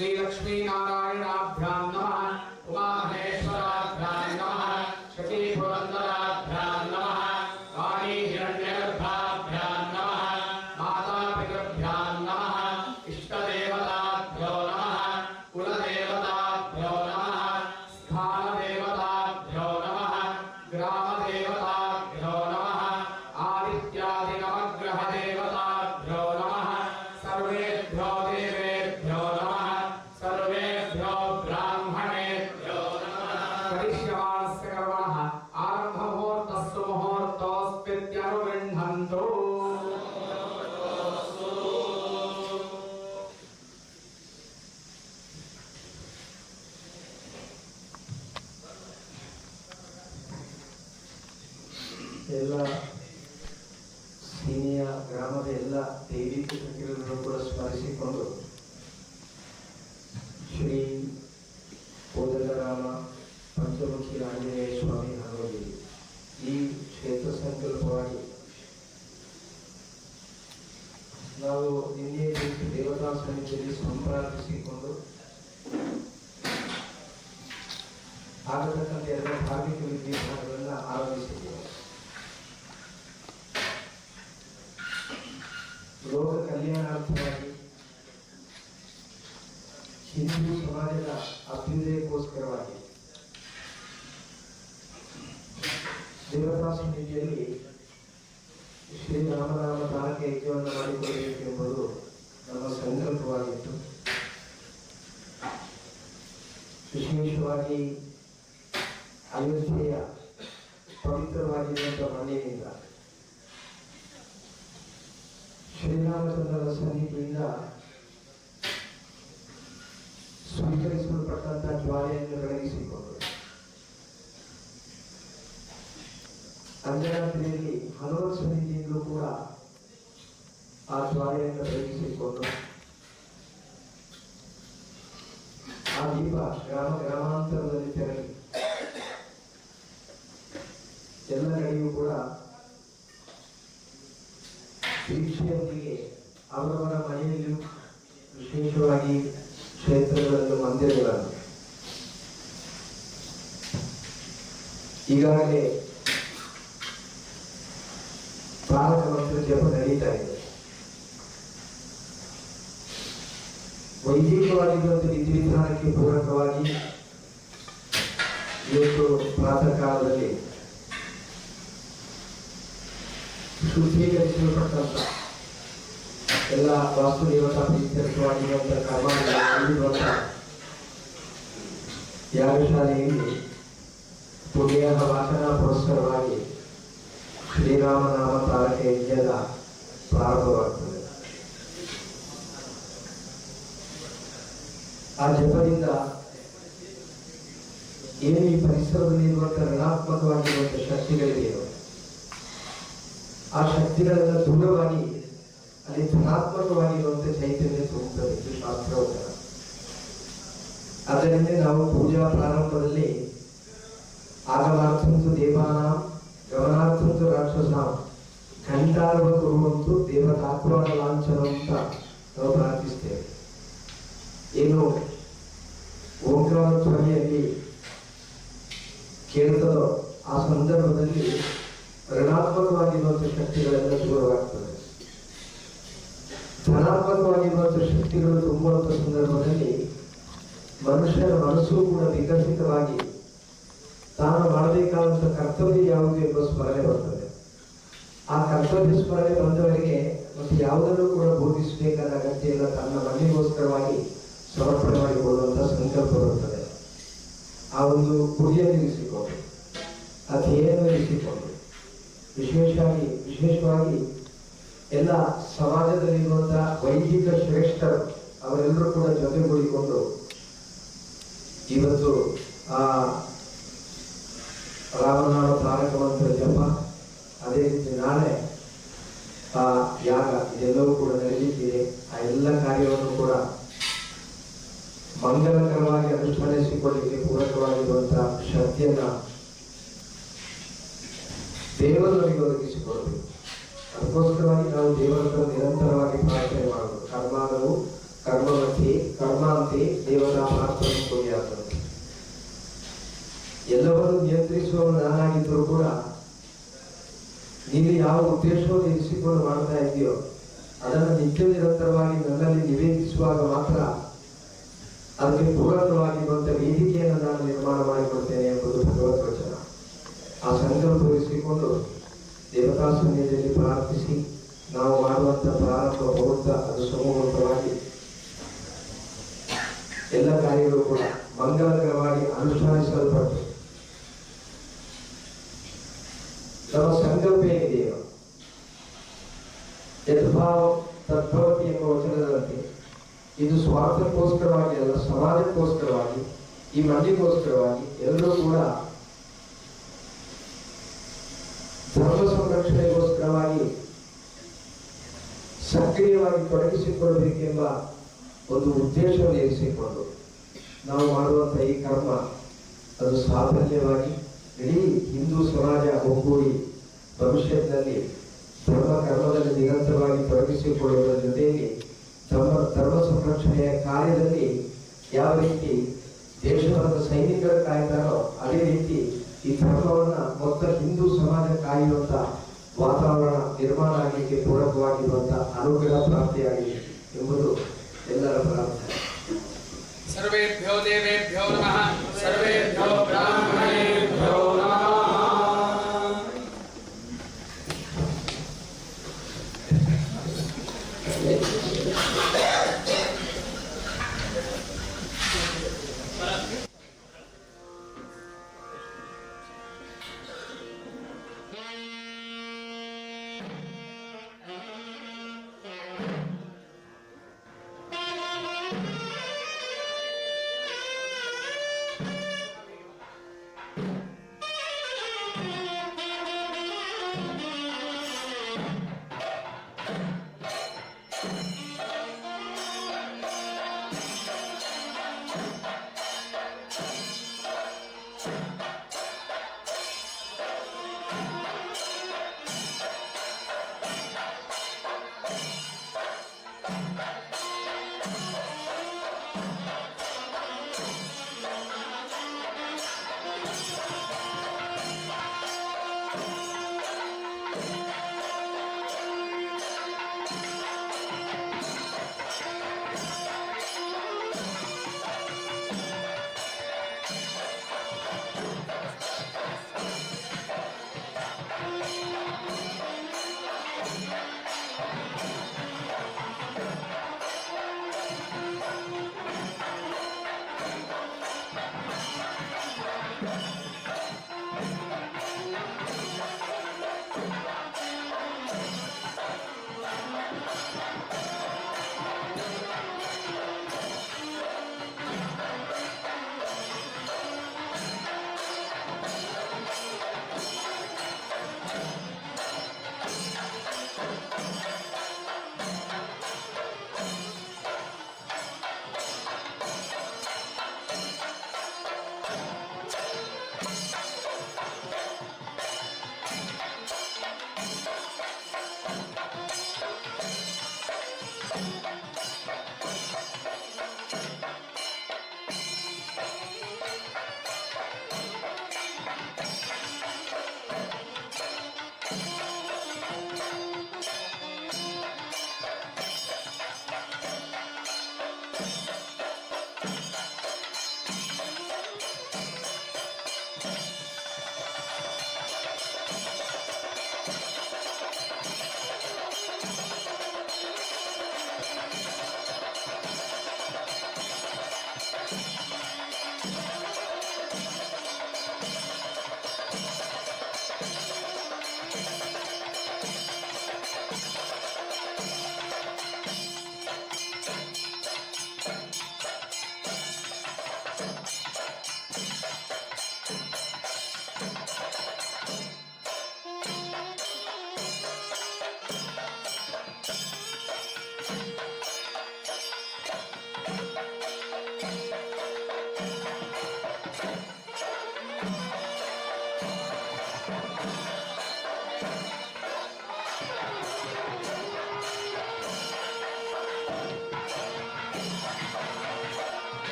श्रीलक्ष्मीनारायणाभ्यां नमः उमामहेश्वराभ्यां नमः शचीपुरन्दराभ्यां नमः वाणी हिरण्यगर्भाभ्यां नमः मातापितृभ्यां नमः इष्टदेवताभ्यो नमः कुलदेवताभ्यो नमः स्थानदेवताभ्यो नमः ग्रामदेवताभ्यो नमः आदित्यादिनवग्रहदेवताभ्यो नमः सर्वेभ्यो देवेभ्यो नमः सर्वेभ्यो ब्राह्मणेभ्यो नमः करिष्यमाणस्य कर्मणः आरम्भमुहूर्तस्तु मुहूर्तोऽस्मित्यनुगृह्णन्तु ಎಲ್ಲ ಸೀನಿಯ ಗ್ರಾಮದ ಎಲ್ಲ ದೇವಿ ಪಿತೃಗಳನ್ನು ಕೂಡ ಸ್ಮರಿಸಿಕೊಂಡು ಶ್ರೀ ಕೋದಂಡರಾಮ ಪಂಚಮುಖಿ ಆಂಜನೇಯ ಸ್ವಾಮಿ ಹನುಮಗಿರಿ ಈ ಕ್ಷೇತ್ರ ಸಂಕಲ್ಪವಾಗಿ ನಾವು ನಿನ್ನೆ ದೇವತಾ ಸಮಿತಿಯಲ್ಲಿ ಸಂಪ್ರಾರ್ಥಿಸಿಕೊಂಡು ಆಗತಕ್ಕಂಥ ಎಲ್ಲ ಧಾರ್ಮಿಕ ವಿಧಿವಿಧಾನಗಳನ್ನು ಆರಂಭಿಸಿದ್ದೇವೆ. ಲೋಕ ಕಲ್ಯಾಣಾರ್ಥವಾಗಿ ಹಿಂದೂ ಸಮಾಜದ ಅಭ್ಯುದಯಕ್ಕೋಸ್ಕರವಾಗಿ ದೇವತಾ ಸಮಿತಿಯಲ್ಲಿ ಶ್ರೀರಾಮನಾಮ ತಾರಕ ಯಜ್ಞವನ್ನು ಮಾಡಿಕೊಳ್ಳಬೇಕೆಂಬುದು ನಮ್ಮ ಸಂಕಲ್ಪವಾಗಿತ್ತು. ವಿಶೇಷವಾಗಿ ಅಯೋಧ್ಯೆಯ ಪವಿತ್ರವಾಗಿರುವಂತಹ ಮಣ್ಣಿನಿಂದ ಶ್ರೀರಾಮಚಂದ್ರನ ಸನ್ನಿಧಿಯಿಂದ ಸ್ವೀಕರಿಸಲ್ಪಟ್ಟಂತಹ ಜ್ವಾಲೆಯನ್ನು ಬೆಳಗಿಸಿಕೊಂಡು ಅಂಜನಾದ್ರಿಯಲ್ಲಿ ಹನುಮತ್ ಸನ್ನಿಧಿಯಿಂದಲೂ ಕೂಡ ಆ ಜ್ವಾಲೆಯನ್ನು ಬೆಳಗಿಸಿಕೊಂಡು ಆ ದೀಪ ಗ್ರಾಮ ಗ್ರಾಮಾಂತರದಲ್ಲಿ ತೆರಳಿ ಎಲ್ಲ ಕಡೆಯೂ ಕೂಡ ದೀಕ್ಷೆಯೊಂದಿಗೆ ಅವರವರ ಮನೆಯಲ್ಲಿಯೂ ವಿಶೇಷವಾಗಿ ಕ್ಷೇತ್ರಗಳಲ್ಲೂ ಮಂದಿರಗಳನ್ನು ಈಗಾಗಲೇ ತಾರಕ ಮಂತ್ರ ಜಪ ನಡೀತಾ ಇದೆ. ವೈದಿಕವಾಗಿರುವಂಥ ವಿಧಿವಿಧಾನಕ್ಕೆ ಪೂರಕವಾಗಿ ಇವತ್ತು ಪ್ರಾತಃ ಕಾಲದಲ್ಲಿ ಶುದ್ಧೀಕರಿಸಲ್ಪಟ್ಟಂತ ಎಲ್ಲ ವಾಸ್ತುದೇವತಾ ಪ್ರೀತ್ಯರ್ಥವಾಗಿರುವಂತಹ ಕರ್ಮಗಳಿರುವಂಥ ಯಾಗಶಾಲೆಯಲ್ಲಿ ಪುಣ್ಯ ವಾಚನ ಪುರಸ್ಕಾರವಾಗಿ ಶ್ರೀರಾಮನಾಮ ತಾರಕ ಯಜ್ಞದ ಪ್ರಾರಂಭವಾಗ್ತದೆ. ಆ ಜಪದಿಂದ ಏನು ಈ ಪರಿಸರದಲ್ಲಿರುವಂತಹ ಋಣಾತ್ಮಕವಾಗಿರುವಂತಹ ಶಕ್ತಿಗಳಿದೆಯೋ ಆ ಶಕ್ತಿಗಳೆಲ್ಲ ದೂರವಾಗಿ ಅಲ್ಲಿ ಧನಾತ್ಮಕವಾಗಿರುವಂತಹ ಚೈತನ್ಯ ತುಂಬುತ್ತದೆ. ಇದು ಶಾಸ್ತ್ರೋತ್ತರ. ಆದ್ದರಿಂದ ನಾವು ಪೂಜಾ ಪ್ರಾರಂಭದಲ್ಲಿ ಆಗಮಾರ್ಥಂತು ದೇವಾನಾಂ ಗಮನಾರ್ಥಂತು ರಾಕ್ಷಸಾಂ ಘಂಟಾರ್ವ ಕೊಡುವಂತೂ ದೇವತಾತ್ಮನ ಲಾಂಛನ ಅಂತ ನಾವು ಪ್ರಾರ್ಥಿಸ್ತೇವೆ. ಏನು ಓಂಕಾರ ಧ್ವನಿಯಲ್ಲಿ ಕೇಳ್ತದೋ ಆ ಸಂದರ್ಭದಲ್ಲಿ ಋಣಾತ್ಮಕವಾಗಿರುವಂತಹ ಶಕ್ತಿಗಳೆಲ್ಲ ದೂರವಾಗ್ತದೆ. ಧನಾತ್ಮಕವಾಗಿರುವಂತಹ ಶಕ್ತಿಗಳು ತುಂಬುವಂತಹ ಸಂದರ್ಭದಲ್ಲಿ ಮನುಷ್ಯರ ಮನಸ್ಸು ಕೂಡ ವಿಕಸಿತವಾಗಿ ತಾನು ಮಾಡಬೇಕಾದಂತಹ ಕರ್ತವ್ಯ ಯಾವುದು ಎಂಬ ಸ್ಮರಣೆ ಬರ್ತದೆ. ಆ ಕರ್ತವ್ಯ ಸ್ಮರಣೆ ಬಂದವರಿಗೆ ಮತ್ತು ಯಾವುದನ್ನು ಕೂಡ ಬೋಧಿಸಬೇಕಾದ ಅಗತ್ಯ ಇಲ್ಲ. ತನ್ನ ಮನೆಗೋಸ್ಕರವಾಗಿ ಸಮರ್ಪಣೆ ಮಾಡಿಕೊಳ್ಳುವಂತಹ ಸಂಕಲ್ಪ ಬರುತ್ತದೆ. ಆ ಒಂದು ಗುರಿಯನ್ನು ಇರಿಸಿಕೊಂಡು ಆ ಧ್ಯೇಯವನ್ನು ಇರಿಸಿಕೊಂಡು ವಿಶೇಷವಾಗಿ ಎಲ್ಲ ಸಮಾಜದಲ್ಲಿರುವಂತಹ ವೈದಿಕ ಶ್ರೇಷ್ಠರು ಅವರೆಲ್ಲರೂ ಕೂಡ ಜೊತೆಗೂಡಿಕೊಂಡು ಇವತ್ತು ಆ ರಾಮನಾಮ ತಾರಕ ಮಂತ್ರ ಜಪ, ಅದೇ ರೀತಿ ನಾಳೆ ಆ ಯಾಗ ಇದೆಲ್ಲವೂ ಕೂಡ ನಡೆಯುತ್ತಿದೆ. ಆ ಎಲ್ಲ ಕಾರ್ಯವನ್ನು ಕೂಡ ಮಂಗಲಕರವಾಗಿ ಅನುಷ್ಠಾನಿಸಿಕೊಳ್ಳಲಿಕ್ಕೆ ಪೂರಕವಾಗಿರುವಂತಹ ಶಕ್ತಿಯನ್ನ ದೇವರು ನಮಗೆ ಒದಗಿಸಿಕೊಡಬೇಕು. ಅದಕ್ಕೋಸ್ಕರವಾಗಿ ನಾವು ದೇವರ ನಿರಂತರವಾಗಿ ಪ್ರಾರ್ಥನೆ ಮಾಡಬೇಕು. ಕರ್ಮಾನವು ಕರ್ಮಮಧ್ಯೆ ಕರ್ಮಾಂತೆ ಇದೆಯೋ ಅದನ್ನು ನಿತ್ಯ ನಿರಂತರವಾಗಿ ನನ್ನಲ್ಲಿ ನಿವೇದಿಸುವಾಗ ಮಾತ್ರ ಅದಕ್ಕೆ ಪೂರಕವಾಗಿರುವಂತಹ ವೇದಿಕೆಯನ್ನು ನಾನು ನಿರ್ಮಾಣ ಮಾಡಿಕೊಡ್ತೇನೆ ಎಂಬುದು ಭಗವತ್ ವಚನ. ಆ ಸಂಕಲ್ಪವಿರಿಸಿಕೊಂಡು ದೇವತಾ ಸನ್ನಿಧಿಯಲ್ಲಿ ಪ್ರಾರ್ಥಿಸಿ ನಾವು ಮಾಡುವಂತಹ ಪ್ರಾರಂಭ ಮುಹೂರ್ತ ಅದು ಸುಮೂರ್ತವಾಗಿ ಎಲ್ಲ ಕಾರ್ಯಗಳು ಕೂಡ ಮಂಗಲಕರವಾಗಿ ಅನುಷ್ಠಾನಿಸಲ್ಪಟ್ಟು ನಮ್ಮ ಸಂಕಲ್ಪ ಏನಿದೆಯೋ ಯದ್ಭಾವ ತದ್ಭವತಿ ಎಂಬ ವಚನದಂತೆ ಇದು ಸ್ವಾರ್ಥಕ್ಕೋಸ್ಕರವಾಗಿ ಅಲ್ಲ, ಸಮಾಜಕ್ಕೋಸ್ಕರವಾಗಿ, ಈ ಮಂದಿಗೋಸ್ಕರವಾಗಿ ಎಲ್ಲರೂ ಕೂಡ ಧರ್ಮ ಸಂರಕ್ಷಣೆಗೋಸ್ಕರವಾಗಿ ಸಕ್ರಿಯವಾಗಿ ತೊಡಗಿಸಿಕೊಳ್ಳಬೇಕೆಂಬ ಒಂದು ಉದ್ದೇಶವನ್ನು ಇರಿಸಿಕೊಂಡು ನಾವು ಮಾಡುವಂತಹ ಈ ಕರ್ಮ ಅದು ಸಾಫಲ್ಯವಾಗಿ ಇಡೀ ಹಿಂದೂ ಸಮಾಜ ಒಗ್ಗೂಡಿ ಭವಿಷ್ಯದಲ್ಲಿ ಧರ್ಮ ಕರ್ಮದಲ್ಲಿ ನಿರಂತರವಾಗಿ ತೊಡಗಿಸಿಕೊಳ್ಳುವುದರ ಜೊತೆಯಲ್ಲಿ ಧರ್ಮ ಸಂರಕ್ಷಣೆಯ ಕಾರ್ಯದಲ್ಲಿ ಯಾವ ರೀತಿ ದೇಶದ ಸೈನಿಕರು ಕಾಯ್ತಾರೋ ಅದೇ ರೀತಿ ಈ ಧರ್ಮವನ್ನ ಮೊತ್ತ ಹಿಂದೂ ಸಮಾಜ ಕಾಯುವಂತ ವಾತಾವರಣ ನಿರ್ಮಾಣ ಆಗಲಿಕ್ಕೆ ಪೂರಕವಾಗಿರುವಂತಹ ಅನುಗ್ರಹ ಪ್ರಾಪ್ತಿಯಾಗಿದೆ ಎಂಬುದು ಎಲ್ಲರ ಪ್ರಾರ್ಥನೆ. ಸರ್ವೇಭ್ಯೋ ದೇವೇಭ್ಯೋ ನಮಃ, ಸರ್ವೇಭ್ಯೋ ಬ್ರಾಹ್ಮಣೇಭ್ಯೋ ನಮಃ.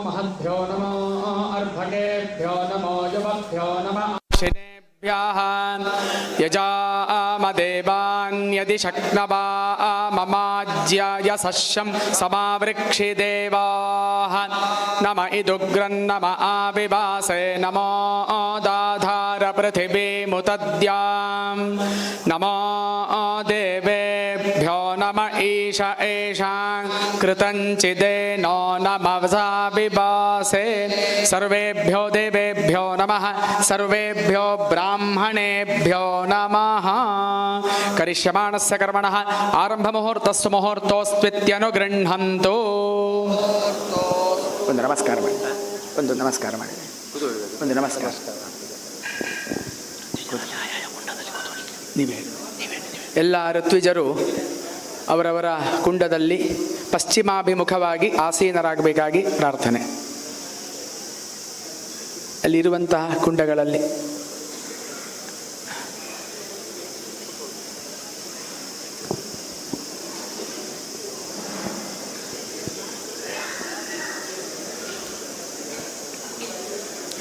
महद्भ्यो नमो अर्भकेभ्यो नमो युवभ्यो नमः शिनेभ्यः यजामदेवान् यदि शक्नवा ममाज्याय सस्यं समावृक्षिदेवाः नम इदुग्रन्नम आविवासे नमो दाधार पृथिवीमुतद्यां नमो देवेभ्यो सर्वेभ्यो नम ईश एषां कृतञ्चिदेनो नमसा विभासे सर्वेभ्यो देवेभ्यो नमः सर्वेभ्यो ब्राह्मणेभ्यो नमः करिष्यमाणस्य कर्मणः आरम्भमुहूर्तस्तु मुहूर्तोऽस्त्वित्यनुगृह्णन्तु ಒಂದು ನಮಸ್ಕಾರ ಮಾಡಿ ಒಂದು ನಮಸ್ಕಾರ ಮಾಡಿ ಒಂದು ನಮಸ್ಕಾರ ನೀವೇ ಎಲ್ಲ ಋತ್ವಿಜರು ಅವರವರ ಕುಂಡದಲ್ಲಿ ಪಶ್ಚಿಮಾಭಿಮುಖವಾಗಿ ಆಸೀನರಾಗಬೇಕಾಗಿ ಪ್ರಾರ್ಥನೆ. ಅಲ್ಲಿರುವಂತಹ ಕುಂಡಗಳಲ್ಲಿ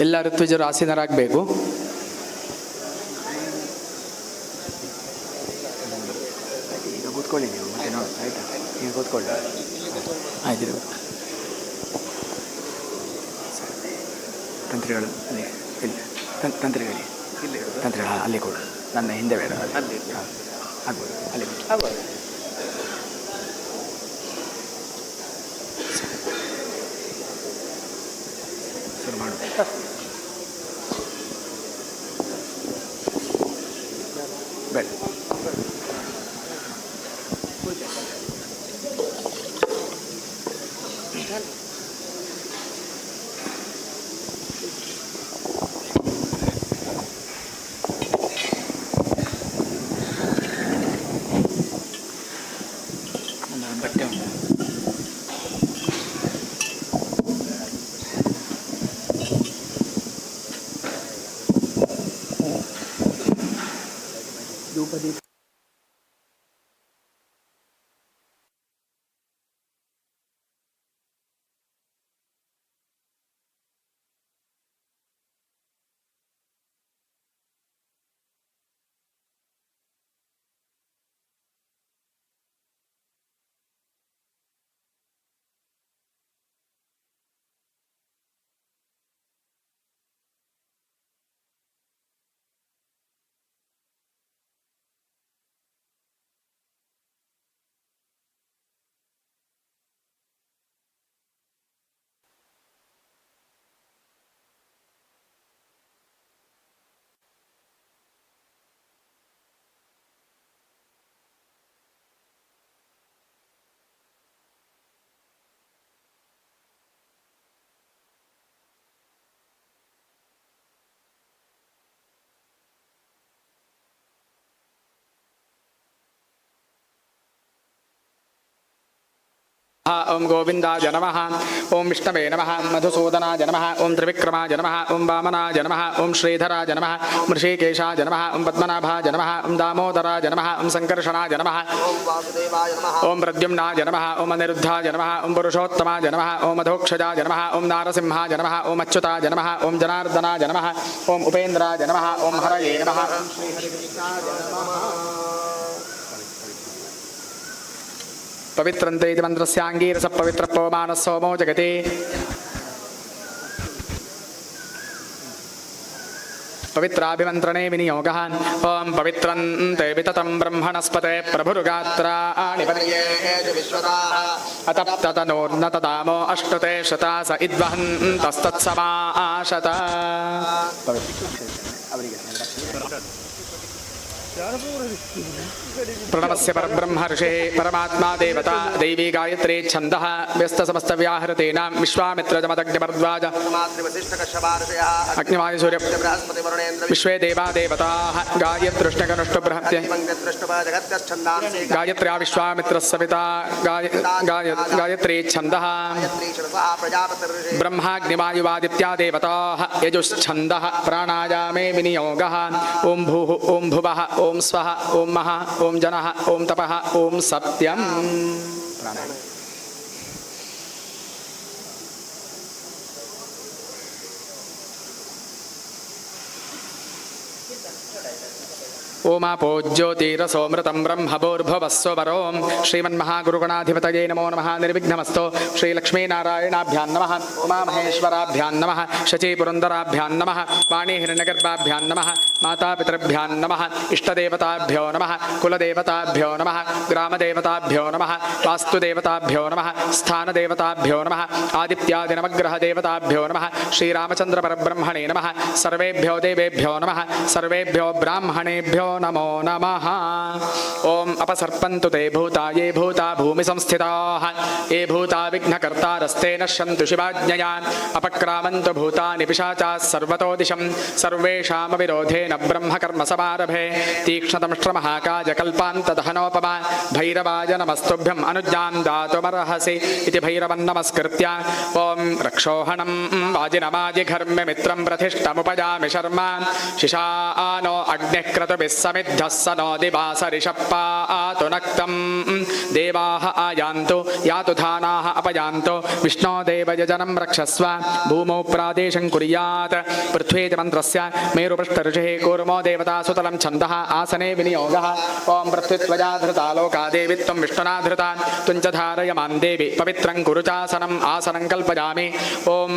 ಎಲ್ಲ ಋತ್ವಿಜರು ಆಸೀನರಾಗಬೇಕು. ಈಗ ಕೂತ್ಕೊಳ್ಳಿ ನೀವು ಮತ್ತೆ ನೋಡಿ ಆಯಿತಾ, ಈಗ ಕೂತ್ಕೊಳ್ಳಿ ಆಯ್ತು. ತಂತ್ರಿಗಳು ಅಲ್ಲಿ ಇಲ್ಲ ತಂತ್ರಿಗಳು ತಂತ್ರಿಗಳು ಅಲ್ಲಿ ಕೊಡು, ನನ್ನ ಹಿಂದೆ ಬೇಡ ಅಲ್ಲಿ ಆಗ್ಬೋದು ಅಲ್ಲಿ ಆಗ್ಬೋದು. ಶುರು ಮಾಡು. ಬೇಡ ಬಟ್ಟೆ ಉಂಟು. ಧೂಪದೀಪ ಓಂ ಗೋವಿಂದಾಯ ನಮಃ ಓಂ ವಿಷ್ಣವೇ ನಮಃ ಮಧುಸೂದನಾಯ ನಮಃ ಓಂ ತ್ರಿವಿಕ್ರಮಾಯ ನಮಃ ಓಂ ವಾಮನಾಯ ನಮಃ ಓಂ ಶ್ರೀಧರಾಯ ನಮಃ ಓಂ ಋಷಿಕೇಶಾಯ ನಮಃ ಓಂ ಪದ್ಮನಾಭಾಯ ನಮಃ ಓಂ ದಾಮೋದರಾಯ ನಮಃ ಓಂ ಸಂಕರ್ಷಣಾಯ ನಮಃ ಓಂ ಪ್ರದ್ಯುಮ್ನಾಯ ನಮಃ ಓಂ ಅನಿರುದ್ಧಾಯ ನಮಃ ಓಂ ಪುರುಷೋತ್ತಮಾಯ ನಮಃ ಓಂ ಅಧೋಕ್ಷಜಾಯ ನಮಃ ಓಂ ನಾರಸಿಂಹಾಯ ನಮಃ ಓಂ ಅಚ್ಯುತಾಯ ನಮಃ ಓಂ ಜನಾರ್ದನಾಯ ನಮಃ ಓಂ ಉಪೇಂದ್ರಾಯ ನಮಃ ಓಂ ಹರಯೇ ನಮಃ ಓಂ ಶ್ರೀಹರಿಕೃಷ್ಣಾಯ ನಮಃ. ಪವಿತ್ರಂತೆ ಇತಿ ಮಂತ್ರಸ್ಯಾಂಗೀರಸ ಪವಿತ್ರ ಪವಮಾನಃ ಸೋಮೋ ಜಗತಿ. ಪವಿತ್ರಾಭಿಮಂತ್ರಣೇ ವಿನಿಯೋಗಃ. ಓಂ ಪವಿತ್ರಂತೆ ವಿತತಂ ಬ್ರಹ್ಮಣಸ್ಪತೆ ಪ್ರಭುರುಗಾತ್ರಾಣಿ ಅತಪ್ತತನೋರ್ನತದಾಮೋ ಅಷ್ಟುತೆ ಶತಾ ಸ ಇದ್ವಹಂತಸ್ತತ್ಸಮಾಶತ. ಅವರಿಗೆ ಪ್ರಣವಸ್ಯ ಪರಬ್ರಹ್ಮ ಋಷಿಃ ಪರಮಾತ್ಮಾ ದೇವತಾ ದೈವೀ ಗಾಯತ್ರಿ ಛಂದಃ ವ್ಯಸ್ತ ಸಮಸ್ತ ವ್ಯಾಹೃತೀನಾಂ ವಿಶ್ವಾಮಿತ್ರಜಮದಗ್ನಿಭರದ್ವಾಜ ಅಗ್ನಿವಾಯು ಸೂರ್ಯ ವಿಶ್ವೇ ದೇವಾ ದೇವತಾಃ ಗಾಯತ್ರುಷ್ಣಕನುಷ್ಠುಬೃಹತ್ಯ ಗಾಯತ್ರ್ಯಾ ವಿಶ್ವಾಮಿತ್ರ ಸವಿತಾ ಗಾಯತ್ರಿ ಛಂದಃ ಬ್ರಹ್ಮಾಗ್ನಿವಾಯುವಾದಿತ್ಯಾ ದೇವತಾಃ ಯಜುಶ್ಛಂದಃ ಪ್ರಾಣಾಯಾಮೇ ವಿನಿಯೋಗಃ. ಓಂ ಭೂಃ ಓಂ ಭುವಃ ಓಂ ಸ್ವಃ ಓಂ ಮಹಃ ಓಂ ಜನಃ ಓಂ ತಪಃ ಓಂ ಸತ್ಯಂ. ओमापो ज्योतिरसोमृतं ब्रह्मभूर्भुवस्सुवरों श्रीमन्महागुरुगणाधिपतये नमो नमः। निर्विघ्नमस्तु। श्रीलक्ष्मीनारायणाभ्यां नमः। उमामहेश्वराभ्यां नमः। शचीपुरन्दराभ्यां नमः। वाणीहिरण्यगर्भाभ्यां नमः। मातापितृभ्यां नमः। इष्टदेवताभ्यो नमः। कुलदेवताभ्यो नमः। ग्रामदेवताभ्यो नमः। वास्तुदेवताभ्यो नमः। स्थानदेवताभ्यो नमः। आदित्यादिनवग्रहदेवताभ्यो नमः। श्रीरामचन्द्रपरब्रह्मणे नमः। सर्वेभ्यो देवेभ्यो नमः। सर्वेभ्यो ब्राह्मणेभ्यो नमो नमः। ओम अपसर्पन्तु ते भूता ये भूता भूमि संस्थिताः ये भूता विघ्नकर्तारस्ते नश्यन्तु शिवाज्ञया अपक्रामन्तु भूतानि पिशाचाः सर्वतो दिशं सर्वेषामविरोधेन ब्रह्मकर्मसमारभे तीक्ष्णतमष्ट्रमहाकाजकल्पान्तदहनोपमा भैरवाय नमस्तुभ्यम् अनुज्ञां दातुमर्हसि इति भैरवन्नमस्कृत्य ओं रक्षोहणं वाजिनमाजिघर्म्यमित्रं प्रतिष्ठमुपयामि शर्मा शिशानो अग्निः क्रतुभिः समिद्धः स नो दिवासरिषप्पातु नक्तं देवाः आयान्तु यातु धानाः अपयान्तु विष्णो देवयजनं रक्षस्व भूमौ प्रादेशं कुर्यात् पृथ्वीति मन्त्रस्य मेरुपृष्ठऋषिः कूर्मो देवता सुतलं छन्दः आसने विनियोगः ओं पृथ्वीत्वया धृता लोका देवी त्वं विष्णुना धृता तुञ्च धारयमां देवी पवित्रं कुरु चासनम् आसनं कल्पयामि ओं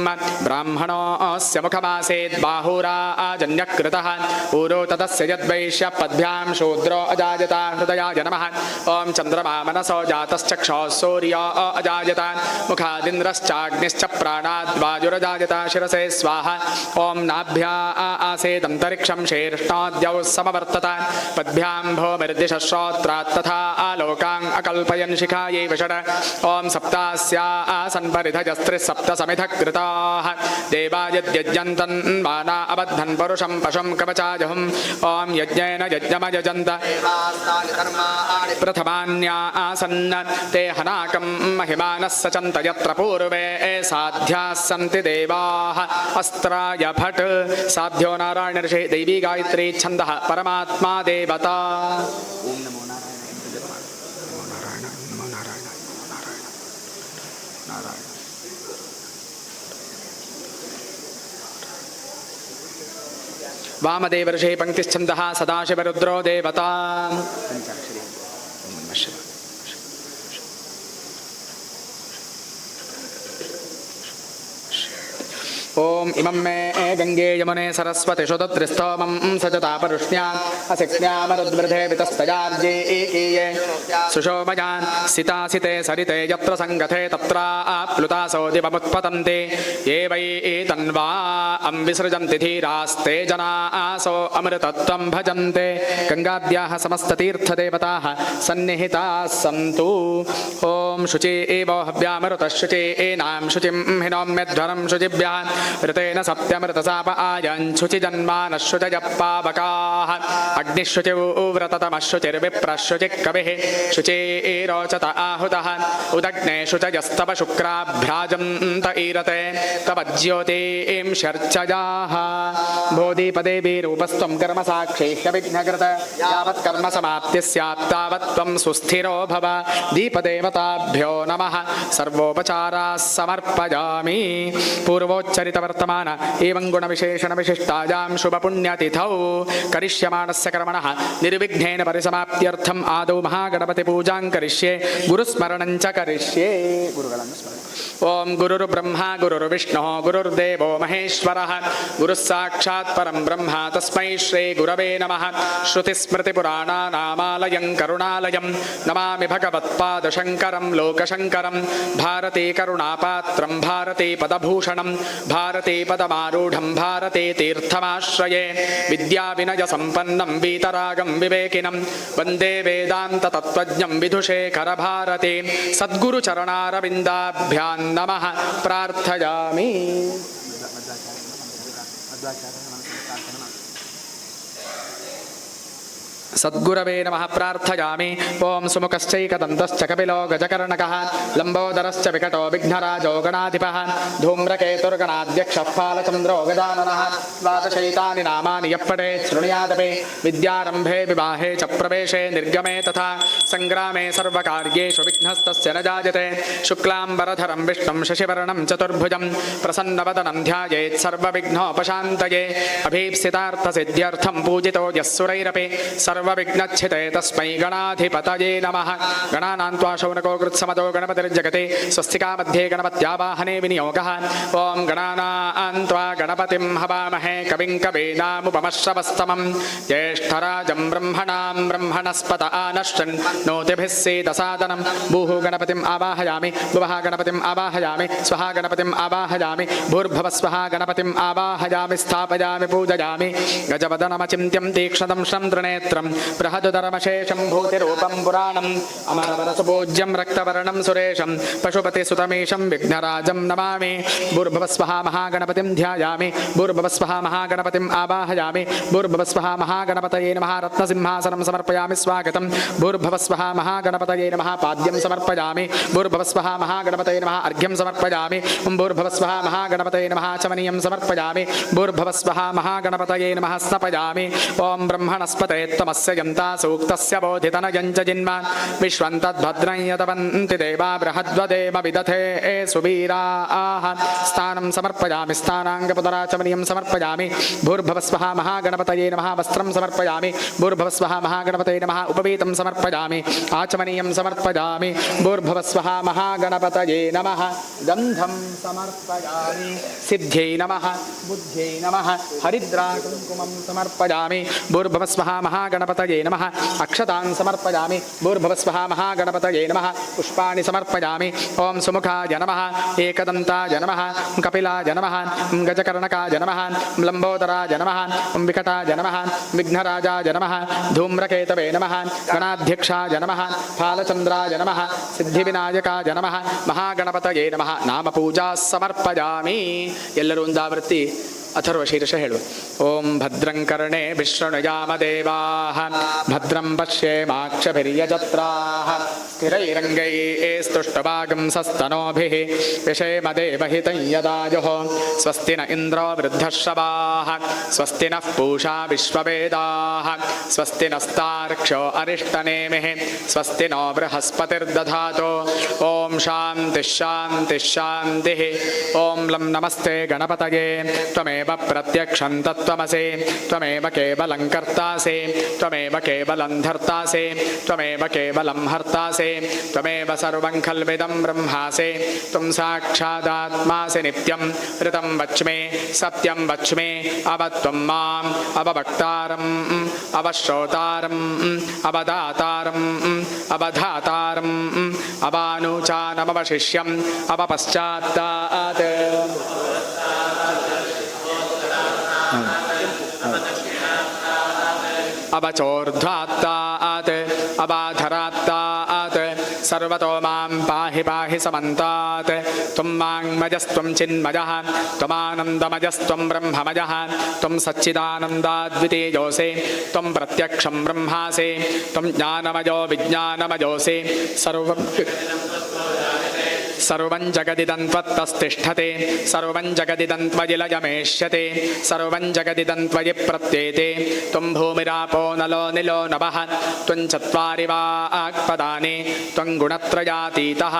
ब्राह्मणोऽस्य मुखमासेत् बाहुराजन्यकृतः ऊरो ततस्य यद्वैश्य पद्भ्यां शूद्रो अजायता हृदयाय नमः ओं चन्द्रमा मनसो जातश्चक्षुः सूर्यो अजायत मुखादिन्द्रश्चाग्निश्च प्राणाद् वायुरजायत शिरसे स्वाहा ओं नाभ्या आसेदन्तरिक्षं शीर्ष्णाद्यौ समवर्तत पद्भ्यां भूमिर्दिशः श्रोत्रात् तथा आलोकान् अकल्पयन् शिखायै षड् ओं सप्तास्या आसन् परिधजस्त्रिः सप्त समिधः कृताः देवायद्यज्ञन्तन् माना अबद्धन् परुषं पशुं कवचाजहुं ओं यज्ञेन यज्ञमयजन्त प्रथमान्या आसन् ते हनाकं महिमानः सचन्त यत्र पूर्वे साध्याः सन्ति देवाः अस्त्राय भट् साध्यो नारायण ऋषि दैवी गायत्री छन्दः परमात्मा देवता ओम नमो नारायण नमो नारायण नारायण वामदेव ऋषि पंक्तिश्छन्दः सदाशिवरुद्रो देवता पंचाक्षरी ओम नमः शिवाय ओम इमं मे गंगे यमुने सरस्वती शुद्धत्रिस्तोमं सजता परुष्ण्याम् असिक्ष्ण्यामरुद्वृधे वितस्तयार्जे एकीये सुशोभयान् सितासिते सरिते यत्र संगते तत्र आप्लुतासो दिवमुत्पतन्ते ये वै तन्वा विसृजन्ति धीरास्ते जनासो अमृतत्वं भजन्ते गंगाद्याः समस्ततीर्थदेवताः सन्निहिताः सन्तु ओम शुचि एवो हव्यामृतः शुचि एनां शुचिं हिनोम्यध्वरं शुचिभ्यः ऋतेन सप्तमृतसाप आयञ्छुचि जन्मानः शुचयः पावकाः अग्निशुचिव्रततमः शुचिः शुचिरोचत आहुतः उदग्ने शुचयस्तव शुक्राभ्याजन्त ईरते तव ज्योतिं शर्चयाः बोधिपदेवीरूपस्त्वं कर्मसाक्षीह्यविघ्नकृत यावत् कर्म समाप्तिः स्यात् तावत् त्वं सुस्थिरो भव दीपदेवताभ्यो नमः सर्वोपचाराः समर्पयामि पूर्वोच्चरितवर्तमान एवं गुणविशेषणविशिष्टायां शुभपुण्यतिथौ करिष्यमाणस्य कर्मणः निर्विघ्नेन परिसमाप्त्यर्थम् आदौ महागणपतिपूजां करिष्ये गुरुस्मरणं च करिष्ये ओम गुरुर्ब्रह्मा गुरुर्विष्णुः गुरुर्देवो महेश्वरः गुरुः साक्षात् परं ब्रह्म तस्मै श्री गुरवे नमः श्रुतिस्मृतिपुराणानामालयं करुणालयं नमामि भगवत्पादशङ्करं लोकशङ्करं भारती करुणापात्रं भारती पदभूषणं भारती पदमारूढं भारती तीर्थमाश्रये विद्याविनयसम्पन्नं वीतरागं विवेकिनं वन्दे वेदान्ततत्त्वज्ञं विधुशेखरभारती सद्गुरुचरणारविन्दाभ्यां नमः प्रार्थयामि। सद्गुरवे नमः प्रार्थयामि ओं सुमुखश्चैकदन्तश्च कपिलो गजकर्णकः लम्बोदरश्च विकटो विघ्नराजो गणाधिपः धूम्रकेतुर्गणाध्यक्षः फालचन्द्रो गजाननः द्वादशैतानि नामानि यः पठेत् शृणुयादपि विद्यारम्भे विवाहे च प्रवेशे निर्गमे तथा सङ्ग्रामे सर्वकार्येषु विघ्नस्तस्य न जायते शुक्लाम्बरधरं विष्णुं शशिवर्णं चतुर्भुजं प्रसन्नवदनं ध्यायेत् सर्वविघ्नोपशान्तये अभीप्सितार्थसिद्ध्यर्थं पूजितो यः सुरैरपि सर्व सर्वविघ्नच्छिते तस्मै गणाधिपतये नमः गणानां त्वा शौनको कृत्समतो गणपतिर्जगते स्वस्तिका मध्ये गणपत्यावाहने विनियोगः ॐ गणानां त्वा गणपतिं हवामहे कविं कवीनामुपमश्रवस्तमं ज्येष्ठराजं ब्रह्मणां ब्रह्मणस्पत आनश्चन् नोतिभिः सीदसादनं भूः गणपतिम् आवाहयामि भुवः गणपतिम् आवाहयामि स्वहा गणपतिम् आवाहयामि भूर्भुवः स्वहा गणपतिम् आवाहयामि स्थापयामि पूजयामि गजवदनमचिन्त्यं तीक्ष्णं श्रं त्रिनेत्रं बृहदुदरमशेषं भूतिरूपं पुराणम् अमरवरसुपूज्यं रक्तवर्णं सुरेशं पशुपतिसुतमीशं विघ्नराजं नमामि भूर्भुवः स्वहा महागणपतिं ध्यायामि भूर्भुवः स्वहा महागणपतिम् आवाहयामि भूर्भुवः स्वहा महागणपतये नमः रत्नसिंहासनं समर्पयामि स्वागतं भूर्भुवः स्वहा महागणपतये नमः पाद्यं समर्पयामि भूर्भुवः स्वहा महागणपतये नमः अर्घ्यं समर्पयामि भूर्भुवः स्वहा महागणपतये नमः चमनीयं समर्पयामि भूर्भुवः स्वहा महागणपतये नमः स्नपयामि ॐ ब्रह्मणस्पते त्वमस्य यन्ता सूक्तस्य बोधितनयं च जिन्मा विश्वं तद्भद्रं यतवन्ति देवा बृहद्वदेव विदथे सुवीराः स्थानं समर्पयामि स्थानाङ्गपुनराचमनीयं समर्पयामि भूर्भुवः स्वहा महागणपतये नमः वस्त्रं समर्पयामि भूर्भुवः स्वहा महागणपतये नमः उपवीतं समर्पयामि आचमनीयं समर्पयामि भूर्भुवः स्वहा महागणपतये नमः गन्धं समर्पयामि सिद्ध्यै नमः बुद्ध्यै नमः हरिद्राकुङ्कुमं समर्पयामि भूर्भुवः स्वहा महागणपतये नमः अक्षतान् समर्पयामि भूर्भुवः स्वहा महागणपतये नमः पुष्पाणि समर्पयामि ॐ सुमुखाय नमः एकदन्ताय नमः कपिलाय नमः गजकर्णकाय नमः लम्बोदराय नमः विकटाय नमः विघ्नराजाय नमः धूम्रकेतवे नमः गणाध्यक्षाय नमः फालचन्द्राय नमः सिद्धिविनायकाय नमः महागणपतये नमः नाम पूजा समर्पयामि ಎಲ್ಲರೂ ಒಂದಾವೃತ್ತಿ ಅಥರ್ವ ಶೀರ್ಷ ಹೇಳುವ ಓಂ ಭದ್ರಂ ಕರ್ಣೇ ವಿಶ್ರೃಣುಯಾಮ ದೇವಾಃ ಭದ್ರಂ ಪಶ್ಯೇಮಾಕ್ಷಭಿರ್ಯಜತ್ರಾಃ ಸ್ಥಿರೈರಂಗೈಸ್ತುಷ್ಟಭಾಗಂ ಸಸ್ತನೋಭಿಃ ವಿಷೇಮ ದೇವಹಿತಂ ಯದಾಯುಃ ಸ್ವಸ್ತಿ ನ ಇಂದ್ರೋ ವೃದ್ಧಶ್ರವಾಃ ಸ್ವಸ್ತಿ ನಃ ಪೂಷಾ ವಿಶ್ವವೇದಾಃ ಸ್ವಸ್ತಿ ನಸ್ತಾರ್ಕ್ಷ್ಯೋ ಅರಿಷ್ಟನೇಮಿಃ ಸ್ವಸ್ತಿ ನೋ ಬೃಹಸ್ಪತಿರ್ದಧಾತು ಓಂ ಶಾಂತಿ ಶಾಂತಿ ಶಾಂತಿಃ ಓಂ ಲಂ ನಮಸ್ತೆ ಗಣಪತಯೇ ತ್ವಮೇವ प्रत्यक्षं तत्त्वमसि त्वमेव केवलं कर्तासि त्वमेव केवलं धर्तासि त्वमेव केवलं हर्तासि त्वमेव सर्वं खल्विदं ब्रह्मासि त्वं साक्षादात्मासि नित्यं ऋतं वच्मि सत्यं वच्मि अवत्वं माम् अववक्तारम् अवश्रोतारम् अवदातारम् अवधातारम् अवानुचानमवशिष्यम् अवपश्चात्तात् अवचोर्ध्वात्तात् अबाधरात्तात् सर्वतो मां पाहि पाहि समन्तात् त्वं वाङ्मयस्त्वं चिन्मयः त्वमानन्दमयस्त्वं ब्रह्ममयः त्वं सच्चिदानन्दाद्वितीयोऽसि त्वं प्रत्यक्षं ब्रह्मासि त्वं ज्ञानमयो विज्ञानमयोऽसि सर्वं जगदिदं त्वत्तस्तिष्ठते सर्वं जगदिदं त्वयि लयमेष्यते सर्वं जगदिदं त्वयि प्रत्येते त्वं भूमिरापो नलो निलो नभः त्वं चत्वारि वाक्पदानि त्वं गुणत्रयातीतः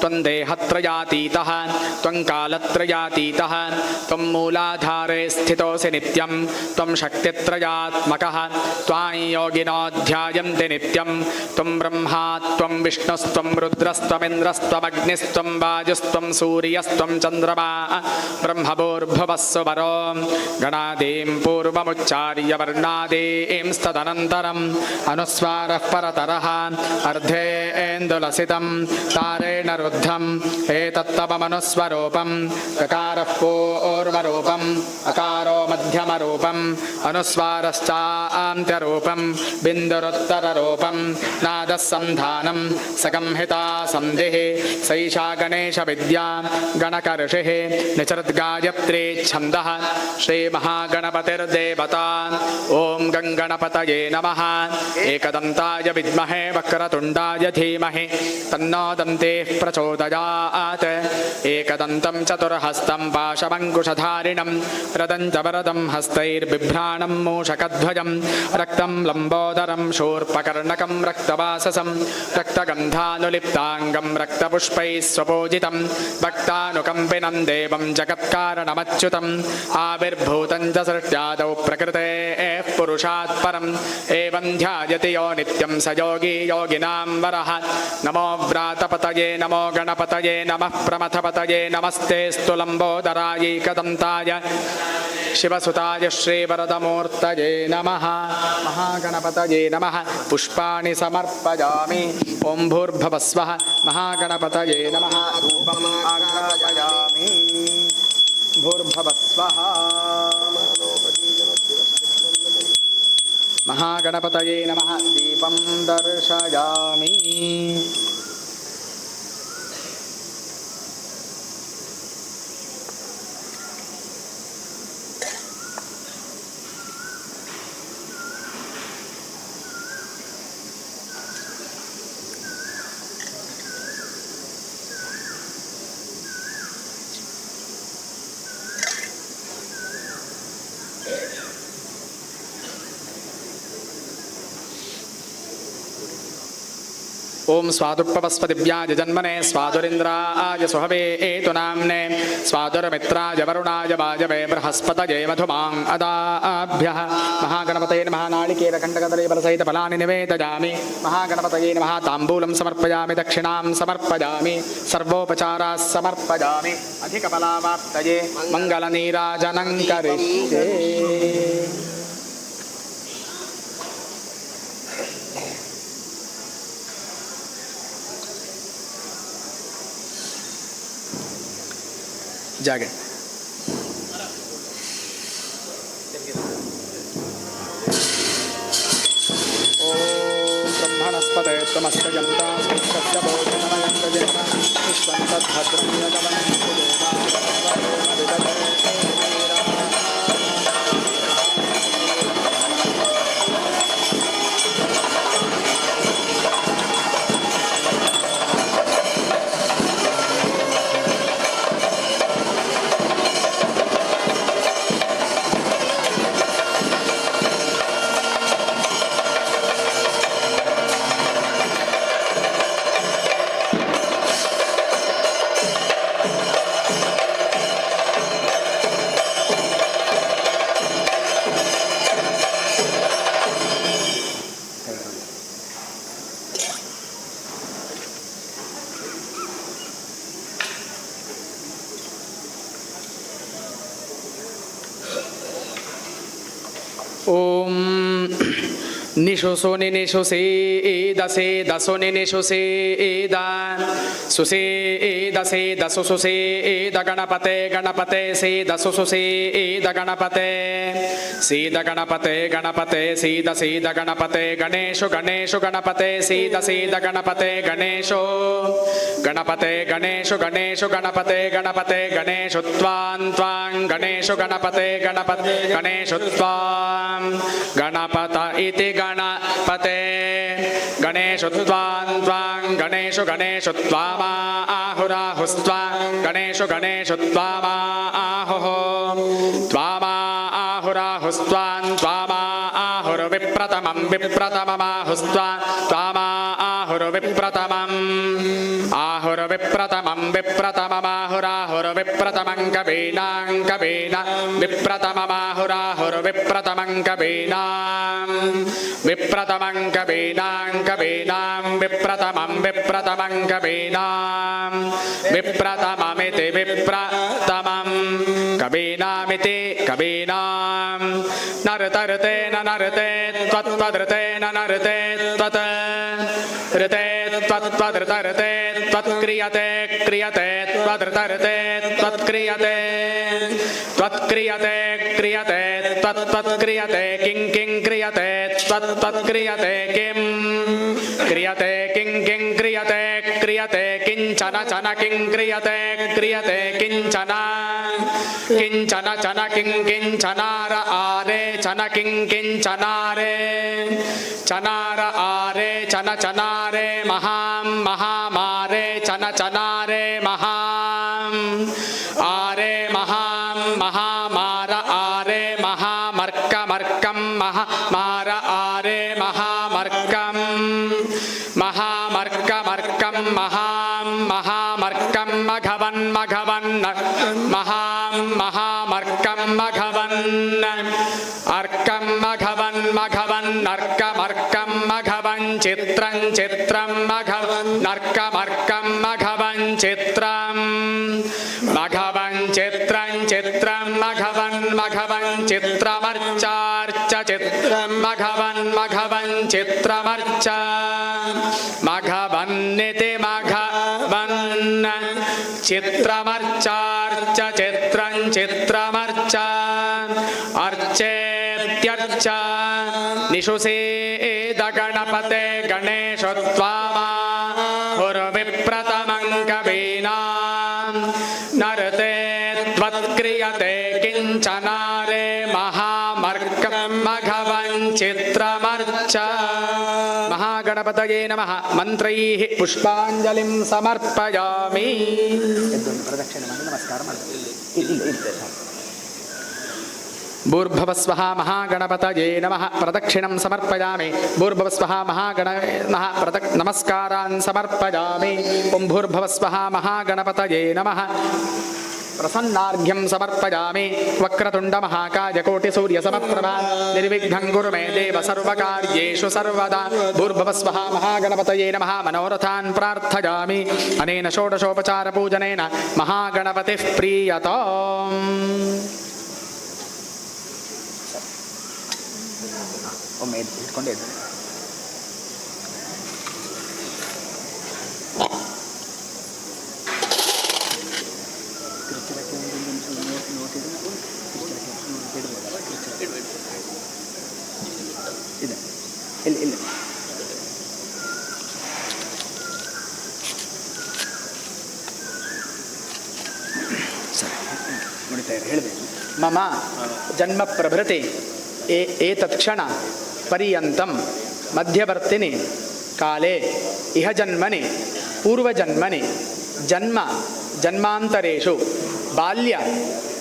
त्वं देहत्रयातीतः त्वं कालत्रयातीतः त्वं मूलाधारे स्थितोऽसि नित्यं त्वं शक्तित्रयात्मकः त्वां योगिनो ध्यायन्ति नित्यं त्वं ब्रह्मा त्वं विष्णुस्त्वं रुद्रस्त्वमिन्द्रस्त्वमग्निस्त्वं वायुस्त्वं सूर्यस्त्वं चन्द्रमा ब्रह्मभूर्भुवस्सु वरो गणादीं पूर्वमुच्चार्य वर्णादीं स्तदनन्तरम् अनुस्वारः परतरः अर्धेन्दुलसितं तारेण रुद्धम् एतत्तवमनुस्वरूपं ककारः पूर्वरूपम् अकारो मध्यमरूपम् अनुस्वारश्चान्त्यरूपं बिन्दुरुत्तररूपं नादः सन्धानं संहिता सन्धिः सैषा गणेश विद्या गणकर्षिः निचरद्गायत्री छन्दः श्रीमहागणपतिर्देवता ॐ गङ्गणपतये नमः एकदन्ताय विद्महे वक्रतुण्डाय धीमहि तन्नो दन्तेः प्रचोदयात् एकदन्तं चतुर्हस्तं पाशमङ्कुशधारिणं रदं च वरदं हस्तैर्बिभ्राणं मूषकध्वजं रक्तं लम्बोदरं शूर्पकर्णकं रक्तवाससं रक्तगन्धानुलिप्ताङ्गं रक्तपुष्पैः स्वपूजितं भक्तानुकम्पिनं देवं जगत्कारणमच्युतम् आविर्भूतं च सृष्ट्यादौ प्रकृतेः पुरुषात् परम् एवं ध्यायति यो नित्यं स योगी योगिनां वरः नमो व्रातपतये नमो गणपतये नमः प्रमथपतये नमस्तेऽस्तु लम्बोदरायै कदन्ताय शिवसुताय श्रीवरदमूर्तये नमः महागणपतये नमः पुष्पाणि समर्पयामि ॐ भूर्भुवः स्वः महागणपतये नमः रूपम् आघ्रापयामि भूर्भुवः स्वः महागणपतये नमः दीपं दर्शयामि ओम स्वादुपवस्पतिभ्याय जन्मने स्वादुरिन्द्राय सुहवे एतु नाम्ने स्वादुरमित्राय वरुणाय वाजवे बृहस्पतये मधुमां अदाभ्यः महागणपतये नमः नारिकेलखण्डकदलीफलसहित फलानि निवेदयामि महागणपतये नमः ताम्बूलं समर्पयामि दक्षिणां समर्पयामि सर्वोपचाराः समर्पयामि अधिकफलावाप्तये मङ्गलनीराजनं करिष्ये जागे ओम ब्रह्मणस्पते त्वमस्य जन्ता सत्य भोजनमयं जन्म विश्वन्तद्भद्रं ओम निशुसुनि निशुसेदसे दसुनि निशुसेदा सुसेदसे दसुसुसेद गणपते गणपते सेदसुसुसेद गणपते सीद गणपते गणपते सीद सीद गणपते गणेशु गणेशु गणपते सीद सीद गणपते गणेशो गणपते गणेशु गणेशु गणपते गणपते गणेशु त्वां त्वां गणेशु गणपते गणपते गणेशु त्वां गणपत इति गणपते गणेशु त्वां त्वां गणेशु गणेशु त्वामा आहुराहुस्त्वां गणेशु गणेशु त्वामा आहुः त्वामा आहुराहुस्त्वां त्वामा आहुर्विप्रतमं विप्रतममाहुस्त्वां त्वामा आहुर्विप्रतमम् आहुर्विप्रतमं विप्रतममाहुराहुर्विप्रतमं कवीनां कवीना विप्रतममाहुराहुर्विप्रतमं कवीनां विप्रतमं कवीनां कवीनां विप्रतमं विप्रतमं कवीनां विप्रतममिति विप्रतमं कवीनामिति कवीनां नरतर्ते न नरते त्वत्पदृते न नरते त्वत् ऋते त्वत्पदृतर्ते त्वत्क्रियते क्रियते त्वदृतर्ते त्वत्क्रियते त्वत्क्रियते क्रियते त्वत्क्रियते किं किं क्रियते त्वत्क्रियते किं क्रियते किं किं क्रियते क्रियते किञ्चन चन किं क्रियते क्रियते किञ्चन किञ्चन चन किं किञ्चनार आरे चन किं किञ्चनारे चनार आरे चन चनारे महां महामारे चन चनारे महां आरे महां महामार आरे महामर्कमर्कं महामार आरे महामर्कं महामर्कमर्कं महां महाम महामर्कं मघवन् मघवन् महामर्कं मघवन् अर्कं मघवन् मघवन् अर्कमर्कं मघवन् चित्रं चित्रं मघवन् अर्कमर्कं मघवन् चित्रं मघवन् चित्रं चित्रं मघवन् मघवन् चित्रमर्चार्च चित्रं मघवन् मघवन् चित्रमर्च मघवन्निति मघवन् चित्रमर्चार्च चित्रं चित्रमर्च अर्चेत्यर्च निषुषेद गणपते गणेशो त्वामा हुर्विप्रतमं कवीनां नरते त्वत्क्रियते किञ्चनारे महामर्कं मघवन् चित्रमर्च महागणपतये नमः मंत्रैः पुष्पांजलिं समर्पयामि ಪ್ರದಕ್ಷಿಣೆ ಮಾಡಿ ನಮಸ್ಕಾರ ಮಾಡಿ भूर्भुवस्वः महागणपतये नमः प्रदक्षिणं समर्पयामि भूर्भुवस्वः नमस्कारान् समर्पयामि ॐ भूर्भुवस्वः महागणपतये नमः प्रसन्नार्घ्यं समर्पयामि वक्रतुण्डमहाकायकोटिसूर्यसमप्रभा निर्विघ्नं कुरु मे देव सर्वकार्येषु सर्वदा भूर्भुवस्वः महागणपतये नमः मनोरथान् प्रार्थयामि अनेन षोडशोपचारपूजनेन महागणपतिः प्रीयताम् ಒಮ್ಮೆ ಇಟ್ಕೊಂಡೇ ಇದ್ದೆ ಇದೆ ಇಲ್ಲಿ ಇಲ್ಲಿ ಸರಿ ನೋಡ್ತಾ ಇರಿ ಹೇಳಬೇಕು मम जन्म प्रभृति एतत्क्षण पर्यन्तं मध्यवर्तिनि काले इह जन्मनि पूर्वजन्मनि जन्म जन्मान्तरेषु बाल्य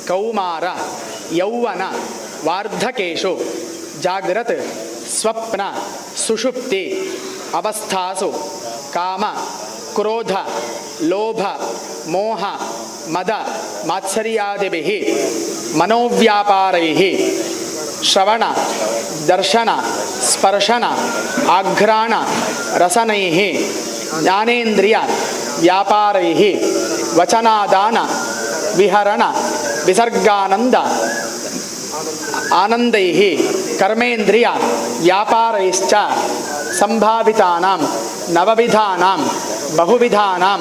कौमार यौवन वार्धकेषु जाग्रत् स्वप्न सुषुप्ति अवस्थासु काम क्रोध लोभ मोह मद मात्सर्यादिभिः मनोव्यापारैः श्रवण दर्शन स्पर्शन आघ्राण रसनैः ज्ञानेन्द्रिय व्यापारैः वचनादान विहरण विसर्गानंद आनंदैः कर्मेन्द्रिय व्यापारैश्च संभावितानां नवविधानां बहुविधानां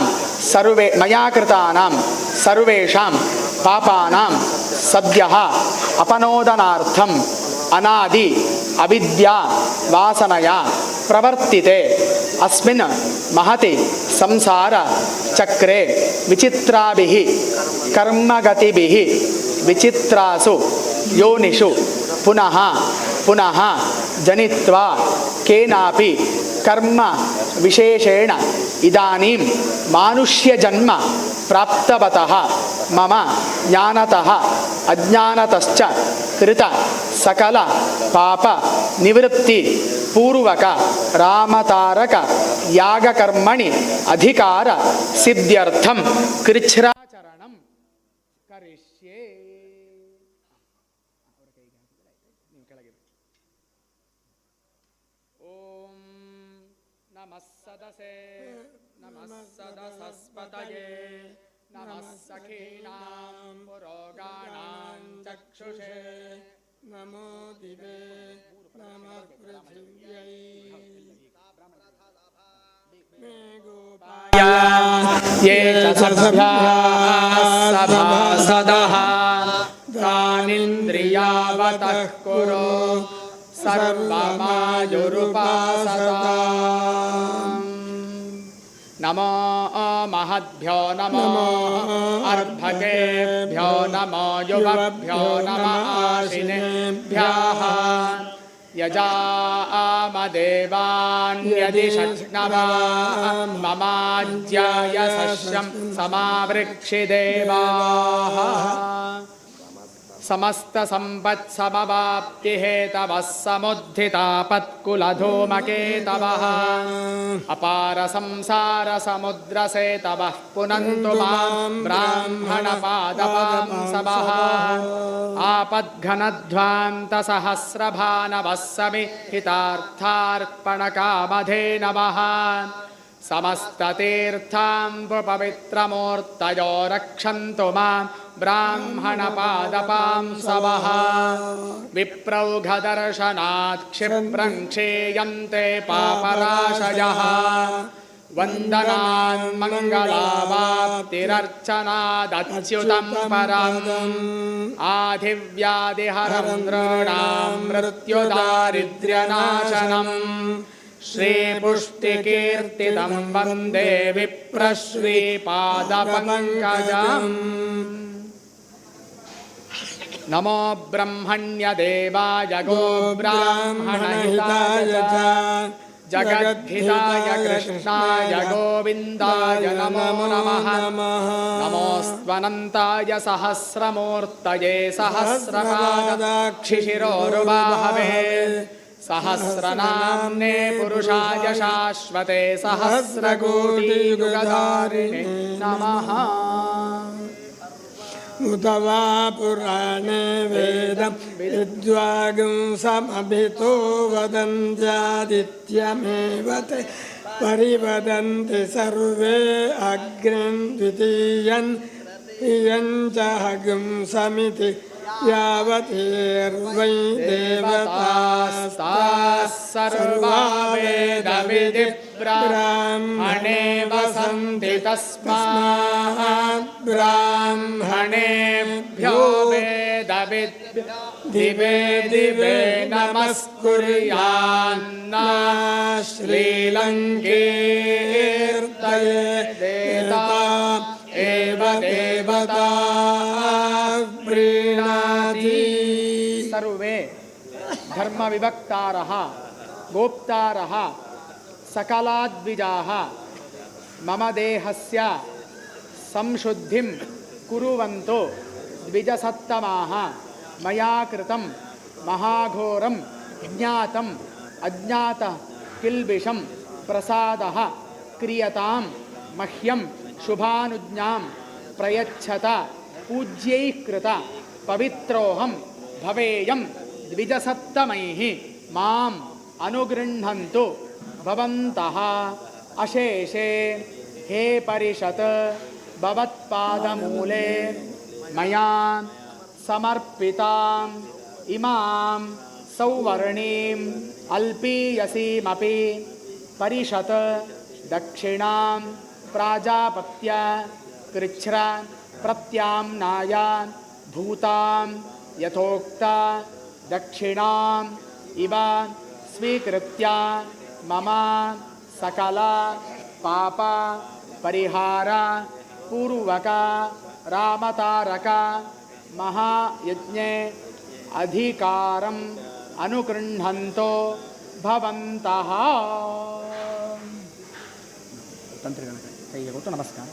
सर्वे मया कृतानां सर्वेषां पापानां सद्यः अपनोदनार्थम् अनादि अविद्या वासनया प्रवर्तिते अस्मिन् महति संसार चक्रे विचित्राभिः कर्मगतिभिः विचित्रासु योनिषु पुनः पुनः जनित्वा केनापि कर्म विशेषेण इदानीं मानुष्य जन्म प्राप्तवतः मम ज्ञानतः अज्ञानतश्च कृत सकल पाप निवृत्ति पूर्वक रामतारक यागकर्मणि अधिकार सिद्ध्यर्थं कृच्छ्राचरणं करिष्ये। ओम नमः सदसे नमः सदसस्पतये नमः सखीनां पुरोगाणां चक्षुषे नमो दिवे नमः पृथिव्यै मे गोपाय ये च सभासदः तानिन्द्रियावतः कुरु सर्वमायुरुपासताम्। नमो महद्भ्यो नमो अर्भकेभ्यो नमो युवभ्यो नमः आशिनेभ्यः यजामदेवान् यदि शक्नवा ममाज्याय सस्यं समावृक्षि देवाः। समस्तसम्पत्समवाप्तिहेतवः समुद्धितापत्कुलधूमकेतवः अपारसंसारसमुद्रसेतवः पुनन्तु मां ब्राह्मणपादपांसवः आपद्घनध्वान्तसहस्रभानवः समिहितार्थार्पणकामधेनवः समस्ततीर्थाम्बुपवित्रमूर्तयो रक्षन्तु मां ब्राह्मणपादपांसवः विप्रौघदर्शनात् क्षिप्रं क्षीयन्ते पापराशयः वन्दनान् मङ्गलावाप्तिरर्चनादच्युतं परम् आधिव्याधिहरं नृणां मृत्युदारिद्र्यनाशनम् श्रीपुष्टिकीर्तितं वन्दे विप्रश्रीपादपङ्कजम् नमो ब्रह्मण्यदेवाय गोब्राह्मणहिताय जगद्धिताय कृष्णाय गोविन्दाय नमो नमः नमोऽस्त्वनन्ताय सहस्रमूर्तये सहस्रपादाक्षिशिरोरुबाहवे सहस्रनाम्ने पुरुषाय शाश्वते सहस्रकोटियुगधारिणे नमः उत वा पुराणे वेदं विद्वागुंसमभितो वदन्त्यादित्यमेव ते परिवदन्ति सर्वे अग्निं द्वितीयं इयं च हगुंसमिति यावतीर्वै देवतास्ताः सर्वा वेदविदि ब्राह्मणे वसन्ति तस्मात् ब्राह्मणेभ्यो वेदविद्भ्यो दिवे दिवे नमस्कुर्यान्ना श्रीलङ्कीर्तये देवता एव देवता प्रीणाति सर्वे धर्मविभक्तारः गोप्तारः सकलाद्विजाः मम देहस्य संशुद्धिं कुर्वन्तो द्विजसत्तमाः मया कृतं महाघोरं ज्ञातम् अज्ञातः किल्बिषं प्रसादः क्रियतां मह्यं शुभानुज्ञां प्रयच्छत पूज्यैः कृत पवित्रोऽहं भवेयं द्विजसत्तमैः माम् अनुगृह्णन्तु भवन्तः अशेषे हे परिषत् भवत्पादमूले मया समर्पिताम् इमां सौवर्णीम् अल्पीयसीमपि परिषत् दक्षिणां प्राजापत्य कृच्छ्र प्रत्याम्नाय भूतां यथोक्ता दक्षिणाम् इव स्वीकृत्य मम सकल पाप परिहार पूर्वक रामतारक महायज्ञे अधिकारम् अनुगृह्णन्तो भवन्तः ತಂತ್ರಿಗಳ ಕೈಗೆ ಕೊಟ್ಟು ನಮಸ್ಕಾರ.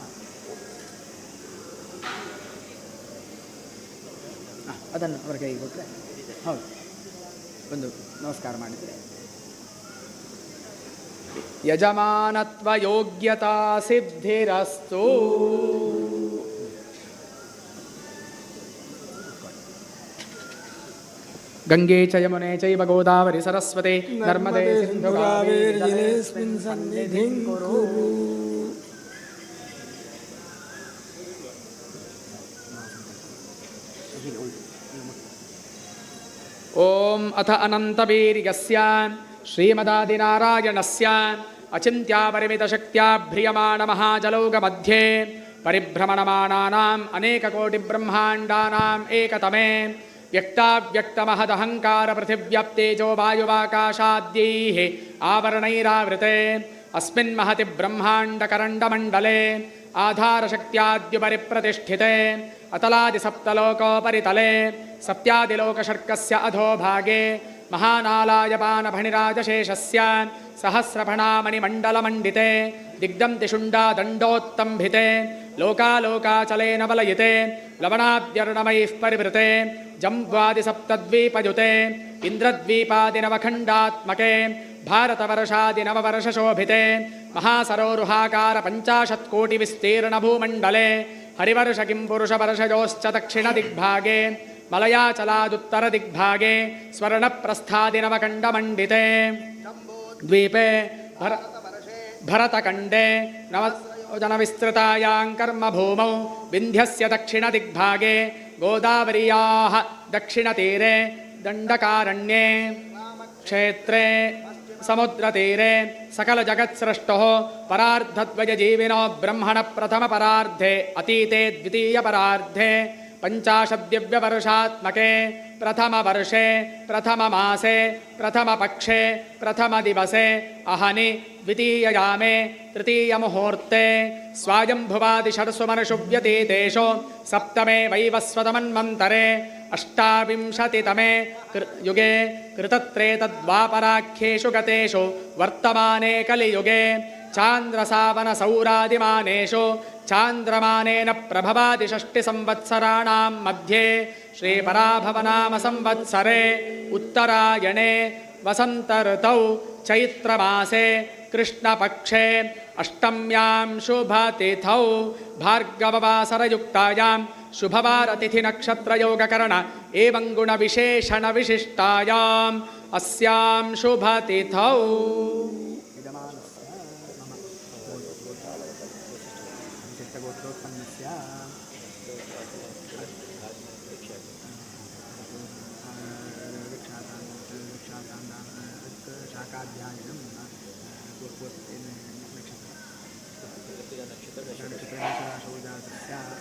ಅದನ್ನು ಅವರ ಕೈಗೆ ಕೊಟ್ಟರೆ ಹೌದು ಒಂದು ನಮಸ್ಕಾರ ಮಾಡಿದರೆ ಯಜಮಾನತ್ವ ಯೋಗ್ಯತಾ ಸಿದ್ಧಿರಸ್ತು. ಗಂಗೆ ಚ ಯಮುನೆ ಚೈವ ಗೋದಾವರಿ ಸರಸ್ವತಿ ನರ್ಮದೆ ಸಿಂಧು ಕಾವೇರಿ ಜಲೇಸ್ಮಿನ್ ಸನ್ನಿಧಿಂ ಕುರು. ಓಂ ಅಥ ಅನಂತವೀರ್ಯಸ್ಯ ಶ್ರೀಮದಾದಿನಾರಾಯಣಸ್ಯ ಅಚಿಂತ್ಯಾಪರಿಮಿತಶಕ್ತ್ಯಾ ಮಹಾಜಲೌಘಮಧ್ಯೆ ಪರಿಭ್ರಮಣಮಾನಾನಾಂ ಅನೇಕಕೋಟಿಬ್ರಹ್ಮಾಂಡಾನಾಂ ಏಕತಮೇ ವ್ಯಕ್ತಾವ್ಯಕ್ತಮಹದಹಂಕಾರ ಪೃಥಿವ್ಯಾಪ್ತೇಜೋ ವಾಯುವಾಕಾಶಾದ್ಯೈಃ ಆವರಣೈರಾವೃತೆ ಅಸ್ಮಿನ್ ಮಹತಿ ಬ್ರಹ್ಮಾಂಡಕರಂಡಮಂಡಲೆ ಆಧಾರಶಕ್ತ್ಯಾದ್ಯುಪರಿ ಪ್ರತಿಷ್ಠಿತೆ ಅತಲಾದಿಸಪ್ತಲೋಕೋಪರಿತಲೆ ಸಪ್ತಾದಿಲೋಕಷಟ್ಕಸ್ಯ ಅಧೋಭಾಗೆ महानालायपानफणिराजशेषस्य सहस्रफणामणिमण्डलमण्डिते दिग्दन्तिशुण्डादण्डोत्तम्भिते लोकालोकाचलेन वलयिते लवणाद्यर्णमयैः परिवृते जम्ब्वादिसप्तद्वीपयुते इन्द्रद्वीपादिनवखण्डात्मके भारतवर्षादिनववर्षशोभिते महासरोरुहाकार 50 कोटिविस्तीर्णभूमण्डले हरिवर्षकिंपुरुषवर्षयोश्च दक्षिणदिग्भागे मलयाचलादुत्तरदिग्भागे स्वर्णप्रस्थादिनवखण्डमण्डिते द्वीपे भरतखण्डे नवजनविस्तृतायां कर्मभूमौ विन्ध्यस्य दक्षिणदिग्भागे गोदावर्याः दक्षिणतीरे दण्डकारण्ये क्षेत्रे समुद्रतीरे सकलजगत्सृष्टोः परार्धद्वयजीविनो ब्रह्मणप्रथमपरार्धे अतीते द्वितीयपरार्धे 50 दिव्यवर्षात्मके प्रथमवर्षे प्रथममासे प्रथमपक्षे प्रथमदिवसे अहनि द्वितीययामे तृतीयमुहूर्ते स्वायम्भुवादिषड्सुमनुषुव्यतीतेषु सप्तमे वैवस्वतमन्वन्तरे 28तमे युगे कृतत्रेतद्वापराख्येषु गतेषु वर्तमाने कलियुगे चान्द्रसावनसौरादिमानेषु चान्द्रमानेन प्रभवादिषष्टिसंवत्सराणां मध्ये श्रीपराभवनाम संवत्सरे उत्तरायणे वसन्तऋतौ चैत्रमासे कृष्णपक्षे अष्टम्यां शुभतिथौ भार्गववासरयुक्तायां शुभवारतिथिनक्षत्रयोगकरण एवं गुणविशेषणविशिष्टायाम् अस्यां शुभतिथौ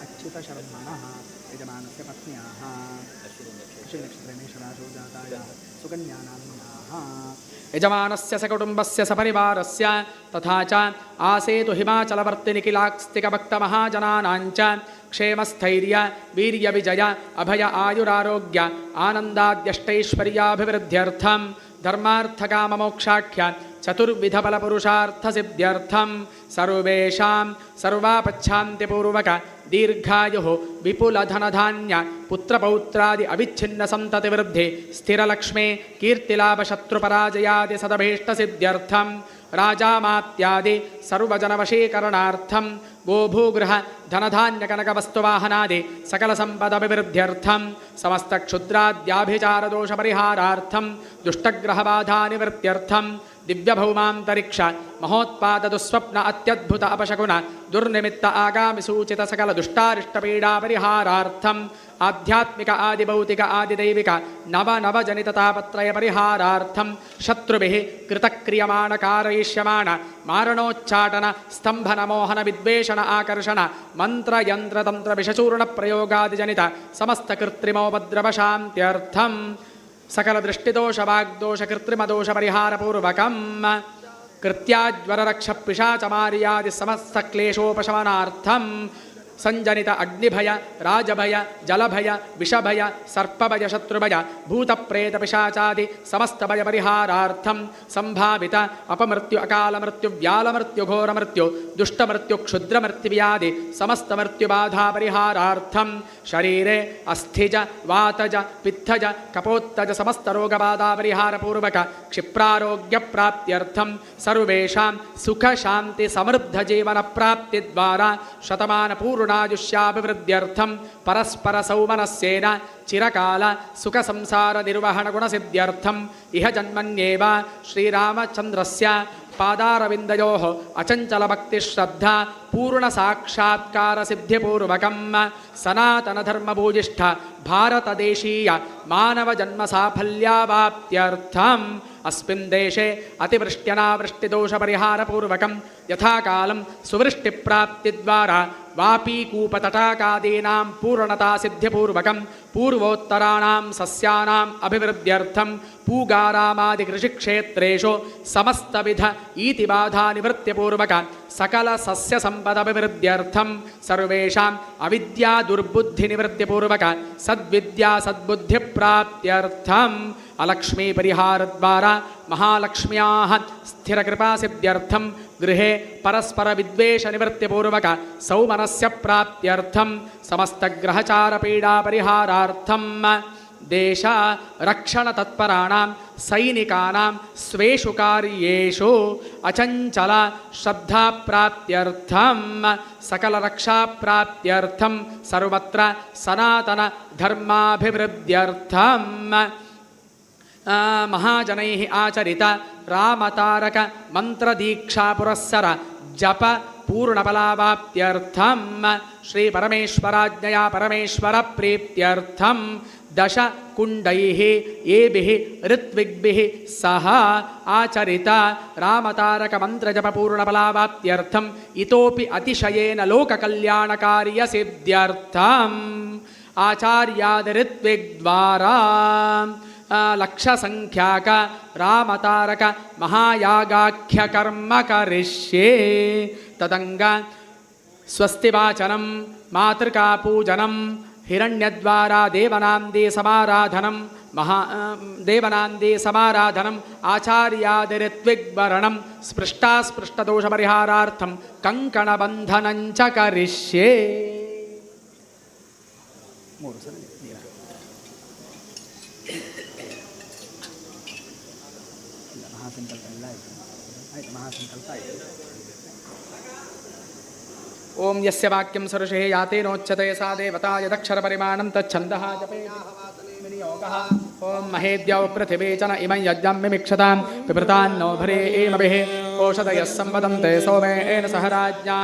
अच्युतशर्मणः यजमानस्य पत्न्याः अश्विनक्षत्रेणेश्वराशोजातायाः सुकन्यानाम्न्याः यजमानस्य सकुटुम्बस्य सपरिवारस्य तथा च आसेतु हिमाचलवर्तिनिखिलास्तिकभक्तमहाजनानां च क्षेमस्थैर्य वीर्यविजय अभय आयुरारोग्य आनन्दाद्यष्टैश्वर्याभिवृद्ध्यर्थं धर्मार्थकाममोक्षाख्य चतुर्विधफलपुरुषार्थसिद्ध्यर्थं सर्वेषां सर्वापच्छान्तिपूर्वक दीर्घायुः विपुलधनधान्य पुत्रपौत्रादि अविच्छिन्नसन्ततिवृद्धि स्थिरलक्ष्मी कीर्तिलाभशत्रुपराजयादि सदभीष्टसिद्ध्यर्थं राजामात्यादि सर्वजनवशीकरणार्थं गोभूगृह धनधान्यकनकवस्तुवाहनादि सकलसम्पदभिवृद्ध्यर्थं समस्तक्षुद्राद्याभिचारदोषपरिहारार्थं दुष्टग्रहबाधानिवृत्त्यर्थं दिव्यभौमान्तरिक्ष महोत्पाददुस्वप्न अत्यद्भुत अपशकुन दुर्निमित्त आगामिसूचित सकल दुष्टारिष्टपीडापरिहारार्थं आध्यात्मिक आदिभौतिक आदिदैविक नवनवजनिततापत्रयपरिहारार्थं शत्रुभिः कृतक्रियमाण कारयिष्यमाण मारणोच्चाटन स्तम्भनमोहन विद्वेषण आकर्षण मन्त्रयन्त्रतन्त्रविषचूर्णप्रयोगादिजनित समस्तकृत्रिमोपद्रवशान्त्यर्थं सकलदृष्टिदोषवाग्दोषकृत्रिमदोषपरिहारपूर्वकं कृत्याज्वररक्षपिशाचमार्यादि समस्तक्लेशोपशमनार्थं संजनित अग्निभय राजभय जलभय विषभय सर्पभय शत्रुभय भूतप्रेतपिशाचादि समस्तभय परिहारार्थं संभावित अपमृत्यु अकालमृत्यु व्यालमृत्यु घोरमृत्यु दुष्टमृत्यु क्षुद्रमृत्युव्यादि समस्तमृत्युबाधा परिहारार्थं शरीरे अस्थिज वातज पित्तज कपोत्तज समस्तरोगबाधा परिहारपूर्वक क्षिप्रारोग्यप्राप्त्यर्थं सर्वेषां सुखशान्ति समृद्धजीवनप्राप्तिद्वारा शतमानपूर्णायुष्याभिवृद्ध्यर्थं परस्परसौमनस्येन चिरकाल सुखसंसारनिर्वहणगुणसिद्ध्यर्थं इह जन्मन्येव श्रीरामचन्द्रस्य पादारविन्दयोः अचञ्चलभक्तिश्रद्धा पूर्णसाक्षात्कारसिद्धिपूर्वकं सनातनधर्मभूयिष्ठ भारतदेशीय मानवजन्मसाफल्यावाप्त्यर्थम् अस्मिन् देशे अतिवृष्ट्यनावृष्टिदोषपरिहारपूर्वकं यथाकालं सुवृष्टिप्राप्तिद्वारा वापीकूपतटाकादीनां पूर्णतासिद्धिपूर्वकं पूर्वोत्तराणां सस्यानाम् अभिवृद्ध्यर्थं पूगारामादिकृषिक्षेत्रेषु समस्तविध ईतिबाधानिवृत्तिपूर्वक सकल सस्य संपदभिवृद्ध्यर्थं सर्वेषाम् अविद्या दुर्बुद्धिनिवृत्तिपूर्वक सद्विद्या सद्बुद्धिप्राप्त्यर्थम् अलक्ष्मी परिहारद्वारा महालक्ष्म्याः स्थिरकृपासिद्ध्यर्थं गृहे परस्परविद्वेषनिवृत्तिपूर्वक सौमनस्य प्राप्त्यर्थं समस्तग्रहचारपीडापरिहारार्थं देश रक्षणतत्पराणां सैनिकानां स्वेषु कार्येषु अचञ्चल श्रद्धाप्राप्त्यर्थं सकलरक्षाप्राप्त्यर्थं सर्वत्र सनातनधर्माभिवृद्ध्यर्थं महाजनैः आचरित रामतारक मंत्रदीक्षापुरस्सर जप पूर्णफलावाप्त्यर्थं श्री परमेश्वराज्ञया परमेश्वर प्रीत्यर्थं दश कुंडैः येभिः ऋत्विग्भिः सह आचरित रामतारक मंत्रजप पूर्णफलावाप्त्यर्थं इतोपि अतिशयेन लोककल्याणकार्यसिद्ध्यर्थम् आचार्याद ऋत्विग्द्वारा लक्षसंख्याक रामतारक महायागाख्य कर्म करिष्ये तदंग स्वस्तिवाचनं मातृकापूजनं हिरण्यद्वारा देवनांदी समाराधनं देवनांदी समाराधनम् आचार्यादिऋत्विग्वरणं स्पृष्टास्पृष्टदोषपरिहारार्थं कंकणबन्धनं च करिष्ये। ओम यस्य वाक्यं सरुषे याते नोच्यते सा देवता यदक्षरपरिमाणं तच्छन्दः जपेयोगः ओम महेद्यौ पृथिवी च न इमं यज्ञं मिमिक्षतां पिबृतान्नो भरे एमभिः ओषधयः संवदन्ते सोमेन सह राज्ञा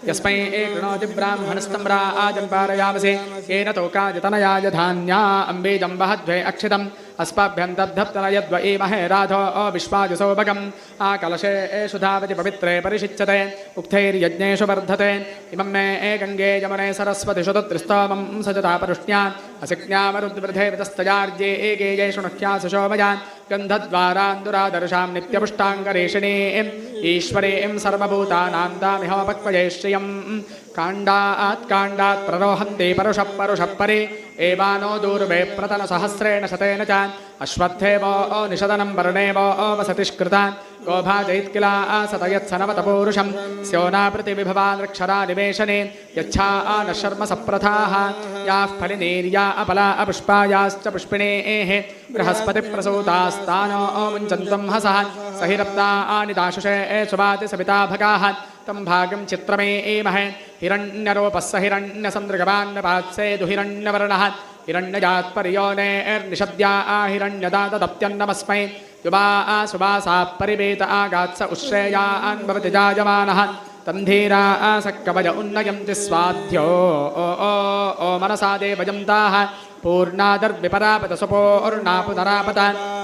यस्मै कृणोति ब्राह्मणस्तं राजं पारयामसि येन तोकायतनयाय धान्या अम्बीजं वहद्वे अक्षितम् अस्माभ्यं दब्धप्तन यद्व एमहे राधो विश्वाजसौभगम् आकलशे सुधावति पवित्रे परिषिच्यते उक्थैर्यज्ञेषु वर्धते इमं मे गङ्गे यमुने सरस्वति शुतत्रिस्तोमं सजता परुष्ण्यान् असिज्ञामरुद्वृधे वितस्तजार्ये एकेयेषु नह्यासु शोभयान् गन्धद्वारान्दुरादर्शां नित्यपुष्टाङ्गरेषिणीम् ईश्वरीं सर्वभूतानां तामिहोपक्वये श्रियम् काण्डात् काण्डात् प्ररोहन्ति परुषः परुषः परे एवानो दूर्वे प्रतनसहस्रेण शतेन च अश्वत्थेवो निषदनं वर्णेवो वसतिष्कृतान् गोभाजैत्किला सतयत्सनवतपूरुषं स्योना प्रतिविभवानक्षरा निवेशने यच्छा न शर्म सप्रथाः याः फलिनीर्या अपला अपुष्पायाश्च पुष्पिणेः बृहस्पतिप्रसूतास्तानो मुञ्चन्तं हसः सहिरप्तानि दाशुषे सुवाति सविता भगाः तं भागं चित्रमे एमहे हिरण्यरूपस्य हिरण्यसन्दृगवान्नपात्से दुहिरण्यवर्णः हिरण्यजात्पर्योनेर्निषद्या हिरण्यदातदप्त्यन्नमस्मै युवा सुवासा परिवेत आगात्स उश्रेयान् भवति जायमानः तन्धीरा सक्कवज उन्नयन्ति स्वाध्यो ओ मनसा देवजन्ताः पूर्णादर्विपरापत सुपोर्णापुनरापत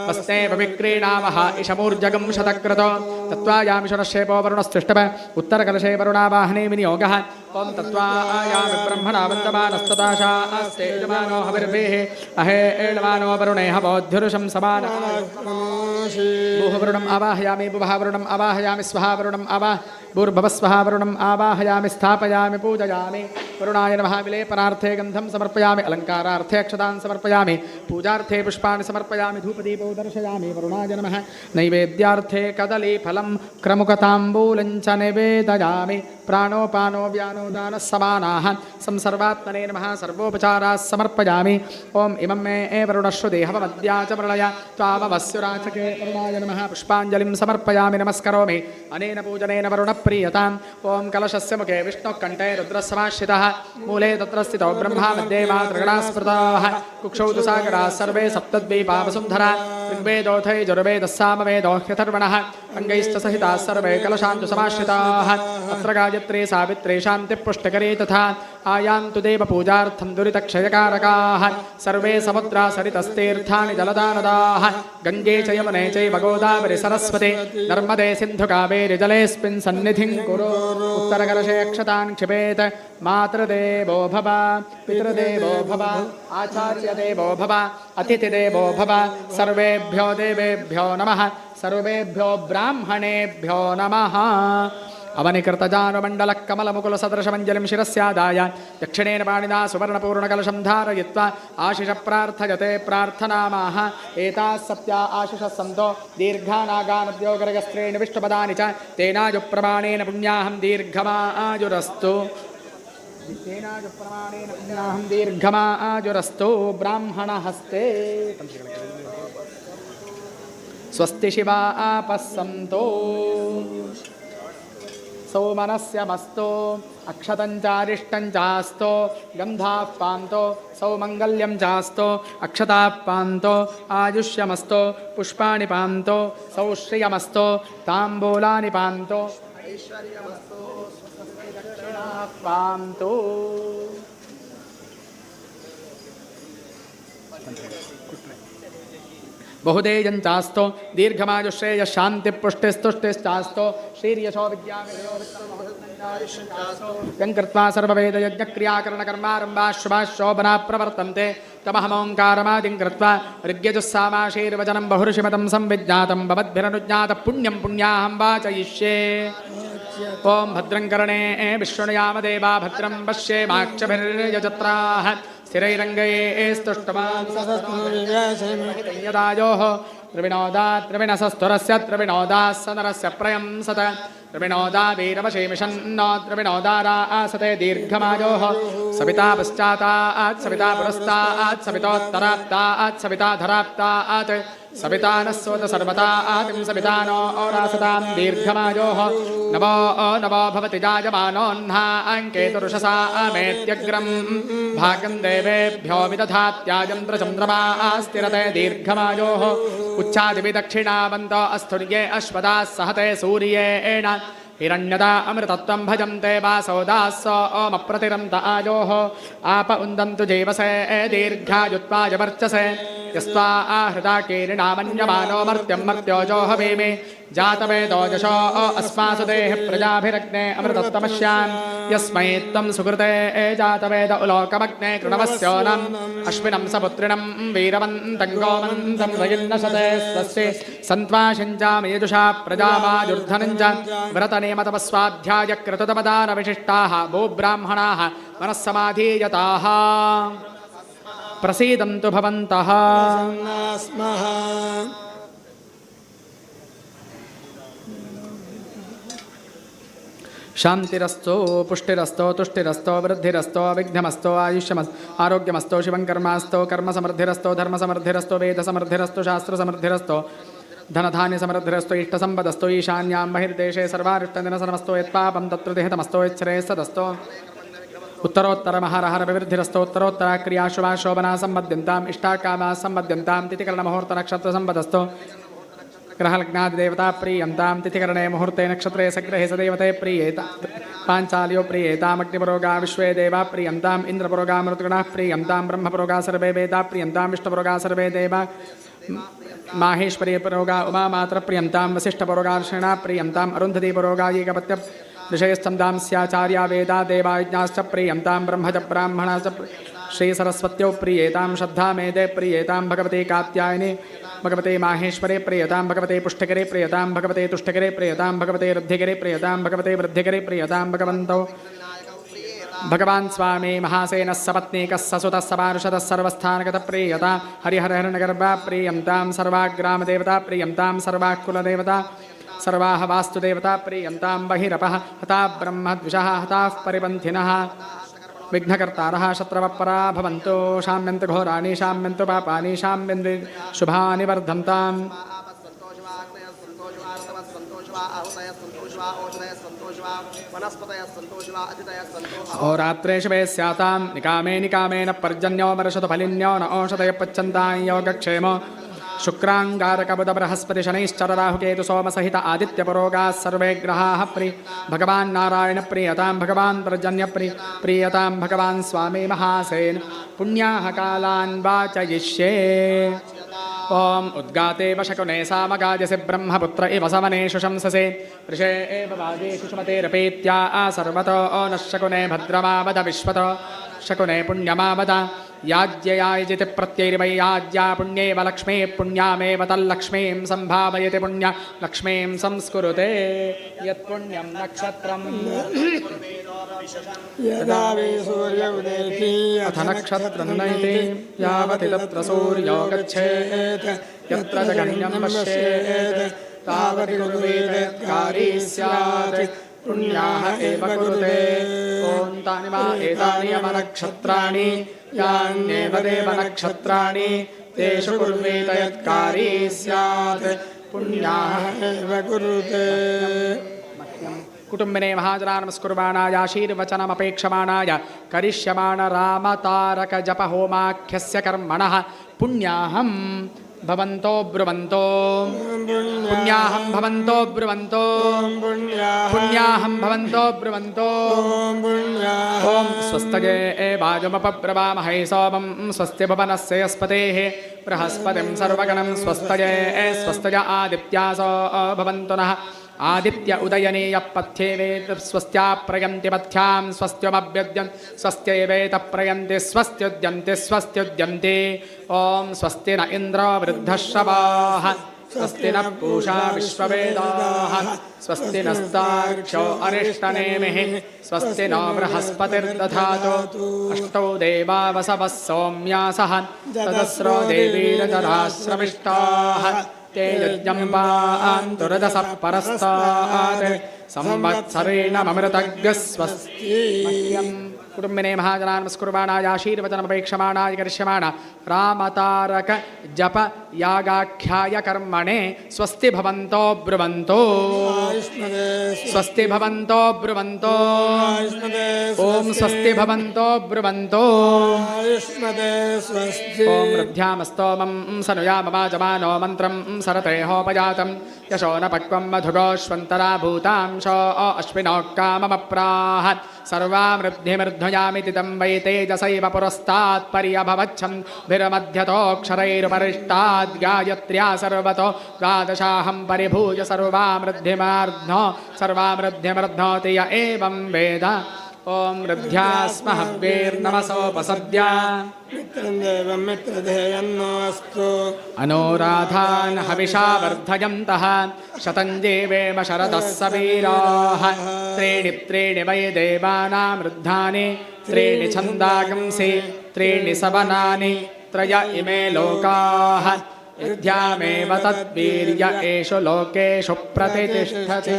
वस्तेव विक्रीणामः इषमूर्जगं शतक्रतो तत्त्वायामि शनश्येपो वरुणस्तिष्ठप उत्तरकलशे वरुणावाहने विनियोगः ॐ तत्त्वायामि ब्रह्मणा वन्दमानस्तदाशास्ते यजमानो हविर्वेः अहे एळमानो वरुणे हवोद्युरुषं समान भूवरुणम् आवाहयामि भुववरुणम् आवाहयामि स्वहावरुणम् भूर्भवस्वहावरुणम् आवाहयामि स्थापयामि पूजयामि वरुणाय नमः विलेपनार्थे गन्धं समर्पयामि अलङ्कारार्थे अक्षतान् समर्पयामि पूजार्थे पुष्पाणि समर्पयामि धूपदीपो दर्शयामि वरुणाय नमः नैवेद्यार्थे कदलीफलं क्रमुकताम्बूलं च निवेदयामि प्राणोपानो व्यानो दानः समानाः संसर्वात्मने नमः सर्वोपचाराः समर्पयामि ॐ इमं मे वरुणश्रुते हवमद्या च प्रलय त्वामवस्युराचके वरुणाय नमः पुष्पाञ्जलिं समर्पयामि नमस्करोमि अनेन पूजनेन वरुणप्रीयताम् ॐ कलशस्य मुखे विष्णुः कण्ठे रुद्रसमाश्रितः मूले तत्र स्थितो ब्रह्मा मध्ये मातृगणाः स्मृताः कुक्षौ तु सागराः सर्वे सप्तद्वीपा वसुन्धरा ऋग्वेदोऽथ यजुर्वेदः सामवेदो ह्यथर्वणः अङ्गैश्च सहिताः सर्वे कलशान्तु समाश्रिताः अत्र गायत्री सावित्री शान्तिः पुष्टिकरी तथा आयान्तु देवपूजार्थं दुरितक्षयकारकाः सर्वे समुद्रा सरितस्तीर्थानि जलदानदाः गङ्गे च यमुने चैव गोदावरि सरस्वती नर्मदे सिन्धु कावेरि जलेऽस्मिन् सन्निधिं कुरु उत्तरकलशे अक्षतान् क्षिपेत् मातृदेवो भव पितृदेवो भव आचार्यदेवो भव अतिथिदेवो भव सर्वेभ्यो देवेभ्यो नमः सर्वेभ्यो ब्राह्मणेभ्यो नमः अवनिकृतजानुमण्डलकमलमुकुलसदृशमञ्जलिं शिरस्यादाय दक्षिणेन पाणिना सुवर्णपूर्णकलशं धारयित्वा आशिष प्रार्थयते प्रार्थनामाह एताः सत्या आशिषः सन्तो दीर्घानागानद्योगरगस्त्रेण विष्णुपदानि च तेनाजुप्रमाणेन पुण्याहं दीर्घमाजुरस्तु दीर्घमाजुरस्तु ब्राह्मणहस्ते स्वस्ति शिवा आपस्सन्तो सौमनस्यमस्तो अक्षतं चास्तो गन्धाः पान्तो सौमङ्गल्यं चास्तो अक्षताः पान्तो आयुष्यमस्तो पुष्पाणि पान्तो सौश्रियमस्तो ताम्बूलानि पान्तो ऐश्वर्यमस्तो दक्षिणाः पान्तो बहुतेजंचास्तो दीर्घमायुश्रेय शांति पुष्टिस्तुष्टिश्चास्तो श्रीर्यशो विद्याकृत्वा सर्ववेद यज्ञ क्रियाकरण कर्मारंभा शुभा शोभना प्रवर्तन्ते तमहमोंकारमादिं कृत्वा ऋग्यजुस्सामाशीर्वचनं बहुऋषिमतं संविज्ञातं भवद्भिरनुज्ञात पुण्यं पुण्याहं वाचयिष्ये ओं भद्रं कर्णे विष्णुयाम देवा भद्रं पश्येमाक्षभिर्यजत्राः स्थिरैरङ्गैस्तुष्टमांसस्तुर्यदायोः त्रिविनोदात्रिविनसस्तुरस्य त्रिविनोदाः सनरस्य प्रयं सत त्रिविनोदा वीरवशेमिषन्नो त्रिविनोदारा आसते दीर्घमायोः सविता पश्चातात् सविता पुरस्तात् सवितोत्तरात्तात् सविता धरात्तात् सविता नः सोत सर्वता आतिं सविता नो ओरासतां दीर्घमायोः नवो नवो भवति जायमानोऽह्नाङ्केतुरुषसा अमेत्यग्रं भागं देवेभ्यो विदधात्याजन्द्रचन्द्रमा स्थिरते दीर्घमायोः उच्चादिविदक्षिणावन्तो अस्थुर्ये अश्वदाः सहते सूर्येण हिरण्यदा अमृतत्वं भजन्ते वासोदासो ओमप्रतिरन्त आयोः आप उन्दन्तु जीवसे दीर्घायुत्वाय वर्चसे यस्त्वा आहृता कीरिणामन्यमानो मर्त्यं मर्त्योजो हवीमि जातवेदो यशो अस्मासु देह प्रजाभिरग्ने अमृतत्वमस्यां यस्मै त्वं सुकृते जातवेद उलोकमग्ने कृणवस्योनम् अश्विनं सपुत्रिणं वीरवन्तं गोमन्तं रयिन्नशते स्वस्ति सन्त्वाशिञ्चामयजुषा प्रजामाजुर्धनं च व्रतनियमतपस्वाध्यायकृततपदानविशिष्टाः भूब्राह्मणाः मनस्समाधीयताः प्रसीदन्तु भवन्तः स्मः शान्तिरस्तो पुष्टिरस्तो तुष्टिरस्तो वृद्धिरस्तो विघ्नमस्तो आरोग्यमस्तो शिवं कर्मास्तो कर्मसमृद्धिरस्तो धर्मसमृद्धिरस्तो वेदसमृद्धिरस्तो शास्त्रसमृद्धिरस्तो धनधान्यसमृद्धिरस्तो इष्टसम्पदस्तो ईशान्यां बहिर्देशे सर्वारिष्टदिनसनमस्तो यत्पापं तत्र देहतमस्तो यच्छ्रेयस्सदस्तो उत्तरोत्तरमहरहर विवृद्धिरस्तो उत्तरोत्तराक्रियाशुभा शोभना सम्पद्यन्ताम् इष्टाकामाः सम्पद्यन्तां तिथिकरणमुहूर्तनक्षत्रसम्पदस्तो ग्रहलग्नादिदेवता प्रीयन्तां तिथिकरणे मुहूर्ते नक्षत्रे सग्रहे सदेवते प्रीयेत पाञ्चाल्यो प्रीयेतामग्निपुरोगा विश्वे देवा प्रीयन्ताम् इन्द्रपुरोगा मृतगुणाः प्रीयन्तां ब्रह्मपुरोगा सर्वे वेदा प्रीयन्तां विष्णुपुरोगा सर्वे देवा माहेश्वरीपुरोगा उमामात्र प्रीयन्तां वसिष्ठपुरोगार्षिणा प्रीयन्ताम् अरुन्धतीपुरोगा एकपत्य ऋषयश्चन्दां स्याचार्या वेदा देवायज्ञाश्च प्रीयन्तां ब्रह्मच ब्राह्मणाश्च श्रीसरस्वत्यो प्रीयेतां श्रद्धा मेदे प्रीयेतां भगवते कात्यायनी भगवते माहेश्वरे प्रियतां भगवते पुष्टिकरे प्रियतां भगवते तुष्टिकरे प्रियतां भगवते वृद्धिकरे प्रियतां भगवते वृद्धिकरे प्रियतां भगवन्तौ भगवान् स्वामी महासेनः सपत्नीकः ससुतः सपार्षदः सर्वस्थानगतः प्रीयता हरिहरहरणगर्भा प्रीयन्तां सर्वाग्रामदेवता प्रीयन्तां सर्वाकुलदेवता सर्वाः वास्तुदेवता प्रीयन्तां बहिरपः हता ब्रह्मद्विषः हताः परिपन्थिनः विघ्नकर्तारः शत्रवपरा भवन्तु शाम्यन्तु घोराणि शाम्यन्तु पापानि शाम्यन्तु शुभानि वर्धन्ताम् होरात्रेषु वे स्यातां निकामे निकामेन पर्जन्यो वर्षतु फलिन्यो न ओषधय पच्यन्तां योगक्षेम शुक्रांगारकबुध बृहस्पति शनैश्चर राहुकेतु सोमसहित आदित्यपुरोगाः सर्वे ग्रहाः भगवान् नारायण प्रीयतां भगवान् पर्जन्य प्रीयतां भगवान् स्वामी महासेन पुण्याः कालान् वाचयिष्ये ओम उद्गाते वशकुने सामगाजसि ब्रह्मपुत्र इव समनेषु शंससे ऋषे एव वाजेषु सुमतेरपेत्या सर्वतो नः शकुने भद्रमावद विश्वतो शकुने पुण्यमावद याज्ययायजिति प्रत्ययिर्वै याज्या पुण्येव लक्ष्मीः पुण्यामेव तल्लक्ष्मीं सम्भावयति पुण्य लक्ष्मीं संस्कुरुते यत्पुण्यं नक्षत्रं यदा वै सूर्य उदेति अथ नक्षत्रं नयति यावति तत्र सूर्यो गच्छेत् यत्र जगन्यं पश्येत् तावति कुर्वेत् कारी स्यात् पुण्याः एव कुरुते ॐ तानि वा एतानि यमनक्षत्राणि यान्येव देवनक्षत्राणि तेषु कुर्वेत यत्कारी स्यात् पुण्याः एव कुरुते कुटुम्बिने महाजनान् नमस्कुर्वाणाय आशीर्वचनमपेक्षमाणाय करिष्यमाण रामतारकजपहोमाख्यस्य कर्मणः पुण्याहं भवन्तो ब्रुवन्तो पुण्याहं भवन्तो ब्रुवन्तो पुण्याहं भवन्तो ब्रुवन्तो ॐ स्वस्तये वायुमपब्रवामहे सोमं स्वस्ति भुवनस्य यस्पतेः बृहस्पतिं सर्वगणं स्वस्तये स्वस्तय आदित्यासो भवन्तु नः आदित्य उदयनीयः पथ्येवेत स्वस्त्या प्रयन्ति पथ्यां स्वस्त्यमभ्यद्यं स्वस्त्यैवेत प्रयन्ति स्वस्त्युद्यन्ति स्वस्त्युद्यन्ति ॐ स्वस्ति न इन्द्रो वृद्धश्रवाः स्वस्ति नः पूषा विश्ववेदाः स्वस्ति नस्तार्क्ष्यो अरिष्टनेमिः स्वस्ति नो बृहस्पतिर्दधातु अष्टौ देवा वसवः सोम्यासः तदस्रो देवीरजराश्रविष्टाः ते यज्ञं पान्तुरदसः परस्तात् संवत्सरेण ममृतज्ञः स्वस्ति कुटुम्बिने महाजनान् नमस्कुर्वाणाय आशीर्वचनमपेक्षमाणाय करिष्यमाण रामतारक जप यागाख्याय कर्मणे स्वस्ति भवन्तो ब्रुवन्तो स्वस्ति भवन्तो ब्रुवन्तो ॐ स्वस्ति भवन्तो ब्रुवन्तो ॐ वृद्ध्यामस्तोमं सनुयामवाजमानो मन्त्रं सरतेहोपजातं यशो न पक्वं मधुगोष्वन्तरा भूतांशो अश्विनो काममप्राह सर्वामृद्धिमृध्वयामिति तं वै तेजसैव पुरस्तात् पर्यभवच्छन्भिरमध्यतोऽक्षरैरुपरिष्टाद् गायत्र्या सर्वतो द्वादशाहं परिभूय सर्वामृद्धिमर्ध्नोति य एवं वेद ॐ वृद्ध्यास्महव्यैर्नमसोपसद्य मित्रं देवं मित्रधेयन्नोऽस्तु अनोराधान् हविषा वर्धयन्तः शतं जीवेम शरदः सवीराः त्रीणि त्रीणि वै देवानां वृद्धानि त्रीणि छन्दागंसि त्रीणि सवनानि त्रय इमे लोकाः विद्यामेव तद्वीर्य एषु लोकेषु प्रतिष्ठति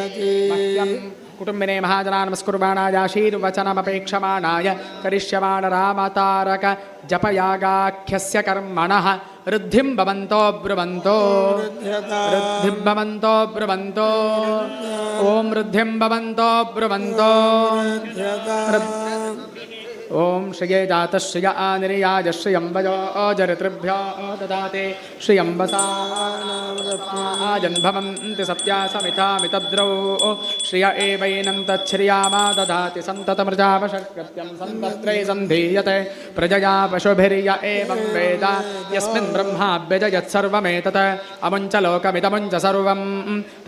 मह्यं कुटुम्बिने महाजनान् नमस्कुर्वाणाय आशीर्वचनमपेक्षमाणाय करिष्यमाण रामतारक जपयागाख्यस्य कर्मणः ऋद्धिं भवन्तो ब्रुवन्तो ऋद्धिं भवन्तो ब्रुवन्तो ॐ ऋद्धिं भवन्तो ब्रुवन्तो ॐ श्रिये जातः श्रिय आनिर्याज श्रियं वयो अजरितृभ्यो ददाते श्रियं वसाजन्भवन्ति सत्या समितामितद्रौ श्रिय एवैनं तच्छ्रियामा ददाति सन्ततमृजावशकृत्यं सन्तत्रै सन्धीयते प्रजया पशुभिर्य एवं वेद यस्मिन् ब्रह्माभ्यजयत् सर्वमेतत् अमुञ्च लोकमिदमुञ्च सर्वं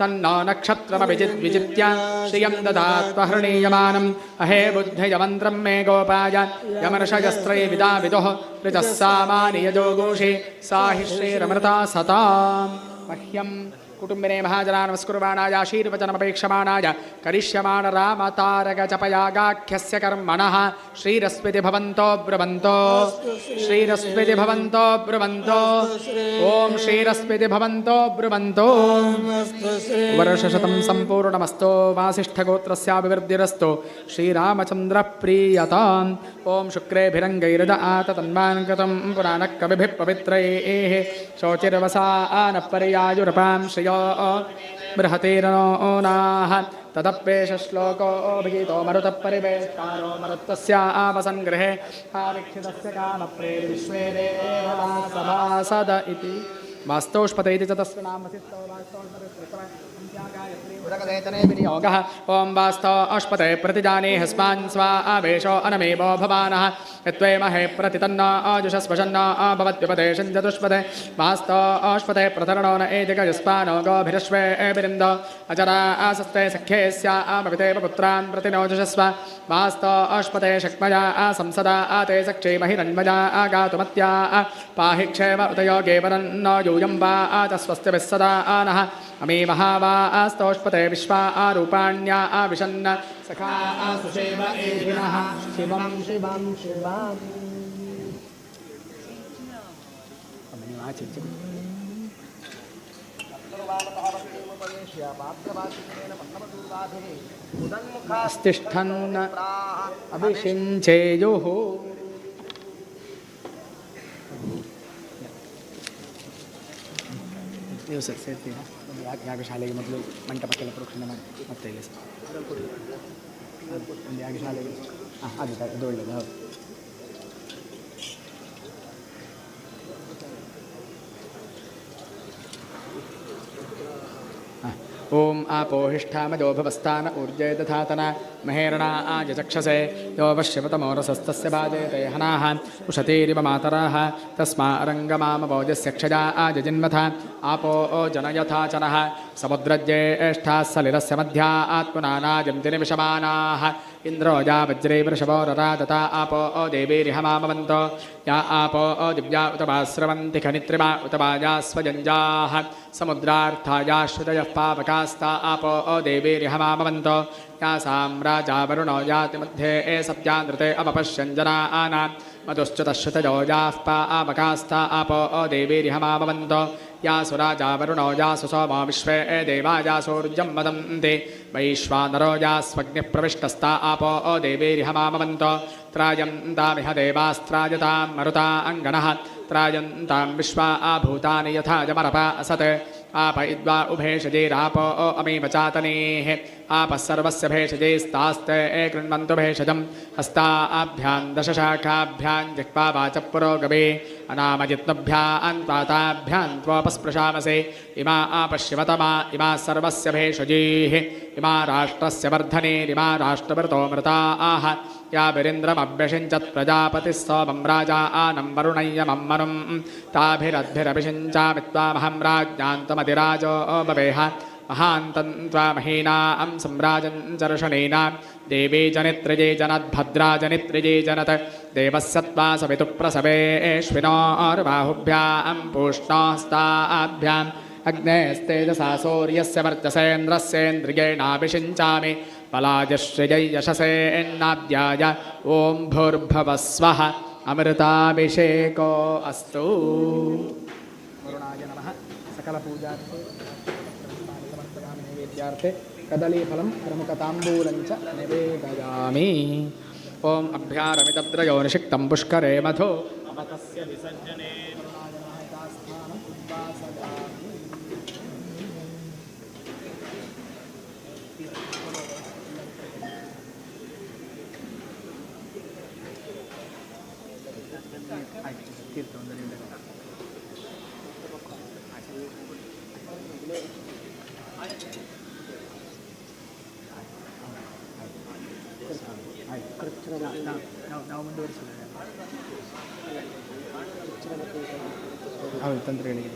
तन्नो नक्षत्रमभिजिद्विजित्य श्रियं ददात्वहृणीयमानम् अहे बुद्धियमन्त्रं मे गोपाय यमर्षयस्त्रै विदा विदुः ऋतः सामानि यजोगोषि सा हि श्रीरमृता सतां मह्यं कुटुम्बिने महाजनान् नमस्कुर्वाणाय आशीर्वचनमपेक्षमाणाय करिष्यमाण रामतारकजपयागाख्यस्य कर्मणः श्रीरस्मिति भवन्तो ब्रुवन्तो श्रीरस्मिति भवन्तो ब्रुवन्तो ॐ श्रीरस्मिति भवन्तो ब्रुवन्तो वर्षशतं सम्पूर्णमस्तु वासिष्ठगोत्रस्याभिवृद्धिरस्तु श्रीरामचन्द्रप्रीयताम् ॐ शुक्रेभिरङ्गैरद आततन्वान् कृतं पुराणः कविभिः पवित्रैः शोचिर्वसा नः पर्यायुरपां श्रियो बृहतीरनो नाः तदप्येष श्लोकोऽभिगीतो मरुतः परिवेष्टारो मरुत्तस्य आवसङ्गृहे आवीक्षितस्य कामप्रेर्विश्वे देवा सभासद इति वास्तौष्पत इति च तस्य नाम विनियोगः ॐ वास्तो अश्पते प्रतिजाने हस्मान् स्वा आवेशो अनमेवो भवानः यत्त्वेमहे प्रतितन्ना आजुषस्वशन्न भवत्युपदेशं चतुष्पदे वास्तो अश्पते प्रतरणो न एदिकयुष्मानो गोभिरश्वे एभिरिन्दो अजरा आसस्ते सख्ये स्या आमवितेव पुत्रान् प्रतिनोजुषस्व वास्तो अश्पते शक्मया आसंसदा आते सक्षे महिरन्मया आगातुमत्या पाहि क्षेम उत योगेवरन्नो यूयं वा आतस्वस्तिभिः सदा आनः अमी महावा आस्तोष्पते विश्वा आरूपाण्या आविशन्न सखा आसुषेव एभिनः शिवं शिवं शिवम् तिष्ठन् अभिषिञ्चेयुः ಸರ್ ಸೇರ್ತೀವಿ ಯಾಗಶಾಲೆಗೆ ಮೊದಲು ಮಂಟಪಕ್ಕೆಲ್ಲ ಪ್ರೋಕ್ಷಣೆ ಮಾಡಿ ಮತ್ತೆ ಇಲ್ಲಿ ಸರ್ ಒಂದು ಯಾಗಶಾಲೆಗೆ ಅದು ಅದು ಒಳ್ಳೆಯದು ಹೌದು ओम आपोहिष्ठामजो भवस्तान ऊर्जे दधातना महेरणा आजचक्षसे यो वश्यवतमोरसस्तस्य बाजेते हनाः उशतीरिव मातराः तस्मा रङ्गमामभोजस्य क्षजा आजजिन्मथ आपो जनयथाचनः समुद्रज्येष्ठाः सलिलस्य मध्या आत्मनानाजन्ति निविशमानाः इन्द्रोजा वज्रे वृषभोररादता आपो देवीरिहमामवन्तो या आपो दिव्या उत वास्रवन्ति खनित्रिमा उत वाजा स्वजञ्जाः समुद्रार्थायाश्रुतयः पावकास्ता आपो देवीरिहमामवन्तो या साम्राजावरुणो याति मध्ये सत्यानृते अपपश्यञ्जनानां मधुश्च्युतश्रुतयोजाः पावकास्ता आपो देवीरिहमामवन्तो या सुराजावरुणो यासु सोमो विश्वे देवाया सूर्यं वदन्ति वैश्वानरो यास्वग्निः प्रविष्टस्ता आपो देवीरिहमामवन्तो त्रायन्तामिह देवास्त्रायतां मरुता अङ्गणः त्रायन्तां विश्वा आभूतानि यथा जमरपा असत् आप इद्वा उभेषजैरापो अमीव चातनेः आपः सर्वस्य भेषजैस्तास्ते कृण्वन्तु भेषजम् हस्ताभ्यां दशशाखाभ्यां जिह्वा वाचः पुरोगमे अनामजित्नुभ्यां त्वाताभ्यां त्वोपस्पृशामसे इमा आपश्यवतमा इमा सर्वस्य भेषजैः इमा राष्ट्रस्य वर्धनेरिमा राष्ट्रभृतो मृताः या वीरेन्द्रमभ्यषिञ्चत् प्रजापतिः सोमं राजा आनं वरुणय्यमं मनुं ताभिरद्भिरभिषिञ्चामि त्वामहं राज्ञान्तमधिराजो बवेह महान्तं त्वामहीनां सम्राजं चर्षणेन देवी जनित्रिजे जनद्भद्रा जनित्रिजे जनत् देवस्य त्वा सवितुः प्रसवेश्विनोर्बाहुभ्यां पूष्णोस्ताभ्याम् अग्नेस्तेजसा सूर्यस्य वर्चसेन्द्रस्येन्द्रियेणाभिषिञ्चामि पलाजश्रियै यशसेन्नाद्याय ॐ भूर्भुवः स्वः अमृताभिषेको अस्तु वरुणाय नमः सकलपूजार्थे समर्पयामि नैवेद्यार्थे कदलीफलं प्रमुखताम्बूलं च निवेदयामि ॐ अभ्यारमितद्रयो निषिक्तं पुष्करे मधु अवतस्य विसर्जने ನಾವು ಮುಂದುವರಿಸಿದ್ದೇವೆ ಹೌದು ತಂತ್ರಿಗಳಿಗೆ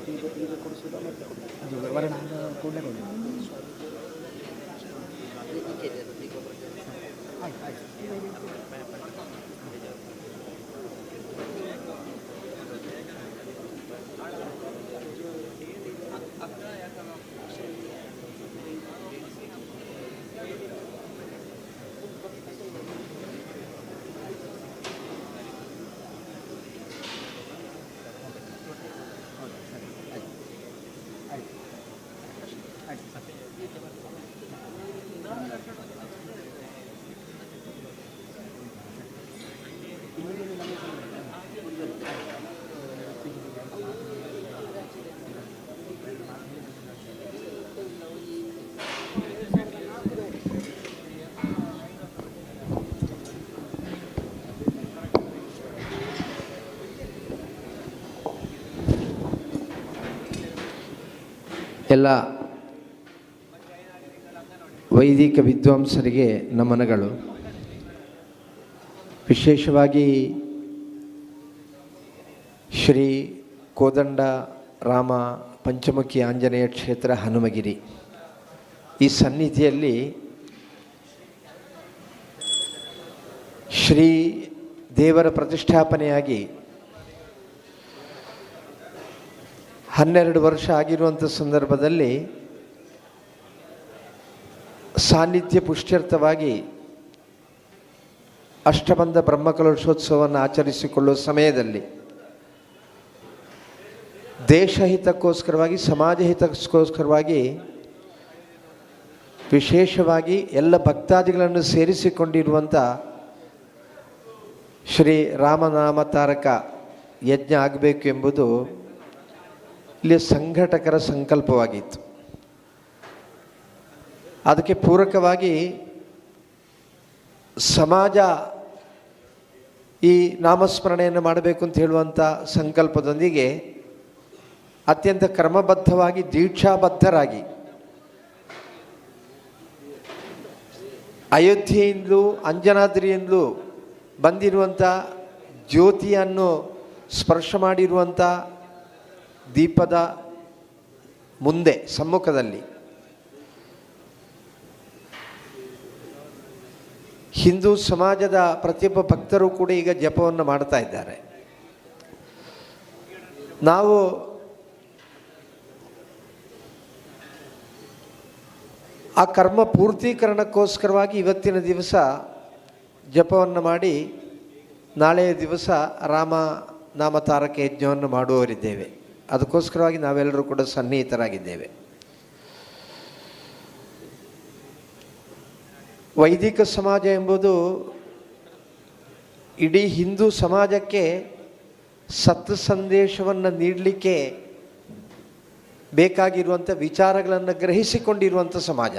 ಅದು ವರ್ಣ ಕೂಡಲೇ ಕೊಡಿ ಎಲ್ಲ ವೈದಿಕ ವಿದ್ವಾಂಸರಿಗೆ ನಮನಗಳು. ವಿಶೇಷವಾಗಿ ಶ್ರೀ ಕೋದಂಡ ರಾಮ ಪಂಚಮುಖಿ ಆಂಜನೇಯ ಕ್ಷೇತ್ರ ಹನುಮಗಿರಿ ಈ ಸನ್ನಿಧಿಯಲ್ಲಿ ಶ್ರೀ ದೇವರ ಪ್ರತಿಷ್ಠಾಪನೆಯಾಗಿ 12 ವರ್ಷ ಆಗಿರುವಂಥ ಸಂದರ್ಭದಲ್ಲಿ ಸಾನ್ನಿಧ್ಯ ಪುಷ್ಟ್ಯರ್ಥವಾಗಿ ಅಷ್ಟಬಂಧ ಬ್ರಹ್ಮಕಲಶೋತ್ಸವವನ್ನು ಆಚರಿಸಿಕೊಳ್ಳುವ ಸಮಯದಲ್ಲಿ ದೇಶಹಿತಕ್ಕೋಸ್ಕರವಾಗಿ ಸಮಾಜ ಹಿತಕ್ಕೋಸ್ಕರವಾಗಿ ವಿಶೇಷವಾಗಿ ಎಲ್ಲ ಭಕ್ತಾದಿಗಳನ್ನು ಸೇರಿಸಿಕೊಂಡಿರುವಂಥ ಶ್ರೀ ರಾಮನಾಮ ತಾರಕ ಯಜ್ಞ ಆಗಬೇಕು ಎಂಬುದು ಇಲ್ಲಿ ಸಂಘಟಕರ ಸಂಕಲ್ಪವಾಗಿತ್ತು. ಅದಕ್ಕೆ ಪೂರಕವಾಗಿ ಸಮಾಜ ಈ ನಾಮಸ್ಮರಣೆಯನ್ನು ಮಾಡಬೇಕು ಅಂತ ಹೇಳುವಂಥ ಸಂಕಲ್ಪದೊಂದಿಗೆ ಅತ್ಯಂತ ಕ್ರಮಬದ್ಧವಾಗಿ ದೀಕ್ಷಾಬದ್ಧರಾಗಿ ಅಯೋಧ್ಯೆಯಿಂದಲೂ ಅಂಜನಾದ್ರಿಯಿಂದಲೂ ಬಂದಿರುವಂಥ ಜ್ಯೋತಿಯನ್ನು ಸ್ಪರ್ಶ ಮಾಡಿರುವಂಥ ದೀಪದ ಮುಂದೆ ಸಮ್ಮುಖದಲ್ಲಿ ಹಿಂದೂ ಸಮಾಜದ ಪ್ರತಿಯೊಬ್ಬ ಭಕ್ತರು ಕೂಡ ಈಗ ಜಪವನ್ನು ಮಾಡ್ತಾ ಇದ್ದಾರೆ. ನಾವು ಆ ಕರ್ಮ ಪೂರ್ತೀಕರಣಕ್ಕೋಸ್ಕರವಾಗಿ ಇವತ್ತಿನ ದಿವಸ ಜಪವನ್ನು ಮಾಡಿ ನಾಳೆಯ ದಿವಸ ರಾಮ ನಾಮತಾರಕ ಯಜ್ಞವನ್ನು ಮಾಡುವವರಿದ್ದೇವೆ. ಅದಕ್ಕೋಸ್ಕರವಾಗಿ ನಾವೆಲ್ಲರೂ ಕೂಡ ಸನ್ನಿಹಿತರಾಗಿದ್ದೇವೆ. ವೈದಿಕ ಸಮಾಜ ಎಂಬುದು ಇಡೀ ಹಿಂದೂ ಸಮಾಜಕ್ಕೆ ಸತ್ ಸಂದೇಶವನ್ನು ನೀಡಲಿಕ್ಕೆ ಬೇಕಾಗಿರುವಂಥ ವಿಚಾರಗಳನ್ನು ಗ್ರಹಿಸಿಕೊಂಡಿರುವಂಥ ಸಮಾಜ.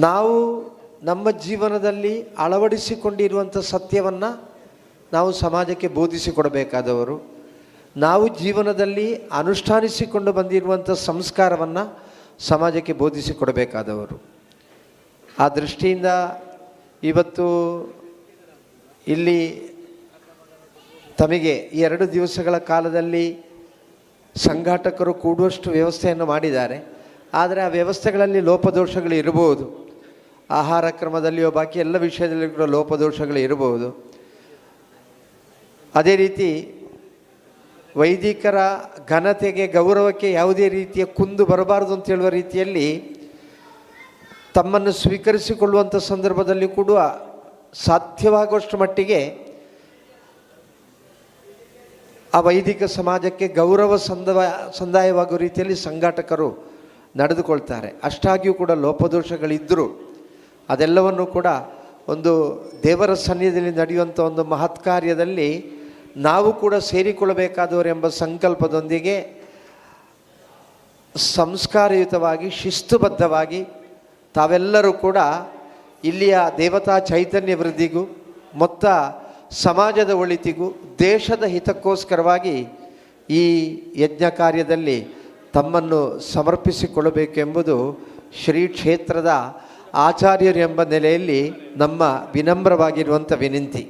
ನಾವು ನಮ್ಮ ಜೀವನದಲ್ಲಿ ಅಳವಡಿಸಿಕೊಂಡಿರುವಂಥ ಸತ್ಯವನ್ನು ನಾವು ಸಮಾಜಕ್ಕೆ ಬೋಧಿಸಿಕೊಡಬೇಕಾದವರು, ನಾವು ಜೀವನದಲ್ಲಿ ಅನುಷ್ಠಾನಿಸಿಕೊಂಡು ಬಂದಿರುವಂಥ ಸಂಸ್ಕಾರವನ್ನು ಸಮಾಜಕ್ಕೆ ಬೋಧಿಸಿಕೊಡಬೇಕಾದವರು. ಆ ದೃಷ್ಟಿಯಿಂದ ಇವತ್ತು ಇಲ್ಲಿ ತಮಗೆ ಈ 2 ದಿವಸಗಳ ಕಾಲದಲ್ಲಿ ಸಂಘಾಟಕರು ಕೂಡುವಷ್ಟು ವ್ಯವಸ್ಥೆಯನ್ನು ಮಾಡಿದ್ದಾರೆ. ಆದರೆ ಆ ವ್ಯವಸ್ಥೆಗಳಲ್ಲಿ ಲೋಪದೋಷಗಳು ಇರಬಹುದು. ಆಹಾರ ಕ್ರಮದಲ್ಲಿಯೋ ಬಾಕಿ ಎಲ್ಲ ವಿಷಯದಲ್ಲಿ ಕೂಡ ಲೋಪದೋಷಗಳು ಇರಬಹುದು. ಅದೇ ರೀತಿ ವೈದಿಕರ ಘನತೆಗೆ ಗೌರವಕ್ಕೆ ಯಾವುದೇ ರೀತಿಯ ಕುಂದು ಬರಬಾರದು ಅಂತ ಹೇಳುವ ರೀತಿಯಲ್ಲಿ ತಮ್ಮನ್ನು ಸ್ವೀಕರಿಸಿಕೊಳ್ಳುವಂಥ ಸಂದರ್ಭದಲ್ಲಿ ಕೂಡ ಸಾಧ್ಯವಾಗುವಷ್ಟು ಮಟ್ಟಿಗೆ ಆ ವೈದಿಕ ಸಮಾಜಕ್ಕೆ ಗೌರವ ಸಂದಾಯವಾಗುವ ರೀತಿಯಲ್ಲಿ ಸಂಘಾಟಕರು ನಡೆದುಕೊಳ್ತಾರೆ. ಅಷ್ಟಾಗಿಯೂ ಕೂಡ ಲೋಪದೋಷಗಳಿದ್ದರೂ ಅದೆಲ್ಲವನ್ನು ಕೂಡ ಒಂದು ದೇವರ ಸನ್ನಿಧಿಯಲ್ಲಿ ನಡೆಯುವಂಥ ಒಂದು ಮಹತ್ ಕಾರ್ಯದಲ್ಲಿ ನಾವು ಕೂಡ ಸೇರಿಕೊಳ್ಳಬೇಕಾದವರೆಂಬ ಸಂಕಲ್ಪದೊಂದಿಗೆ ಸಂಸ್ಕಾರಯುತವಾಗಿ ಶಿಸ್ತುಬದ್ಧವಾಗಿ ತಾವೆಲ್ಲರೂ ಕೂಡ ಇಲ್ಲಿಯ ದೇವತಾ ಚೈತನ್ಯ ವೃದ್ಧಿಗೂ ಮೊತ್ತ ಸಮಾಜದ ಒಳಿತಿಗೂ ದೇಶದ ಹಿತಕ್ಕೋಸ್ಕರವಾಗಿ ಈ ಯಜ್ಞ ಕಾರ್ಯದಲ್ಲಿ ತಮ್ಮನ್ನು ಸಮರ್ಪಿಸಿಕೊಳ್ಳಬೇಕೆಂಬುದು ಶ್ರೀ ಕ್ಷೇತ್ರದ ಆಚಾರ್ಯರು ಎಂಬ ನೆಲೆಯಲ್ಲಿ ನಮ್ಮ ವಿನಮ್ರವಾಗಿರುವಂಥ ವಿನಂತಿ.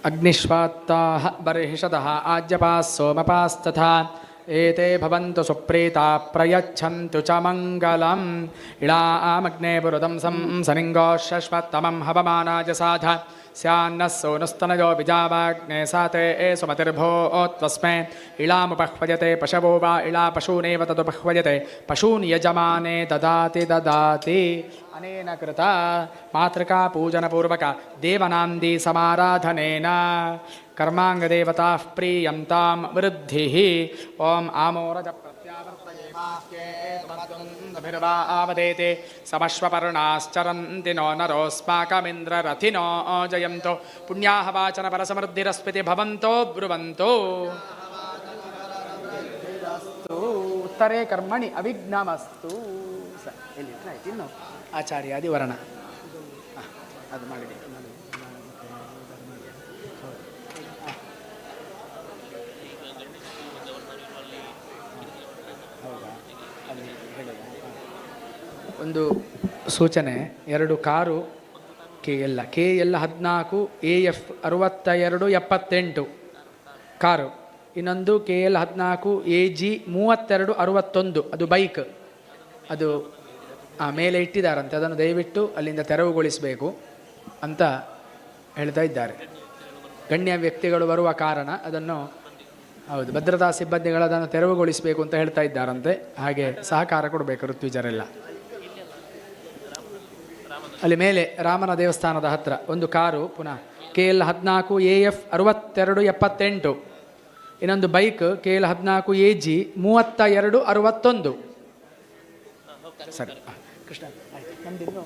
ಅಗ್ನಿಶ್ವಾತ್ತಾಃ ಬರ್ಹಿಷದಃ ಆಜ್ಯಪಾಃ ಸೋಮಪಾಸ್ತಥಾ ಏತೆ ಭವಂತು ಸುಪ್ರೀತಾ ಪ್ರಯಚ್ಛಂತು ಚ ಮಂಗಲಂ. ಇಳಾಮಗ್ನೇ ಪುರುದಂ ಸನಿಂಗೋಶ್ವತ್ತಮಂ ಹವಮಾನಾಜ ಸಾಧ ಸ್ಯಾನ್ನಃ ಸೋನುಸ್ತನಯೋ ವಿಜಾವಾಗ್ನೇ ಸಾತೆ ಸುಮತಿರ್ಭೋತ್ವಸ್ಮೈ. ಇಳಾಮುಪಹ್ವಯತೆ ಪಶವೋ ವಾ ಇಳಾ ಪಶೂನೇವ ತದುಪಹ್ವಯತೆ ಪಶೂನ್ ಯಜಮಾನೇ ದದಾತಿ ದದಾತಿ. ಅನೇನ ಕೃತ ಮಾತೃಕಾ ಪೂಜನಪೂರ್ವಕ ದೇವನಾಂದಿ ಸಮಾರಾಧನೇನ ಕರ್ಮಾಂಗದೇವತಾಃ ಪ್ರೀಯಂತಾಂ ವೃದ್ಧಿಃ. ಓಂ ಆಮೋರಜ ಪ್ರತ್ಯಾವರ್ತಯೇಮಾಸ್ಯೇತಮದ್ವಂದ್ವಭಿರ್ವಾವದೇತೆ ಸಮಶ್ವಪರ್ಣಾಶ್ಚರಂತಿ ನೋ ನರೋಸ್ಮಾಕಮಿಂದ್ರರಥಿನೋ ಜಯಂತೋ. ಪುಣ್ಯಾಹ ವಾಚನ ಪರಸಮೃದ್ಧಿರಸ್ಮಿತಿ ಭವಂತೋ ಬ್ರುವಂತೋ. ಉತ್ತರೇ ಕರ್ಮಣಿ ಅವಿಘ್ನಮಸ್ತು. ಎಲ್ಲಿ ಆಯ್ತು ಇನ್ನು ಆಚಾರ್ಯಾದಿ ವರ್ಣ ಅದು ಮಾಡಿ. ಒಂದು ಸೂಚನೆ, 2 ಕಾರು KL 14 AF 62 78 ಕಾರು, ಇನ್ನೊಂದು KL 14 AG 32 61 ಅದು ಬೈಕ್. ಅದು ಮೇಲೆ ಇಟ್ಟಿದ್ದಾರಂತೆ, ಅದನ್ನು ದಯವಿಟ್ಟು ಅಲ್ಲಿಂದ ತೆರವುಗೊಳಿಸಬೇಕು ಅಂತ ಹೇಳ್ತಾ ಇದ್ದಾರೆ. ಗಣ್ಯ ವ್ಯಕ್ತಿಗಳು ಬರುವ ಕಾರಣ ಅದನ್ನು ಹೌದು ಭದ್ರತಾ ಸಿಬ್ಬಂದಿಗಳು ಅದನ್ನು ತೆರವುಗೊಳಿಸಬೇಕು ಅಂತ ಹೇಳ್ತಾ ಇದ್ದಾರಂತೆ. ಹಾಗೆ ಸಹಕಾರ ಕೊಡಬೇಕು ಋತ್ವಿಜರೆಲ್ಲ. ಅಲ್ಲಿ ಮೇಲೆ ರಾಮನ ದೇವಸ್ಥಾನದ ಹತ್ರ ಒಂದು ಕಾರು ಪುನಃ KL 14 AF 62 78, ಇನ್ನೊಂದು ಬೈಕ್ KL 14 AG 32 61. ಸರಿ ಕೃಷ್ಣ ಆಯ್ತು. ನಮ್ದು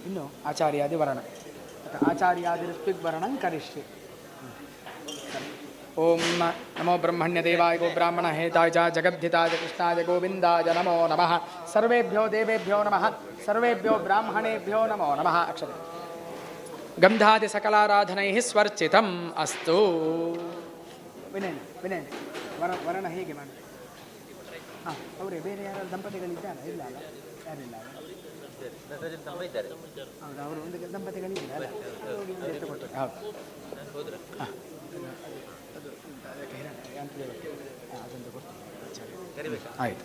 ಇನ್ನು ಆಚಾರ್ಯಾದಿ ವರ್ಣ ಆಚಾರ್ಯಾದಿ ಋತ್ವಿಗ್ ವರ್ಣಂ ಕರಿಷ್ಯೆ. ಓಂ ನಮೋ ಬ್ರಹ್ಮಣ್ಯ ದೇವಾಯ ಗೋ ಬ್ರಾಹ್ಮಣ ಹೇತಾಯ ಚ ಜಗದ್ಧಿತಾಯ ಕೃಷ್ಣಾಯ ಗೋವಿಂದಾಯ ನಮೋ ನಮಃ. ಸರ್ವೇಭ್ಯೋ ದೇವೇಭ್ಯೋ ನಮಃ, ಸರ್ವೇಭ್ಯೋ ಬ್ರಾಹ್ಮಣೇಭ್ಯೋ ನಮೋ ನಮಃ. ಅಕ್ಷತೆ ಗಂಧಾದಿ ಸಕಲಾರಾಧನೈ ಸ್ವರ್ಚಿತಂ ಅಸ್ತು. ವಿನಯನ ವರ್ಣ ಹೇಗೆ ಮಾಡಿ? ಹಾಂ ಅವರೇ ಬೇರೆ ಯಾರು ದಂಪತಿಗಳಿದ್ದಾರ? ಇಲ್ಲ ಅಲ್ಲ, ಯಾರಿಲ್ಲ ಅಲ್ಲ? ಹೌದು, ಅವರು ಒಂದು ದಂಪತಿಗಳಿದ್ದಾರೆ. ಹೌದು ಹಾಂ ಆಯಿತು.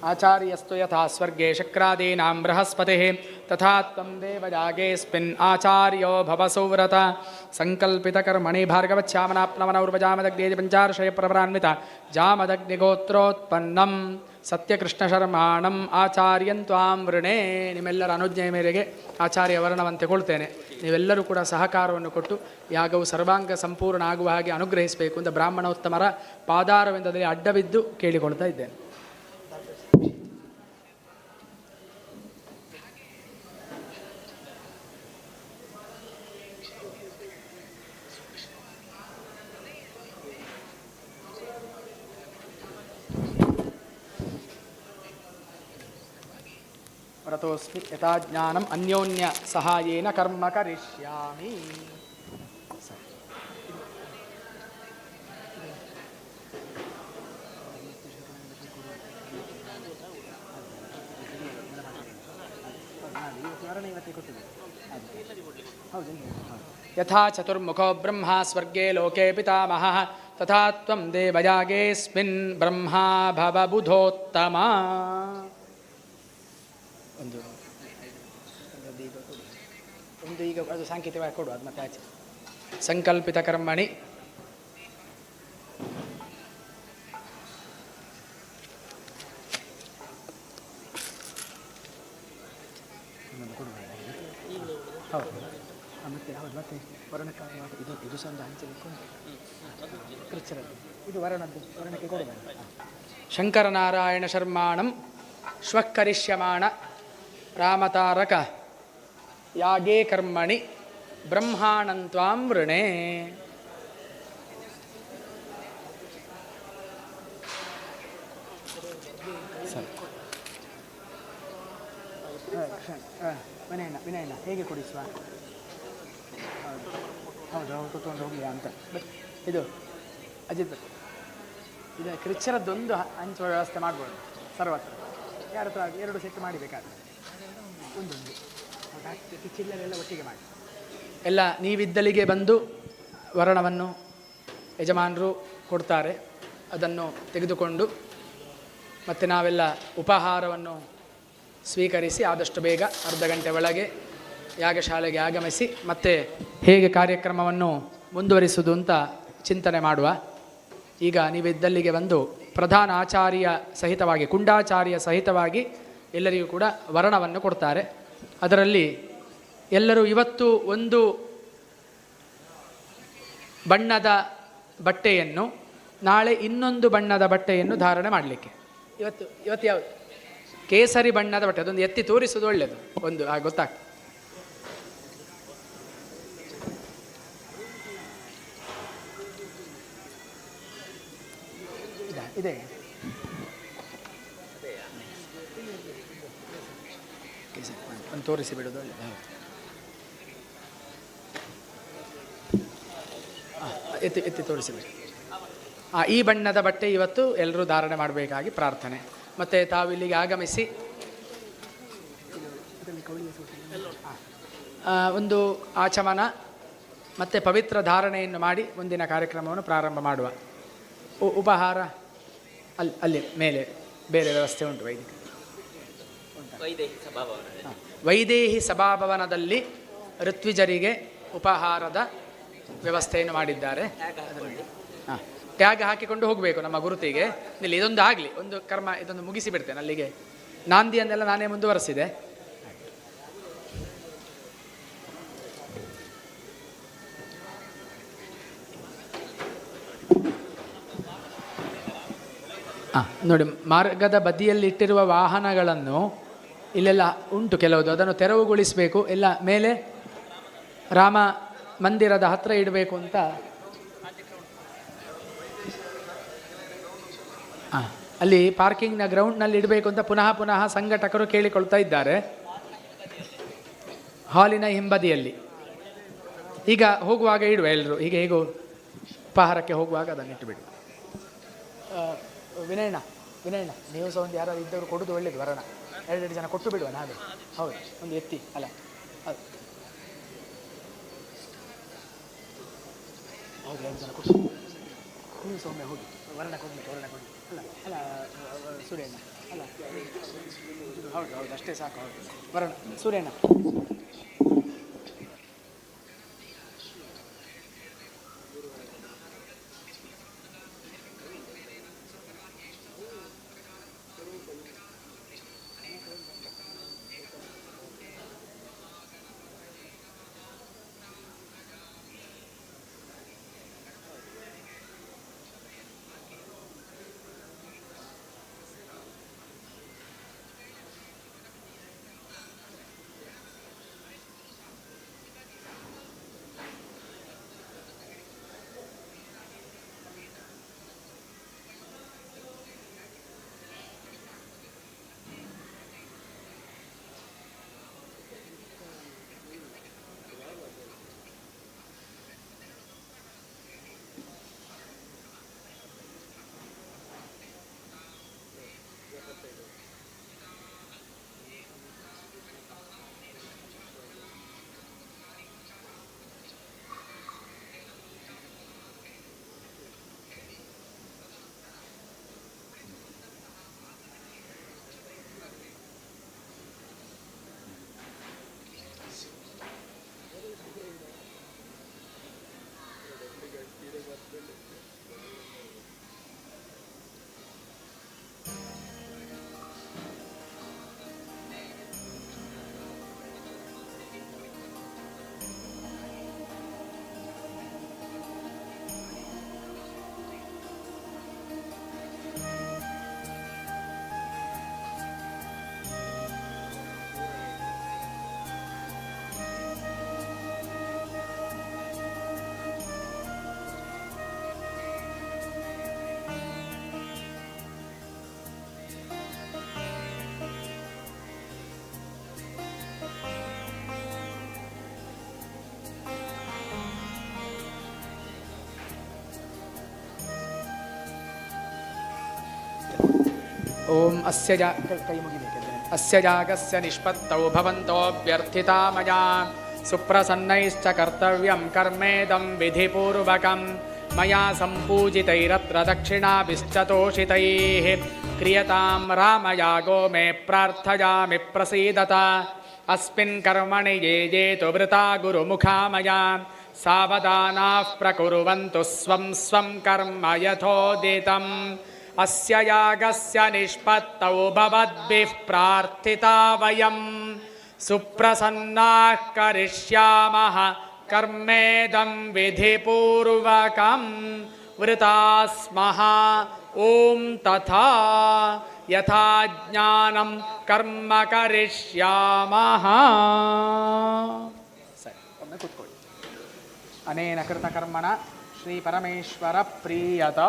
ಆಚಾರ್ಯಸ್ತು ಯಥಾ ಸ್ವರ್ಗೇ ಶಕ್ರಾದೀನಾಂ ಬೃಹಸ್ಪತಿಃ ತಥಾ ತ್ವಂ ದೇವಯಾಗೇಸ್ಮಿನ್ ಆಚಾರ್ಯೋ ಭವ ಸುವ್ರತ. ಸಂಕಲ್ಪಿತಕರ್ಮಣಿ ಭಾರ್ಗವಚ್ಯಾಮನಾಪ್ನವನೌರ್ವಜಾಮದಗ್ನೇಜ ಪಂಚಾರ್ಷಯ ಪ್ರವರಾನ್ವಿತ ಜಾಮದಗ್ನಿಗೋತ್ರೋತ್ಪನ್ನಂ ಸತ್ಯಕೃಷ್ಣಶರ್ಮಾಣಂ ಆಚಾರ್ಯಂ ತ್ವಾಂ ವೃಣೇ. ನಿಮ್ಮೆಲ್ಲರ ಅನುಜ್ಞೆಯ ಮೇರೆಗೆ ಆಚಾರ್ಯ ವರ್ಣವನ್ನು ತೆಗೊಳ್ತೇನೆ. ನೀವೆಲ್ಲರೂ ಕೂಡ ಸಹಕಾರವನ್ನು ಕೊಟ್ಟು ಯಾಗವು ಸರ್ವಾಂಗ ಸಂಪೂರ್ಣ ಆಗುವ ಹಾಗೆ ಅನುಗ್ರಹಿಸಬೇಕು ಅಂತ ಬ್ರಾಹ್ಮಣೋತ್ತಮರ ಪಾದಾರವಿಂದದಲ್ಲಿ ಅಡ್ಡಬಿದ್ದು ಕೇಳಿಕೊಳ್ತಾ ಇದ್ದೇನೆ. ವ್ರತೋಸ್ಮಿ ಯಥಾ ಜ್ಞಾನಂ ಅನ್ಯೋನ್ಯ ಸಹಾಯೇನ ಕರ್ಮ ಕರಿಷ್ಯಾಮಿ. ಯಥಾ ಚತುರ್ಮುಖೋ ಬ್ರಹ್ಮ ಸ್ವರ್ಗೇ ಲೋಕೆ ಪಿತಾಮಹಃ ತಥಾ ತ್ವಂ ದೇವಯಾಗೇಸ್ಮಿನ್ ಬ್ರಹ್ಮ ಭವ ಬುಧೋತ್ತಮ. ಒಂದು ಈಗ ಅದು ಸಾಂಕೇತಿಕವಾಗಿ ಕೊಡು, ಅದು ಮತ್ತೆ ಆಚೆ. ಸಂಕಲ್ಪಿತ ಕರ್ಮಣಿ ಹೌದು ಮತ್ತೆ ಹೌದು ಮತ್ತೆ ವರ್ಣಕ್ಕಾಗಿ ಇದು ಸಹ ಒಂದು ಹಂಚಲಿಕ್ಕೆ ಕೃಚ್ಛರದ್ದು ಇದು ವರ್ಣಕ್ಕೆ ಕೊಡಬೇಡ. ಶಂಕರನಾರಾಯಣ ಶರ್ಮಾಣಂ ಶ್ವಃಕರಿಷ್ಯಮಾಣ ರಾಮತಾರಕ ಯಾಗೇ ಕರ್ಮಣಿ ಬ್ರಹ್ಮಾಣಂತ್ವಾಂ ವೃಣೇ. ವಿನಯನ ಹೇಗೆ ಕೊಡಿಸುವ? ಹೌದು ಹೌದು ಕೂತ್ಕೊಂಡು ಹೋಗಿ ಅಂತ. ಇದು ಅಜಿತ್ ಇದು ಕೃಚ್ಛರದ್ದೊಂದು ಹಂಚುವ ವ್ಯವಸ್ಥೆ ಮಾಡ್ಬೋದು ಸರ್ವತ್ರ. ಯಾರ ಹತ್ರ 2 ಸೆಟ್ ಮಾಡಿಬೇಕಾದ್ರೆ ಒಂದೊಂದು ಚಿಲ್ಲರೆಲ್ಲ ಒಟ್ಟಿಗೆ ಮಾಡಿ ಎಲ್ಲ ನೀವಿದ್ದಲ್ಲಿಗೆ ಬಂದು ವರ್ಣವನ್ನು ಯಜಮಾನರು ಕೊಡ್ತಾರೆ. ಅದನ್ನು ತೆಗೆದುಕೊಂಡು ಮತ್ತು ನಾವೆಲ್ಲ ಉಪಹಾರವನ್ನು ಸ್ವೀಕರಿಸಿ ಆದಷ್ಟು ಬೇಗ ಅರ್ಧ ಗಂಟೆ ಒಳಗೆ ಯಾಗಶಾಲೆಗೆ ಆಗಮಿಸಿ ಮತ್ತೆ ಹೇಗೆ ಕಾರ್ಯಕ್ರಮವನ್ನು ಮುಂದುವರಿಸುವುದು ಅಂತ ಚಿಂತನೆ ಮಾಡುವ. ಈಗ ನೀವಿದ್ದಲ್ಲಿಗೆ ಬಂದು ಪ್ರಧಾನ ಆಚಾರ್ಯ ಸಹಿತವಾಗಿ ಕುಂಡಾಚಾರ್ಯ ಸಹಿತವಾಗಿ ಎಲ್ಲರಿಗೂ ಕೂಡ ವರ್ಣವನ್ನು ಕೊಡ್ತಾರೆ. ಅದರಲ್ಲಿ ಎಲ್ಲರೂ ಇವತ್ತು ಒಂದು ಬಣ್ಣದ ಬಟ್ಟೆಯನ್ನು, ನಾಳೆ ಇನ್ನೊಂದು ಬಣ್ಣದ ಬಟ್ಟೆಯನ್ನು ಧಾರಣೆ ಮಾಡಲಿಕ್ಕೆ. ಇವತ್ತು ಯಾವುದು ಕೇಸರಿ ಬಣ್ಣದ ಬಟ್ಟೆ, ಅದೊಂದು ಎತ್ತಿ ತೋರಿಸೋದು ಒಳ್ಳೆಯದು. ಒಂದು ಗೊತ್ತಾಗ್ತದೆ. ಇದೆ ಒಂದು ತೋರಿಸಿ ಬಿಡೋದು ಒಳ್ಳೆಯದು. ಎತ್ತಿ ಎತ್ತಿ ತೋರಿಸಿಬಿಡಿ. ಈ ಬಣ್ಣದ ಬಟ್ಟೆ ಇವತ್ತು ಎಲ್ಲರೂ ಧಾರಣೆ ಮಾಡಬೇಕಾಗಿ ಪ್ರಾರ್ಥನೆ. ಮತ್ತು ತಾವು ಇಲ್ಲಿಗೆ ಆಗಮಿಸಿ ಒಂದು ಆಚಮನ ಮತ್ತು ಪವಿತ್ರ ಧಾರಣೆಯನ್ನು ಮಾಡಿ ಮುಂದಿನ ಕಾರ್ಯಕ್ರಮವನ್ನು ಪ್ರಾರಂಭ ಮಾಡುವ. ಉಪಹಾರ ಅಲ್ಲಿ ಮೇಲೆ ಬೇರೆ ವ್ಯವಸ್ಥೆ ಉಂಟು. ವೈದೇಹಿ ಸಭಾಭವನದಲ್ಲಿ ಋತ್ವಿಜರಿಗೆ ಉಪಹಾರದ ವ್ಯವಸ್ಥೆಯನ್ನು ಮಾಡಿದ್ದಾರೆ. ಹಾಂ, ಟ್ಯಾಗ್ ಹಾಕಿಕೊಂಡು ಹೋಗಬೇಕು ನಮ್ಮ ಗುರುತಿಗೆ. ಇಲ್ಲಿ ಇದೊಂದು ಆಗಲಿ, ಒಂದು ಕರ್ಮ ಇದೊಂದು ಮುಗಿಸಿ ಬಿಡ್ತೇನೆ. ಅಲ್ಲಿಗೆ ನಾಂದಿಯನ್ನೆಲ್ಲ ನಾನೇ ಮುಂದುವರೆಸಿದೆ. ನೋಡಿ, ಮಾರ್ಗದ ಬದಿಯಲ್ಲಿ ಇಟ್ಟಿರುವ ವಾಹನಗಳನ್ನು ಇಲ್ಲೆಲ್ಲ ಉಂಟು ಕೆಲವುದು, ಅದನ್ನು ತೆರವುಗೊಳಿಸಬೇಕು. ಎಲ್ಲ ಮೇಲೆ ರಾಮ ಮಂದಿರದ ಹತ್ತಿರ ಇಡಬೇಕು ಅಂತ. ಅಲ್ಲಿ ಪಾರ್ಕಿಂಗ್ನ ಗ್ರೌಂಡ್ನಲ್ಲಿ ಇಡಬೇಕು ಅಂತ ಪುನಃ ಸಂಘಟಕರು ಕೇಳಿಕೊಳ್ತಾ ಇದ್ದಾರೆ. ಹಾಲಿನ ಹಿಂಬದಿಯಲ್ಲಿ ಈಗ ಹೋಗುವಾಗ ಇಡುವ ಎಲ್ಲರೂ. ಹೀಗೆ ಹೇಗೋ ಉಪಹಾರಕ್ಕೆ ಹೋಗುವಾಗ ಅದನ್ನು ಇಟ್ಟುಬಿಡು. ವಿನಯಣ್ಣ ನೀವು ಸಹ ಒಂದು ಯಾರಾದ್ರು ಇದ್ದವರು ಕೊಡೋದು ಒಳ್ಳೇದು. ವರಣ 2 ಜನ ಕೊಟ್ಟು ಬಿಡುವ ನಾವೇ. ಹೌದು, ಒಂದು ಎತ್ತಿ ಅಲ್ಲ ಹೌದು ಹೌದು 2 ಜನ ಕೊಟ್ಟು ನೀವು ಸಹ ಒಮ್ಮೆ ಹೋಗಿ ವರ್ಣ ಕೊಡಿ ಅಲ್ಲ ಸೂರ್ಯಣ್ಣ ಅಲ್ಲ ಹೌದು ಅಷ್ಟೇ ಸಾಕು. ಹೌದು ವರ್ಣ ಸೂರ್ಯಣ್ಣ. ಓಂ ಅಸ್ಯ ಜಾಗಸ್ಯ ನಿಷ್ಪತ್ತೌ ಭವಂತೋऽಭ್ಯರ್ಥಿತಾ ಮಯಾ ಸುಪ್ರಸನ್ನೈಶ್ಚ ಕರ್ತವ್ಯಂ ಕರ್ಮೇದಂ ವಿಧಿಪೂರ್ವಕಂ ಮಯಾ ಸಂಪೂಜಿತೈರತ್ರ ದಕ್ಷಿಣಾಭಿಶ್ಚ ತೋಷಿತೈಃ ಕ್ರಿಯತಾಂ ರಾಮಯಾಗೋ ಮೇ ಪ್ರಾರ್ಥಯಾಮಿ ಪ್ರಸೀದತ ಅಸ್ಮಿನ್ ಕರ್ಮಣಿ ಯೇ ತು ವೃತಾ ಗುರುಮುಖಾ ಮಯಾ ಸಾವಧಾನಾಃ ಪ್ರಕುರ್ವಂತು ಸ್ವಂ ಕರ್ಮ ಯಥೋದಿತಂ ಅಸ್ಯ ಯಾಗಸ್ಯ ನಿಷ್ಪತ್ತೌ ಭವದ್ಭಿಃ ಪ್ರಾರ್ಥಿತಾ ವಯಂ ಸುಪ್ರಸನ್ನಾಃ ಕರಿಷ್ಯಾಮಃ ಕರ್ಮೇದಂ ವಿಧಿಪೂರ್ವಕಂ ವೃತಾಸ್ಮಃ ಓಂ ತಥಾ ಯಥಾ ಜ್ಞಾನಂ ಕರ್ಮ ಕರಿಷ್ಯಾಮಃ. ಸರಿ, ಒಮ್ಮೆ ಕೂತ್ಕೊಳ್ಳಿ. ಅನೇನ ಕೃತ ಕರ್ಮಣ ಶ್ರೀ ಪರಮೇಶ್ವರ ಪ್ರಿಯತ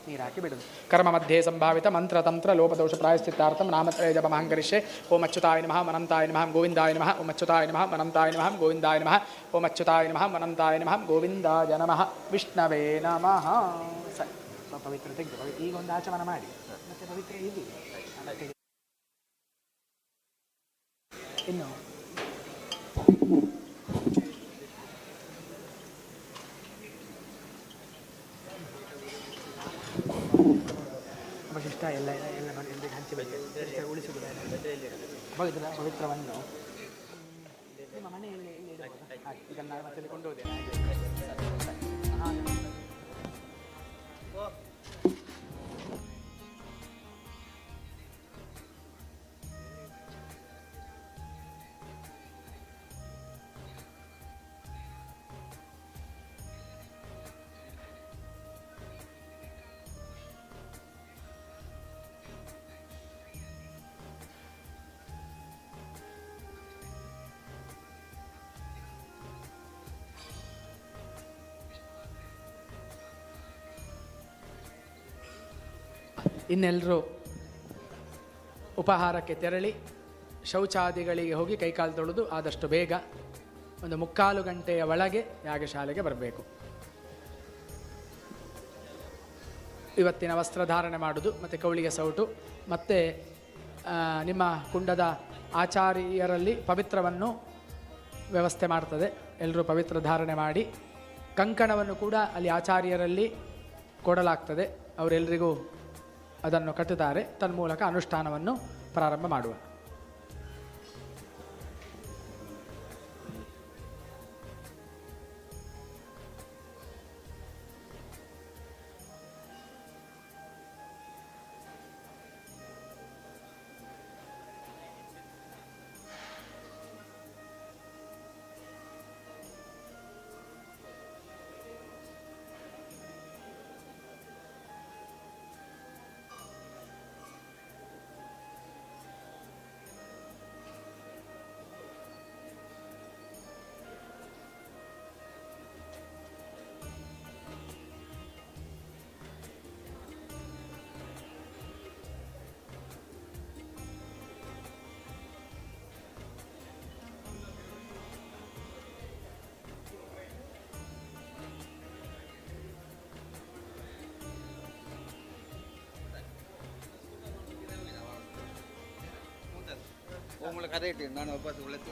ನೀರು ಹಾಕಿ ಬಿಡುದು. ಕರ್ಮ ಮಧ್ಯೆ ಸಂಭಾವಿತ ಮಂತ್ರ ತಂತ್ರ ಲೋಪದೋಷ ಪ್ರಾಯಶ್ಚಿತ್ತಾರ್ಥಂ ನಾಮತ್ರಯ ಜಪ ಮಹಂಕರಿಷ್ಯೆ. ಓಂ ಅಚ್ಯುತಾಯ ನಮಃ ಅನಂತಾಯ ನಮಃ ಗೋವಿಂದಾಯ ನಮಃ. ಓಂ ಅಚ್ಯುತಾಯ ನಮಃ ಅನಂತಾಯ ನಮಃ ಗೋವಿಂದಾಯ ನಮಃ. ಓಂ ಅಚ್ಯುತಾಯ ನಮಃ ಅನಂತಾಯ ನಮಃ ಗೋವಿಂದಾಯ ನಮಃ. ವಿಷ್ಣವೇ ನಮಃ. ಸರಿ, ಸ್ವಲ್ಪ ಪವಿತ್ರ ತೆಗೆದು ಈಗ ಒಂದು ಆಚಮನ ಮಾಡಿ ಮತ್ತೆ ಪವಿತ್ರ ಇಲ್ಲಿ ಇನ್ನು ಅವಶಿಷ್ಟ ಎಲ್ಲ ಎಲ್ಲ ಎಲ್ಲರಿಗೆ ಹಂಚಬೇಕು, ಉಳಿಸುವುದಿಲ್ಲ. ಪವಿತ್ರವನ್ನು ನಿಮ್ಮ ಮನೆಯಲ್ಲಿ ಇದನ್ನು ಮತ್ತೆ ಕೊಂಡು ಹೋದೆ. ಇನ್ನೆಲ್ಲರೂ ಉಪಹಾರಕ್ಕೆ ತೆರಳಿ ಶೌಚಾದಿಗಳಿಗೆ ಹೋಗಿ ಕೈಕಾಲು ತೊಳೆದು ಆದಷ್ಟು ಬೇಗ ಒಂದು 3/4 ಗಂಟೆಯ ಒಳಗೆ ಯಾಗಶಾಲೆಗೆ ಬರಬೇಕು. ಇವತ್ತಿನ ವಸ್ತ್ರಧಾರಣೆ ಮಾಡೋದು ಮತ್ತು ಕೌಳಿಗೆ ಸೌಟು ಮತ್ತು ನಿಮ್ಮ ಕುಂಡದ ಆಚಾರ್ಯರಲ್ಲಿ ಪವಿತ್ರವನ್ನು ವ್ಯವಸ್ಥೆ ಮಾಡ್ತದೆ. ಎಲ್ಲರೂ ಪವಿತ್ರ ಧಾರಣೆ ಮಾಡಿ ಕಂಕಣವನ್ನು ಕೂಡ ಅಲ್ಲಿ ಆಚಾರ್ಯರಲ್ಲಿ ಕೊಡಲಾಗ್ತದೆ. ಅವರೆಲ್ಲರಿಗೂ ಅದನ್ನು ಕಟ್ಟುತ್ತಾರೆ. ತನ್ಮೂಲಕ ಅನುಷ್ಠಾನವನ್ನು ಪ್ರಾರಂಭ ಮಾಡುವ. உங்களுக்கு கதை நான் ஒப்பாசி உழைத்து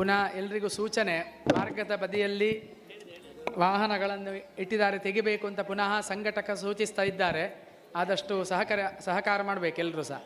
ಪುನಃ ಎಲ್ರಿಗೂ ಸೂಚನೆ, ಮಾರ್ಗದ ಬದಿಯಲ್ಲಿ ವಾಹನಗಳನ್ನು ಇಟ್ಟಿದ್ದಾರೆ, ತೆಗಿಬೇಕು ಅಂತ ಪುನಃ ಸಂಘಟಕ ಸೂಚಿಸ್ತಾ ಇದ್ದಾರೆ. ಆದಷ್ಟು ಸಹಕಾರ ಮಾಡಬೇಕು ಎಲ್ಲರೂ ಸಹ.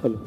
ಹಲೋ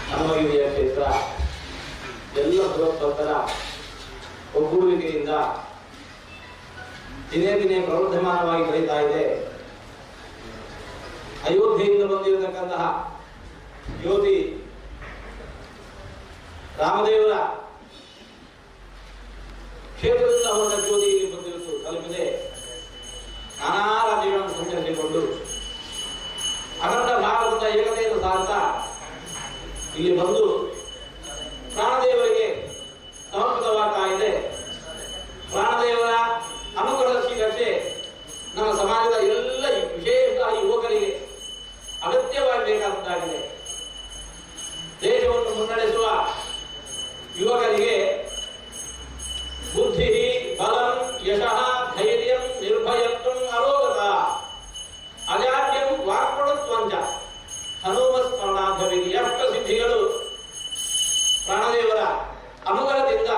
ಹನುಮಗಿರಿಯ ಕ್ಷೇತ್ರ ಎಲ್ಲ ಭಗವದ್ಭಕ್ತರ ಒಗ್ಗೂಡುವಿಕೆಯಿಂದ ದಿನೇ ದಿನೇ ಪ್ರವರ್ಧಮಾನವಾಗಿ ಬೆಳೀತಾ ಇದೆ. ಅಯೋಧ್ಯೆಯಿಂದ ಬಂದಿರತಕ್ಕಂತಹ ಜ್ಯೋತಿ ರಾಮದೇವರ ಕ್ಷೇತ್ರದಿಂದ ಹೊರಟ ಜ್ಯೋತಿ ಬಂದಿರುವುದು ತಲುಪಿದೆ. ನಾನಾ ರಾಜ್ಯಗಳನ್ನು ಸಂಚರಿಸಿಕೊಂಡು ಅಖಂಡ ಭಾರತದ ಏಕತೆಯನ್ನು ಸಾರ್ತಾ ಇಲ್ಲಿ ಬಂದು ಪ್ರಾಣದೇವರಿಗೆ ಸಮರ್ಪಿತವಾಗ್ತಾ ಇದೆ. ಪ್ರಾಣದೇವರ ಅನುಗ್ರಹದ ಶ್ರೀರಕ್ಷೆ ನಮ್ಮ ಸಮಾಜದ ಎಲ್ಲ ವಿಶೇಷವಾಗಿ ಯುವಕರಿಗೆ ಅಗತ್ಯವಾಗಿ ಬೇಕಾದಂತಾಗಿದೆ. ದೇಶವನ್ನು ಮುನ್ನಡೆಸುವ ಯುವಕರಿಗೆ ಬುದ್ಧಿ ಬಲಂ ಯಶಃ ಧೈರ್ಯಂ ನಿರ್ಭಯತ್ವಂ ಅರೋಗತ ಅಜಾಡ್ಯಂ ವಾಕ್ಪಟುತ್ವಂಚ ಹನುಮಸ್ಮರಣಾರ್ಥವಿದೆ. ಎಷ್ಟು ಸಿದ್ಧಿಗಳು ಪ್ರಾಣದೇವರ ಅನುಗ್ರಹದಿಂದ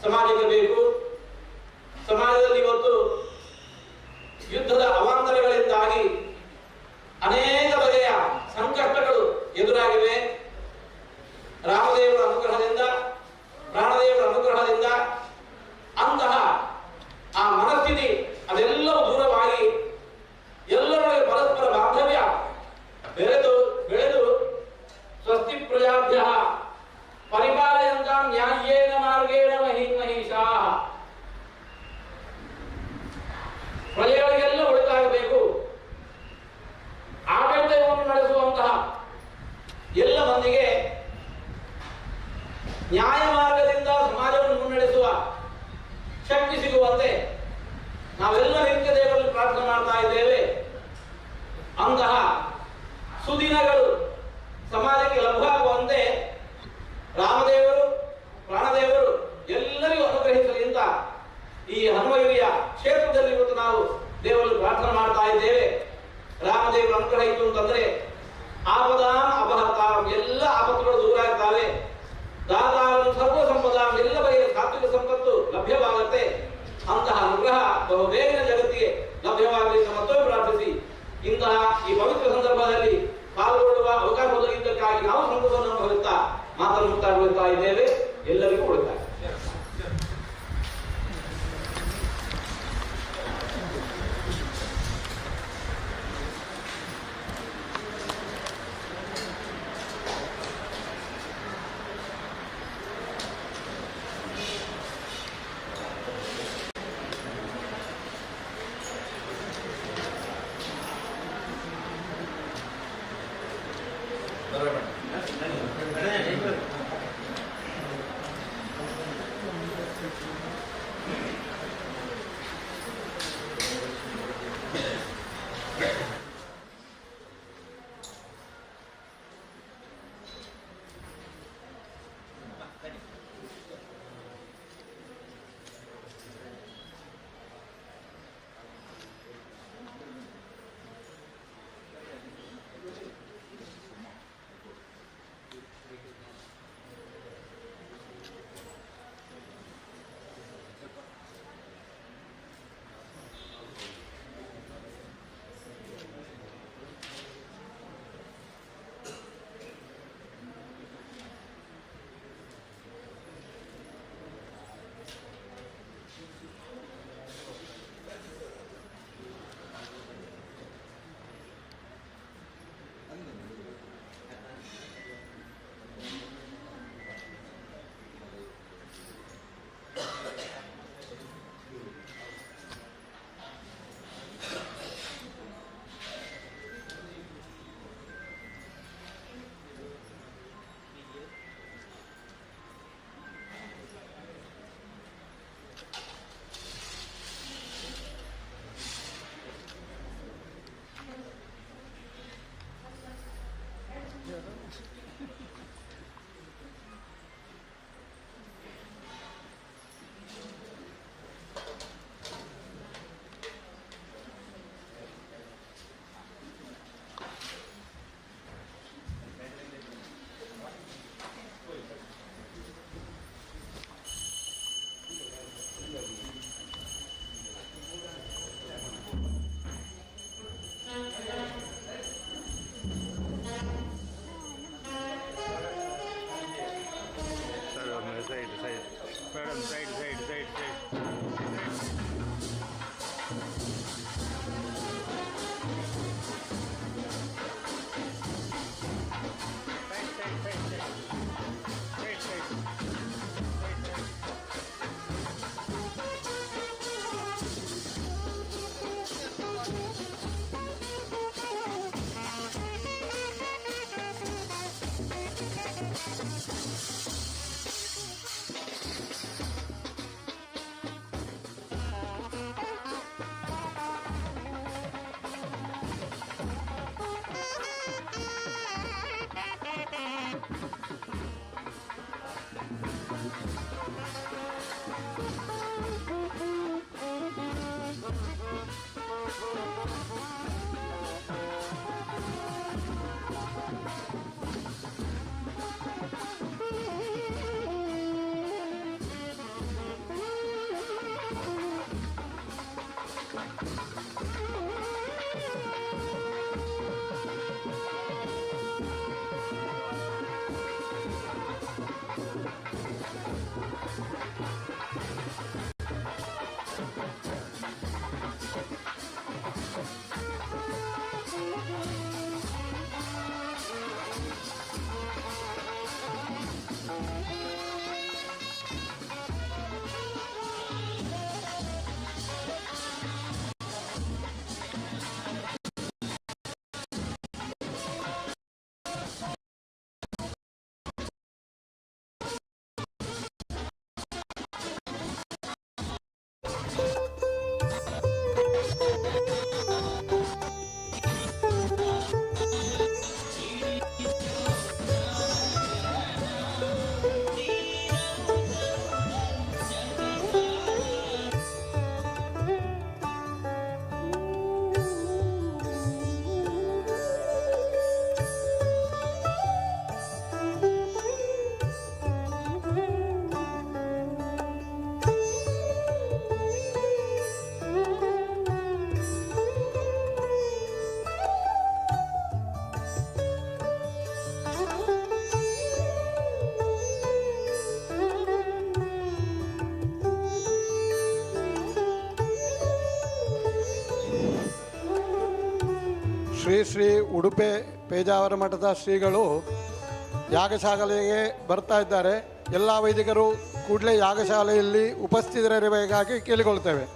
ಸಮಾಜಕ್ಕೆ ಬೇಕು. ಸಮಾಜದಲ್ಲಿ ಇವತ್ತು ಯುದ್ಧದ ಅವಾಂತರಗಳಿಂದಾಗಿ ಅನೇಕ ಬಗೆಯ ಸಂಕಷ್ಟಗಳು ಎದುರಾಗಿವೆ. ರಾಮದೇವರ ಅನುಗ್ರಹದಿಂದ ಪ್ರಾಣದೇವರ ಅನುಗ್ರಹದಿಂದ ಅಂತಹ ಆ ಮನಸ್ಥಿತಿ ಅದೆಲ್ಲವೂ ದೂರವಾಗಿ ಎಲ್ಲರೊಳಗೆ ಪರಸ್ಪರ ಬಾಂಧವ್ಯ ಬೆಳೆದು ಸ್ವಸ್ತಿ ಪ್ರಜಾಭ್ಯ ಪರಿಪಾಲಯಂತ ನ್ಯಾಯೇನ ಮಾರ್ಗೇಣ ಮಹಿಷಾಃ ಪ್ರಜೆಗಳಿಗೆಲ್ಲ ಒಳಿತಾಗಬೇಕು. ಆಡಳಿತವನ್ನು ನಡೆಸುವಂತಹ ಎಲ್ಲ ಮಂದಿಗೆ ನ್ಯಾಯ ಮಾರ್ಗದಿಂದ ಸಮಾಜವನ್ನು ಮುನ್ನಡೆಸುವ ಶಕ್ತಿ ಸಿಗುವಂತೆ ನಾವೆಲ್ಲ ನಿತ್ಯ ದೇವರಲ್ಲಿ ಪ್ರಾರ್ಥನೆ ಮಾಡ್ತಾ ಇದ್ದೇವೆ. ಅಂತಹ ಸುದಿನಗಳು ಸಮಾಜಕ್ಕೆ ಲಭ್ಯವಾಗುವಂತೆ ರಾಮದೇವರು ಪ್ರಾಣದೇವರು ಎಲ್ಲರಿಗೂ ಅನುಗ್ರಹಿಸಲಿ ಅಂತ ಈ ಹನುಮಗಿರಿಯ ಕ್ಷೇತ್ರದಲ್ಲಿ ಇವತ್ತು ನಾವು ದೇವರಲ್ಲಿ ಪ್ರಾರ್ಥನೆ ಮಾಡ್ತಾ ಇದ್ದೇವೆ. ರಾಮದೇವರು ಅನುಗ್ರಹ ಇತ್ತು ಅಂತಂದ್ರೆ ಆಪದಾಂ ಅಪಹರ್ತಾಂ ಎಲ್ಲ ಆಪತ್ತುಗಳು ದೂರ ಆಗ್ತಾವೆ. ದಾತಾರಂ ಸರ್ವ ಸಂಪದ ಎಲ್ಲ ಬಗೆಯ ಸಾತ್ವಿಕ ಸಂಪತ್ತು ಲಭ್ಯವಾಗುತ್ತೆ. ಅಂತಹ ಅನುಗ್ರಹ ಬಹುಬೇಗನೆ ಜಗತ್ತಿಗೆ ಲಭ್ಯವಾಗಲಿ ಅಂತ ಮತ್ತೊಮ್ಮೆ ಪ್ರಾರ್ಥಿಸಿ ಇಂತಹ ಈ ಪವಿತ್ರ ಸಂದರ್ಭದಲ್ಲಿ ಪಾಲ್ಗೊಳ್ಳುವ ಅವಕಾಶ ಒದಗಿದ್ದಕ್ಕಾಗಿ ನಾವು ಸಂತೋಷವನ್ನು ಅನುಭವಿಸುತ್ತಾ ಮಾತನ್ನು ಮುಕ್ತಾಯಗೊಳಿಸ್ತಾ ಇದ್ದೇವೆ. ಎಲ್ಲರಿಗೂ ಒಳ್ಳೆಯದಾಗಲಿ. ಶ್ರೀ ಶ್ರೀ ಉಡುಪಿ ಪೇಜಾವರ ಮಠದ ಶ್ರೀಗಳು ಯಾಗಶಾಲೆಗೆ ಬರ್ತಾ ಇದ್ದಾರೆ. ಎಲ್ಲ ವೈದಿಕರು ಕೂಡಲೇ ಯಾಗಶಾಲೆಯಲ್ಲಿ ಉಪಸ್ಥಿತರಿರಬೇಕಾಗಿ ಕೇಳಿಕೊಳ್ತೇವೆ.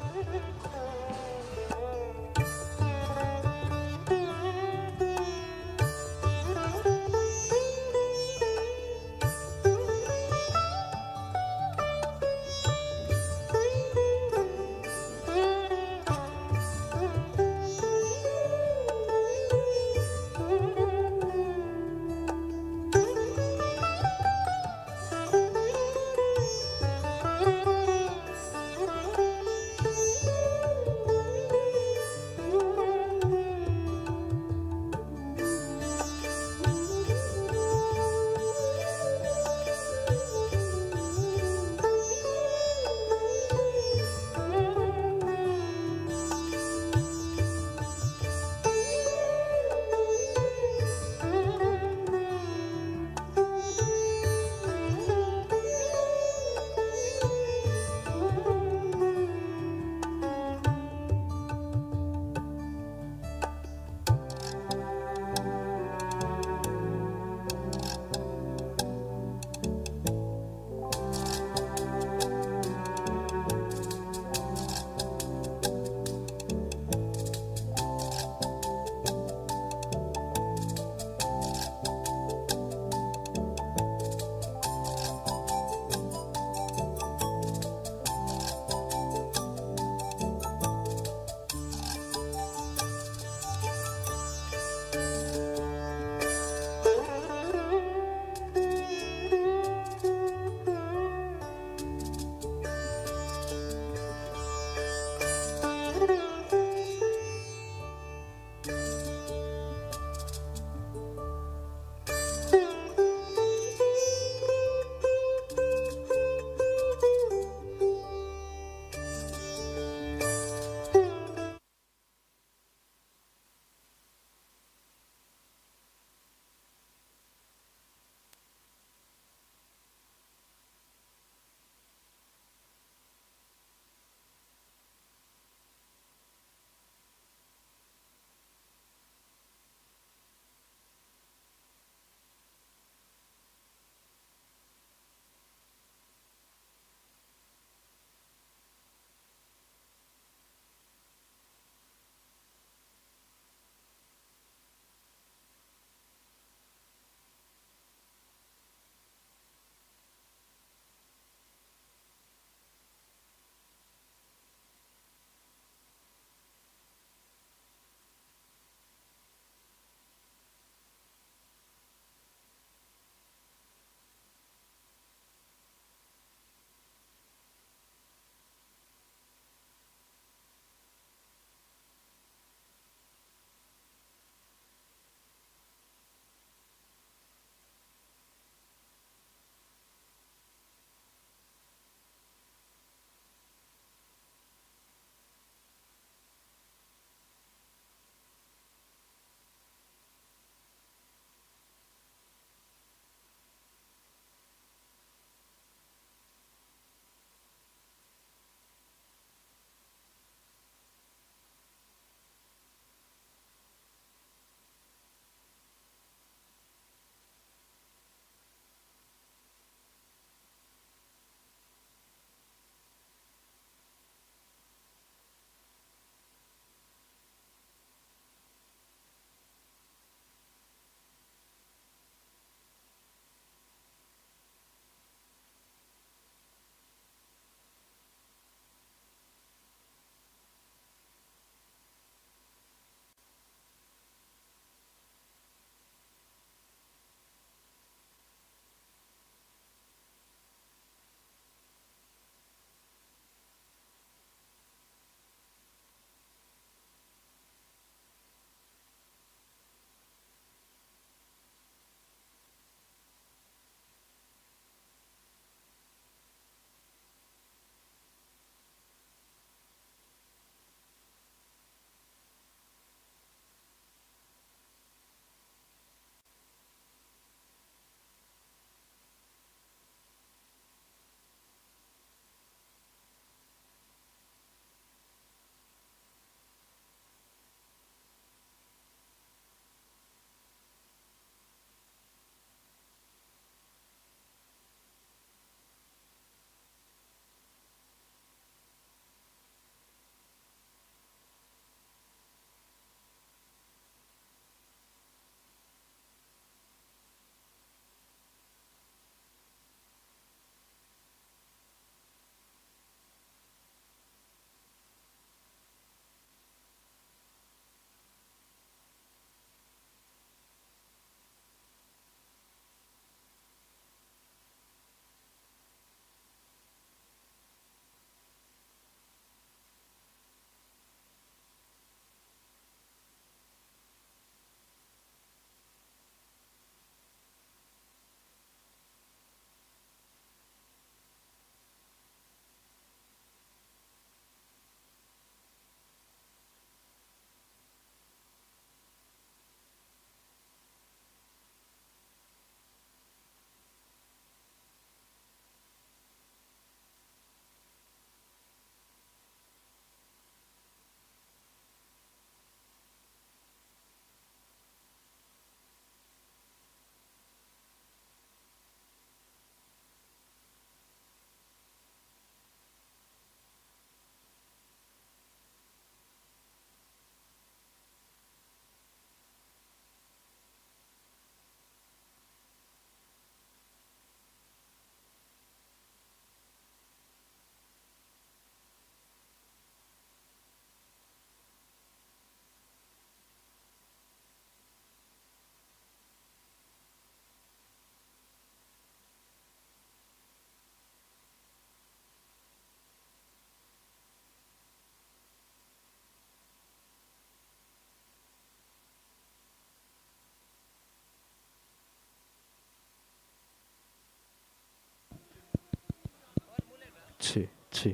ಛಿ ಛಿ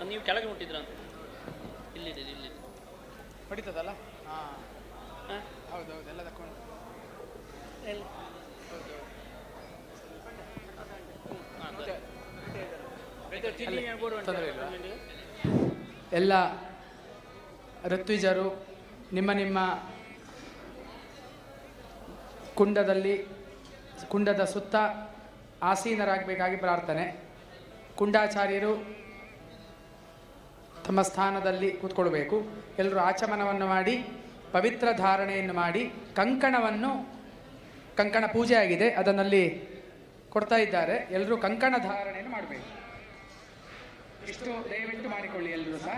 ನೀವು ಕೆಳಗೆ ಮುಟ್ಟಿದ್ರ ಇಲ್ಲಿದೆ ಇಲ್ಲಿದೆ ಹೊಡಿತದಲ್ಲ? ಹಾಂ ಹೌದೌದು, ಎಲ್ಲ ತಕೊಂಡು ಎಲ್ಲ ಋತ್ವಿಜರು ನಿಮ್ಮ ನಿಮ್ಮ ಕುಂಡದ ಸುತ್ತ ಆಸೀನರಾಗಬೇಕಾಗಿ ಪ್ರಾರ್ಥನೆ. ಕುಂಡಾಚಾರ್ಯರು ತಮ್ಮ ಸ್ಥಾನದಲ್ಲಿ ಕೂತ್ಕೊಳ್ಬೇಕು. ಎಲ್ಲರೂ ಆಚಮನವನ್ನು ಮಾಡಿ ಪವಿತ್ರ ಧಾರಣೆಯನ್ನು ಮಾಡಿ ಕಂಕಣ ಪೂಜೆ ಆಗಿದೆ, ಅದನ್ನಲ್ಲಿ ಕೊಡ್ತಾ ಇದ್ದಾರೆ. ಎಲ್ಲರೂ ಕಂಕಣ ಧಾರಣೆಯನ್ನು ಮಾಡಬೇಕು. ಇಷ್ಟು ದಯವಿಟ್ಟು ಮಾಡಿಕೊಳ್ಳಿ ಎಲ್ಲರೂ ಸಹ.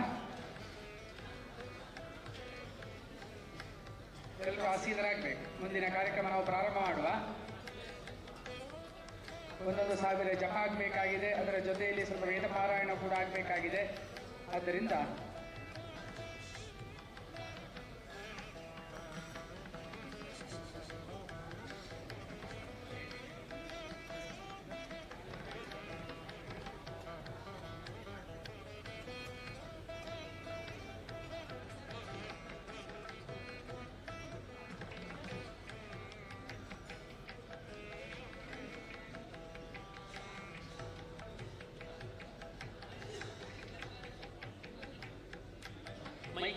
ಎಲ್ಲರೂ ಆಸೀನರಾಗಬೇಕು. ಮುಂದಿನ ಕಾರ್ಯಕ್ರಮ ನಾವು ಪ್ರಾರಂಭ ಮಾಡುವ. 1,000 ಜಪ ಆಗಬೇಕಾಗಿದೆ. ಅದರ ಜೊತೆಯಲ್ಲಿ ಸ್ವಲ್ಪ ವೇದ ಪಾರಾಯಣ ಕೂಡ ಆಗಬೇಕಾಗಿದೆ. ಆದ್ದರಿಂದ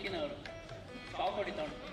ದಿಕ್ಕಿನವರು ಸಾವು ಹೊಡಿತಾ ಉಂಟು.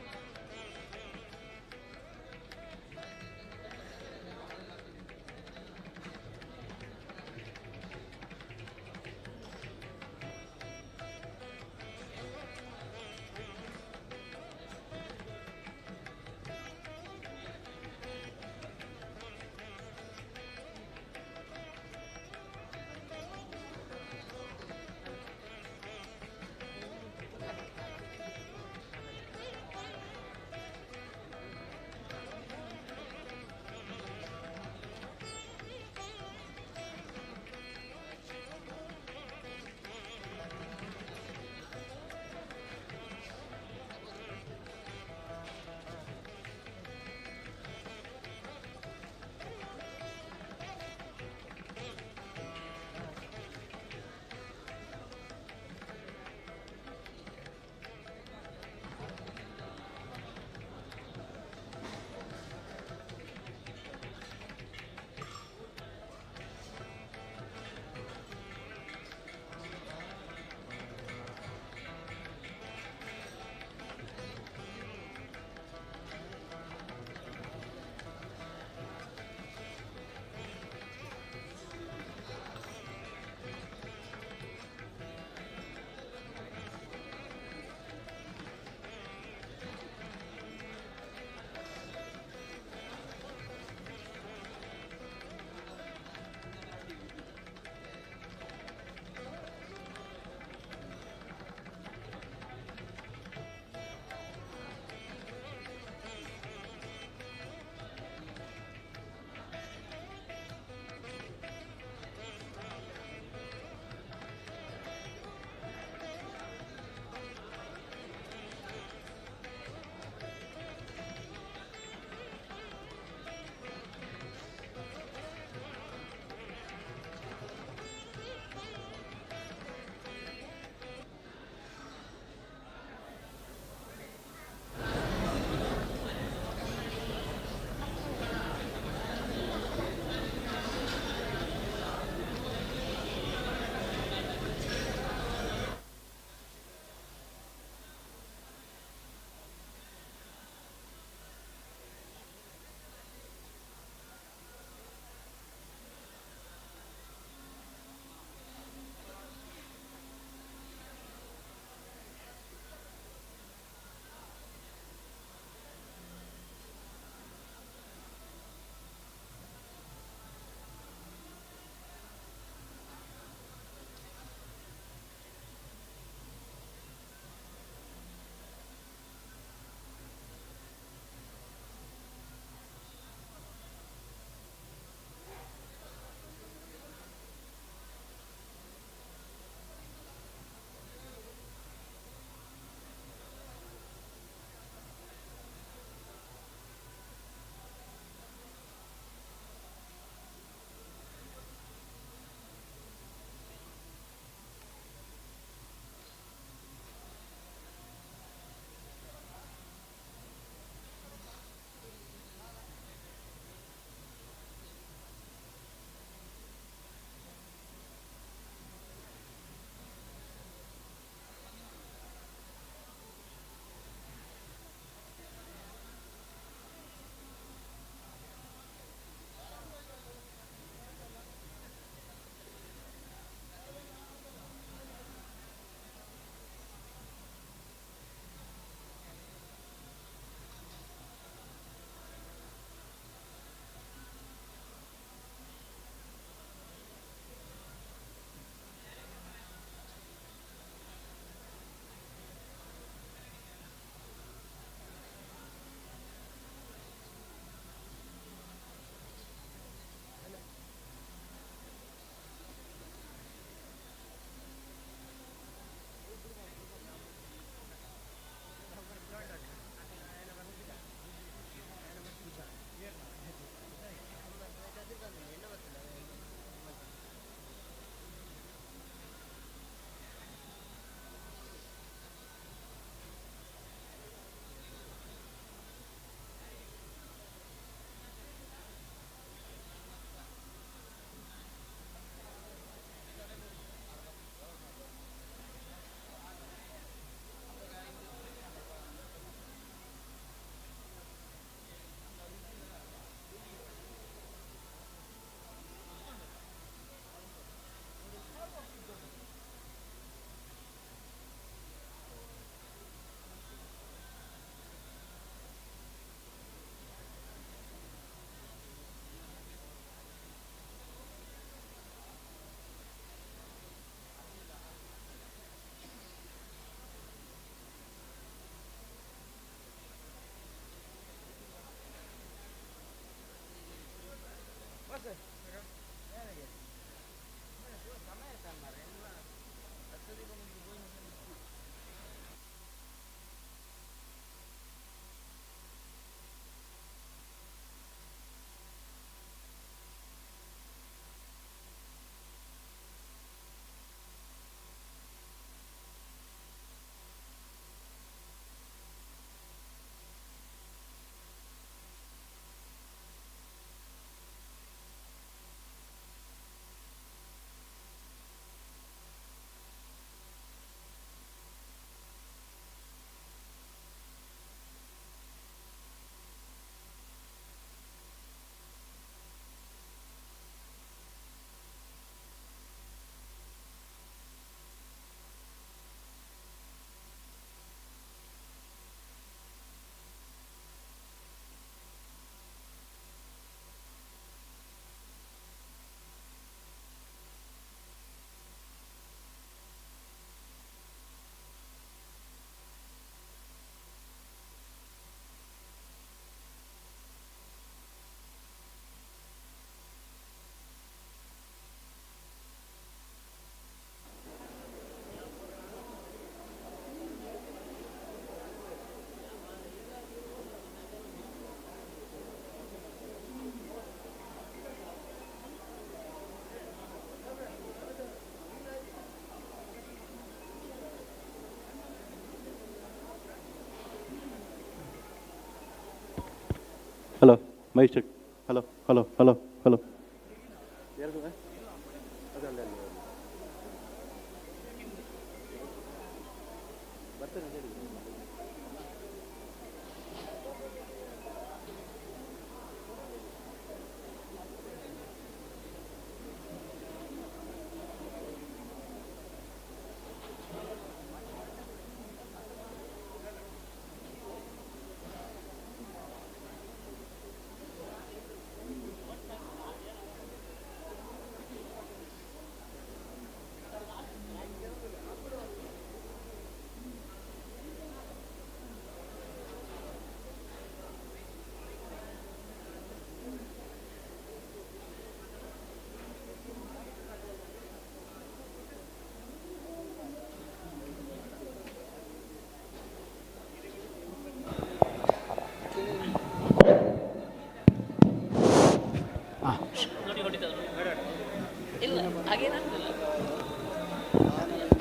Mike check. Hello hello hello hello.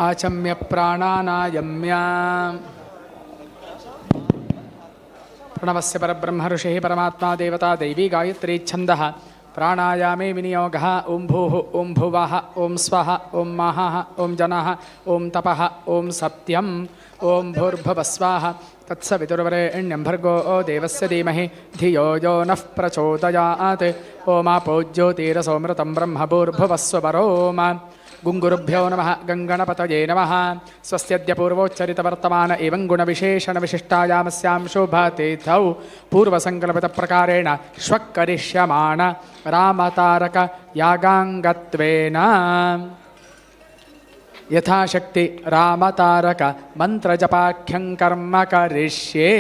ಆಚಮ್ಯ ಪ್ರಾಣಾನಾಯಮ್ಯ ಪ್ರಣವಸ್ಯ ಪರಬ್ರಹ್ಮ ಋಷಿ ಪರಮಾತ್ಮ ದೇವತಾ ದೈವಿ ಗಾಯತ್ರಿ ಛಂದಃ ಪ್ರಾಣಾಯಾಮೇ ವಿನಿಯೋಗಃ ಓಂ ಭೂಃ ಓಂ ಭುವಃ ಓಂ ಸ್ವಃ ಓಂ ಮಹಃ ಓಂ ಜನಃ ಓಂ ತಪಃ ಓಂ ಸತ್ಯಂ ಓಂ ಭೂರ್ಭುವಸ್ವಾಹ ತತ್ಸವಿತುರ್ವರೆಣ್ಯಂ ಭರ್ಗೋ ದೇವಸ್ಯ ಧೀಮಹಿ ಧಿಯೋ ಯೋ ನಃ ಪ್ರಚೋದಯಾತ್ ಓಮಾಪೋ ಜ್ಯೋತಿರಸೋಮೃತಂ ಬ್ರಹ್ಮ ಭೂರ್ಭುವಸ್ವ ಪರೋಮ ಗುಂಗುರುಭ್ಯೋ ನಮಃ ಗಂಗಣಪತಯೇ ನಮಃ ಸ್ವಸ್ಯದ್ಯ ಪೂರ್ವೋಚ್ಚರಿತವರ್ತಮಾನ ಏವಂ ಗುಣವಿಶೇಷಣವಿಶಿಷ್ಟಾಯಾಮಸ್ಯಾಂ ಶೋಭಾತೀಥೌ ಪೂರ್ವಸಂಕಲ್ಪಿತಪ್ರಕಾರೇಣ ಶ್ವಕ್ಕರಿಷ್ಯಮಾಣ ರಾಮತಾರಕ ಯಾಗಾಂಗತ್ವೇನ ಯಥಾಶಕ್ತಿ ರಾಮತಾರಕ ಮಂತ್ರಜಪಾಖ್ಯಂ ಕರ್ಮ ಕರಿಷ್ಯೇ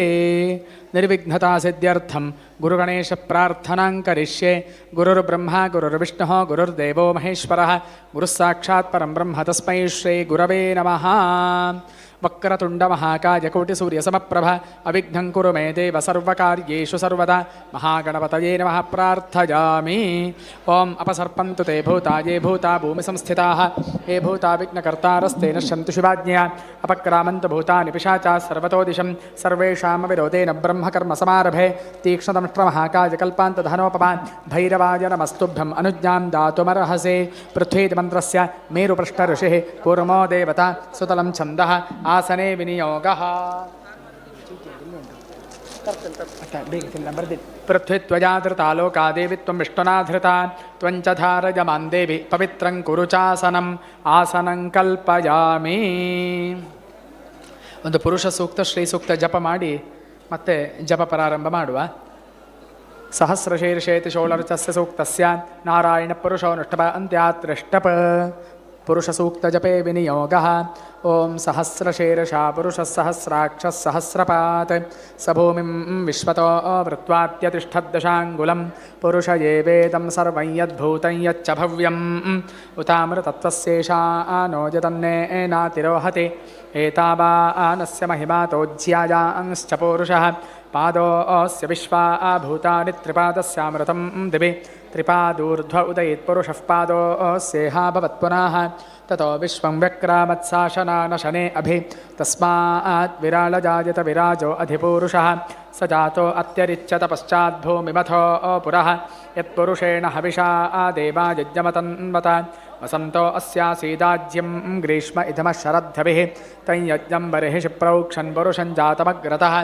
ನಿರ್ವಿಘ್ನತಾ ಸಿದ್ಧ್ಯರ್ಥಂ ಗುರುಗಣೇಶ ಪ್ರಾರ್ಥನಾಂ ಕರಿಷ್ಯೆ ಗುರುರ್ಬ್ರಹ್ಮ ಗುರುರ್ವಿಷ್ಣುಃ ಗುರುರ್ದೇವೋ ಮಹೇಶ್ವರಃ ಗುರುಸ್ಸಾಕ್ಷಾತ್ ಪರಂ ಬ್ರಹ್ಮ ತಸ್ಮೈ ಶ್ರೀ ಗುರವೇ ನಮಃ ವಕ್ರತುಂಡ ಮಹಾಕಾಯ ಕೋಟಿ ಸೂರ್ಯ ಸಮಪ್ರಭ ಅವಿಘ್ನಂ ಕುರು ಮೇ ದೇವ ಸರ್ವಕಾರ್ಯೇಷು ಸರ್ವದಾ ಮಹಾಗಣಪತಯೇ ನಮಃ ಪ್ರಾರ್ಥಯಾಮಿ. ಓಂ ಅಪಸರ್ಪಂತು ತೇ ಭೂತಾ ಯೇ ಭೂತಾ ಭೂಮಿ ಸಂಸ್ಥಿತಾಃ ಯೇ ಭೂತಾ ವಿಘ್ನಕರ್ತಾರಸ್ತೆ ನಶ್ಯಂತು ಶಿವಾಜ್ಞಯಾ ಅಪಕ್ರಾಮಂತು ಭೂತಾನಿ ಪಿಶಾಚಾ ಸರ್ವತೋ ದಿಶಂ ಸರ್ವೇಷಾಂ ವಿರೋಧೇನ ಬ್ರಹ್ಮಕರ್ಮ ಸಮಾರಭೆ ತೀಕ್ಷ್ಣದಮಷ್ಟ್ರಮಹಾಕಾಯ ಕಲ್ಪಾಂತಧನೋಪಮಾನ್ ಭೈರವಾಯ ನಮಸ್ತುಭ್ಯಂ ಅನುಜ್ಞಾಂ ದಾತುಮರ್ಹಸೆ. ಪೃಥ್ವೀತಿ ಮಂತ್ರಸ್ಯ ಮೇರುಪೃಷ್ಠ ಋಷಿಃ ಕೂರ್ಮೋ ದೇವತಾ ಸುತಲಂ ಛಂದಃ ಆಸನೆ ವಿನಿಯೋಗಃ. ಪೃಥ್ವಿತ್ವಯಾ ಧೃತಾ ಲೋಕಾ ದೇವಿ ತ್ವಂ ವಿಷ್ಣುನಾ ಧೃತಾ ತ್ವಂಚ ಧಾರಯಮಾನ್ ದೇವಿ ಪವಿತ್ರಂ ಕುರು ಚಾಸನಂ ಆಸನಂ ಕಲ್ಪಯಾಮಿ. ಒಂದು ಪುರುಷ ಸೂಕ್ತ ಶ್ರೀ ಸೂಕ್ತ ಜಪ ಮಾಡಿ ಮತ್ತೆ ಜಪ ಪ್ರಾರಂಭ ಮಾಡುವ. ಸಹಸ್ರಶೀರ್ಷೇತಿ ಷೋಳರ್ಚಸ್ಯ ಸೂಕ್ತಸ್ಯ ನಾರಾಯಣ ಪುರುಷೋ ನೃಷ್ಟಪ ಅಂತ್ಯಾತ್ರಿಷ್ಟಪ. ಪುರುಷ ಸೂಕ್ತ ಜಪೇ ವಿನಿಯೋಗಃ. ಓಂ ಸಹಸ್ರಶೀರ್ಷಾ ಪುರುಷ ಸಹಸ್ರಾಕ್ಷ ಸಹಸ್ರಪಾತ್ ಸ ಭೂಮಿಂ ವಿಶ್ವತೋ ವೃತ್ವಾತ್ಯತಿಷ್ಠದ್ದಶಾಂಗುಲಂ ಪುರುಷ ಯೇ ವೇದಂ ಸರ್ವಂ ಯದ್ಭೂತಂ ಯಚ್ಚ ಭವ್ಯಂ ಉತಾಮೃತತ್ವಸ್ಯೇಷಾ ನೋಜತನ್ನೇನಾತಿರೋಹತಿ ಏತಾವಾನಸ್ಯ ಮಹಿಮಾತೋಜ್ಯಾಯಾಂಶ್ಚ ಪೌರುಷಃ ಪಾದೋऽस्य ವಿಶ್ವಾ ಭೂತಾನಿ ತ್ರಿಪಾದಸ್ಯಾಮೃತಂ ದಿವಿ ತ್ರಿಪಾದೂರ್ಧ್ವ ಉದಯೇತ್ಪುರುಷಃ ಪಾದೋऽಸ್ಯೇಹ ಭವತ್ಪುನಃ ತತೋ ವಿಶ್ವಂ ವ್ಯಕ್ರಾಮತ್ಸಾಶನಾನ ಶನೇ ಅಭಿ ತಸ್ಮಾತ್ ವಿರಾಳಜಾಯತ ವಿರಾಜೋ ಅಧಿಪೂರುಷಃ ಸ ಜಾತೋ ಅತ್ಯರಿಚ್ಯತ ಪಶ್ಚಾದ್ಭೂಮಿಮಥೋ ಪುರಃ ಯತ್ಪುರುಷೇಣ ಹವಿಷಾ ದೇವಾ ಯಜ್ಞಮತನ್ವತ ವಸಂತೋ ಅಸ್ಯಾಸೀದಾಜ್ಯಂ ಗ್ರೀಷ್ಮ ಇಧಮಃ ಶರದ್ಧವಿಃ ತಂ ಯಜ್ಞಂ ಬರ್ಹಿಷಿ ಪ್ರೌಕ್ಷನ್ ಪುರುಷಂ ಜಾತಮಗ್ರತಃ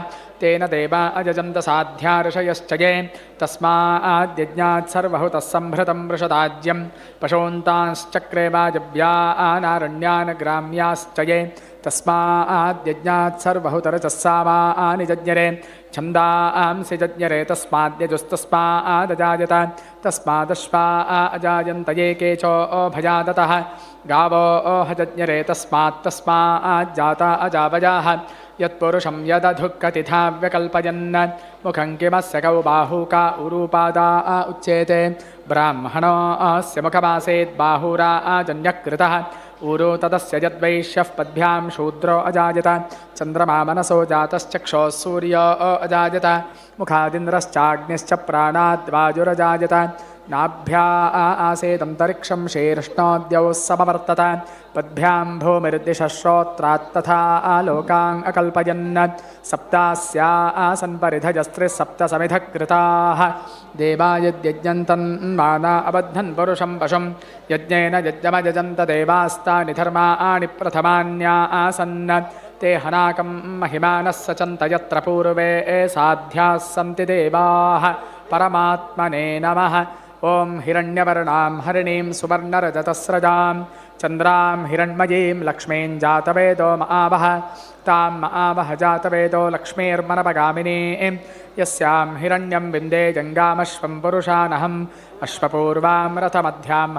ತೇನ ದೇವಾ ಅಜಜಂತ ಸಾಧ್ಯ ಋಷಯಶ್ಚ ಯೇ ತಸ್ಮಾದ್ಯಜ್ಞಾತ್ ಸರ್ವಹುತಃ ಸಂಭೃತಂ ವೃಷದಾಜ್ಯಂ ಪಶೂಂತಾಂಶ್ಚಕ್ರೆ ವಾಜವ್ಯಾನಾರಣ್ಯಾನ್ ಗ್ರಾಮ್ಯಾಶ್ಚ ಯೇ ತಸ್ಮಾದ್ಯಜ್ಞಾತ್ ಸರ್ವಹುತರಚಸ್ಸಾವಾನಿ ಜಜ್ಞರೆ ಛಂದಾಂಸಿ ಜಜ್ಞರೆ ತಸ್ಮಾದ್ಯಜುಸ್ತಸ್ಮಾದಜಾಯತ ತಸ್ಮಾದಶ್ವಾ ಅಜಾಯಂತ ಯೇ ಕೇಚೋ ಭಜಾದತಃ ಗಾವೋ ಹಜಜ್ಞರೆ ತಸ್ಮಾಜ್ಜಾತ ಅಜಾವಜಾಃ ಯತ್ಪುರುಷಂ ಯದಧುಃಕತಿಥಾ ವ್ಯಕಲ್ಪಯನ್ ಮುಖಂ ಕಿಮಸ್ಯ ಕೌ ಬಾಹೂಕಾ ಉರೂಪಾದಾ ಉಚ್ಯೇತೆ ಬ್ರಾಹ್ಮಣೋ ಅಸ್ಯ ಮುಖಮಾಸೇತ್ ಬಾಹುರಾ ಜನ್ಯಕೃತಃ ಊರು ತದಸ್ಯ ಯದ್ವೈಶ್ಯಃ ಪದ್ಭ್ಯಾಂ ಶೂದ್ರೋ ಅಜಾಯತ ಚಂದ್ರಮಾ ಮನಸೋ ಜಾತಶ್ಚಕ್ಷೋಃ ಸೂರ್ಯೋ ಅಜಾಯತ ಮುಖಾದಿಂದ್ರಶ್ಚಾಗ್ನಿಶ್ಚ ಪ್ರಾಣಾದ್ವಾಜುರಜಾಯತ नाभ्या आसेदन्तरिक्षं शीर्ष्णोद्यौ समवर्तत पद्भ्यां भूमिर्दिशश्रोत्रात् तथा लोकान् अकल्पयन् सप्तास्या आसन् परिधजस्त्रिः समिधः कृताः देवा यद्यज्ञन्तन्माना अबद्धन् पुरुषं पशुं यज्ञेन यज्ञमयजन्त देवास्तानि धर्माणि प्रथमान्या आसन् ते हनाकं महिमानः सचन्त यत्र पूर्वे साध्याः सन्ति देवाः परमात्मने नमः। ॐ हिरण्यवर्णां हरिणीं सुवर्णरजतस्रजां चन्द्रां हिरण्मयीं लक्ष्मीं जातवेदो महावः तां महावः जातवेदो लक्ष्मीर्मनपगामिनीं यस्यां हिरण्यं विन्दे जङ्गामश्वं पुरुषानहम् अश्वपूर्वां रथमध्यां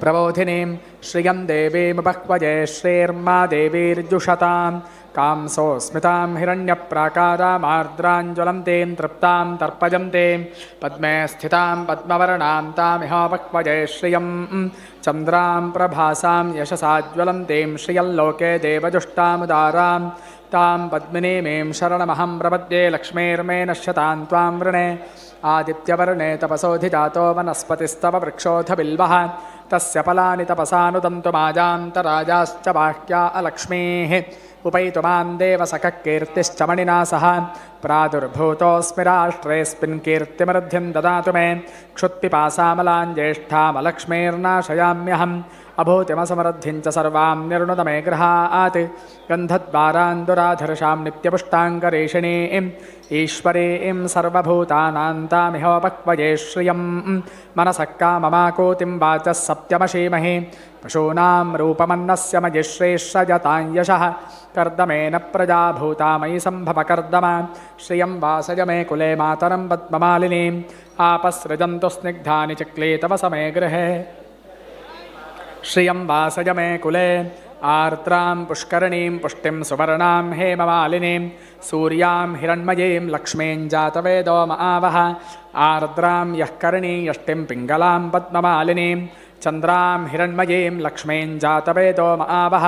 प्रबोधिनीं श्रियं देवीमुपह्वये श्रीर्मा देवीर्जुषतां कांसोऽस्मितां हिरण्यप्राकारामार्द्राञ्ज्वलन्तीं तृप्तां तर्पयन्तीं पद्मे स्थितां पद्मवर्णां तामिहोपह्वये श्रियं चन्द्रां प्रभासां यशसाज्वलन्तीं श्रियल्लोके देवजुष्टामुदारां तां पद्मिनीमीं शरणमहं प्रपद्ये लक्ष्मीर्मे नश्यतां त्वां वृणे आदित्यवर्णे तपसोऽधिजातो वनस्पतिस्तव वृक्षोऽथ बिल्वः तस्य फलानि तपसानुदन्तु माजान्तराजाश्च बाह्या अलक्ष्मीः उपैतुमां देवसखः कीर्तिश्च मणिना सह प्रादुर्भूतोऽस्मि राष्ट्रेऽस्मिन् कीर्तिमृद्धिं ददातु मे क्षुत्पिपासामलां ज्येष्ठामलक्ष्मीर्नाशयाम्यहम् अभूतिमसमृद्धिं च सर्वां निर्णुत मे गृहात् गन्धद्वारान्दुराधर्षां नित्यपुष्टाङ्गरेषिणीं ईश्वरीं सर्वभूतानां तामिहोपह्वये श्रियं मनसः काममाकोतिं वाचः सप्तमशीमहि पशूनां रूपमन्नस्य मयि श्रेष्ठजतां यशः कर्दमेन प्रजा भूता मयि सम्भवकर्दम श्रियं वासय मे कुले मातरं पद्ममालिनीम् आपसृजन्तु स्निग्धानि चक्ले तव समे गृहे श्रियं वासय मे कुले आर्द्रां पुष्करणीं पुष्टिं सुवर्णां हेममालिनीं सूर्यां हिरण्मयीं लक्ष्मीं जातवेदो महावः आर्द्रां यः कर्णी यष्टिं पिङ्गलां पद्ममालिनीं चन्द्रां हिरण्मयीं लक्ष्मीं जातवेदो महावः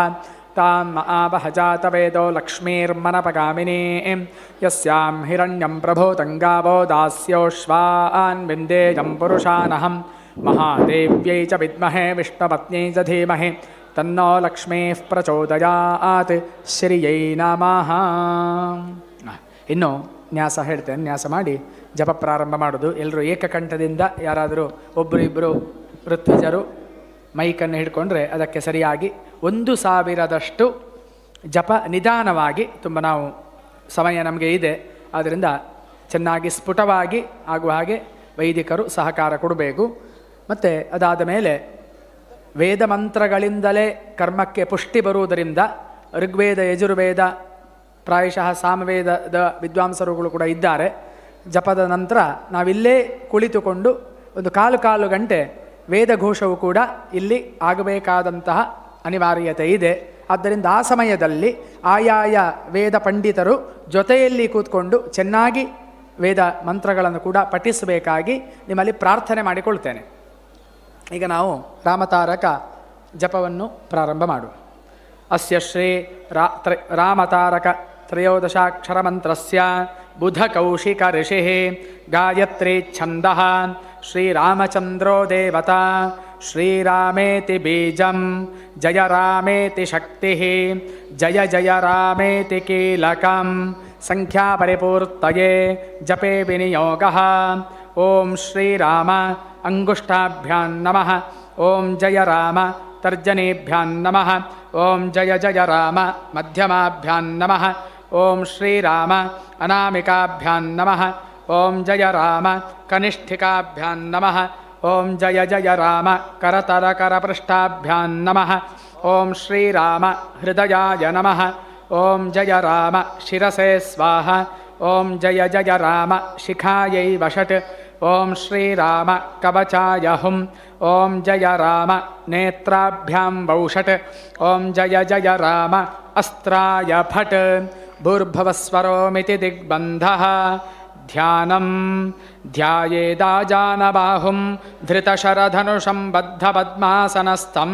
तां महावः जातवेदो लक्ष्मीर्मनपगामिनीं यस्यां हिरण्यं प्रभूतं गावो दास्योश्वान् विन्देयं पुरुषानहम् महादेव्यै च विद्महे विष्णुपत्न्यै च धीमहि तन्नो लक्ष्मीः ಪ್ರಚೋದಯಾತ್ ಶ್ರೀಯೈ ನಮಃ. ಇನ್ನು ನ್ಯಾಸ ಹೇಳ್ತೇನೆ, ನ್ಯಾಸ ಮಾಡಿ ಜಪ ಪ್ರಾರಂಭ ಮಾಡೋದು. ಎಲ್ಲರೂ ಏಕಕಂಠದಿಂದ, ಯಾರಾದರೂ ಒಬ್ಬರು ಇಬ್ಬರು ಋತ್ವಿಜರು ಮೈಕನ್ನು ಹಿಡ್ಕೊಂಡ್ರೆ ಅದಕ್ಕೆ ಸರಿಯಾಗಿ 1000 ಜಪ ನಿಧಾನವಾಗಿ, ತುಂಬ ನಾವು ಸಮಯ ನಮಗೆ ಇದೆ, ಆದ್ದರಿಂದ ಚೆನ್ನಾಗಿ ಸ್ಫುಟವಾಗಿ ಆಗುವ ಹಾಗೆ ವೈದಿಕರು ಸಹಕಾರ ಕೊಡಬೇಕು. ಮತ್ತು ಅದಾದ ಮೇಲೆ ವೇದ ಮಂತ್ರಗಳಿಂದಲೇ ಕರ್ಮಕ್ಕೆ ಪುಷ್ಟಿ ಬರುವುದರಿಂದ ಋಗ್ವೇದ ಯಜುರ್ವೇದ ಪ್ರಾಯಶಃ ಸಾಮವೇದದ ವಿದ್ವಾಂಸರುಗಳು ಕೂಡ ಇದ್ದಾರೆ. ಜಪದ ನಂತರ ನಾವಿಲ್ಲೇ ಕುಳಿತುಕೊಂಡು ಒಂದು ಕಾಲು ಗಂಟೆ ವೇದಘೋಷವು ಕೂಡ ಇಲ್ಲಿ ಆಗಬೇಕಾದಂತಹ ಅನಿವಾರ್ಯತೆ ಇದೆ. ಆದ್ದರಿಂದ ಆ ಸಮಯದಲ್ಲಿ ಆಯಾಯ ವೇದ ಪಂಡಿತರು ಜೊತೆಯಲ್ಲಿ ಕೂತ್ಕೊಂಡು ಚೆನ್ನಾಗಿ ವೇದ ಮಂತ್ರಗಳನ್ನು ಕೂಡ ಪಠಿಸಬೇಕಾಗಿ ನಿಮ್ಮಲ್ಲಿ ಪ್ರಾರ್ಥನೆ ಮಾಡಿಕೊಳ್ತೇನೆ. ಈಗ ನಾವು ರಾಮತಾರಕ ಜಪವನ್ನು ಪ್ರಾರಂಭ ಮಾಡುವ. ಅಸ್ಯ ಶ್ರೀ ರಾಮತಾರಕ ತ್ರಯೋದಶಾಕ್ಷರ ಮಂತ್ರಸ್ಯ ಬುಧಕೌಶಿಕ ಋಷಿಃ ಗಾಯತ್ರಿ ಛಂದಃ ಶ್ರೀರಾಮಚಂದ್ರೋ ದೇವತಾ ಶ್ರೀರಾಮೇತಿ ಬೀಜಂ ಜಯ ರಾಮೇತಿ ಶಕ್ತಿಃ ಜಯ ಜಯ ರಾಮೇತಿ ಕೀಲಕಂ ಸಂಖ್ಯಾಪರಿಪೂರ್ತಯೇ ಜಪೇ ವಿನಿಯೋಗಃ. ಓಂ ಶ್ರೀರಾಮ ಅಂಗುಷ್ಟಾಭ್ಯಾಂ ನಮಃ. ಓಂ ಜಯ ರಾಮ ತರ್ಜನೀಭ್ಯಾಂ ನಮಃ. ಓಂ ಜಯ ಜಯ ರಾಮ ಮಧ್ಯಮಾಭ್ಯಾಂ ನಮಃ. ಓಂ ಶ್ರೀರಾಮ ಅನಾಮಿಕಾಭ್ಯಾಂ ನಮಃ. ಓಂ ಜಯ ರಾಮ ಕನಿಷ್ಠಿಕಾಭ್ಯಾಂ ನಮಃ. ಓಂ ಜಯ ಜಯ ರಾಮ ಕರತರಕರಪೃಷ್ಠಾಭ್ಯಾಂ ನಮಃ. ಓಂ ಶ್ರೀರಾಮ ಹೃದಯಾಯ ನಮಃ. ಓಂ ಜಯ ರಾಮ ಶಿರಸೇ ಸ್ವಾಹ. ಓಂ ಜಯ ಜಯ ರಾಮ ಶಿಖಾಯೈ ವಷಟ್. ಓಂ ಶ್ರೀರಾಮ ಕವಚಾಯ ಹುಂ. ಓಂ ಜಯ ರಾಮ ನೇತ್ರಾಭ್ಯಾಂ ವೌಷಟ್. ಓಂ ಜಯ ಜಯ ರಾಮ ಅಸ್ತ್ರಾಯ ಫಟ್. ಭೂರ್ಭುವಸ್ವರೋಮಿತಿ ದಿಗ್ಬಂಧಃ. ಧ್ಯಾನಂ ಧ್ಯಾಯೇದಾಜಾನಬಾಹುಂ ಧೃತಶರಧನುಷಂ ಬದ್ಧಪದ್ಮಾಸನಸ್ಥಂ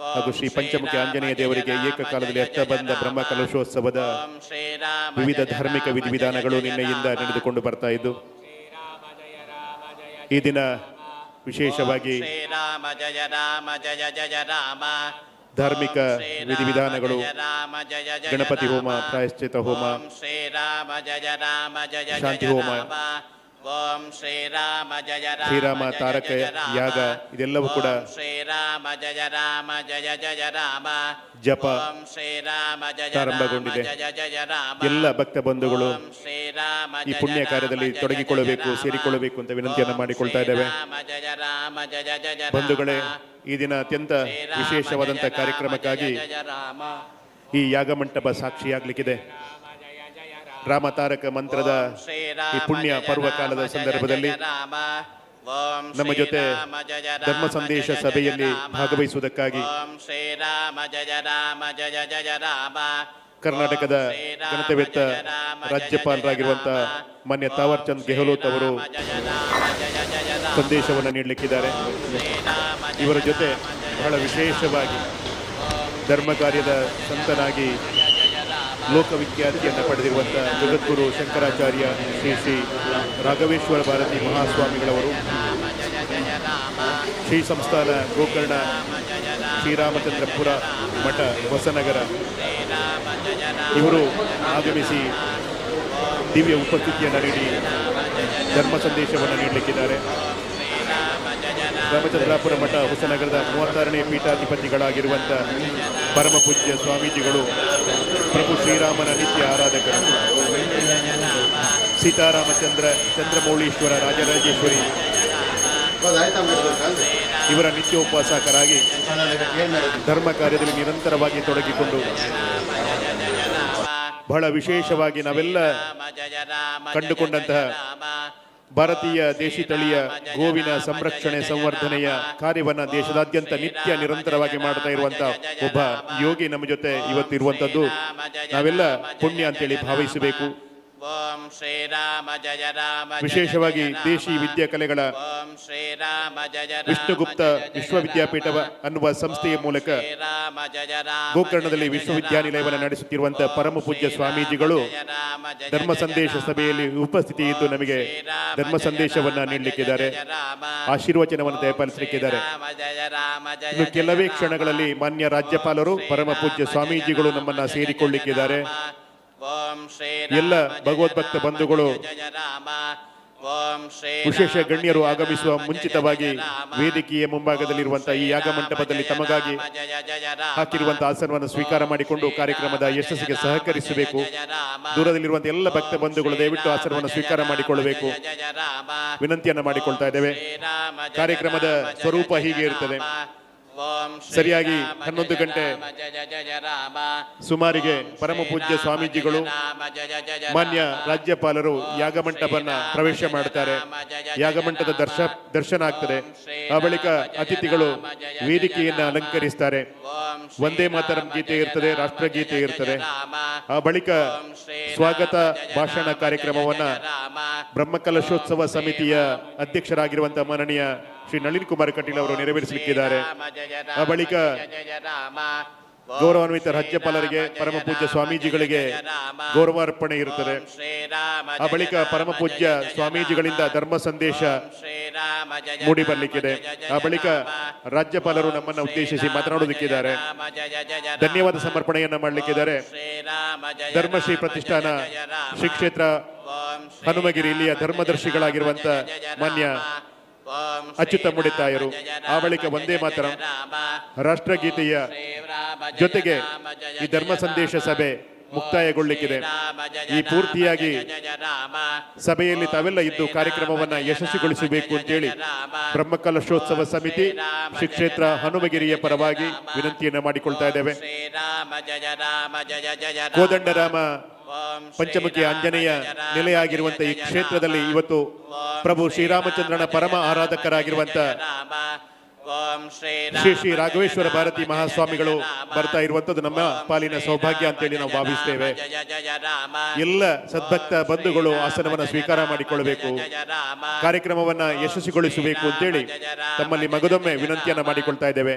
ಹಾಗೂ ಶ್ರೀ ಪಂಚಮುಖಿ ಆಂಜನೇಯ ದೇವರಿಗೆ ಏಕಕಾಲದಲ್ಲಿ ಹತ್ತ ಬಂದ ಬ್ರಹ್ಮ ಕಲಶೋತ್ಸವದ ವಿವಿಧ ಧಾರ್ಮಿಕ ವಿಧಿವಿಧಾನಗಳು ನಿನ್ನೆಯಿಂದ ನಡೆದುಕೊಂಡು ಬರ್ತಾ ಇದ್ದು ಈ ದಿನ ವಿಶೇಷವಾಗಿ ಶ್ರೀರಾಮ ಜಯ ರಾಮ ಜಯ ಜಯ ರಾಮ ಧಾರ್ಮಿಕ ವಿಧಿವಿಧಾನಗಳು ಗಣಪತಿ ಹೋಮ, ಪ್ರಾಯಶ್ಚಿತ ಹೋಮ, ಶ್ರೀರಾಮ ಜಯ ರಾಮ ಜಯ ಶಾಂತಿ ಜಯ ಹೋಮ, ರಾಮ ಓಂ ಶ್ರೀರಾಮ ಜಯ ರಾಮ ಶ್ರೀರಾಮ ತಾರಕ ಯಾಗ ಇದೆಲ್ಲವೂ ಕೂಡ ಶ್ರೀರಾಮ ಜಯ ರಾಮ ಜಯ ಜಯ ರಾಮ ಜಪ ಓಂ ಶ್ರೀರಾಮ ಜಯ ಪ್ರಾರಂಭಗೊಂಡಿದೆ. ಜಯ ಜಯ ರಾಮ ಎಲ್ಲ ಭಕ್ತ ಬಂಧುಗಳು ಓಂ ಶ್ರೀರಾಮ ಈ ಪುಣ್ಯ ಕಾರ್ಯದಲ್ಲಿ ತೊಡಗಿಕೊಳ್ಳಬೇಕು, ಸೇರಿಕೊಳ್ಳಬೇಕು ಅಂತ ವಿನಂತಿಯನ್ನು ಮಾಡಿಕೊಳ್ತಾ ಇದ್ದೇವೆ. ಜಯ ರಾಮ ಜಯ ಜಯ ಬಂಧುಗಳೇ, ಈ ದಿನ ಅತ್ಯಂತ ವಿಶೇಷವಾದಂಥ ಕಾರ್ಯಕ್ರಮಕ್ಕಾಗಿ ಈ ಯಾಗಮಂಟಪ ಸಾಕ್ಷಿಯಾಗಲಿಕ್ಕಿದೆ. ರಾಮತಾರಕ ಮಂತ್ರದ ಈ ಪುಣ್ಯ ಪರ್ವಕಾಲದ ಸಂದರ್ಭದಲ್ಲಿ ನಮ್ಮ ಜೊತೆ ಧರ್ಮ ಸಂದೇಶ ಸಭೆಯಲ್ಲಿ ಭಾಗವಹಿಸುವುದಕ್ಕಾಗಿ ಕರ್ನಾಟಕದ ಗಣತವೆತ್ತ ರಾಜ್ಯಪಾಲರಾಗಿರುವಂತಹ ಮಾನ್ಯ ತಾವರ್ ಚಂದ್ ಗೆಹ್ಲೋಟ್ ಅವರು ಸಂದೇಶವನ್ನು ನೀಡಲಿಕ್ಕಿದ್ದಾರೆ. ಇವರ ಜೊತೆ ಬಹಳ ವಿಶೇಷವಾಗಿ ಧರ್ಮ ಕಾರ್ಯದ ಸಂತನಾಗಿ ಲೋಕವಿಖ್ಯಾತಿಯನ್ನು ಪಡೆದಿರುವಂಥ ಜಗದ್ಗುರು ಶಂಕರಾಚಾರ್ಯ ಶ್ರೀ ಶ್ರೀ ರಾಘವೇಶ್ವರ ಭಾರತಿ ಮಹಾಸ್ವಾಮಿಗಳವರು, ಶ್ರೀ ಸಂಸ್ಥಾನ ಗೋಕರ್ಣ ಶ್ರೀರಾಮಚಂದ್ರಪುರ ಮಠ ಹೊಸನಗರ ಇವರು ಆಗಮಿಸಿ ದಿವ್ಯ ಉಪಸ್ಥಿತಿಯನ್ನು ನೀಡಿ ಧರ್ಮ ಸಂದೇಶವನ್ನು ನೀಡಲಿಕ್ಕಿದ್ದಾರೆ. ರಾಮಚಂದ್ರಾಪುರ ಮಠ ಹೊಸನಗರದ 36ನೇ ಪೀಠಾಧಿಪತಿಗಳಾಗಿರುವಂಥ ಪರಮ ಪೂಜ್ಯ ಸ್ವಾಮೀಜಿಗಳು, ಪ್ರಭು ಶ್ರೀರಾಮನ ನಿತ್ಯ ಆರಾಧಕರು, ಸೀತಾರಾಮಚಂದ್ರ ಚಂದ್ರಮೌಳೀಶ್ವರ ರಾಜರಾಜೇಶ್ವರಿ ಇವರ ನಿತ್ಯೋಪಾಸಕರಾಗಿ ಧರ್ಮ ಕಾರ್ಯದಲ್ಲಿ ನಿರಂತರವಾಗಿ ತೊಡಗಿಕೊಂಡು ಬಹಳ ವಿಶೇಷವಾಗಿ ನಾವೆಲ್ಲ ಕಂಡುಕೊಂಡಂತಹ ಭಾರತೀಯ ದೇಶಿ ತಳಿಯ ಗೋವಿನ ಸಂರಕ್ಷಣೆ ಸಂವರ್ಧನೆಯ ಕಾರ್ಯವನ್ನು ದೇಶದಾದ್ಯಂತ ನಿತ್ಯ ನಿರಂತರವಾಗಿ ಮಾಡ್ತಾ ಇರುವಂತಹ ಒಬ್ಬ ಯೋಗಿ ನಮ್ಮ ಜೊತೆ ಇವತ್ತಿರುವಂಥದ್ದು ನಾವೆಲ್ಲ ಪುಣ್ಯ ಅಂತೇಳಿ ಭಾವಿಸಬೇಕು. ವಿಶೇಷವಾಗಿ ದೇಶಿ ವಿದ್ಯಾಕಲೆಗಳ ವಿಷ್ಣುಗುಪ್ತ ವಿಶ್ವವಿದ್ಯಾಪೀಠ ಅನ್ನುವ ಸಂಸ್ಥೆಯ ಮೂಲಕ ಗೋಕರ್ಣದಲ್ಲಿ ವಿಶ್ವವಿದ್ಯಾನಿಲಯವನ್ನು ನಡೆಸುತ್ತಿರುವಂತಹ ಪರಮ ಪೂಜ್ಯ ಸ್ವಾಮೀಜಿಗಳು ಧರ್ಮ ಸಂದೇಶ ಸಭೆಯಲ್ಲಿ ಉಪಸ್ಥಿತಿ ಇದ್ದು ನಮಗೆ ಧರ್ಮ ಸಂದೇಶವನ್ನ ನೀಡಲಿಕ್ಕಿದ್ದಾರೆ, ಆಶೀರ್ವಚನವನ್ನು ದಯಪಾಲಿಸಲಿಕ್ಕಿದ್ದಾರೆ. ಇನ್ನು ಕೆಲವೇ ಕ್ಷಣಗಳಲ್ಲಿ ಮಾನ್ಯ ರಾಜ್ಯಪಾಲರು ಪರಮ ಪೂಜ್ಯ ಸ್ವಾಮೀಜಿಗಳು ನಮ್ಮನ್ನ ಸೇರಿಕೊಳ್ಳಿಕ್ಕಿದ್ದಾರೆ. ಎಲ್ಲ ಭಗವದ್ಭಕ್ತ ಬಂಧುಗಳು, ವಿಶೇಷ ಗಣ್ಯರು ಆಗಮಿಸುವ ಮುಂಚಿತವಾಗಿ ವೇದಿಕೆಯ ಮುಂಭಾಗದಲ್ಲಿರುವಂತಹ ಈ ಯಾಗ ಮಂಟಪದಲ್ಲಿ ತಮಗಾಗಿ ಹಾಕಿರುವಂತಹ ಆಸನವನ್ನು ಸ್ವೀಕಾರ ಮಾಡಿಕೊಂಡು ಕಾರ್ಯಕ್ರಮದ ಯಶಸ್ಸಿಗೆ ಸಹಕರಿಸಬೇಕು. ದೂರದಲ್ಲಿರುವಂತಹ ಎಲ್ಲ ಭಕ್ತ ಬಂಧುಗಳು ದಯವಿಟ್ಟು ಆಸನವನ್ನು ಸ್ವೀಕಾರ ಮಾಡಿಕೊಳ್ಳಬೇಕು ವಿನಂತಿಯನ್ನು ಮಾಡಿಕೊಳ್ತಾ ಇದ್ದೇವೆ. ಕಾರ್ಯಕ್ರಮದ ಸ್ವರೂಪ ಹೀಗೆ ಇರುತ್ತದೆ. ಸರಿಯಾಗಿ 11 ಗಂಟೆ ಸುಮಾರಿಗೆ ಪರಮ ಪೂಜ್ಯ ಸ್ವಾಮೀಜಿಗಳು ಮಾನ್ಯ ರಾಜ್ಯಪಾಲರು ಯಾಗಮಂಟಪನ್ನ ಪ್ರವೇಶ ಮಾಡುತ್ತಾರೆ. ಯಾಗಮಂಟಪದ ದರ್ಶನ ಆಗ್ತದೆ. ಆ ಬಳಿಕ ಅತಿಥಿಗಳು ವೇದಿಕೆಯನ್ನು ಅಲಂಕರಿಸ್ತಾರೆ. ವಂದೇ ಮಾತರಂ ಗೀತೆ ಇರ್ತದೆ, ರಾಷ್ಟ್ರಗೀತೆ ಇರ್ತದೆ. ಆ ಬಳಿಕ ಸ್ವಾಗತ ಭಾಷಣ ಕಾರ್ಯಕ್ರಮವನ್ನ ಬ್ರಹ್ಮಕಲಶೋತ್ಸವ ಸಮಿತಿಯ ಅಧ್ಯಕ್ಷರಾಗಿರುವಂತಹ ಮಾನನೀಯ ಶ್ರೀ ನಳಿನ್ ಕುಮಾರ್ ಕಟೀಲ್ ಅವರು ನೆರವೇರಿಸಲಿಕ್ಕಿದ್ದಾರೆ. ಆ ಬಳಿಕ ಗೌರವಾನ್ವಿತ ರಾಜ್ಯಪಾಲರಿಗೆ ಪರಮ ಪೂಜ್ಯ ಸ್ವಾಮೀಜಿಗಳಿಗೆ ಗೌರವಾರ್ಪಣೆ ಇರುತ್ತದೆ. ಆ ಬಳಿಕ ಪರಮ ಪೂಜ್ಯ ಸ್ವಾಮೀಜಿಗಳಿಂದ ಧರ್ಮ ಸಂದೇಶ ಮೂಡಿ ಬರಲಿಕ್ಕಿದೆ. ಆ ಬಳಿಕ ರಾಜ್ಯಪಾಲರು ನಮ್ಮನ್ನು ಉದ್ದೇಶಿಸಿ ಮಾತನಾಡುವುದಕ್ಕಿದ್ದಾರೆ, ಧನ್ಯವಾದ ಸಮರ್ಪಣೆಯನ್ನ ಮಾಡಲಿಕ್ಕಿದ್ದಾರೆ. ಧರ್ಮಶ್ರೀ ಪ್ರತಿಷ್ಠಾನ ಶ್ರೀ ಕ್ಷೇತ್ರ ಹನುಮಗಿರಿ ಇಲ್ಲಿಯ ಧರ್ಮದರ್ಶಿಗಳಾಗಿರುವಂತ ಮಾನ್ಯ ಅಚ್ಯುತ ಮುಡಿತಾಯರು. ಆ ಬಳಿಕ ವಂದೇ ಮಾತರಂ ರಾಷ್ಟ್ರಗೀತೆಯ ಜೊತೆಗೆ ಈ ಧರ್ಮ ಸಂದೇಶ ಸಭೆ ಮುಕ್ತಾಯಗೊಳ್ಳಿಕ್ಕಿದೆ. ಈ ಪೂರ್ತಿಯಾಗಿ ಸಭೆಯಲ್ಲಿ ತಾವೆಲ್ಲ ಇದ್ದು ಕಾರ್ಯಕ್ರಮವನ್ನ ಯಶಸ್ವಿಗೊಳಿಸಬೇಕು ಅಂತೇಳಿ ಬ್ರಹ್ಮಕಲಶೋತ್ಸವ ಸಮಿತಿ ಶ್ರೀ ಕ್ಷೇತ್ರ ಹನುಮಗಿರಿಯ ಪರವಾಗಿ ವಿನಂತಿಯನ್ನ ಮಾಡಿಕೊಳ್ತಾ ಇದ್ದೇವೆ. ಕೋದಂಡರಾಮ ಪಂಚಮುಖಿ ಆಂಜನೇಯ ನೆಲೆಯಾಗಿರುವಂತಹ ಈ ಕ್ಷೇತ್ರದಲ್ಲಿ ಇವತ್ತು ಪ್ರಭು ಶ್ರೀರಾಮಚಂದ್ರನ ಪರಮ ಆರಾಧಕರಾಗಿರುವಂತ ಶ್ರೀ ಶ್ರೀ ರಾಘವೇಶ್ವರ ಭಾರತಿ ಮಹಾಸ್ವಾಮಿಗಳು ಬರ್ತಾ ಇರುವಂತದ್ದು ನಮ್ಮ ಪಾಲಿನ ಸೌಭಾಗ್ಯ ಅಂತೇಳಿ ನಾವು ಭಾವಿಸ್ತೇವೆ. ಎಲ್ಲ ಸದ್ಭಕ್ತ ಬಂಧುಗಳು ಆಸನವನ್ನ ಸ್ವೀಕಾರ ಮಾಡಿಕೊಳ್ಳಬೇಕು, ಕಾರ್ಯಕ್ರಮವನ್ನ ಯಶಸ್ವಿಗೊಳಿಸಬೇಕು ಅಂತೇಳಿ ತಮ್ಮಲ್ಲಿ ಮಗದೊಮ್ಮೆ ವಿನಂತಿಯನ್ನ ಮಾಡಿಕೊಳ್ತಾ ಇದ್ದೇವೆ.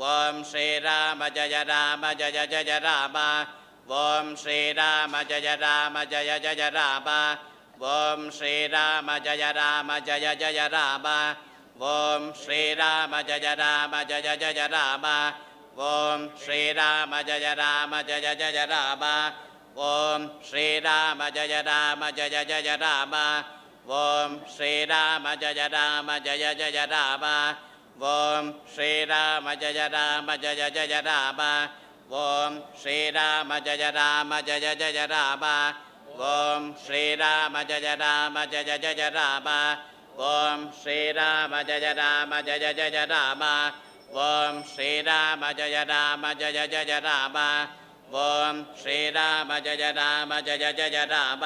ಓಂ ಶ್ರೀರಾಮ ಜಯ ರಾಮ ಜಯ ಜಯ ರಾಮ ಓಂ ಶ್ರೀರಾಮ ಜಯ ರಾಮ ಜಯ ಜಯ ರಾಮ ಓಂ ಶ್ರೀರಾಮ ಜಯ ರಾಮ ಜಯ ಜಯ ರಾಮ ಓಂ ಶ್ರೀರಾಮ ಜಯ ರಾಮ ಜಯ ಜಯ ರಾಮ ಓಂ ಶ್ರೀರಾಮ ಜಯ ರಾಮ ಜಯ ಜಯ ರಾಮ ಓಂ ಶ್ರೀರಾಮ ಜಯ ರಾಮ ಜಯ ಜಯ ರಾಮ ಓಂ ಶ್ರೀರಾಮ ಜಯ ರಾಮ ಜಯ ಜಯ ರಾಮ ಓಂ ಶ್ರೀರಾಮ ಜಯ ರಾಮ ಜಯ ಜಯ ರಾಮ ಓಂ ಶ್ರೀರಾಮ ಜಯ ರಾಮ ಜಯ ಜಯ ರಾಮ ಓಂ ಶ್ರೀರಾಮ ಜಯ ರಾಮ ಜಯ ಜಯ ರಾಮ ಓಂ ಶ್ರೀರಾಮ ಜಯ ರಾಮ ಜಯ ಜಯ ರಾಮ ಓಂ ಶ್ರೀರಾಮ ಜಯ ರಾಮ ಜಯ ಜಯ ರಾಮ ಓಂ ಶ್ರೀರಾಮ ಜಯ ರಾಮ ಜಯ ಜಯ ರಾಮ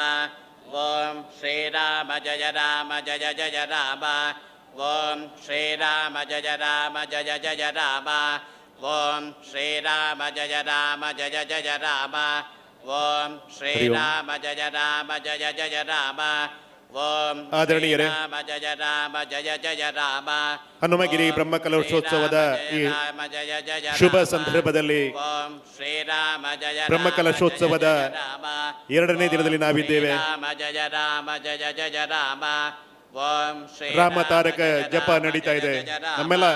ಓಂ ಶ್ರೀರಾಮ ಜಯ ರಾಮ ಜಯ ಜಯ ರಾಮ ಓಂ ಶ್ರೀರಾಮ ಜಯ ರಾಮ ಜಯ ಜಯ ರಾಮ ಓಂ ಶ್ರೀರಾಮ ಜಯ ರಾಮ ಜಯ ಜಯ ರಾಮ ಓಂ ಶ್ರೀರಾಮ ಜಯ ರಾಮ ಜಯ ಜಯ ರಾಮ ಓಂ ಆದರಣೀಯರೇ, ಶ್ರೀರಾಮ ಜಯ ರಾಮ ಜಯ ಜಯ ರಾಮ ಹನುಮಗಿರಿ ಬ್ರಹ್ಮಕಲಶೋತ್ಸವದ ಈ ರಾಮ ಜಯ ಜಯ ಶುಭ ಸಂದರ್ಭದಲ್ಲಿ ಓಂ ಶ್ರೀರಾಮ ಜಯ ಬ್ರಹ್ಮಕಲಶೋತ್ಸವದ ರಾಮ 2ನೇ ದಿನದಲ್ಲಿ ನಾವಿದ್ದೇವೆ. ರಾಮ ಜಯ ರಾಮ ಜಯ ಜಯ ರಾಮ ಓಂ ಶ್ರೀ ರಾಮ ತಾರಕ ಜಪ ನಡೀತಾ ಇದೆ. ನಮ್ಮೆಲ್ಲ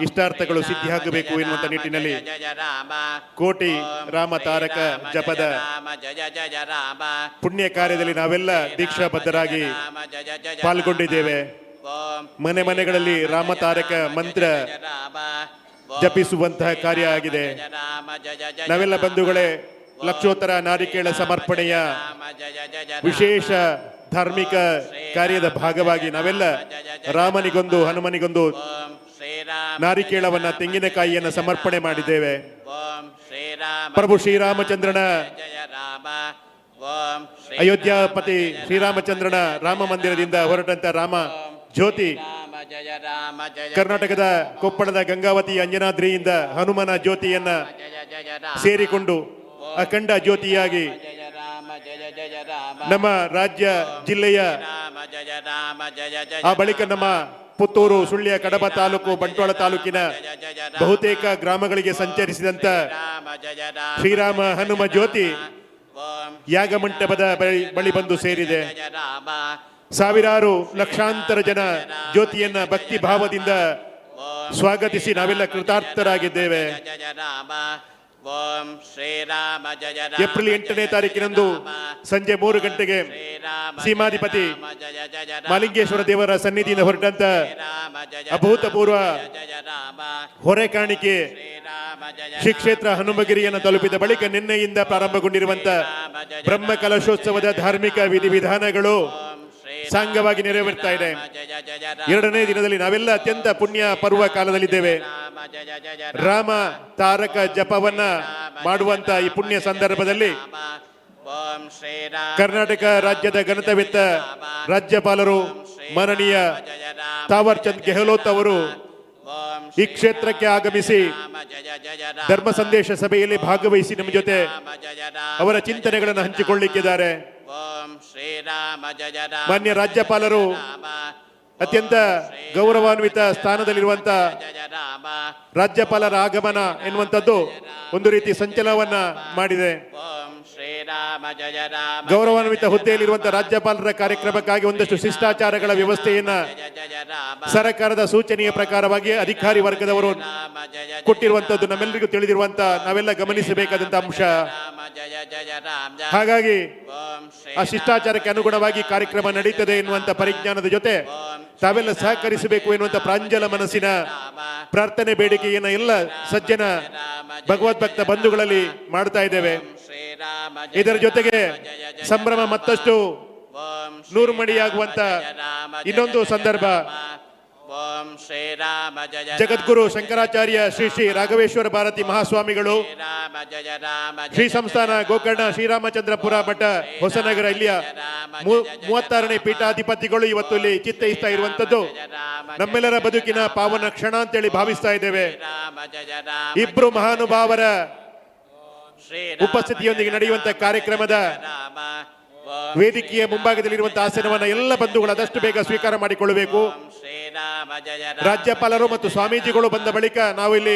ಇಷ್ಟಾರ್ಥಗಳು ಸಿದ್ಧಿಯಾಗಬೇಕು ಎನ್ನುವಂತ ನಿಟ್ಟಿನಲ್ಲಿ ಜಯ ರಾಮ ಕೋಟಿ ರಾಮ ತಾರಕ ಜಪದ ರಾಮ ಜಯ ಜಯ ರಾಮ ಪುಣ್ಯ ಕಾರ್ಯದಲ್ಲಿ ನಾವೆಲ್ಲ ದೀಕ್ಷಾಬದ್ಧರಾಗಿ ರಾಮ ಜಯ ಜಯ ಪಾಲ್ಗೊಂಡಿದ್ದೇವೆ. ಓಂ ಮನೆ ಮನೆಗಳಲ್ಲಿ ರಾಮ ತಾರಕ ಮಂತ್ರ ರಾಮ ಜಪಿಸುವಂತಹ ಕಾರ್ಯ ಆಗಿದೆ. ರಾಮ ಜಯ ಜಯ ನಾವೆಲ್ಲ ಬಂಧುಗಳೇ, ಲಕ್ಷೋತ್ತರ ನಾರಿಕೇಳ ಸಮರ್ಪಣೆಯ ರಾಮ ಜಯ ಜಯ ವಿಶೇಷ ಧಾರ್ಮಿಕ ಕಾರ್ಯದ ಭಾಗವಾಗಿ ನಾವೆಲ್ಲ ರಾಮನಿಗೊಂದು ಹನುಮನಿಗೊಂದು ಓಂ ಶ್ರೀರಾಮ ನಾರಿಕೇಳವನ್ನ ತೆಂಗಿನಕಾಯಿಯನ್ನ ಸಮರ್ಪಣೆ ಮಾಡಿದ್ದೇವೆ. ಓಂ ಶ್ರೀರಾಮ ಪ್ರಭು ಶ್ರೀರಾಮಚಂದ್ರನ ಜಯ ರಾಮ ಓಂ ಶ್ರೀ ಅಯೋಧ್ಯಾಪತಿ ಶ್ರೀರಾಮಚಂದ್ರನ ರಾಮ ಮಂದಿರದಿಂದ ಹೊರಟಂತ ರಾಮ ಜ್ಯೋತಿ ರಾಮ ಜಯ ರಾಮ ಜಯ ಕರ್ನಾಟಕದ ಕೊಪ್ಪಳದ ಗಂಗಾವತಿ ಅಂಜನಾದ್ರಿಯಿಂದ ಹನುಮನ ಜ್ಯೋತಿಯನ್ನ ಜಯ ಜಯ ರಾಮ ಸೇರಿಕೊಂಡು ಅಖಂಡ ಜ್ಯೋತಿಯಾಗಿ ಜಯ ರಾಮ ಜಯ ಜಯ ರಾಮ ನಮ್ಮ ರಾಜ್ಯ ಜಿಲ್ಲೆಯ ರಾಮ ಜಯ ರಾಮ ಜಯ ಜಯ ಆ ಬಳಿಕ ನಮ್ಮ ಪುತ್ತೂರು, ಸುಳ್ಯ, ಕಡಬ ತಾಲೂಕು, ಬಂಟ್ವಾಳ ತಾಲೂಕಿನ ಬಹುತೇಕ ಗ್ರಾಮಗಳಿಗೆ ಸಂಚರಿಸಿದಂತ ರಾಮ ಜಯ ರಾಮ ಶ್ರೀರಾಮ ಹನುಮ ಜ್ಯೋತಿ ಓಂ ಯಾಗ ಮಂಟಪದ ಬಳಿ ಬಂದು ಸೇರಿದೆ. ಜಯ ರಾಮ ಸಾವಿರಾರು ಲಕ್ಷಾಂತರ ಜನ ಜ್ಯೋತಿಯನ್ನ ಭಕ್ತಿ ಭಾವದಿಂದ ಸ್ವಾಗತಿಸಿ ನಾವೆಲ್ಲ ಕೃತಾರ್ಥರಾಗಿದ್ದೇವೆ. ಜಯ ರಾಮ ಓಂ ಶ್ರೀರಾಮ ಜಯ ಏಪ್ರಿಲ್ 8ನೇ ತಾರೀಕಿನಂದು ಸಂಜೆ 3 ಗಂಟೆಗೆ ಸೀಮಾಧಿಪತಿ ಜಯ ಜಯ ಮಾಲಿಂಗೇಶ್ವರ ದೇವರ ಸನ್ನಿಧಿಯಿಂದ ಹೊರಟಂತ ರಾಮ ಜಯ ಅಭೂತಪೂರ್ವ ಜಯ ರಾಮ ಹೊರೆ ಕಾಣಿಕೆ ಶ್ರೀರಾಮ ಜಯ ಶ್ರೀ ಕ್ಷೇತ್ರ ಹನುಮಗಿರಿಯನ್ನು ತಲುಪಿದ ಬಳಿಕ ನಿನ್ನೆಯಿಂದ ಪ್ರಾರಂಭಗೊಂಡಿರುವಂತ ಬ್ರಹ್ಮ ಕಲಶೋತ್ಸವದ ಧಾರ್ಮಿಕ ವಿಧಿವಿಧಾನಗಳು ಸಾಂಗವಾಗಿ ನೆರವೇರ್ತಾ ಇದೆ. ಜಯ ಜಯ 2ನೇ ದಿನದಲ್ಲಿ ನಾವೆಲ್ಲ ಅತ್ಯಂತ ಪುಣ್ಯ ಪರ್ವ ಕಾಲದಲ್ಲಿದ್ದೇವೆ. ರಾಮ ಜಯ ಜಯ ರಾಮ ತಾರಕ ಜಪವನ್ನ ಮಾಡುವಂತ ಈ ಪುಣ್ಯ ಸಂದರ್ಭದಲ್ಲಿ ರಾಮ ಓಂ ಶ್ರೀರಾಮ ಕರ್ನಾಟಕ ರಾಜ್ಯದ ಘನತವೆತ್ತ ರಾಜ್ಯಪಾಲರು ಮಾನನೀಯ ತಾವರ್ ಚಂದ್ ಗೆಹ್ಲೋಟ್ ಅವರು ಓಂ ಈ ಕ್ಷೇತ್ರಕ್ಕೆ ಆಗಮಿಸಿ ರಾಮ ಜಯ ಜಯ ಧರ್ಮ ಸಂದೇಶ ಸಭೆಯಲ್ಲಿ ಭಾಗವಹಿಸಿ ನಮ್ಮ ಜೊತೆ ರಾಮ ಜಯ ರಾಮ ಅವರ ಚಿಂತನೆಗಳನ್ನು ಹಂಚಿಕೊಳ್ಳಿಕ್ಕಿದ್ದಾರೆ. ಓಂ ಶ್ರೀರಾಮ ಜಯ ರಾಮ ಮಾನ್ಯ ರಾಜ್ಯಪಾಲರು ರಾಮ ಅತ್ಯಂತ ಗೌರವಾನ್ವಿತ ಸ್ಥಾನದಲ್ಲಿರುವಂತ ಜಯ ರಾಮ ರಾಜ್ಯಪಾಲರ ಆಗಮನ ಎನ್ನುವಂಥದ್ದು ಒಂದು ರೀತಿ ಸಂಚಲನವನ್ನ ಮಾಡಿದೆ. ಓಂ ಶ್ರೀರಾಮ ಜಯ ರಾಮ ಗೌರವಾನ್ವಿತ ಹುದ್ದೆಯಲ್ಲಿರುವಂತಹ ರಾಜ್ಯಪಾಲರ ಕಾರ್ಯಕ್ರಮಕ್ಕಾಗಿ ಒಂದಷ್ಟು ಶಿಷ್ಟಾಚಾರಗಳ ವ್ಯವಸ್ಥೆಯನ್ನ ಜಯ ಜಯ ರಾಮ ಸರ್ಕಾರದ ಸೂಚನೆಯ ಪ್ರಕಾರವಾಗಿ ಅಧಿಕಾರಿ ವರ್ಗದವರು ರಾಮ ಜಯ ಕೊಟ್ಟಿರುವಂತದ್ದು ನಮ್ಮೆಲ್ಲರಿಗೂ ತಿಳಿದಿರುವಂತ ನಾವೆಲ್ಲ ಗಮನಿಸಬೇಕಾದಂತ ಅಂಶ. ರಾಮ ಜಯ ಜಯ ರಾಮ ಹಾಗಾಗಿ ಓಂ ಶ್ರೀ ಆ ಶಿಷ್ಟಾಚಾರಕ್ಕೆ ಅನುಗುಣವಾಗಿ ಕಾರ್ಯಕ್ರಮ ನಡೀತದೆ ಎನ್ನುವಂತ ಪರಿಜ್ಞಾನದ ಜೊತೆ ತಾವೆಲ್ಲ ಸಹಕರಿಸಬೇಕು ಎನ್ನುವಂತ ಪ್ರಾಂಜಲ ಮನಸ್ಸಿನ ಪ್ರಾರ್ಥನೆ ಬೇಡಿಕೆಯನ್ನ ಎಲ್ಲ ಸಜ್ಜನ ಭಗವದ್ಭಕ್ತ ಬಂಧುಗಳಲ್ಲಿ ಮಾಡ್ತಾ ಇದ್ದೇವೆ. ಶ್ರೀರಾಮ ಇದರ ಜೊತೆಗೆ ಸಂಭ್ರಮ ಮತ್ತಷ್ಟು ಓಂ ನೂರ್ಮಡಿಯಾಗುವಂತ ಇನ್ನೊಂದು ಸಂದರ್ಭ. ಓಂ ಶ್ರೀರಾಮ ಜಯ ಜಗದ್ಗುರು ಶಂಕರಾಚಾರ್ಯ ಶ್ರೀ ಶ್ರೀ ರಾಘವೇಶ್ವರ ಭಾರತಿ ಮಹಾಸ್ವಾಮಿಗಳು ರಾಮ ಜಯ ರಾಮ ಶ್ರೀ ಸಂಸ್ಥಾನ ಗೋಕರ್ಣ ಶ್ರೀರಾಮಚಂದ್ರಪುರ ಮಠ ಹೊಸನಗರ ಇಲ್ಲಿಯ 36ನೇ ಪೀಠಾಧಿಪತಿಗಳು ಇವತ್ತು ಇಲ್ಲಿ ಚಿತ್ತೈಸ್ತಾ ಇರುವಂತದ್ದು ನಮ್ಮೆಲ್ಲರ ಬದುಕಿನ ಪಾವನ ಕ್ಷಣ ಅಂತೇಳಿ ಭಾವಿಸ್ತಾ ಇದ್ದೇವೆ. ರಾಮ ಜಯ ರಾಮ ಇಬ್ರು ಮಹಾನುಭಾವರ ಶ್ರೀರಾಮ ಉಪಸ್ಥಿತಿಯೊಂದಿಗೆ ನಡೆಯುವಂತ ಕಾರ್ಯಕ್ರಮದ ರಾಮ ವೇದಿಕೆಯ ಮುಂಭಾಗದಲ್ಲಿರುವಂತಹ ಆಸನವನ್ನ ಎಲ್ಲ ಬಂಧುಗಳು ಆದಷ್ಟು ಬೇಗ ಸ್ವೀಕಾರ ಮಾಡಿಕೊಳ್ಳಬೇಕು. ಶ್ರೀರಾಮ ಜಯ ರಾಜ್ಯಪಾಲರು ಮತ್ತು ಸ್ವಾಮೀಜಿಗಳು ಬಂದ ಬಳಿಕ ನಾವು ಇಲ್ಲಿ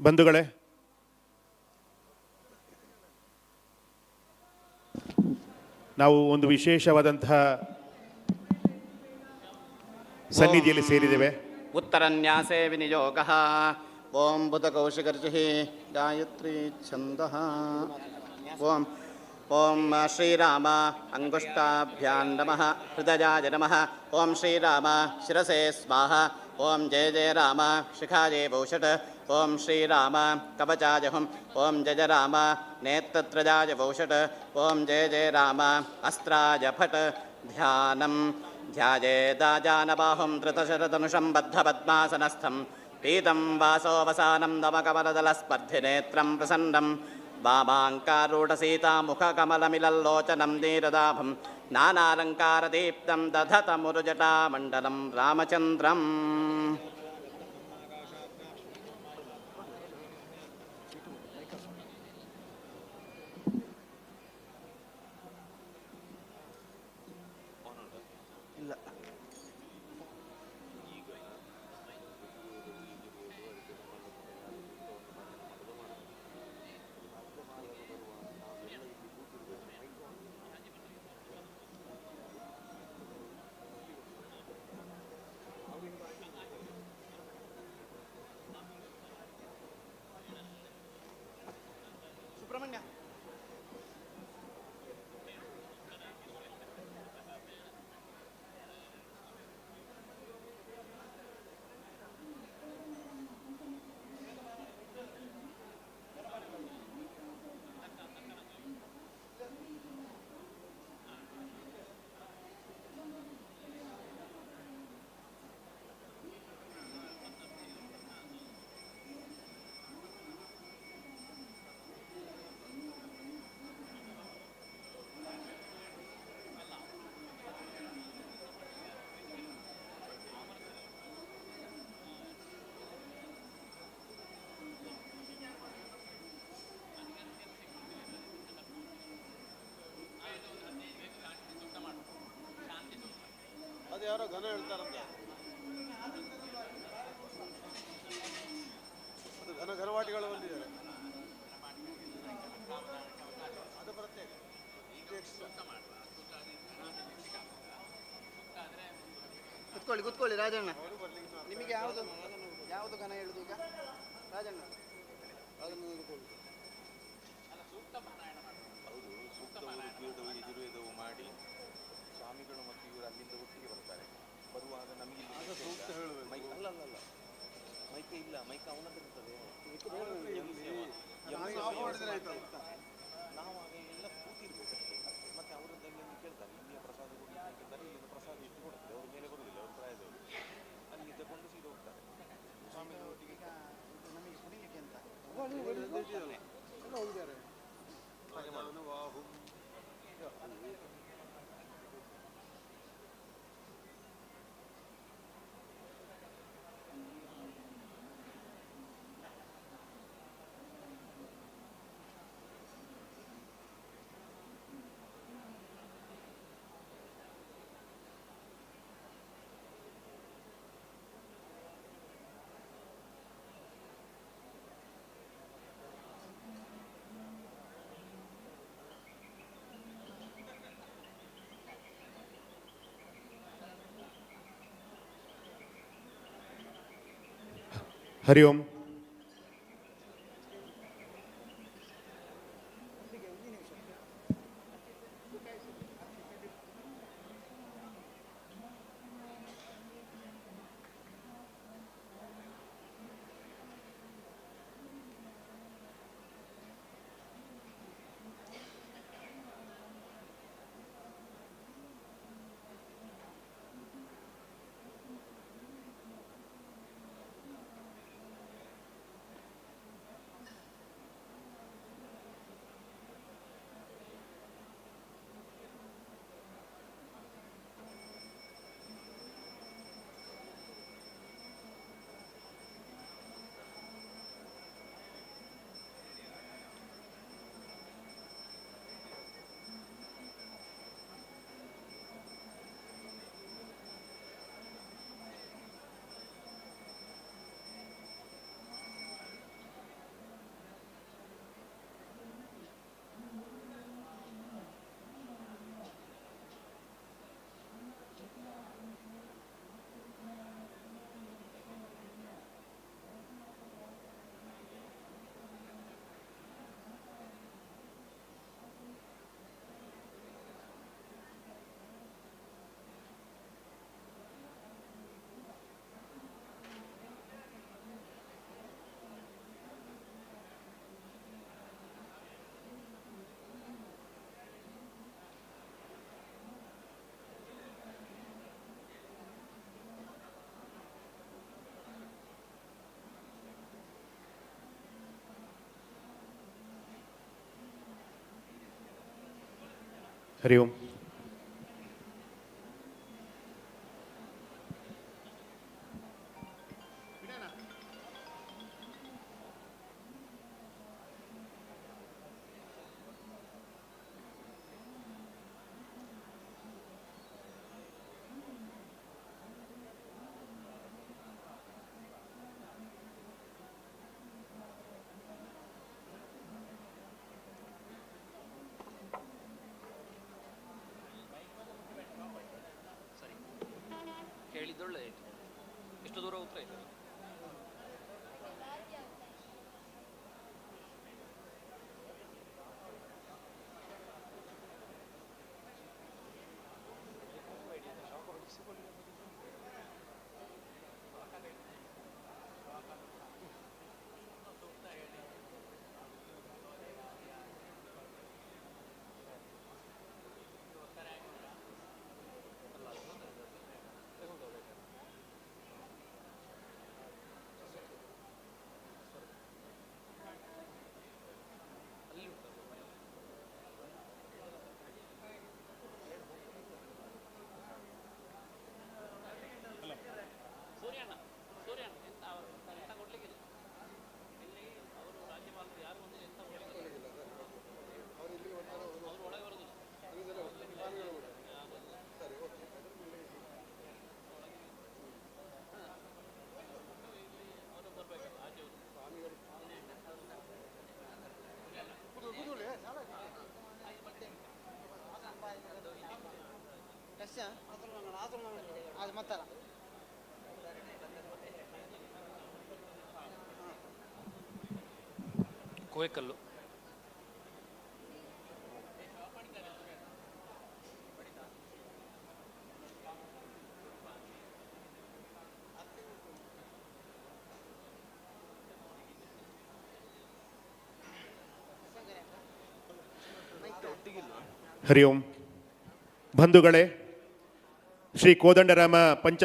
ಬಂಧುಗಳೇ, ನಾವು ಒಂದು ವಿಶೇಷವಾದಂತಹ ಸನ್ನಿಧಿಯಲ್ಲಿ ಸೇರಿದ್ದೇವೆ. ಉತ್ತರನ್ಯಾಸೇ ವಿನಿಯೋಗ. ಓಂ ಬುಧಕೌಶಿಕರ್ಷಿ ಗಾಯತ್ರಿ ಛಂದಃ. ಓಂ ಓಂ ಶ್ರೀರಾಮ ಅಂಗುಷ್ಟಾಭ್ಯಾಂ ನಮಃ ಹೃದಯಾಯ ನಮಃ. ಓಂ ಶ್ರೀರಾಮ ಶಿರಸೇ ಸ್ವಾಹ. ಓಂ ಜಯ ಜಯ ರಾಮ ಶಿಖಾಯೇ ಭೂಷಟ್. ಓಂ ಶ್ರೀರಾಮ ಕವಚಾಯ ಹುಂ. ಓಂ ಜಯ ರಾಮ ನೇತ್ರತ್ರಯಾಯ ಭೂಷಟ್. ಓಂ ಜಯ ಜಯ ರಾಮ ಅಸ್ತ್ರಾಯ ಫಟ್. ಧ್ಯಾನಂ ಧ್ಯಾಯೇದಾಜಾನಬಾಹುಂ ಧೃತಶರಧನುಷಂ ಬದ್ಧಪದ್ಮಾಸನಸ್ಥಂ ಪೀತಂ ವಾಸೋವಸಾನಂ ನವಕಮಲದಲಸ್ಪರ್ಧಿನೇತ್ರಂ ಪ್ರಸನ್ನಂ ವಾಮಾಂಕಾರೂಢಸೀತಾಮುಖಕಮಲಮಿಲಲ್ಲೋಚನಂ ನೀರದಾಭಂ ನಾನಾಲಂಕಾರದೀಪ್ತಂ ದಧತಮುರುಜಟಾಮण्डलं ರಾಮಚಂದ್ರಂ. ಸುಬ್ರಹ್ಮಣ್ಯ ಯಾರೋ ಘನ ಹೇಳ್ತಾರಂತೆ, ಅದು ಘನಘನವಾಟಿಗಳು ಬಂದಿದ್ದಾರೆ. ಅದು ಪ್ರತ್ಯೇಕ ಕುತ್ಕೊಳ್ಳಿ ರಾಜಣ್ಣ. ನಿಮಗೆ ಯಾವುದು ಘನ ಹೇಳುದು ಈಗ ರಾಜಣ್ಣ? ಅದನ್ನು ಯಜುರ್ವೇದವು ಮಾಡಿ ಸ್ವಾಮಿಗಳು ಮತ್ತು ಇವರು ಅಲ್ಲಿಂದ ಒಟ್ಟಿಗೆ ಬರ್ತಾರೆ. ಬರುವಾಗ ನಮಗೆ ಸೂಕ್ತ ಹೇಳಬೇಕು. ಮೈಕ್ ಅಲ್ಲ ಮೈಕ ಇಲ್ಲ, ಮೈಕ ಅವನ ಹತ್ರ ಇರ್ತದೆ. ನಾವು ಆಗ ಎಲ್ಲ ಕೂತಿರ್ಬೇಕಷ್ಟೇ. ಮತ್ತೆ ಅವರದ್ದು ಅಲ್ಲಿ ಕೇಳ್ತಾರೆ, ಇಲ್ಲಿಯ ಪ್ರಸಾದ ಕೊಡಿ ಕೇಳ್ತಾರೆ. ಇಲ್ಲಿಂದ ಪ್ರಸಾದ ಇಟ್ಟು ಕೊಡುತ್ತೆ, ಅವ್ರ ಮೇಲೆ ಬರುವುದಿಲ್ಲ, ಅವ್ರ ಪ್ರಾಯದವರು ಅಲ್ಲಿ ತಗೊಂಡು ಸೀದಾ ಹೋಗ್ತಾರೆ ಸ್ವಾಮಿಗಳು ಒಟ್ಟಿಗೆ. ನಮಗೆ ಕುಡಿಲಿಕ್ಕೆ ಅಂತ ಹೋಗಿದ್ದಾರೆ. ಹರಿ ಓಂ. ಹರಿ ಓಂ. ಹೇಳಿದ್ದೊಳ್ಳೆ ಇಷ್ಟು ದೂರ ಉತ್ತರ ಇದೆ. ಅದು ಮತ್ತಲ್ಲ ಕೋಯಕಲ್ಲು ಹರಿ ಓಂ. ಬಂಧುಗಳೇ, ಶ್ರೀ ಕೋದಂಡರಾಮ ಪಂಚ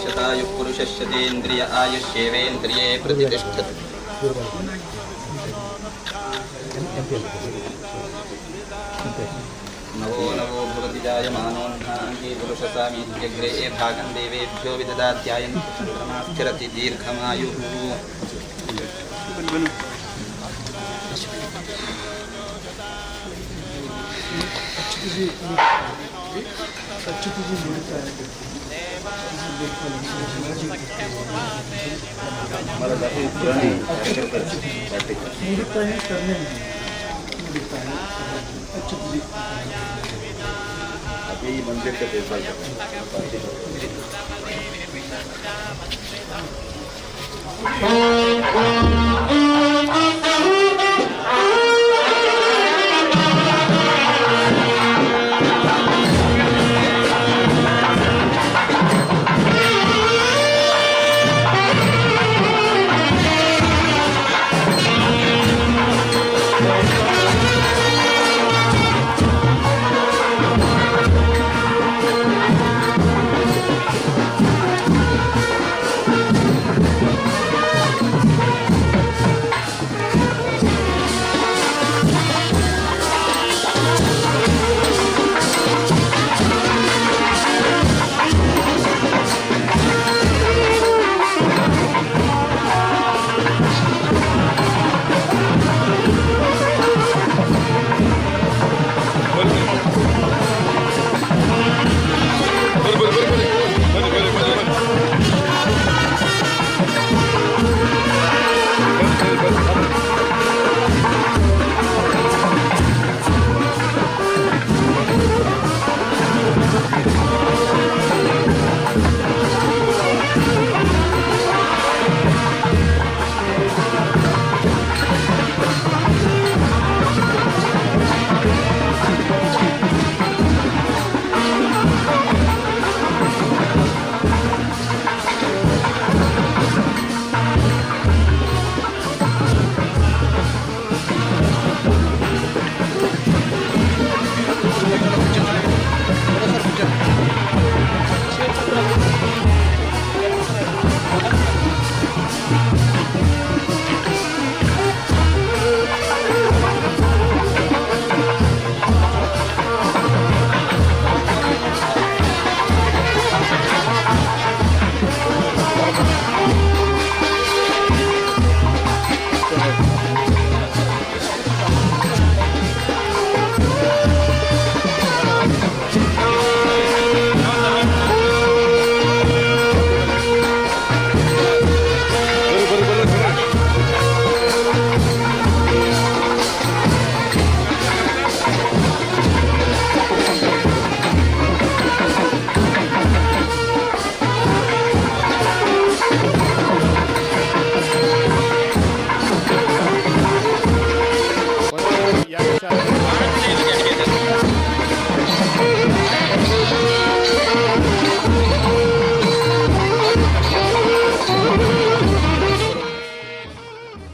शतायुः पुरुषस्यतेन्द्रिय आयुष्येवेन्द्रिये प्रतिष्ठति नवो नवो भवति जायमानोऽन्नाङ्गे पुरुषसामीत्यग्रे भागं देवेभ्यो विददात्यायन् चन्द्रमा स्थिरति दीर्घमायुः अभी मंदिर का देखभाल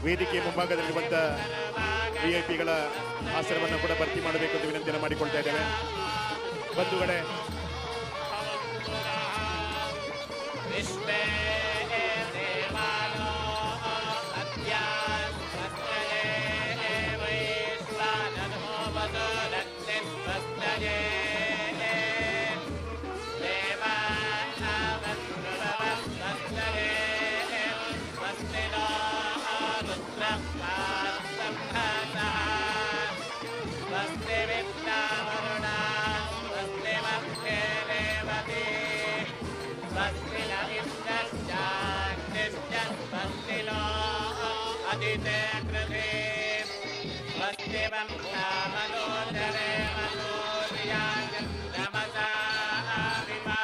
ವೇದಿಕೆ ಮುಂಭಾಗದಲ್ಲಿರುವಂಥ ವಿಐಪಿಗಳ ಆಸನವನ್ನು ಕೂಡ ಭರ್ತಿ ಮಾಡಬೇಕು ಎಂದು ವಿನಂತಿಯನ್ನು ಮಾಡಿಕೊಳ್ತಾ ಇದ್ದೇವೆ. ಬಂಧುಗಳೇ, ते कृते स्वस्ति वंशामलोचरे मनोर्याचन्द्रमसा विमा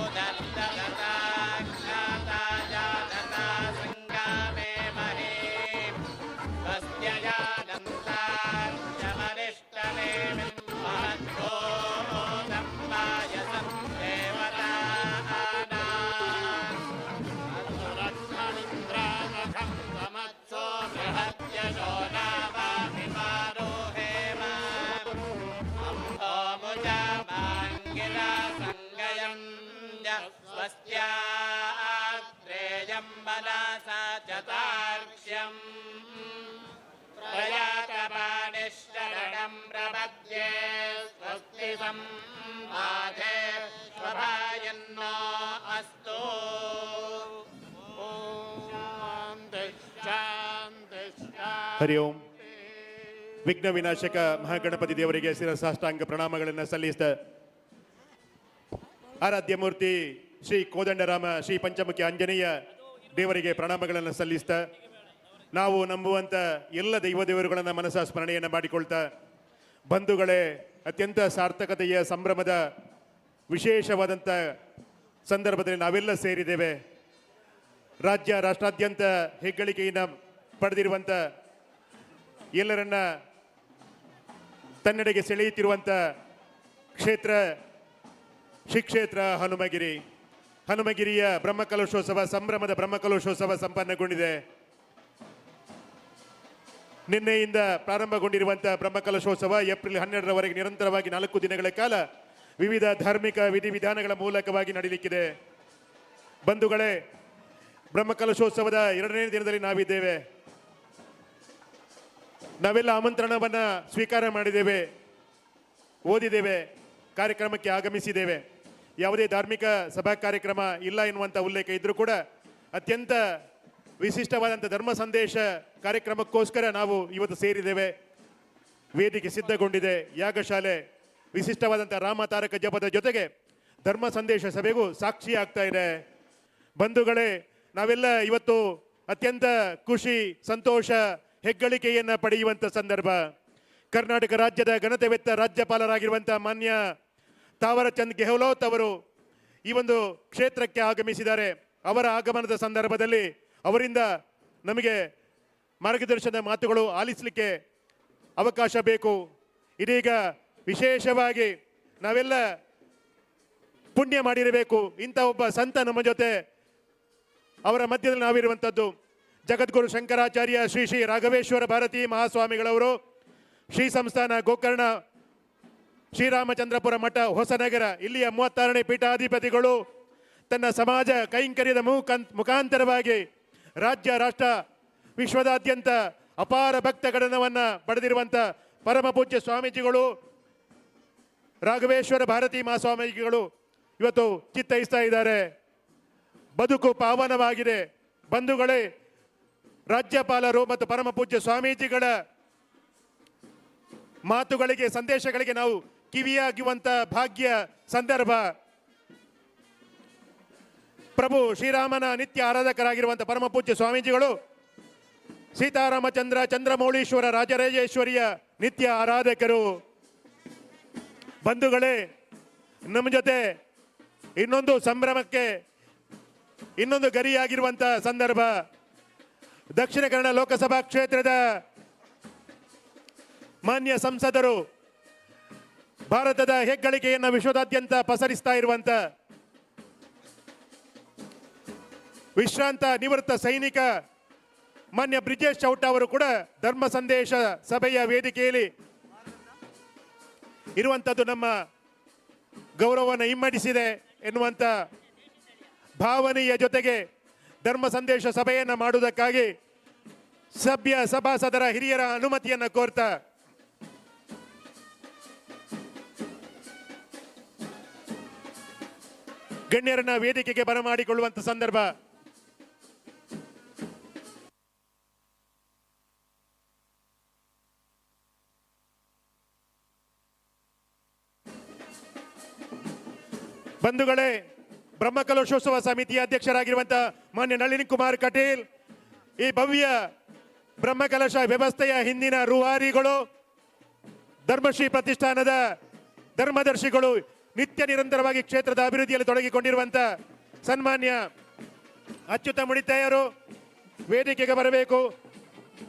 उदत्तगता ज्ञाता जातता सङ्गामे महे स्वस्त्यजानन्तार्यमनिष्टने महद्भो दम्बायसं देवतानां समत्सो बृहत्यशो नामाभिमारोहेम अम्भोमुजामाङ्गिला सङ्गयं स्वस्त्यात्रेयं मनसा चतार्क्ष्यम् प्रयातपानिश्चरणं प्रपद्ये स्वस्ति सम्पादे स्वभायन्नो अस्तु ಹರಿ ಓಂ. ವಿಘ್ನ ವಿನಾಶಕ ಮಹಾಗಣಪತಿ ದೇವರಿಗೆ ಶಿರಸಾಷ್ಟಾಂಗ ಪ್ರಣಾಮಗಳನ್ನು ಸಲ್ಲಿಸಿದ ಆರಾಧ್ಯ ಮೂರ್ತಿ ಶ್ರೀ ಕೋದಂಡರಾಮ ಶ್ರೀ ಪಂಚಮುಖಿ ಆಂಜನೇಯ ದೇವರಿಗೆ ಪ್ರಣಾಮಗಳನ್ನು ಸಲ್ಲಿಸ್ತಾ ನಾವು ನಂಬುವಂಥ ಎಲ್ಲ ದೇವರುಗಳನ್ನು ಮನಸ್ಸ ಸ್ಮರಣೆಯನ್ನು ಮಾಡಿಕೊಳ್ತಾ ಬಂಧುಗಳೇ, ಅತ್ಯಂತ ಸಾರ್ಥಕತೆಯ ಸಂಭ್ರಮದ ವಿಶೇಷವಾದಂಥ ಸಂದರ್ಭದಲ್ಲಿ ನಾವೆಲ್ಲ ಸೇರಿದ್ದೇವೆ. ರಾಜ್ಯ ರಾಷ್ಟ್ರಾದ್ಯಂತ ಹೆಗ್ಗಳಿಕೆಯನ್ನು ಪಡೆದಿರುವಂಥ ಎಲ್ಲರನ್ನ ತನ್ನೆಡೆಗೆ ಸೆಳೆಯುತ್ತಿರುವಂಥ ಕ್ಷೇತ್ರ ಶ್ರೀಕ್ಷೇತ್ರ ಹನುಮಗಿರಿಯ ಬ್ರಹ್ಮಕಲಶೋತ್ಸವ ಸಂಭ್ರಮದ ಬ್ರಹ್ಮಕಲಶೋತ್ಸವ ಸಂಪನ್ನಗೊಂಡಿದೆ. ನಿನ್ನೆಯಿಂದ ಪ್ರಾರಂಭಗೊಂಡಿರುವಂಥ ಬ್ರಹ್ಮಕಲಶೋತ್ಸವ ಏಪ್ರಿಲ್ 12ರವರೆಗೆ ನಿರಂತರವಾಗಿ 4 ದಿನಗಳ ಕಾಲ ವಿವಿಧ ಧಾರ್ಮಿಕ ವಿಧಿವಿಧಾನಗಳ ಮೂಲಕವಾಗಿ ನಡೆಯಲಿಕ್ಕಿದೆ. ಬಂಧುಗಳೇ, ಬ್ರಹ್ಮಕಲಶೋತ್ಸವದ 2ನೇ ದಿನದಲ್ಲಿ ನಾವಿದ್ದೇವೆ. ನಾವೆಲ್ಲ ಆಮಂತ್ರಣವನ್ನು ಸ್ವೀಕಾರ ಮಾಡಿದ್ದೇವೆ, ಓದಿದ್ದೇವೆ, ಕಾರ್ಯಕ್ರಮಕ್ಕೆ ಆಗಮಿಸಿದ್ದೇವೆ. ಯಾವುದೇ ಧಾರ್ಮಿಕ ಸಭಾ ಕಾರ್ಯಕ್ರಮ ಇಲ್ಲ ಎನ್ನುವಂಥ ಉಲ್ಲೇಖ ಇದ್ದರೂ ಕೂಡ ಅತ್ಯಂತ ವಿಶಿಷ್ಟವಾದಂಥ ಧರ್ಮ ಸಂದೇಶ ಕಾರ್ಯಕ್ರಮಕ್ಕೋಸ್ಕರ ನಾವು ಇವತ್ತು ಸೇರಿದ್ದೇವೆ. ವೇದಿಕೆ ಸಿದ್ಧಗೊಂಡಿದೆ, ಯಾಗಶಾಲೆ ವಿಶಿಷ್ಟವಾದಂಥ ರಾಮ ತಾರಕ ಜಪದ ಜೊತೆಗೆ ಧರ್ಮ ಸಂದೇಶ ಸಭೆಗೂ ಸಾಕ್ಷಿ ಆಗ್ತಾ ಇದೆ. ಬಂಧುಗಳೇ, ನಾವೆಲ್ಲ ಇವತ್ತು ಅತ್ಯಂತ ಖುಷಿ, ಸಂತೋಷ, ಹೆಗ್ಗಳಿಕೆಯನ್ನು ಪಡೆಯುವಂಥ ಸಂದರ್ಭ. ಕರ್ನಾಟಕ ರಾಜ್ಯದ ಘನತೆವೆತ್ತ ರಾಜ್ಯಪಾಲರಾಗಿರುವಂಥ ಮಾನ್ಯ ತಾವರಚಂದ್ ಗೆಹ್ಲೋಟ್ ಅವರು ಈ ಒಂದು ಕ್ಷೇತ್ರಕ್ಕೆ ಆಗಮಿಸಿದ್ದಾರೆ. ಅವರ ಆಗಮನದ ಸಂದರ್ಭದಲ್ಲಿ ಅವರಿಂದ ನಮಗೆ ಮಾರ್ಗದರ್ಶನ ಮಾತುಗಳು ಆಲಿಸಲಿಕ್ಕೆ ಅವಕಾಶ ಬೇಕು. ಇದೀಗ ವಿಶೇಷವಾಗಿ ನಾವೆಲ್ಲ ಪುಣ್ಯ ಮಾಡಿರಬೇಕು. ಇಂಥ ಒಬ್ಬ ಸಂತ ನಮ್ಮ ಜೊತೆ ಅವರ ಮಧ್ಯದಲ್ಲಿ ನಾವಿರುವಂಥದ್ದು. ಜಗದ್ಗುರು ಶಂಕರಾಚಾರ್ಯ ಶ್ರೀ ಶ್ರೀ ರಾಘವೇಶ್ವರ ಭಾರತಿ ಮಹಾಸ್ವಾಮಿಗಳವರು, ಶ್ರೀ ಸಂಸ್ಥಾನ ಗೋಕರ್ಣ ಶ್ರೀರಾಮಚಂದ್ರಪುರ ಮಠ ಹೊಸನಗರ ಇಲ್ಲಿಯ 36ನೇ ಪೀಠಾಧಿಪತಿಗಳು ತನ್ನ ಸಮಾಜ ಕೈಂಕರ್ಯದ ಮುಖಾಂತರವಾಗಿ ರಾಜ್ಯ ರಾಷ್ಟ್ರ ವಿಶ್ವದಾದ್ಯಂತ ಅಪಾರ ಭಕ್ತಗಣನವನ್ನು ಪಡೆದಿರುವಂಥ ಪರಮ ಪೂಜ್ಯ ಸ್ವಾಮೀಜಿಗಳು ರಾಘವೇಶ್ವರ ಭಾರತಿ ಮಹಾಸ್ವಾಮೀಜಿಗಳು ಇವತ್ತು ಚಿತ್ತೈಸ್ತಾ ಇದ್ದಾರೆ. ಬದುಕು ಪಾವನವಾಗಿದೆ. ಬಂಧುಗಳೇ, ರಾಜ್ಯಪಾಲರು ಮತ್ತು ಪರಮ ಪೂಜ್ಯ ಸ್ವಾಮೀಜಿಗಳ ಮಾತುಗಳಿಗೆ, ಸಂದೇಶಗಳಿಗೆ ನಾವು ಕಿವಿಯಾಗುವಂಥ ಭಾಗ್ಯ ಸಂದರ್ಭ. ಪ್ರಭು ಶ್ರೀರಾಮನ ನಿತ್ಯ ಆರಾಧಕರಾಗಿರುವಂಥ ಪರಮ ಪೂಜ್ಯ ಸ್ವಾಮೀಜಿಗಳು ಸೀತಾರಾಮಚಂದ್ರ ಚಂದ್ರಮೌಳೀಶ್ವರ ರಾಜರಾಜೇಶ್ವರಿಯ ನಿತ್ಯ ಆರಾಧಕರು. ಬಂಧುಗಳೇ, ನಮ್ಮ ಜೊತೆ ಇನ್ನೊಂದು ಸಂಭ್ರಮಕ್ಕೆ ಇನ್ನೊಂದು ಗರಿಯಾಗಿರುವಂಥ ಸಂದರ್ಭ. ದಕ್ಷಿಣ ಕನ್ನಡ ಲೋಕಸಭಾ ಕ್ಷೇತ್ರದ ಮಾನ್ಯ ಸಂಸದರು, ಭಾರತದ ಹೆಗ್ಗಳಿಕೆಯನ್ನು ವಿಶ್ವದಾದ್ಯಂತ ಪಸರಿಸ್ತಾ ಇರುವಂಥ ವಿಶ್ರಾಂತ ನಿವೃತ್ತ ಸೈನಿಕ ಮಾನ್ಯ ಬ್ರಿಜೇಶ್ ಚೌಟ ಅವರು ಕೂಡ ಧರ್ಮ ಸಂದೇಶ ಸಭೆಯ ವೇದಿಕೆಯಲ್ಲಿ ಇರುವಂಥದ್ದು ನಮ್ಮ ಗೌರವವನ್ನು ಇಮ್ಮಡಿಸಿದೆ ಎನ್ನುವಂಥ ಭಾವನೆಯ ಜೊತೆಗೆ ಧರ್ಮ ಸಂದೇಶ ಸಭೆಯನ್ನು ಮಾಡುವುದಕ್ಕಾಗಿ ಸಭ್ಯ ಸಭಾಸದರ ಹಿರಿಯರ ಅನುಮತಿಯನ್ನು ಕೋರ್ತಾ ಗಣ್ಯರನ್ನ ವೇದಿಕೆಗೆ ಬರಮಾಡಿಕೊಳ್ಳುವಂಥ ಸಂದರ್ಭ. ಬಂಧುಗಳೇ, ಬ್ರಹ್ಮಕಲಶೋತ್ಸವ ಸಮಿತಿಯ ಅಧ್ಯಕ್ಷರಾಗಿರುವಂತಹ ಮಾನ್ಯ ನಳಿನ್ ಕುಮಾರ್ ಕಟೀಲ್, ಈ ಭವ್ಯ ಬ್ರಹ್ಮಕಲಶ ವ್ಯವಸ್ಥೆಯ ಹಿಂದಿನ ರೂವಾರಿಗಳು, ಧರ್ಮಶ್ರೀ ಪ್ರತಿಷ್ಠಾನದ ಧರ್ಮದರ್ಶಿಗಳು, ನಿತ್ಯ ನಿರಂತರವಾಗಿ ಕ್ಷೇತ್ರದ ಅಭಿವೃದ್ಧಿಯಲ್ಲಿ ತೊಡಗಿಕೊಂಡಿರುವಂಥ ಸನ್ಮಾನ್ಯ ಅಚ್ಯುತ ಮುಡಿತಾಯರು ವೇದಿಕೆಗೆ ಬರಬೇಕು.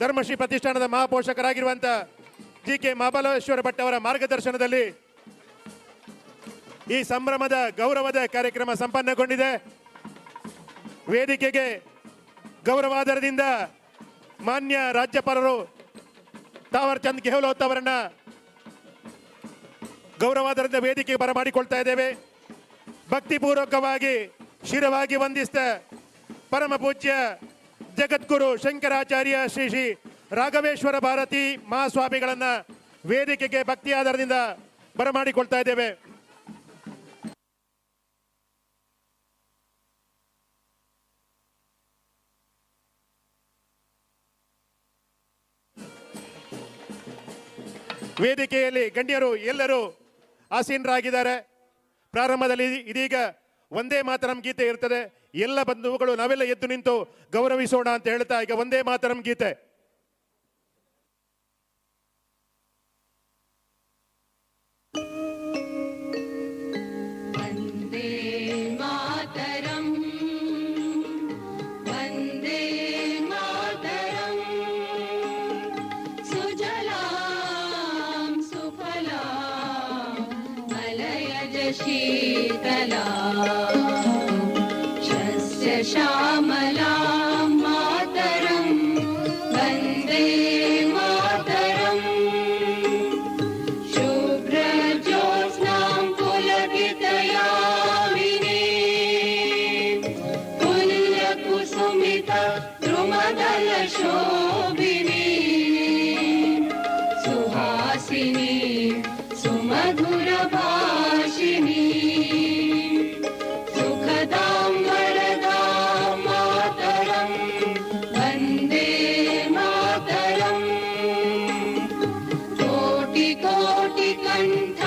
ಧರ್ಮಶ್ರೀ ಪ್ರತಿಷ್ಠಾನದ ಮಹಾಪೋಷಕರಾಗಿರುವಂಥ ಜಿ.ಕೆ. ಮಹಾಬಲೇಶ್ವರ ಭಟ್ ಅವರ ಮಾರ್ಗದರ್ಶನದಲ್ಲಿ ಈ ಸಂಭ್ರಮದ ಗೌರವದ ಕಾರ್ಯಕ್ರಮ ಸಂಪನ್ನಗೊಂಡಿದೆ. ವೇದಿಕೆಗೆ ಗೌರವಾಧಾರದಿಂದ ಮಾನ್ಯ ರಾಜ್ಯಪಾಲರು ತಾವರ್ ಚಂದ್ ಗೆಹ್ಲೋಟ್ ಅವರನ್ನ ಗೌರವಾಧಾರದಿಂದ ವೇದಿಕೆಗೆ ಬರಮಾಡಿಕೊಳ್ತಾ ಇದ್ದೇವೆ. ಭಕ್ತಿಪೂರ್ವಕವಾಗಿ ಶಿರವಾಗಿ ವಂದಿಸಿದ ಪರಮ ಪೂಜ್ಯ ಜಗದ್ಗುರು ಶಂಕರಾಚಾರ್ಯ ಶ್ರೀ ಶ್ರೀ ರಾಘವೇಶ್ವರ ಭಾರತಿ ಮಹಾಸ್ವಾಮಿಗಳನ್ನ ವೇದಿಕೆಗೆ ಭಕ್ತಿ ಆಧಾರದಿಂದ ಬರಮಾಡಿಕೊಳ್ತಾ ಇದ್ದೇವೆ. ವೇದಿಕೆಯಲ್ಲಿ ಗಣ್ಯರು ಎಲ್ಲರೂ ಆಸೀನರಾಗಿದ್ದಾರೆ. ಪ್ರಾರಂಭದಲ್ಲಿ ಇದೀಗ ಒಂದೇ ಮಾತರಂ ಗೀತೆ ಇರ್ತದೆ. ಎಲ್ಲ ಬಂಧುಗಳು ನಾವೆಲ್ಲ ಎದ್ದು ನಿಂತು ಗೌರವಿಸೋಣ ಅಂತ ಹೇಳ್ತಾ ಈಗ ಒಂದೇ ಮಾತರಂ ಗೀತೆ. शीतला शस्य श्यामला मातरं वन्दे मातरम् शुभ्रज्योत्स्नां पुलकितयामिनी पुल्यकुसुमिता द्रुमदलशोभिनी सुहासिनी सुमधुरभाषिणी सुखदां वरदां मातरं वन्दे मातरम् कोटि कोटि कण्ठ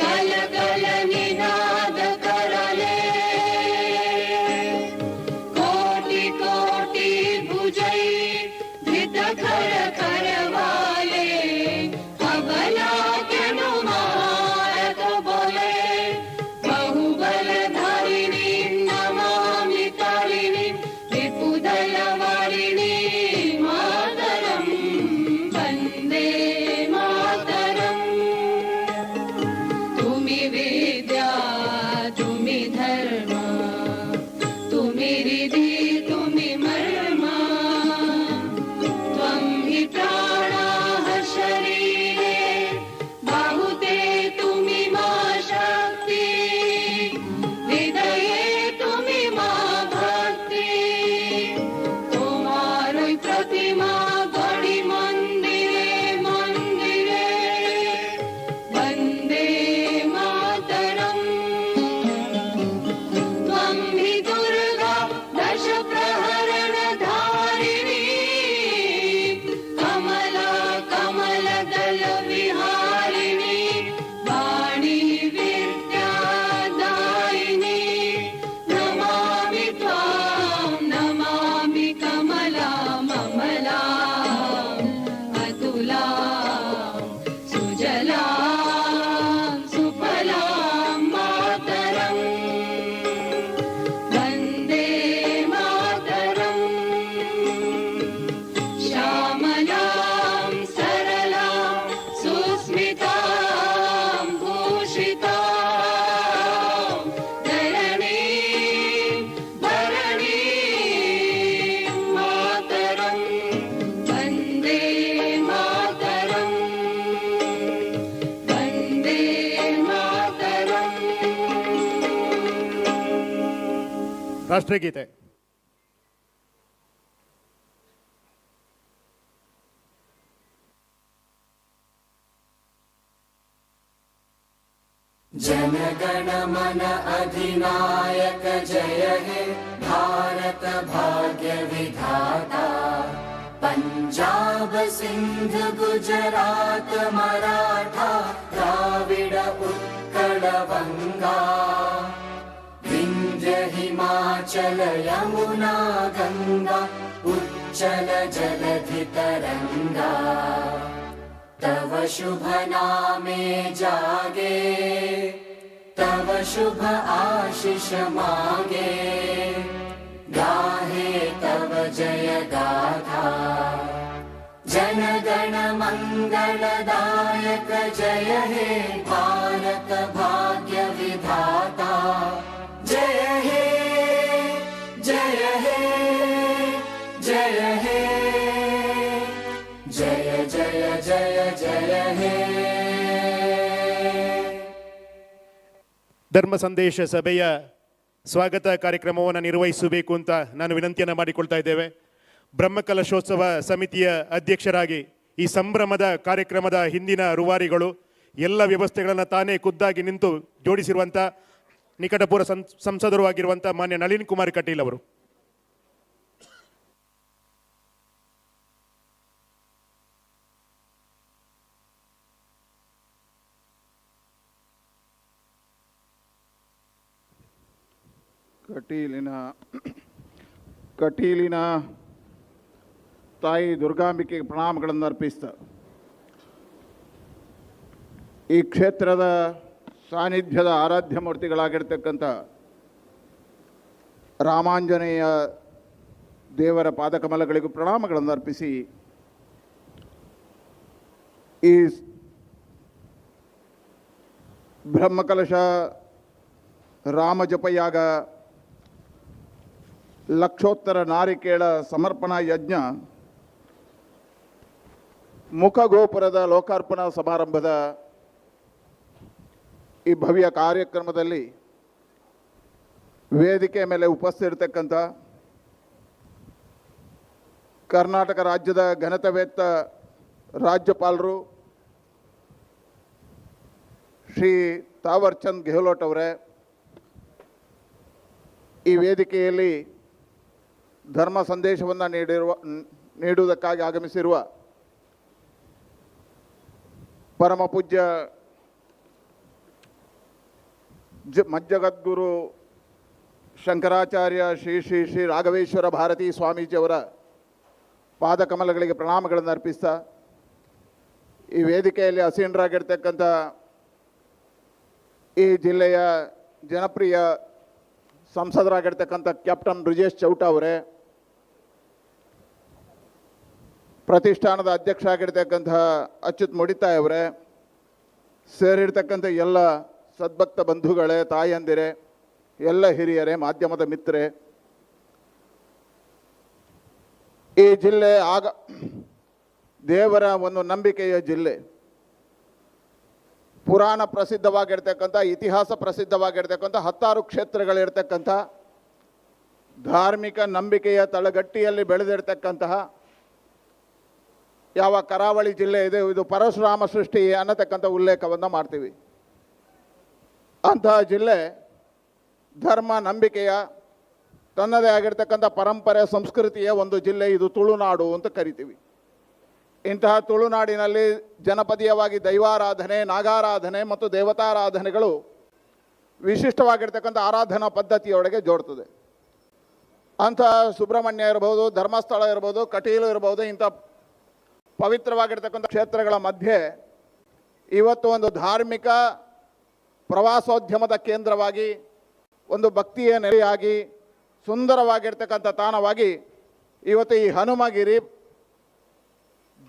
कलकल निनाद करले कोटि कोटि भुजै धृत कर करवाले अबला ರಾಷ್ಟ್ರಗೀತೆ. जनगण मन अधिनायक जय हे भारत भाग्य विधाता पंजाब सिंध गुजरात मराठा द्राविड उत्कल बंगा विंध्य हिमाचल यमुना गंगा चञ्चल जलधितरङ्गा तव शुभ नामे जागे तव शुभ आशीष मागे गाहे तव जय गाथा जनगण मंगलदायक जय हे भारत भाग्य विधाता जय हे जय हे जय हे जय जय जय जय हे. ಧರ್ಮ ಸಂದೇಶ ಸಭೆಯ ಸ್ವಾಗತ ಕಾರ್ಯಕ್ರಮವನ್ನು ನಿರ್ವಹಿಸಬೇಕು ಅಂತ ನಾನು ವಿನಂತಿಯನ್ನು ಮಾಡಿಕೊಳ್ತಾ ಇದ್ದೇವೆ. ಬ್ರಹ್ಮಕಲಶೋತ್ಸವ ಸಮಿತಿಯ ಅಧ್ಯಕ್ಷರಾಗಿ ಈ ಸಂಭ್ರಮದ ಕಾರ್ಯಕ್ರಮದ ಹಿಂದಿನ ರೂವಾರಿಗಳು ಎಲ್ಲ ವ್ಯವಸ್ಥೆಗಳನ್ನು ತಾನೇ ಖುದ್ದಾಗಿ ನಿಂತು ಜೋಡಿಸಿರುವಂಥ ನಿಕಟಪೂರ್ವ ಸಂಸದರು ಆಗಿರುವಂಥ ಮಾನ್ಯ ನಳಿನ್ ಕುಮಾರ್ ಕಟೀಲ್ ಅವರು. ಕಟೀಲಿನ ತಾಯಿ ದುರ್ಗಾಂಬಿಕೆಗೆ ಪ್ರಣಾಮಗಳನ್ನು ಅರ್ಪಿಸ್ತಾ ಈ ಕ್ಷೇತ್ರದ ಸಾನ್ನಿಧ್ಯದ ಆರಾಧ್ಯ ಮೂರ್ತಿಗಳಾಗಿರ್ತಕ್ಕಂಥ ರಾಮಾಂಜನೇಯ ದೇವರ ಪಾದಕಮಲಗಳಿಗೂ ಪ್ರಣಾಮಗಳನ್ನು ಅರ್ಪಿಸಿ ಈ ಬ್ರಹ್ಮಕಲಶ ರಾಮಜಪಯಾಗ ಲಕ್ಷೋತ್ತರ ನಾರಿಕೇಳ ಸಮರ್ಪಣಾ ಯಜ್ಞ ಮುಖಗೋಪುರದ ಲೋಕಾರ್ಪಣಾ ಸಮಾರಂಭದ ಈ ಭವ್ಯ ಕಾರ್ಯಕ್ರಮದಲ್ಲಿ ವೇದಿಕೆ ಮೇಲೆ ಉಪಸ್ಥಿತಿರ್ತಕ್ಕಂಥ ಕರ್ನಾಟಕ ರಾಜ್ಯದ ಘನತೆವೆತ್ತ ರಾಜ್ಯಪಾಲರು ಶ್ರೀ ತಾವರ್ಚಂದ್ ಗೆಹ್ಲೋಟ್ ಅವರೇ, ಈ ವೇದಿಕೆಯಲ್ಲಿ ಧರ್ಮ ಸಂದೇಶವನ್ನು ನೀಡುವುದಕ್ಕಾಗಿ ಆಗಮಿಸಿರುವ ಪರಮ ಪೂಜ್ಯ ಮಜ್ಜಗದ್ಗುರು ಶಂಕರಾಚಾರ್ಯ ಶ್ರೀ ಶ್ರೀ ಶ್ರೀ ರಾಘವೇಶ್ವರ ಭಾರತೀ ಸ್ವಾಮೀಜಿಯವರ ಪಾದಕಮಲಗಳಿಗೆ ಪ್ರಣಾಮಗಳನ್ನು ಅರ್ಪಿಸ್ತಾ ಈ ವೇದಿಕೆಯಲ್ಲಿ ಆಸೀನರಾಗಿರ್ತಕ್ಕಂಥ ಈ ಜಿಲ್ಲೆಯ ಜನಪ್ರಿಯ ಸಂಸದರಾಗಿರ್ತಕ್ಕಂಥ ಕ್ಯಾಪ್ಟನ್ ಬ್ರಿಜೇಶ್ ಚೌಟ ಅವರೇ, ಪ್ರತಿಷ್ಠಾನದ ಅಧ್ಯಕ್ಷ ಆಗಿರ್ತಕ್ಕಂತಹ ಅಚ್ಯುತ್ ಮುಡಿತಾಯ್ ಅವರೇ, ಸೇರಿರ್ತಕ್ಕಂಥ ಎಲ್ಲ ಸದ್ಭಕ್ತ ಬಂಧುಗಳೇ, ತಾಯಂದಿರೇ, ಎಲ್ಲ ಹಿರಿಯರೇ, ಮಾಧ್ಯಮದ ಮಿತ್ರರೇ, ಈ ಜಿಲ್ಲೆ ದೇವರ ಒಂದು ನಂಬಿಕೆಯ ಜಿಲ್ಲೆ. ಪುರಾಣ ಪ್ರಸಿದ್ಧವಾಗಿರ್ತಕ್ಕಂಥ, ಇತಿಹಾಸ ಪ್ರಸಿದ್ಧವಾಗಿರ್ತಕ್ಕಂಥ 16 ಕ್ಷೇತ್ರಗಳಿರ್ತಕ್ಕಂಥ, ಧಾರ್ಮಿಕ ನಂಬಿಕೆಯ ತಳಗಟ್ಟಿಯಲ್ಲಿ ಬೆಳೆದಿರ್ತಕ್ಕಂತಹ ಯಾವ ಕರಾವಳಿ ಜಿಲ್ಲೆ ಇದೆ, ಇದು ಪರಶುರಾಮ ಸೃಷ್ಟಿ ಅನ್ನತಕ್ಕಂಥ ಉಲ್ಲೇಖವನ್ನು ಮಾಡ್ತೀವಿ. ಅಂತಹ ಜಿಲ್ಲೆ ಧರ್ಮ ನಂಬಿಕೆಯ ತನ್ನದೇ ಆಗಿರ್ತಕ್ಕಂಥ ಪರಂಪರೆ ಸಂಸ್ಕೃತಿಯ ಒಂದು ಜಿಲ್ಲೆ. ಇದು ತುಳುನಾಡು ಅಂತ ಕರಿತೀವಿ. ಇಂತಹ ತುಳುನಾಡಿನಲ್ಲಿ ಜನಪದೀಯವಾಗಿ ದೈವಾರಾಧನೆ, ನಾಗಾರಾಧನೆ ಮತ್ತು ದೇವತಾರಾಧನೆಗಳು ವಿಶಿಷ್ಟವಾಗಿರ್ತಕ್ಕಂಥ ಆರಾಧನಾ ಪದ್ಧತಿಯೊಳಗೆ ಜೋಡ್ತದೆ. ಅಂಥ ಸುಬ್ರಹ್ಮಣ್ಯ ಇರ್ಬೋದು, ಧರ್ಮಸ್ಥಳ ಇರ್ಬೋದು, ಕಟೀಲು ಇರ್ಬೋದು, ಇಂಥ ಪವಿತ್ರವಾಗಿರ್ತಕ್ಕಂಥ ಕ್ಷೇತ್ರಗಳ ಮಧ್ಯೆ ಇವತ್ತು ಒಂದು ಧಾರ್ಮಿಕ ಪ್ರವಾಸೋದ್ಯಮದ ಕೇಂದ್ರವಾಗಿ, ಒಂದು ಭಕ್ತಿಯ ನೆಲೆಯಾಗಿ, ಸುಂದರವಾಗಿರ್ತಕ್ಕಂಥ ತಾಣವಾಗಿ ಇವತ್ತು ಈ ಹನುಮಗಿರಿ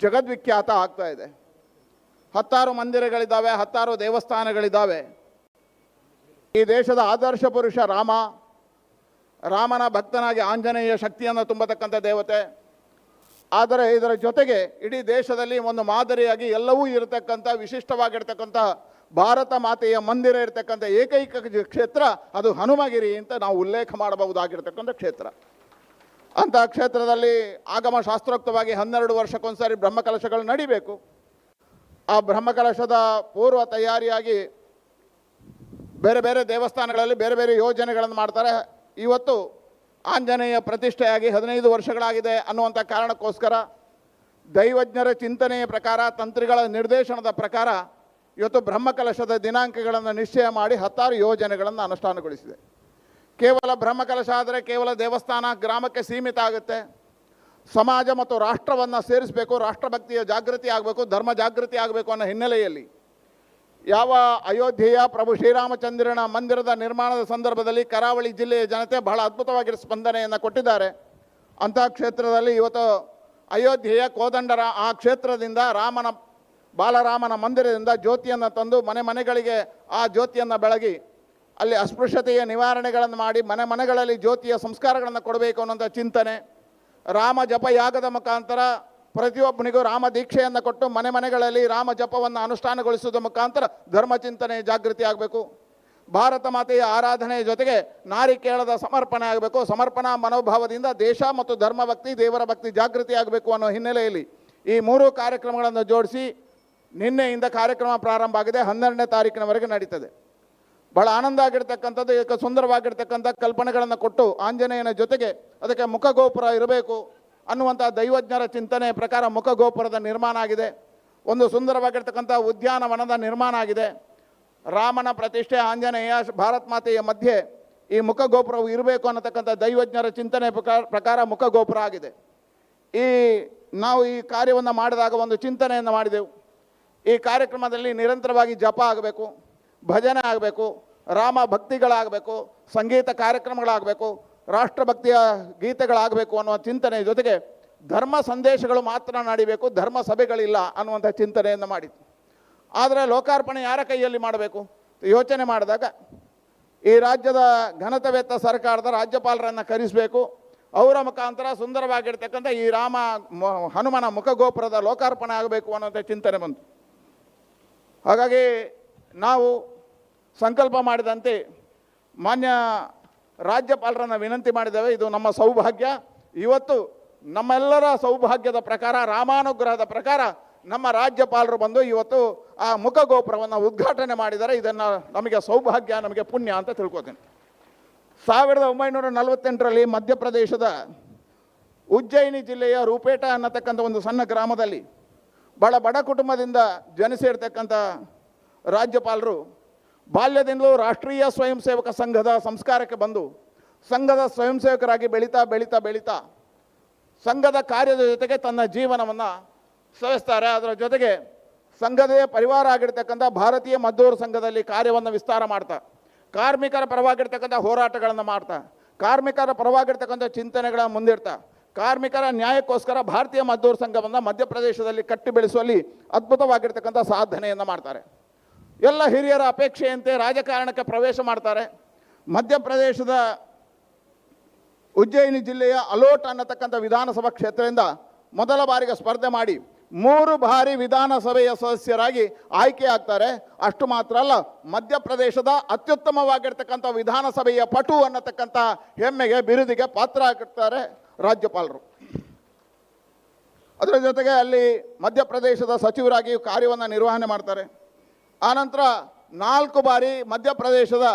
ಜಗದ್ವಿಖ್ಯಾತ ಆಗ್ತಾ ಇದೆ. 16 ಮಂದಿರಗಳಿದ್ದಾವೆ, 16 ದೇವಸ್ಥಾನಗಳಿದ್ದಾವೆ. ಈ ದೇಶದ ಆದರ್ಶ ಪುರುಷ ರಾಮನ ಭಕ್ತನಾಗಿ ಆಂಜನೇಯ ಶಕ್ತಿಯನ್ನು ತುಂಬತಕ್ಕಂಥ ದೇವತೆ. ಆದರೆ ಇದರ ಜೊತೆಗೆ ಇಡೀ ದೇಶದಲ್ಲಿ ಒಂದು ಮಾದರಿಯಾಗಿ ಎಲ್ಲವೂ ಇರತಕ್ಕಂಥ ವಿಶಿಷ್ಟವಾಗಿರ್ತಕ್ಕಂಥ ಭಾರತ ಮಾತೆಯ ಮಂದಿರ ಇರತಕ್ಕಂಥ ಏಕೈಕ ಕ್ಷೇತ್ರ ಅದು ಹನುಮಗಿರಿ ಅಂತ ನಾವು ಉಲ್ಲೇಖ ಮಾಡಬಹುದಾಗಿರ್ತಕ್ಕಂಥ ಕ್ಷೇತ್ರ. ಅಂತಹ ಕ್ಷೇತ್ರದಲ್ಲಿ ಆಗಮ ಶಾಸ್ತ್ರೋಕ್ತವಾಗಿ 12 ವರ್ಷಕ್ಕೊಂದ್ಸಾರಿ ಬ್ರಹ್ಮಕಲಶಗಳು ನಡಿಬೇಕು. ಆ ಬ್ರಹ್ಮಕಲಶದ ಪೂರ್ವ ತಯಾರಿಯಾಗಿ ಬೇರೆ ಬೇರೆ ದೇವಸ್ಥಾನಗಳಲ್ಲಿ ಬೇರೆ ಬೇರೆ ಯೋಜನೆಗಳನ್ನು ಮಾಡ್ತಾರೆ. ಇವತ್ತು ಆಂಜನೇಯ ಪ್ರತಿಷ್ಠೆಯಾಗಿ 15 ವರ್ಷಗಳಾಗಿದೆ ಅನ್ನುವಂಥ ಕಾರಣಕ್ಕೋಸ್ಕರ ದೈವಜ್ಞರ ಚಿಂತನೆಯ ಪ್ರಕಾರ, ತಂತ್ರಿಗಳ ನಿರ್ದೇಶನದ ಪ್ರಕಾರ ಇವತ್ತು ಬ್ರಹ್ಮಕಲಶದ ದಿನಾಂಕಗಳನ್ನು ನಿಶ್ಚಯ ಮಾಡಿ 16 ಯೋಜನೆಗಳನ್ನು ಅನುಷ್ಠಾನಗೊಳಿಸಿದೆ. ಕೇವಲ ಬ್ರಹ್ಮಕಲಶ ಆದರೆ ಕೇವಲ ದೇವಸ್ಥಾನ ಗ್ರಾಮಕ್ಕೆ ಸೀಮಿತ ಆಗುತ್ತೆ. ಸಮಾಜ ಮತ್ತು ರಾಷ್ಟ್ರವನ್ನು ಸೇರಿಸಬೇಕು, ರಾಷ್ಟ್ರಭಕ್ತಿಯ ಜಾಗೃತಿ ಆಗಬೇಕು, ಧರ್ಮ ಜಾಗೃತಿ ಆಗಬೇಕು ಅನ್ನೋ ಹಿನ್ನೆಲೆಯಲ್ಲಿ ಯಾವ ಅಯೋಧ್ಯೆಯ ಪ್ರಭು ಶ್ರೀರಾಮಚಂದ್ರನ ಮಂದಿರದ ನಿರ್ಮಾಣದ ಸಂದರ್ಭದಲ್ಲಿ ಕರಾವಳಿ ಜಿಲ್ಲೆಯ ಜನತೆ ಬಹಳ ಅದ್ಭುತವಾಗಿರೋ ಸ್ಪಂದನೆಯನ್ನು ಕೊಟ್ಟಿದ್ದಾರೆ. ಅಂತಹ ಕ್ಷೇತ್ರದಲ್ಲಿ ಇವತ್ತು ಅಯೋಧ್ಯೆಯ ಕೋದಂಡರ ಆ ಕ್ಷೇತ್ರದಿಂದ ಬಾಲರಾಮನ ಮಂದಿರದಿಂದ ಜ್ಯೋತಿಯನ್ನು ತಂದು ಮನೆಗಳಿಗೆ ಆ ಜ್ಯೋತಿಯನ್ನು ಬೆಳಗಿ ಅಲ್ಲಿ ಅಸ್ಪೃಶ್ಯತೆಯ ನಿವಾರಣೆಗಳನ್ನು ಮಾಡಿ ಮನೆಗಳಲ್ಲಿ ಜ್ಯೋತಿಯ ಸಂಸ್ಕಾರಗಳನ್ನು ಕೊಡಬೇಕು ಅನ್ನೋಂಥ ಚಿಂತನೆ, ರಾಮ ಜಪ ಯಾಗದ ಮುಖಾಂತರ ಪ್ರತಿಯೊಬ್ಬನಿಗೂ ರಾಮ ದೀಕ್ಷೆಯನ್ನು ಕೊಟ್ಟು ಮನೆಗಳಲ್ಲಿ ರಾಮ ಜಪವನ್ನು ಅನುಷ್ಠಾನಗೊಳಿಸುವುದರ ಮುಖಾಂತರ ಧರ್ಮ ಚಿಂತನೆ ಜಾಗೃತಿ ಆಗಬೇಕು. ಭಾರತ ಮಾತೆಯ ಆರಾಧನೆಯ ಜೊತೆಗೆ ನಾರಿಕೇಳದ ಸಮರ್ಪಣೆ ಆಗಬೇಕು. ಸಮರ್ಪಣಾ ಮನೋಭಾವದಿಂದ ದೇಶ ಮತ್ತು ಧರ್ಮ ಭಕ್ತಿ, ದೇವರ ಭಕ್ತಿ ಜಾಗೃತಿ ಆಗಬೇಕು ಅನ್ನೋ ಹಿನ್ನೆಲೆಯಲ್ಲಿ ಈ 3 ಕಾರ್ಯಕ್ರಮಗಳನ್ನು ಜೋಡಿಸಿ ನಿನ್ನೆಯಿಂದ ಕಾರ್ಯಕ್ರಮ ಪ್ರಾರಂಭ ಆಗಿದೆ. 12ನೇ ತಾರೀಕಿನವರೆಗೆ ನಡೀತದೆ. ಬಹಳ ಆನಂದ ಆಗಿರ್ತಕ್ಕಂಥದ್ದು, ಇದಕ್ಕೆ ಸುಂದರವಾಗಿರ್ತಕ್ಕಂಥ ಕಲ್ಪನೆಗಳನ್ನು ಕೊಟ್ಟು ಆಂಜನೇಯನ ಜೊತೆಗೆ ಅದಕ್ಕೆ ಮುಖಗೋಪುರ ಇರಬೇಕು ಅನ್ನುವಂಥ ದೈವಜ್ಞರ ಚಿಂತನೆ ಪ್ರಕಾರ ಮುಖಗೋಪುರದ ನಿರ್ಮಾಣ ಆಗಿದೆ. ಒಂದು ಸುಂದರವಾಗಿರ್ತಕ್ಕಂಥ ಉದ್ಯಾನವನದ ನಿರ್ಮಾಣ ಆಗಿದೆ. ರಾಮನ ಪ್ರತಿಷ್ಠೆ, ಆಂಜನೇಯ, ಭಾರತ್ ಮಾತೆಯ ಮಧ್ಯೆ ಈ ಮುಖಗೋಪುರವು ಇರಬೇಕು ಅನ್ನತಕ್ಕಂಥ ದೈವಜ್ಞರ ಚಿಂತನೆ ಪ್ರಕಾರ ಮುಖಗೋಪುರ ಆಗಿದೆ. ನಾವು ಈ ಕಾರ್ಯವನ್ನು ಮಾಡಿದಾಗ ಒಂದು ಚಿಂತನೆಯನ್ನು ಮಾಡಿದೆವು. ಈ ಕಾರ್ಯಕ್ರಮದಲ್ಲಿ ನಿರಂತರವಾಗಿ ಜಪ ಆಗಬೇಕು, ಭಜನೆ ಆಗಬೇಕು, ರಾಮ ಭಕ್ತಿಗಳಾಗಬೇಕು, ಸಂಗೀತ ಕಾರ್ಯಕ್ರಮಗಳಾಗಬೇಕು, ರಾಷ್ಟ್ರಭಕ್ತಿಯ ಗೀತೆಗಳಾಗಬೇಕು ಅನ್ನುವ ಚಿಂತನೆ ಜೊತೆಗೆ ಧರ್ಮ ಸಂದೇಶಗಳು ಮಾತ್ರ ನಡೀಬೇಕು, ಧರ್ಮ ಸಭೆಗಳಿಲ್ಲ ಅನ್ನುವಂಥ ಚಿಂತನೆಯನ್ನು ಮಾಡಿತ್ತು. ಆದರೆ ಲೋಕಾರ್ಪಣೆ ಯಾರ ಕೈಯಲ್ಲಿ ಮಾಡಬೇಕು ಯೋಚನೆ ಮಾಡಿದಾಗ ಈ ರಾಜ್ಯದ ಘನತೆವೆತ್ತ ಸರ್ಕಾರದ ರಾಜ್ಯಪಾಲರನ್ನು ಕರೆಸಬೇಕು. ಅವರ ಮುಖಾಂತರ ಸುಂದರವಾಗಿರ್ತಕ್ಕಂಥ ಈ ಹನುಮನ ಮುಖಗೋಪುರದ ಲೋಕಾರ್ಪಣೆ ಆಗಬೇಕು ಅನ್ನೋಂಥ ಚಿಂತನೆ ಬಂತು. ಹಾಗಾಗಿ ನಾವು ಸಂಕಲ್ಪ ಮಾಡಿದಂತೆ ಮಾನ್ಯ ರಾಜ್ಯಪಾಲರನ್ನು ವಿನಂತಿ ಮಾಡಿದ್ದೇವೆ. ಇದು ನಮ್ಮ ಸೌಭಾಗ್ಯ. ಇವತ್ತು ನಮ್ಮೆಲ್ಲರ ಸೌಭಾಗ್ಯದ ಪ್ರಕಾರ, ರಾಮಾನುಗ್ರಹದ ಪ್ರಕಾರ ನಮ್ಮ ರಾಜ್ಯಪಾಲರು ಬಂದು ಇವತ್ತು ಆ ಮುಖಗೋಪುರವನ್ನು ಉದ್ಘಾಟನೆ ಮಾಡಿದ್ದಾರೆ. ಇದನ್ನು ನಮಗೆ ಸೌಭಾಗ್ಯ, ನಮಗೆ ಪುಣ್ಯ ಅಂತ ತಿಳ್ಕೊತೀನಿ. 1948ರಲ್ಲಿ ಮಧ್ಯಪ್ರದೇಶದ ಉಜ್ಜಯಿನಿ ಜಿಲ್ಲೆಯ ರೂಪೇಟ ಅನ್ನತಕ್ಕಂಥ ಒಂದು ಸಣ್ಣ ಗ್ರಾಮದಲ್ಲಿ ಬಹಳ ಬಡ ಕುಟುಂಬದಿಂದ ಜನಿಸಿರ್ತಕ್ಕಂಥ ರಾಜ್ಯಪಾಲರು ಬಾಲ್ಯದಿಂದಲೂ ರಾಷ್ಟ್ರೀಯ ಸ್ವಯಂ ಸೇವಕ ಸಂಘದ ಸಂಸ್ಕಾರಕ್ಕೆ ಬಂದು ಸಂಘದ ಸ್ವಯಂ ಸೇವಕರಾಗಿ ಬೆಳೀತಾ ಸಂಘದ ಕಾರ್ಯದ ಜೊತೆಗೆ ತನ್ನ ಜೀವನವನ್ನು ಸವಿಸ್ತಾರೆ. ಅದರ ಜೊತೆಗೆ ಸಂಘದೇ ಪರಿವಾರ ಆಗಿರ್ತಕ್ಕಂಥ ಭಾರತೀಯ ಮದ್ದೂರು ಸಂಘದಲ್ಲಿ ಕಾರ್ಯವನ್ನು ವಿಸ್ತಾರ ಮಾಡ್ತಾ, ಕಾರ್ಮಿಕರ ಪರವಾಗಿರ್ತಕ್ಕಂಥ ಹೋರಾಟಗಳನ್ನು ಮಾಡ್ತಾ, ಕಾರ್ಮಿಕರ ಪರವಾಗಿರ್ತಕ್ಕಂಥ ಚಿಂತನೆಗಳನ್ನು ಮುಂದಿಡ್ತಾ, ಕಾರ್ಮಿಕರ ನ್ಯಾಯಕ್ಕೋಸ್ಕರ ಭಾರತೀಯ ಮದ್ದೂರು ಸಂಘವನ್ನು ಮಧ್ಯಪ್ರದೇಶದಲ್ಲಿ ಕಟ್ಟಿ ಬೆಳೆಸುವಲ್ಲಿ ಅದ್ಭುತವಾಗಿರ್ತಕ್ಕಂಥ ಸಾಧನೆಯನ್ನು ಮಾಡ್ತಾರೆ. ಎಲ್ಲ ಹಿರಿಯರ ಅಪೇಕ್ಷೆಯಂತೆ ರಾಜಕಾರಣಕ್ಕೆ ಪ್ರವೇಶ ಮಾಡ್ತಾರೆ. ಮಧ್ಯಪ್ರದೇಶದ ಉಜ್ಜಯಿನಿ ಜಿಲ್ಲೆಯ ಅಲೋಟ್ ಅನ್ನತಕ್ಕಂಥ ವಿಧಾನಸಭಾ ಕ್ಷೇತ್ರದಿಂದ ಮೊದಲ ಬಾರಿಗೆ ಸ್ಪರ್ಧೆ ಮಾಡಿ 3 ಬಾರಿ ವಿಧಾನಸಭೆಯ ಸದಸ್ಯರಾಗಿ ಆಯ್ಕೆ ಆಗ್ತಾರೆ. ಅಷ್ಟು ಮಾತ್ರ ಅಲ್ಲ, ಮಧ್ಯಪ್ರದೇಶದ ಅತ್ಯುತ್ತಮವಾಗಿರ್ತಕ್ಕಂಥ ವಿಧಾನಸಭೆಯ ಪಟು ಅನ್ನತಕ್ಕಂಥ ಹೆಮ್ಮೆಗೆ, ಬಿರುದಿಗೆ ಪಾತ್ರ ಆಗ್ತಾರೆ ರಾಜ್ಯಪಾಲರು. ಅದರ ಜೊತೆಗೆ ಅಲ್ಲಿ ಮಧ್ಯಪ್ರದೇಶದ ಸಚಿವರಾಗಿ ಕಾರ್ಯವನ್ನು ನಿರ್ವಹಣೆ ಮಾಡ್ತಾರೆ. ಆನಂತರ 4 ಬಾರಿ ಮಧ್ಯಪ್ರದೇಶದ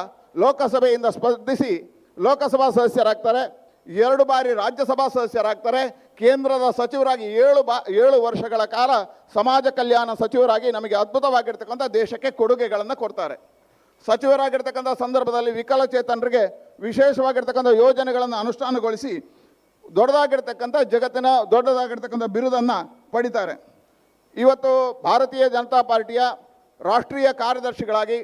ಲೋಕಸಭೆಯಿಂದ ಸ್ಪರ್ಧಿಸಿ ಲೋಕಸಭಾ ಸದಸ್ಯರಾಗ್ತಾರೆ. 2 ಬಾರಿ ರಾಜ್ಯಸಭಾ ಸದಸ್ಯರಾಗ್ತಾರೆ. ಕೇಂದ್ರದ ಸಚಿವರಾಗಿ 7 ವರ್ಷಗಳ ಕಾಲ ಸಮಾಜ ಕಲ್ಯಾಣ ಸಚಿವರಾಗಿ ನಮಗೆ ಅದ್ಭುತವಾಗಿರ್ತಕ್ಕಂಥ ದೇಶಕ್ಕೆ ಕೊಡುಗೆಗಳನ್ನು ಕೊಡ್ತಾರೆ. ಸಚಿವರಾಗಿರ್ತಕ್ಕಂಥ ಸಂದರ್ಭದಲ್ಲಿ ವಿಕಲಚೇತನರಿಗೆ ವಿಶೇಷವಾಗಿರ್ತಕ್ಕಂಥ ಯೋಜನೆಗಳನ್ನು ಅನುಷ್ಠಾನಗೊಳಿಸಿ ಜಗತ್ತಿನ ದೊಡ್ಡದಾಗಿರ್ತಕ್ಕಂಥ ಬಿರುದನ್ನು ಪಡಿತಾರೆ. ಇವತ್ತು ಭಾರತೀಯ ಜನತಾ ಪಾರ್ಟಿಯ ರಾಷ್ಟ್ರೀಯ ಕಾರ್ಯದರ್ಶಿಗಳಾಗಿ,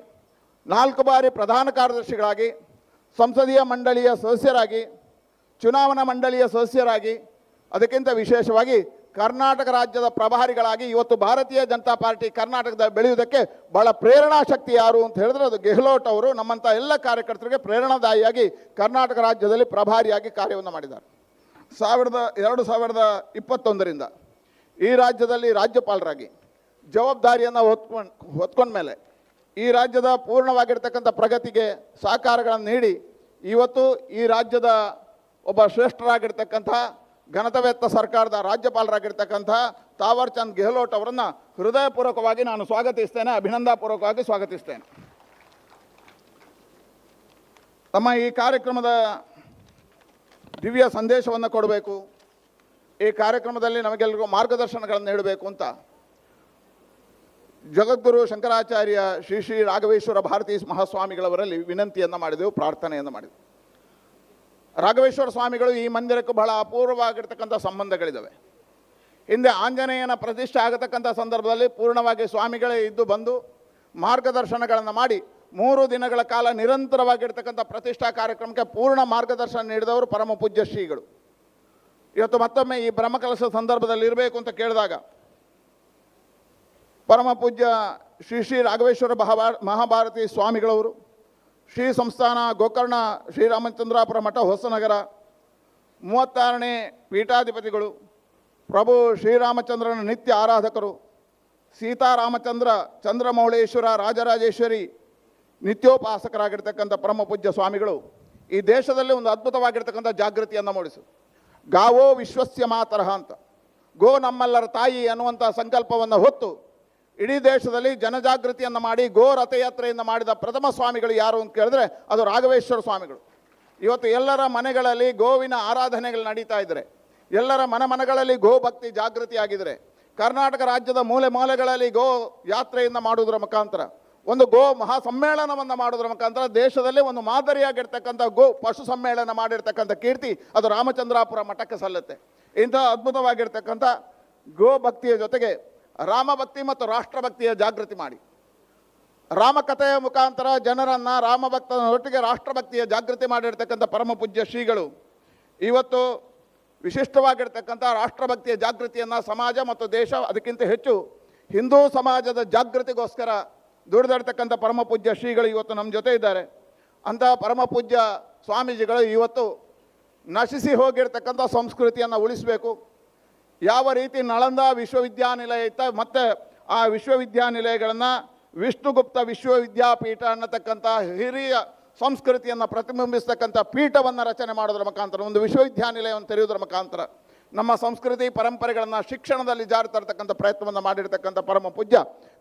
4 ಬಾರಿ ಪ್ರಧಾನ ಕಾರ್ಯದರ್ಶಿಗಳಾಗಿ, ಸಂಸದೀಯ ಮಂಡಳಿಯ ಸದಸ್ಯರಾಗಿ, ಚುನಾವಣಾ ಮಂಡಳಿಯ ಸದಸ್ಯರಾಗಿ, ಅದಕ್ಕಿಂತ ವಿಶೇಷವಾಗಿ ಕರ್ನಾಟಕ ರಾಜ್ಯದ ಪ್ರಭಾರಿಗಳಾಗಿ ಇವತ್ತು ಭಾರತೀಯ ಜನತಾ ಪಾರ್ಟಿ ಕರ್ನಾಟಕದ ಬೆಳೆಯುವುದಕ್ಕೆ ಬಹಳ ಪ್ರೇರಣಾ ಶಕ್ತಿ ಯಾರು ಅಂತ ಹೇಳಿದ್ರೆ ಅದು ಗೆಹ್ಲೋಟ್ ಅವರು. ನಮ್ಮಂಥ ಎಲ್ಲ ಕಾರ್ಯಕರ್ತರಿಗೆ ಪ್ರೇರಣಾದಾಯಿಯಾಗಿ ಕರ್ನಾಟಕ ರಾಜ್ಯದಲ್ಲಿ ಪ್ರಭಾರಿಯಾಗಿ ಕಾರ್ಯವನ್ನು ಮಾಡಿದ್ದಾರೆ. 2021ರಿಂದ ಈ ರಾಜ್ಯದಲ್ಲಿ ರಾಜ್ಯಪಾಲರಾಗಿ ಜವಾಬ್ದಾರಿಯನ್ನು ಹೊತ್ಕೊಂಡ ಮೇಲೆ ಈ ರಾಜ್ಯದ ಪೂರ್ಣವಾಗಿರ್ತಕ್ಕಂಥ ಪ್ರಗತಿಗೆ ಸಹಕಾರಗಳನ್ನು ನೀಡಿ ಇವತ್ತು ಈ ರಾಜ್ಯದ ಒಬ್ಬ ಶ್ರೇಷ್ಠರಾಗಿರ್ತಕ್ಕಂಥ ಘನತೆವೆತ್ತ ಸರ್ಕಾರದ ರಾಜ್ಯಪಾಲರಾಗಿರ್ತಕ್ಕಂಥ ತಾವರ್ ಚಂದ್ ಗೆಹ್ಲೋಟ್ ಅವರನ್ನು ಹೃದಯಪೂರ್ವಕವಾಗಿ ನಾನು ಸ್ವಾಗತಿಸ್ತೇನೆ, ಅಭಿನಂದನಾಪೂರ್ವಕವಾಗಿ ಸ್ವಾಗತಿಸ್ತೇನೆ. ತಮ್ಮ ಈ ಕಾರ್ಯಕ್ರಮದ ದಿವ್ಯ ಸಂದೇಶವನ್ನು ಕೊಡಬೇಕು, ಈ ಕಾರ್ಯಕ್ರಮದಲ್ಲಿ ನಮಗೆಲ್ಲರಿಗೂ ಮಾರ್ಗದರ್ಶನಗಳನ್ನು ನೀಡಬೇಕು ಅಂತ ಜಗದ್ಗುರು ಶಂಕರಾಚಾರ್ಯ ಶ್ರೀ ಶ್ರೀ ರಾಘವೇಶ್ವರ ಭಾರತೀ ಮಹಾಸ್ವಾಮಿಗಳವರಲ್ಲಿ ವಿನಂತಿಯನ್ನು ಮಾಡಿದೆವು, ಪ್ರಾರ್ಥನೆಯನ್ನು ಮಾಡಿದೆವು. ರಾಘವೇಶ್ವರ ಸ್ವಾಮಿಗಳು ಈ ಮಂದಿರಕ್ಕೂ ಬಹಳ ಅಪೂರ್ವವಾಗಿರ್ತಕ್ಕಂಥ ಸಂಬಂಧಗಳಿದ್ದಾವೆ. ಹಿಂದೆ ಆಂಜನೇಯನ ಪ್ರತಿಷ್ಠೆ ಆಗತಕ್ಕಂಥ ಸಂದರ್ಭದಲ್ಲಿ ಪೂರ್ಣವಾಗಿ ಸ್ವಾಮಿಗಳೇ ಇದ್ದು ಬಂದು ಮಾರ್ಗದರ್ಶನಗಳನ್ನು ಮಾಡಿ 3 ದಿನಗಳ ಕಾಲ ನಿರಂತರವಾಗಿರ್ತಕ್ಕಂಥ ಪ್ರತಿಷ್ಠಾ ಕಾರ್ಯಕ್ರಮಕ್ಕೆ ಪೂರ್ಣ ಮಾರ್ಗದರ್ಶನ ನೀಡಿದವರು ಪರಮ ಪೂಜ್ಯ ಶ್ರೀಗಳು. ಇವತ್ತು ಮತ್ತೊಮ್ಮೆ ಈ ಬ್ರಹ್ಮಕಲಶ ಸಂದರ್ಭದಲ್ಲಿ ಇರಬೇಕು ಅಂತ ಕೇಳಿದಾಗ ಪರಮ ಪೂಜ್ಯ ಶ್ರೀ ಶ್ರೀ ರಾಘವೇಶ್ವರ ಮಹಾಭಾರತಿ ಸ್ವಾಮಿಗಳವರು, ಶ್ರೀ ಸಂಸ್ಥಾನ ಗೋಕರ್ಣ ಶ್ರೀರಾಮಚಂದ್ರಾಪುರ ಮಠ ಹೊಸನಗರ 36ನೇ ಪೀಠಾಧಿಪತಿಗಳು, ಪ್ರಭು ಶ್ರೀರಾಮಚಂದ್ರನ ನಿತ್ಯ ಆರಾಧಕರು, ಸೀತಾರಾಮಚಂದ್ರ ಚಂದ್ರಮೌಳೇಶ್ವರ ರಾಜರಾಜೇಶ್ವರಿ ನಿತ್ಯೋಪಾಸಕರಾಗಿರ್ತಕ್ಕಂಥ ಪರಮ ಪೂಜ್ಯ ಸ್ವಾಮಿಗಳು ಈ ದೇಶದಲ್ಲಿ ಒಂದು ಅದ್ಭುತವಾಗಿರ್ತಕ್ಕಂಥ ಜಾಗೃತಿಯನ್ನು ಮೂಡಿಸು. ಗಾವೋ ವಿಶ್ವಸ್ಯ ಮಾತರಹ ಅಂತ, ಗೋ ನಮ್ಮೆಲ್ಲರ ತಾಯಿ ಅನ್ನುವಂಥ ಸಂಕಲ್ಪವನ್ನು ಹೊತ್ತು ಇಡೀ ದೇಶದಲ್ಲಿ ಜನಜಾಗೃತಿಯನ್ನು ಮಾಡಿ ಗೋ ರಥಯಾತ್ರೆಯನ್ನು ಮಾಡಿದ ಪ್ರಥಮ ಸ್ವಾಮಿಗಳು ಯಾರು ಅಂತ ಕೇಳಿದ್ರೆ ಅದು ರಾಘವೇಶ್ವರ ಸ್ವಾಮಿಗಳು. ಇವತ್ತು ಎಲ್ಲರ ಮನೆಗಳಲ್ಲಿ ಗೋವಿನ ಆರಾಧನೆಗಳು ನಡೀತಾ ಇದ್ದಾರೆ. ಎಲ್ಲರ ಮನಗಳಲ್ಲಿ ಗೋ ಭಕ್ತಿ ಜಾಗೃತಿ ಆಗಿದ್ದಾರೆ. ಕರ್ನಾಟಕ ರಾಜ್ಯದ ಮೂಲೆ ಮೂಲೆಗಳಲ್ಲಿ ಗೋ ಯಾತ್ರೆಯನ್ನು ಮಾಡುವುದರ ಮುಖಾಂತರ, ಒಂದು ಗೋ ಮಹಾಸಮ್ಮೇಳನವನ್ನು ಮಾಡೋದ್ರ ಮುಖಾಂತರ ದೇಶದಲ್ಲಿ ಒಂದು ಮಾದರಿಯಾಗಿರ್ತಕ್ಕಂಥ ಗೋ ಪಶು ಸಮ್ಮೇಳನ ಮಾಡಿರ್ತಕ್ಕಂಥ ಕೀರ್ತಿ ಅದು ರಾಮಚಂದ್ರಾಪುರ ಮಠಕ್ಕೆ ಸಲ್ಲುತ್ತೆ. ಇಂಥ ಅದ್ಭುತವಾಗಿರ್ತಕ್ಕಂಥ ಗೋ ಭಕ್ತಿಯ ಜೊತೆಗೆ ರಾಮಭಕ್ತಿ ಮತ್ತು ರಾಷ್ಟ್ರಭಕ್ತಿಯ ಜಾಗೃತಿ ಮಾಡಿ ರಾಮಕಥೆಯ ಮುಖಾಂತರ ಜನರನ್ನು ರಾಮಭಕ್ತನೊಟ್ಟಿಗೆ ರಾಷ್ಟ್ರಭಕ್ತಿಯ ಜಾಗೃತಿ ಮಾಡಿರ್ತಕ್ಕಂಥ ಪರಮ ಪೂಜ್ಯ ಶ್ರೀಗಳು ಇವತ್ತು ವಿಶಿಷ್ಟವಾಗಿರ್ತಕ್ಕಂಥ ರಾಷ್ಟ್ರಭಕ್ತಿಯ ಜಾಗೃತಿಯನ್ನು ಸಮಾಜ ಮತ್ತು ದೇಶ, ಅದಕ್ಕಿಂತ ಹೆಚ್ಚು ಹಿಂದೂ ಸಮಾಜದ ಜಾಗೃತಿಗೋಸ್ಕರ ದುಡಿದಿರ್ತಕ್ಕಂಥ ಪರಮ ಪೂಜ್ಯ ಶ್ರೀಗಳು ಇವತ್ತು ನಮ್ಮ ಜೊತೆ ಇದ್ದಾರೆ. ಅಂಥ ಪರಮ ಪೂಜ್ಯ ಸ್ವಾಮೀಜಿಗಳು ಇವತ್ತು ನಶಿಸಿ ಹೋಗಿರ್ತಕ್ಕಂಥ ಸಂಸ್ಕೃತಿಯನ್ನು ಉಳಿಸಬೇಕು. ಯಾವ ರೀತಿ ನಳಂದ ವಿಶ್ವವಿದ್ಯಾನಿಲಯ ಇತ್ತ ಮತ್ತು ಆ ವಿಶ್ವವಿದ್ಯಾನಿಲಯಗಳನ್ನು ವಿಷ್ಣುಗುಪ್ತ ವಿಶ್ವವಿದ್ಯಾಪೀಠ ಅನ್ನತಕ್ಕಂಥ ಹಿರಿಯ ಸಂಸ್ಕೃತಿಯನ್ನು ಪ್ರತಿಬಿಂಬಿಸ್ತಕ್ಕಂಥ ಪೀಠವನ್ನು ರಚನೆ ಮಾಡೋದ್ರ ಮುಖಾಂತರ, ಒಂದು ವಿಶ್ವವಿದ್ಯಾನಿಲಯವನ್ನು ತೆರೆಯುವುದರ ಮುಖಾಂತರ ನಮ್ಮ ಸಂಸ್ಕೃತಿ ಪರಂಪರೆಗಳನ್ನು ಶಿಕ್ಷಣದಲ್ಲಿ ಜಾರಿ ತರತಕ್ಕಂಥ ಪ್ರಯತ್ನವನ್ನು ಮಾಡಿರ್ತಕ್ಕಂಥ ಪರಮ ಪೂಜ್ಯ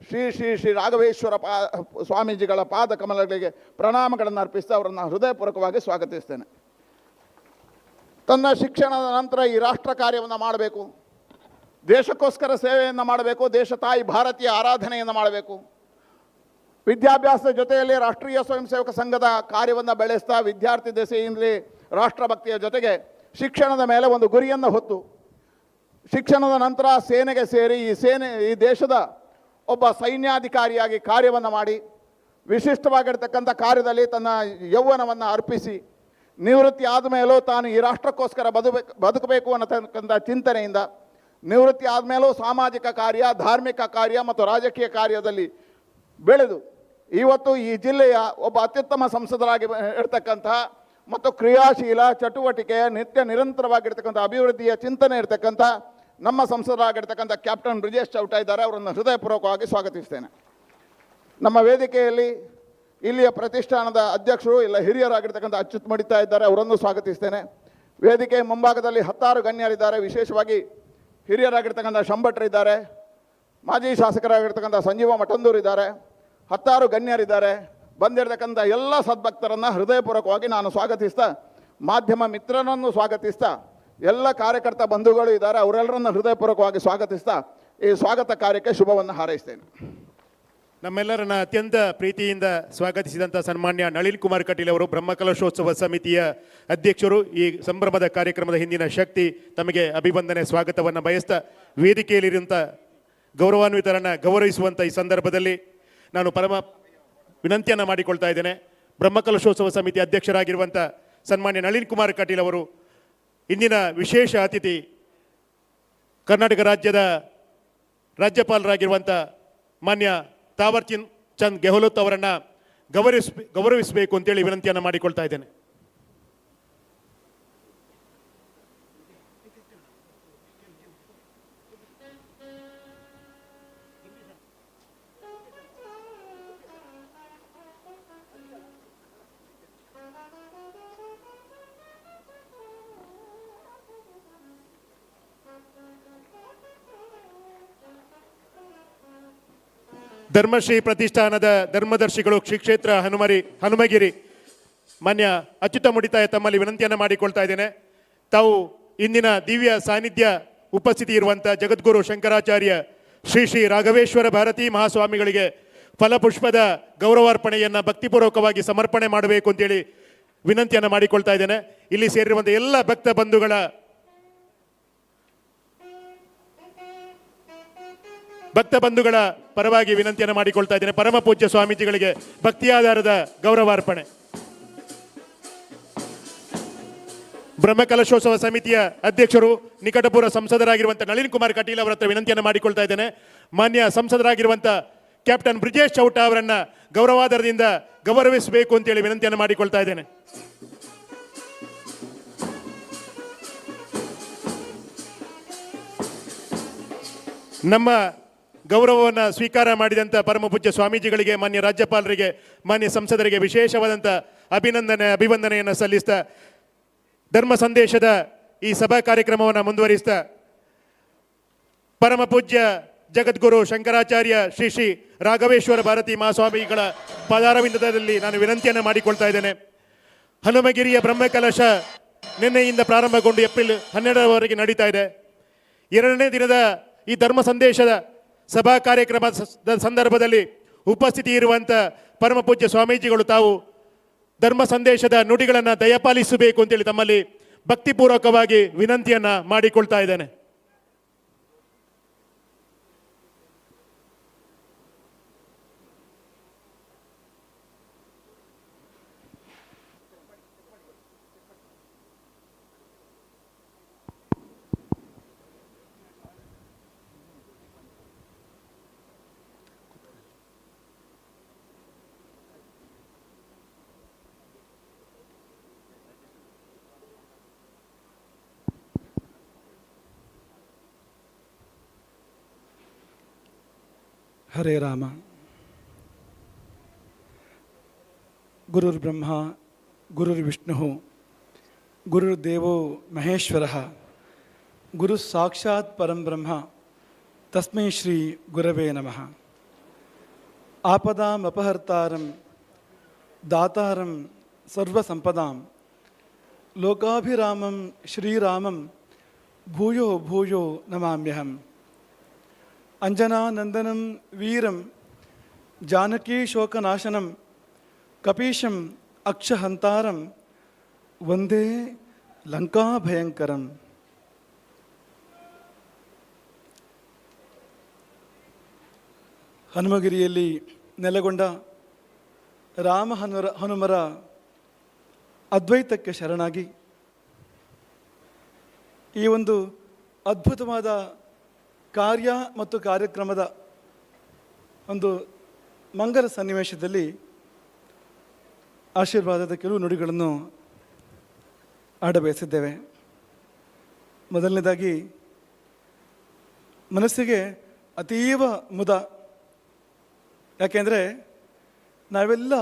ಶ್ರೀ ಶ್ರೀ ಶ್ರೀ ರಾಘವೇಶ್ವರ ಸ್ವಾಮೀಜಿಗಳ ಪಾದ ಕಮಲಗಳಿಗೆ ಪ್ರಣಾಮಗಳನ್ನು ಅರ್ಪಿಸ್ತಾ ಅವರನ್ನು ಹೃದಯಪೂರ್ವಕವಾಗಿ ಸ್ವಾಗತಿಸ್ತೇನೆ. ತನ್ನ ಶಿಕ್ಷಣದ ನಂತರ ಈ ರಾಷ್ಟ್ರ ಕಾರ್ಯವನ್ನು ಮಾಡಬೇಕು, ದೇಶಕ್ಕೋಸ್ಕರ ಸೇವೆಯನ್ನು ಮಾಡಬೇಕು, ದೇಶ ತಾಯಿ ಭಾರತೀಯ ಆರಾಧನೆಯನ್ನು ಮಾಡಬೇಕು. ವಿದ್ಯಾಭ್ಯಾಸದ ಜೊತೆಯಲ್ಲಿ ರಾಷ್ಟ್ರೀಯ ಸ್ವಯಂ ಸೇವಕ ಸಂಘದ ಕಾರ್ಯವನ್ನು ಬೆಳೆಸ್ತಾ ವಿದ್ಯಾರ್ಥಿ ದೆಸೆಯಿಂದಲೇ ರಾಷ್ಟ್ರಭಕ್ತಿಯ ಜೊತೆಗೆ ಶಿಕ್ಷಣದ ಮೇಲೆ ಒಂದು ಗುರಿಯನ್ನು ಹೊತ್ತು ಶಿಕ್ಷಣದ ನಂತರ ಸೇನೆಗೆ ಸೇರಿ ಈ ದೇಶದ ಒಬ್ಬ ಸೈನ್ಯಾಧಿಕಾರಿಯಾಗಿ ಕಾರ್ಯವನ್ನು ಮಾಡಿ ವಿಶಿಷ್ಟವಾಗಿರ್ತಕ್ಕಂಥ ಕಾರ್ಯದಲ್ಲಿ ತನ್ನ ಯೌವನವನ್ನು ಅರ್ಪಿಸಿ ನಿವೃತ್ತಿ ಆದಮೇಲೂ ತಾನು ಈ ರಾಷ್ಟ್ರಕ್ಕೋಸ್ಕರ ಬದುಕಬೇಕು ಅನ್ನತಕ್ಕಂಥ ಚಿಂತನೆಯಿಂದ ನಿವೃತ್ತಿ ಆದಮೇಲೂ ಸಾಮಾಜಿಕ ಕಾರ್ಯ, ಧಾರ್ಮಿಕ ಕಾರ್ಯ ಮತ್ತು ರಾಜಕೀಯ ಕಾರ್ಯದಲ್ಲಿ ಬೆಳೆದು ಇವತ್ತು ಈ ಜಿಲ್ಲೆಯ ಒಬ್ಬ ಅತ್ಯುತ್ತಮ ಸಂಸದರಾಗಿ ಇರ್ತಕ್ಕಂಥ ಮತ್ತು ಕ್ರಿಯಾಶೀಲ ಚಟುವಟಿಕೆಯ ನಿರಂತರವಾಗಿರ್ತಕ್ಕಂಥ ಅಭಿವೃದ್ಧಿಯ ಚಿಂತನೆ ಇರ್ತಕ್ಕಂಥ ನಮ್ಮ ಸಂಸದರಾಗಿರ್ತಕ್ಕಂಥ ಕ್ಯಾಪ್ಟನ್ ಬ್ರಿಜೇಶ್ ಚೌಟ ಇದ್ದಾರೆ. ಅವರನ್ನು ಹೃದಯಪೂರ್ವಕವಾಗಿ ಸ್ವಾಗತಿಸ್ತೇನೆ. ನಮ್ಮ ವೇದಿಕೆಯಲ್ಲಿ ಇಲ್ಲಿಯ ಪ್ರತಿಷ್ಠಾನದ ಅಧ್ಯಕ್ಷರು ಇಲ್ಲ ಹಿರಿಯರಾಗಿರ್ತಕ್ಕಂಥ ಅಚ್ಯುತ್ ಮಡಿತಾ ಇದ್ದಾರೆ, ಅವರನ್ನು ಸ್ವಾಗತಿಸ್ತೇನೆ. ವೇದಿಕೆಯ ಮುಂಭಾಗದಲ್ಲಿ 10 ಗಣ್ಯರಿದ್ದಾರೆ. ವಿಶೇಷವಾಗಿ ಹಿರಿಯರಾಗಿರ್ತಕ್ಕಂಥ ಶಂಭಟ್ರಿದ್ದಾರೆ, ಮಾಜಿ ಶಾಸಕರಾಗಿರ್ತಕ್ಕಂಥ ಸಂಜೀವ ಮಠಂದೂರು ಇದ್ದಾರೆ, 10 ಗಣ್ಯರಿದ್ದಾರೆ. ಬಂದಿರತಕ್ಕಂಥ ಎಲ್ಲ ಸದ್ಭಕ್ತರನ್ನು ಹೃದಯಪೂರ್ವಕವಾಗಿ ನಾನು ಸ್ವಾಗತಿಸ್ತಾ, ಮಾಧ್ಯಮ ಮಿತ್ರರನ್ನು ಸ್ವಾಗತಿಸ್ತಾ, ಎಲ್ಲ ಕಾರ್ಯಕರ್ತ ಬಂಧುಗಳು ಇದ್ದಾರೆ, ಅವರೆಲ್ಲರನ್ನು ಹೃದಯಪೂರ್ವಕವಾಗಿ ಸ್ವಾಗತಿಸ್ತಾ ಈ ಸ್ವಾಗತ ಕಾರ್ಯಕ್ಕೆ ಶುಭವನ್ನು ಹಾರೈಸ್ತೇನೆ. ನಮ್ಮೆಲ್ಲರನ್ನ ಅತ್ಯಂತ ಪ್ರೀತಿಯಿಂದ ಸ್ವಾಗತಿಸಿದಂಥ ಸನ್ಮಾನ್ಯ ನಳಿನ್ ಕುಮಾರ್ ಕಟೀಲ್ ಅವರು ಬ್ರಹ್ಮಕಲಶೋತ್ಸವ ಸಮಿತಿಯ ಅಧ್ಯಕ್ಷರು. ಈ ಸಂಭ್ರಮದ ಕಾರ್ಯಕ್ರಮದ ಹಿಂದಿನ ಶಕ್ತಿ ತಮಗೆ ಅಭಿವಂದನೆ ಸ್ವಾಗತವನ್ನು ಬಯಸ್ತಾ, ವೇದಿಕೆಯಲ್ಲಿರುವಂಥ ಗೌರವಾನ್ವಿತರನ್ನು ಗೌರವಿಸುವಂಥ ಈ ಸಂದರ್ಭದಲ್ಲಿ ನಾನು ಪರಮ ವಿನಂತಿಯನ್ನು ಮಾಡಿಕೊಳ್ತಾ ಇದ್ದೇನೆ. ಬ್ರಹ್ಮಕಲಶೋತ್ಸವ ಸಮಿತಿ ಅಧ್ಯಕ್ಷರಾಗಿರುವಂಥ ಸನ್ಮಾನ್ಯ ನಳಿನ್ ಕುಮಾರ್ ಕಟೀಲ್ ಅವರು ಇಂದಿನ ವಿಶೇಷ ಅತಿಥಿ ಕರ್ನಾಟಕ ರಾಜ್ಯದ ರಾಜ್ಯಪಾಲರಾಗಿರುವಂಥ ಮಾನ್ಯ ತಾವರ್ ಚಂದ್ ಗೆಹ್ಲೋಟ್ ಅವರನ್ನು ಗೌರವಿಸಬೇಕು ಅಂತೇಳಿ ವಿನಂತಿಯನ್ನು ಮಾಡಿಕೊಳ್ತಾ ಇದ್ದೇನೆ. ಧರ್ಮಶ್ರೀ ಪ್ರತಿಷ್ಠಾನದ ಧರ್ಮದರ್ಶಿಗಳು ಶ್ರೀ ಕ್ಷೇತ್ರ ಹನುಮಗಿರಿ ಮಾನ್ಯ ಅಚ್ಯುತ ಮುಡಿತಾಯ ತಮ್ಮಲ್ಲಿ ವಿನಂತಿಯನ್ನು ಮಾಡಿಕೊಳ್ತಾ ಇದ್ದೇನೆ. ತಾವು ಇಂದಿನ ದಿವ್ಯ ಸಾನ್ನಿಧ್ಯ ಉಪಸ್ಥಿತಿ ಇರುವಂಥ ಜಗದ್ಗುರು ಶಂಕರಾಚಾರ್ಯ ಶ್ರೀ ಶ್ರೀ ರಾಘವೇಶ್ವರ ಭಾರತೀ ಮಹಾಸ್ವಾಮಿಗಳಿಗೆ ಫಲಪುಷ್ಪದ ಗೌರವಾರ್ಪಣೆಯನ್ನು ಭಕ್ತಿಪೂರ್ವಕವಾಗಿ ಸಮರ್ಪಣೆ ಮಾಡಬೇಕು ಅಂತೇಳಿ ವಿನಂತಿಯನ್ನು ಮಾಡಿಕೊಳ್ತಾ ಇದ್ದೇನೆ. ಇಲ್ಲಿ ಸೇರಿರುವಂಥ ಎಲ್ಲ ಭಕ್ತ ಬಂಧುಗಳ ಪರವಾಗಿ ವಿನಂತಿಯನ್ನು ಮಾಡಿಕೊಳ್ತಾ ಇದ್ದೇನೆ. ಪರಮ ಪೂಜ್ಯ ಸ್ವಾಮೀಜಿಗಳಿಗೆ ಭಕ್ತಿಯಾಧಾರದ ಗೌರವಾರ್ಪಣೆ. ಬ್ರಹ್ಮಕಲಶೋತ್ಸವ ಸಮಿತಿಯ ಅಧ್ಯಕ್ಷರು ನಿಕಟಪೂರ್ವ ಸಂಸದರಾಗಿರುವಂಥ ನಳಿನ್ ಕುಮಾರ್ ಕಟೀಲ್ ಅವರ ಹತ್ರ ವಿನಂತಿಯನ್ನು ಮಾಡಿಕೊಳ್ತಾ ಇದ್ದೇನೆ. ಮಾನ್ಯ ಸಂಸದರಾಗಿರುವಂಥ ಕ್ಯಾಪ್ಟನ್ ಬ್ರಿಜೇಶ್ ಚೌಟ ಅವರನ್ನ ಗೌರವಾಧಾರದಿಂದ ಗೌರವಿಸಬೇಕು ಅಂತೇಳಿ ವಿನಂತಿಯನ್ನು ಮಾಡಿಕೊಳ್ತಾ ಇದ್ದೇನೆ. ನಮ್ಮ ಗೌರವವನ್ನು ಸ್ವೀಕಾರ ಮಾಡಿದಂಥ ಪರಮ ಪೂಜ್ಯ ಸ್ವಾಮೀಜಿಗಳಿಗೆ, ಮಾನ್ಯ ರಾಜ್ಯಪಾಲರಿಗೆ, ಮಾನ್ಯ ಸಂಸದರಿಗೆ ವಿಶೇಷವಾದಂಥ ಅಭಿವಂದನೆಯನ್ನು ಸಲ್ಲಿಸ್ತಾ ಧರ್ಮ ಸಂದೇಶದ ಈ ಸಭಾ ಕಾರ್ಯಕ್ರಮವನ್ನು ಮುಂದುವರಿಸ್ತಾ ಪರಮ ಪೂಜ್ಯ ಜಗದ್ಗುರು ಶಂಕರಾಚಾರ್ಯ ಶ್ರೀ ಶ್ರೀ ರಾಘವೇಶ್ವರ ಭಾರತಿ ಮಹಾಸ್ವಾಮಿಗಳ ಪಾದಾರವಿಂದದಲ್ಲಿ ನಾನು ವಿನಂತಿಯನ್ನು ಮಾಡಿಕೊಳ್ತಾ ಇದ್ದೇನೆ. ಹನುಮಗಿರಿಯ ಬ್ರಹ್ಮಕಲಶ ನಿನ್ನೆಯಿಂದ ಪ್ರಾರಂಭಗೊಂಡು ಏಪ್ರಿಲ್ 12ರವರೆಗೆ ನಡೀತಾ ಇದೆ. 2ನೇ ದಿನದ ಈ ಧರ್ಮ ಸಂದೇಶದ ಸಭಾ ಕಾರ್ಯಕ್ರಮದ ಸಂದರ್ಭದಲ್ಲಿ ಉಪಸ್ಥಿತಿ ಇರುವಂಥ ಪರಮ ಪೂಜ್ಯ ಸ್ವಾಮೀಜಿಗಳು ತಾವು ಧರ್ಮ ಸಂದೇಶದ ನುಡಿಗಳನ್ನು ದಯಪಾಲಿಸಬೇಕು ಅಂತೇಳಿ ತಮ್ಮಲ್ಲಿ ಭಕ್ತಿಪೂರ್ವಕವಾಗಿ ವಿನಂತಿಯನ್ನು ಮಾಡಿಕೊಳ್ತಾ ಇದ್ದೇನೆ. ಹರೇ ರಾಮ. ಗುರುರ್ಬ್ರಹ್ಮ ಗುರುರ್ವಿಷ್ಣು ಗುರುರ್ದೇವೋ ಮಹೇಶ್ವರ ಗುರು ಸಾಕ್ಷಾತ್ ಪರಂ ಬ್ರಹ್ಮ ತಸ್ಮೈ ಶ್ರೀ ಗುರವೇ ನಮಃ. ಆಪದಾಮಪಹರ್ತಾರಂ ದಾತಾರಂ ಸರ್ವಸಂಪದಾಂ ಲೋಕಾಭಿರಾಮಂ ಶ್ರೀರಾಮಂ ಭೂಯೋ ಭೂಯೋ ನಮಾಮ್ಯಹಂ. ಅಂಜನಾನಂದನಂ ವೀರಂ ಜಾನಕೀ ಶೋಕನಾಶನಂ ಕಪೀಶಂ ಅಕ್ಷಹಂತಾರಂ ವಂದೇ ಲಂಕಾಭಯಂಕರಂ. ಹನುಮಗಿರಿಯಲ್ಲಿ ನೆಲೆಗೊಂಡ ಹನುಮರ ಅದ್ವೈತಕ್ಕೆ ಶರಣಾಗಿ ಈ ಒಂದು ಅದ್ಭುತವಾದ ಕಾರ್ಯ ಮತ್ತು ಕಾರ್ಯಕ್ರಮದ ಒಂದು ಮಂಗಲ ಸನ್ನಿವೇಶದಲ್ಲಿ ಆಶೀರ್ವಾದದ ಕೆಲವು ನುಡಿಗಳನ್ನು ಆಡಬಯಸಿದ್ದೇವೆ. ಮೊದಲನೇದಾಗಿ ಮನಸ್ಸಿಗೆ ಅತೀವ ಮುದ. ಯಾಕೆಂದರೆ ನಾವೆಲ್ಲ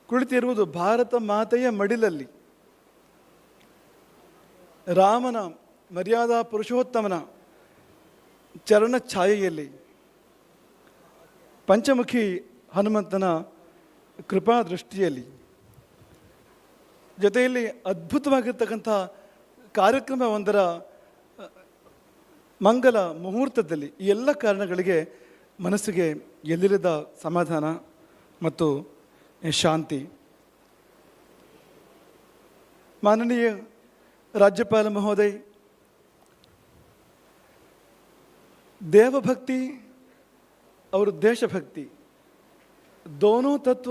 ಕುಳಿತಿರುವುದು ಭಾರತ ಮಾತೆಯ ಮಡಿಲಲ್ಲಿ, ರಾಮನ ಮರ್ಯಾದಾ ಪುರುಷೋತ್ತಮನ ಚರಣ ಛಾಯೆಯಲ್ಲಿ, ಪಂಚಮುಖಿ ಹನುಮಂತನ ಕೃಪಾ ದೃಷ್ಟಿಯಲ್ಲಿ, ಜೊತೆಯಲ್ಲಿ ಅದ್ಭುತವಾಗಿರ್ತಕ್ಕಂಥ ಕಾರ್ಯಕ್ರಮವೊಂದರ ಮಂಗಲ ಮುಹೂರ್ತದಲ್ಲಿ ಈ ಎಲ್ಲ ಕಾರಣಗಳಿಗೆ ಮನಸ್ಸಿಗೆ ಎಲ್ಲಿರದ ಸಮಾಧಾನ ಮತ್ತು ಶಾಂತಿ. माननीय राज्यपाल महोदय, देवभक्ति और देशभक्ति दोनों तत्व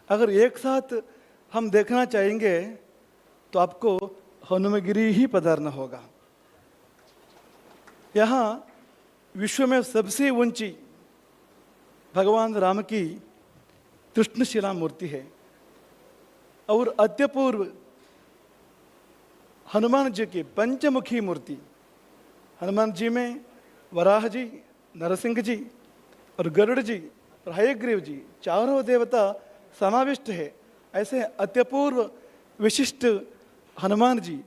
अगर एक साथ हम देखना चाहेंगे तो आपको हनुमगिरी ही पधारना होगा। यहाँ विश्व में सबसे ऊंची भगवान राम की कृष्णशिला मूर्ति है और अत्यपूर्व हनुमान जी की पंचमुखी मूर्ति। हनुमान जी में वराह जी, नरसिंह जी और गरुड़ जी और हयग्रीव जी चारों देवता समाविष्ट है। ऐसे अत्यपूर्व विशिष्ट हनुमान जी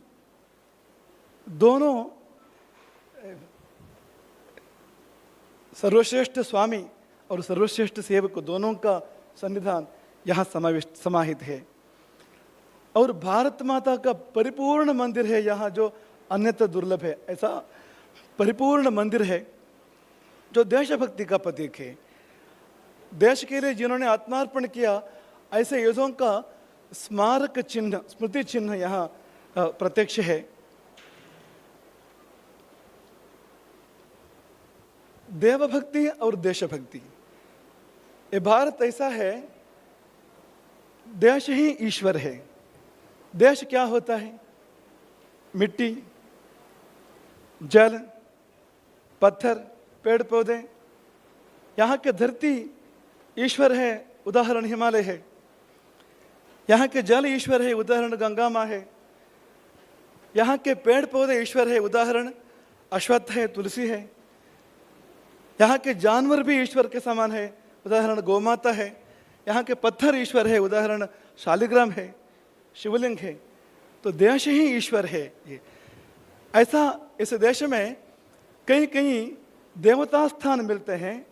दोनों सर्वश्रेष्ठ स्वामी और सर्वश्रेष्ठ सेवक दोनों का सन्निधान यहाँ समाहित है। और भारत माता का परिपूर्ण मंदिर है यहाँ, जो अन्यथा दुर्लभ है। ऐसा परिपूर्ण मंदिर है जो देशभक्ति का प्रतीक है। देश के लिए जिन्होंने आत्मार्पण किया, ऐसे योद्धों का स्मारक चिन्ह, स्मृति चिन्ह यहाँ प्रत्यक्ष है। देवभक्ति और देशभक्ति, ये भारत ऐसा है, देश ही ईश्वर है। देश क्या होता है? मिट्टी, जल, पत्थर, पेड़ पौधे। यहाँ के धरती ईश्वर है, उदाहरण हिमालय है। यहाँ के जल ईश्वर है, उदाहरण गंगा माँ है। यहाँ के पेड़ पौधे ईश्वर है, उदाहरण अश्वत्थ है, तुलसी है। यहाँ के जानवर भी ईश्वर के समान है, उदाहरण गौमाता है। यहाँ के पत्थर ईश्वर है, उदाहरण शालिग्राम है, शिवलिंग है। तो देश ही ईश्वर है। ये ऐसा इस देश में कहीं कहीं देवता स्थान मिलते हैं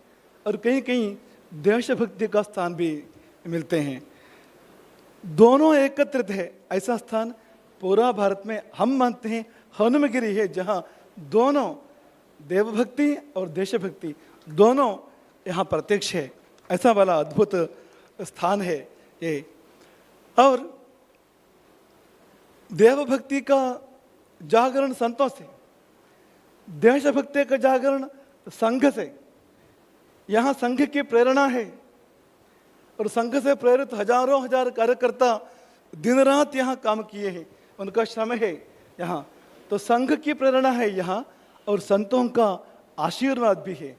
और कहीं कहीं देशभक्ति का स्थान भी मिलते हैं। दोनों एकत्रित है। ऐसा स्थान पूरा भारत में हम मानते हैं हनुमगिरी है, जहाँ दोनों देवभक्ति और देशभक्ति दोनों यहाँ प्रत्यक्ष है। ऐसा वाला अद्भुत स्थान है ये। और देवभक्ति का जागरण संतों से, देशभक्ति का जागरण संघ से। यहाँ संघ की प्रेरणा है और संघ से प्रेरित हजारों हजार कार्यकर्ता दिन रात यहाँ काम किए हैं, उनका श्रम है यहाँ। तो संघ की प्रेरणा है यहाँ और संतों का आशीर्वाद भी है।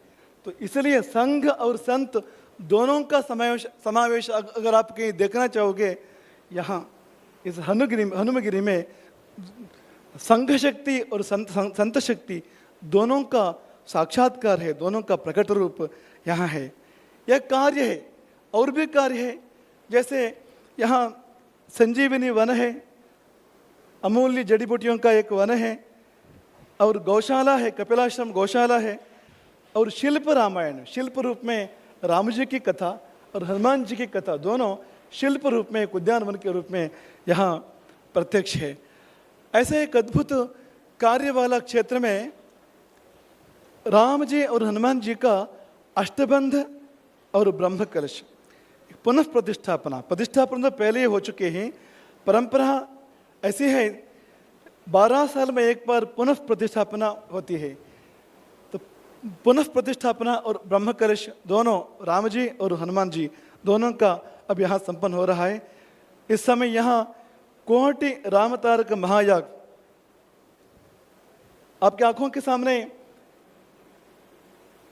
तो इसलिए संघ और संत दोनों का समावेश अगर आप कहीं देखना चाहोगे, यहाँ इस हनुमगिरी में संघ शक्ति और संत शक्ति दोनों का साक्षात्कार है, दोनों का प्रकट रूप यहाँ है। यह कार्य है। और भी कार्य है, जैसे यहाँ संजीवनी वन है, अमूल्य जड़ी बूटियों का एक वन है, और गौशाला है, कपिलाश्रम गौशाला है, और शिल्प रामायण, शिल्प रूप में राम जी की कथा और हनुमान जी की कथा दोनों शिल्प रूप में, एक उद्यानवन के रूप में यहाँ प्रत्यक्ष है। ऐसे एक अद्भुत कार्य वाला क्षेत्र में राम जी और हनुमान जी का अष्टबंध और ब्रह्म कलश पुनः प्रतिष्ठापना तो पहले ही हो चुके हैं। परंपरा ऐसी है, 12 साल में एक बार पुनः प्रतिष्ठापना होती है। तो पुनः प्रतिष्ठापना और ब्रह्म कलश दोनों राम जी और हनुमान जी दोनों का अब यहाँ संपन्न हो रहा है। इस समय यहाँ कोटि राम तारक महायाग आपकी आंखों के सामने,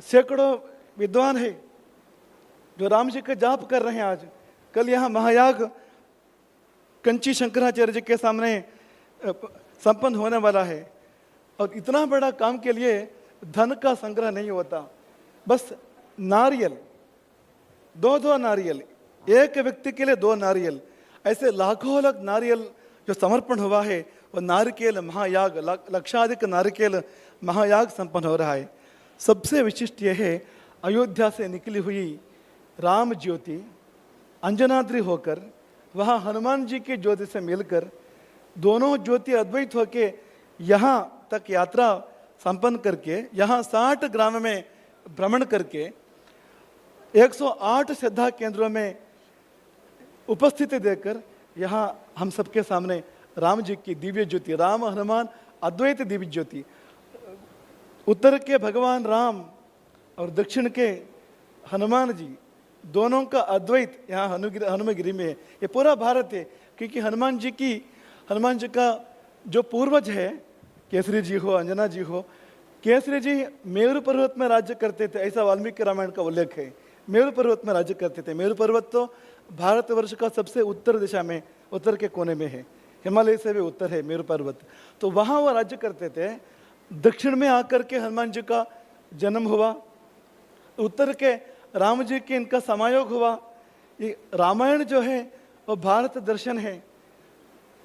सैकड़ों विद्वान है जो राम जी का जाप कर रहे हैं। आज कल यहाँ महायाग कंची शंकराचार्य जी के सामने संपन्न होने वाला है। और इतना बड़ा काम के लिए धन का संग्रह नहीं होता, बस नारियल, दो नारियल, एक व्यक्ति के लिए 2 नारियल, ऐसे लाखों लाख नारियल जो समर्पण हुआ है। वो नारिकेल महायाग, लक्षाधिक नारिकेल महायाग संपन्न हो रहा है। सबसे विशिष्ट यह है, अयोध्या से निकली हुई राम ज्योति अंजनाद्रि होकर वहाँ हनुमान जी की ज्योति से मिलकर दोनों ज्योति अद्वैत होके यहाँ तक यात्रा संपन्न करके यहाँ 60 ग्राम में भ्रमण करके 108 श्रद्धा केंद्रों में उपस्थिति देकर यहाँ हम सबके सामने राम जी की दिव्य ज्योति, राम हनुमान अद्वैत दिव्य ज्योति, उत्तर के भगवान राम और दक्षिण के हनुमान जी दोनों का अद्वैत यहाँ हनुमगिरी में है। ये पूरा भारत है, क्योंकि हनुमान जी का जो पूर्वज है, केसरी जी हो, अंजना जी हो, केसरी जी मेरु पर्वत में राज्य करते थे, ऐसा वाल्मीकि रामायण का उल्लेख है। मेरु पर्वत में राज्य करते थे। मेरु पर्वत तो भारतवर्ष का सबसे उत्तर दिशा में, उत्तर के कोने में है, हिमालय से भी उत्तर है मेरु पर्वत। तो वहाँ वो राज्य करते थे। दक्षिण में आकर के हनुमान जी का जन्म हुआ, उत्तर के राम जी के इनका समायोग हुआ। ये रामायण जो है वो भारत दर्शन है।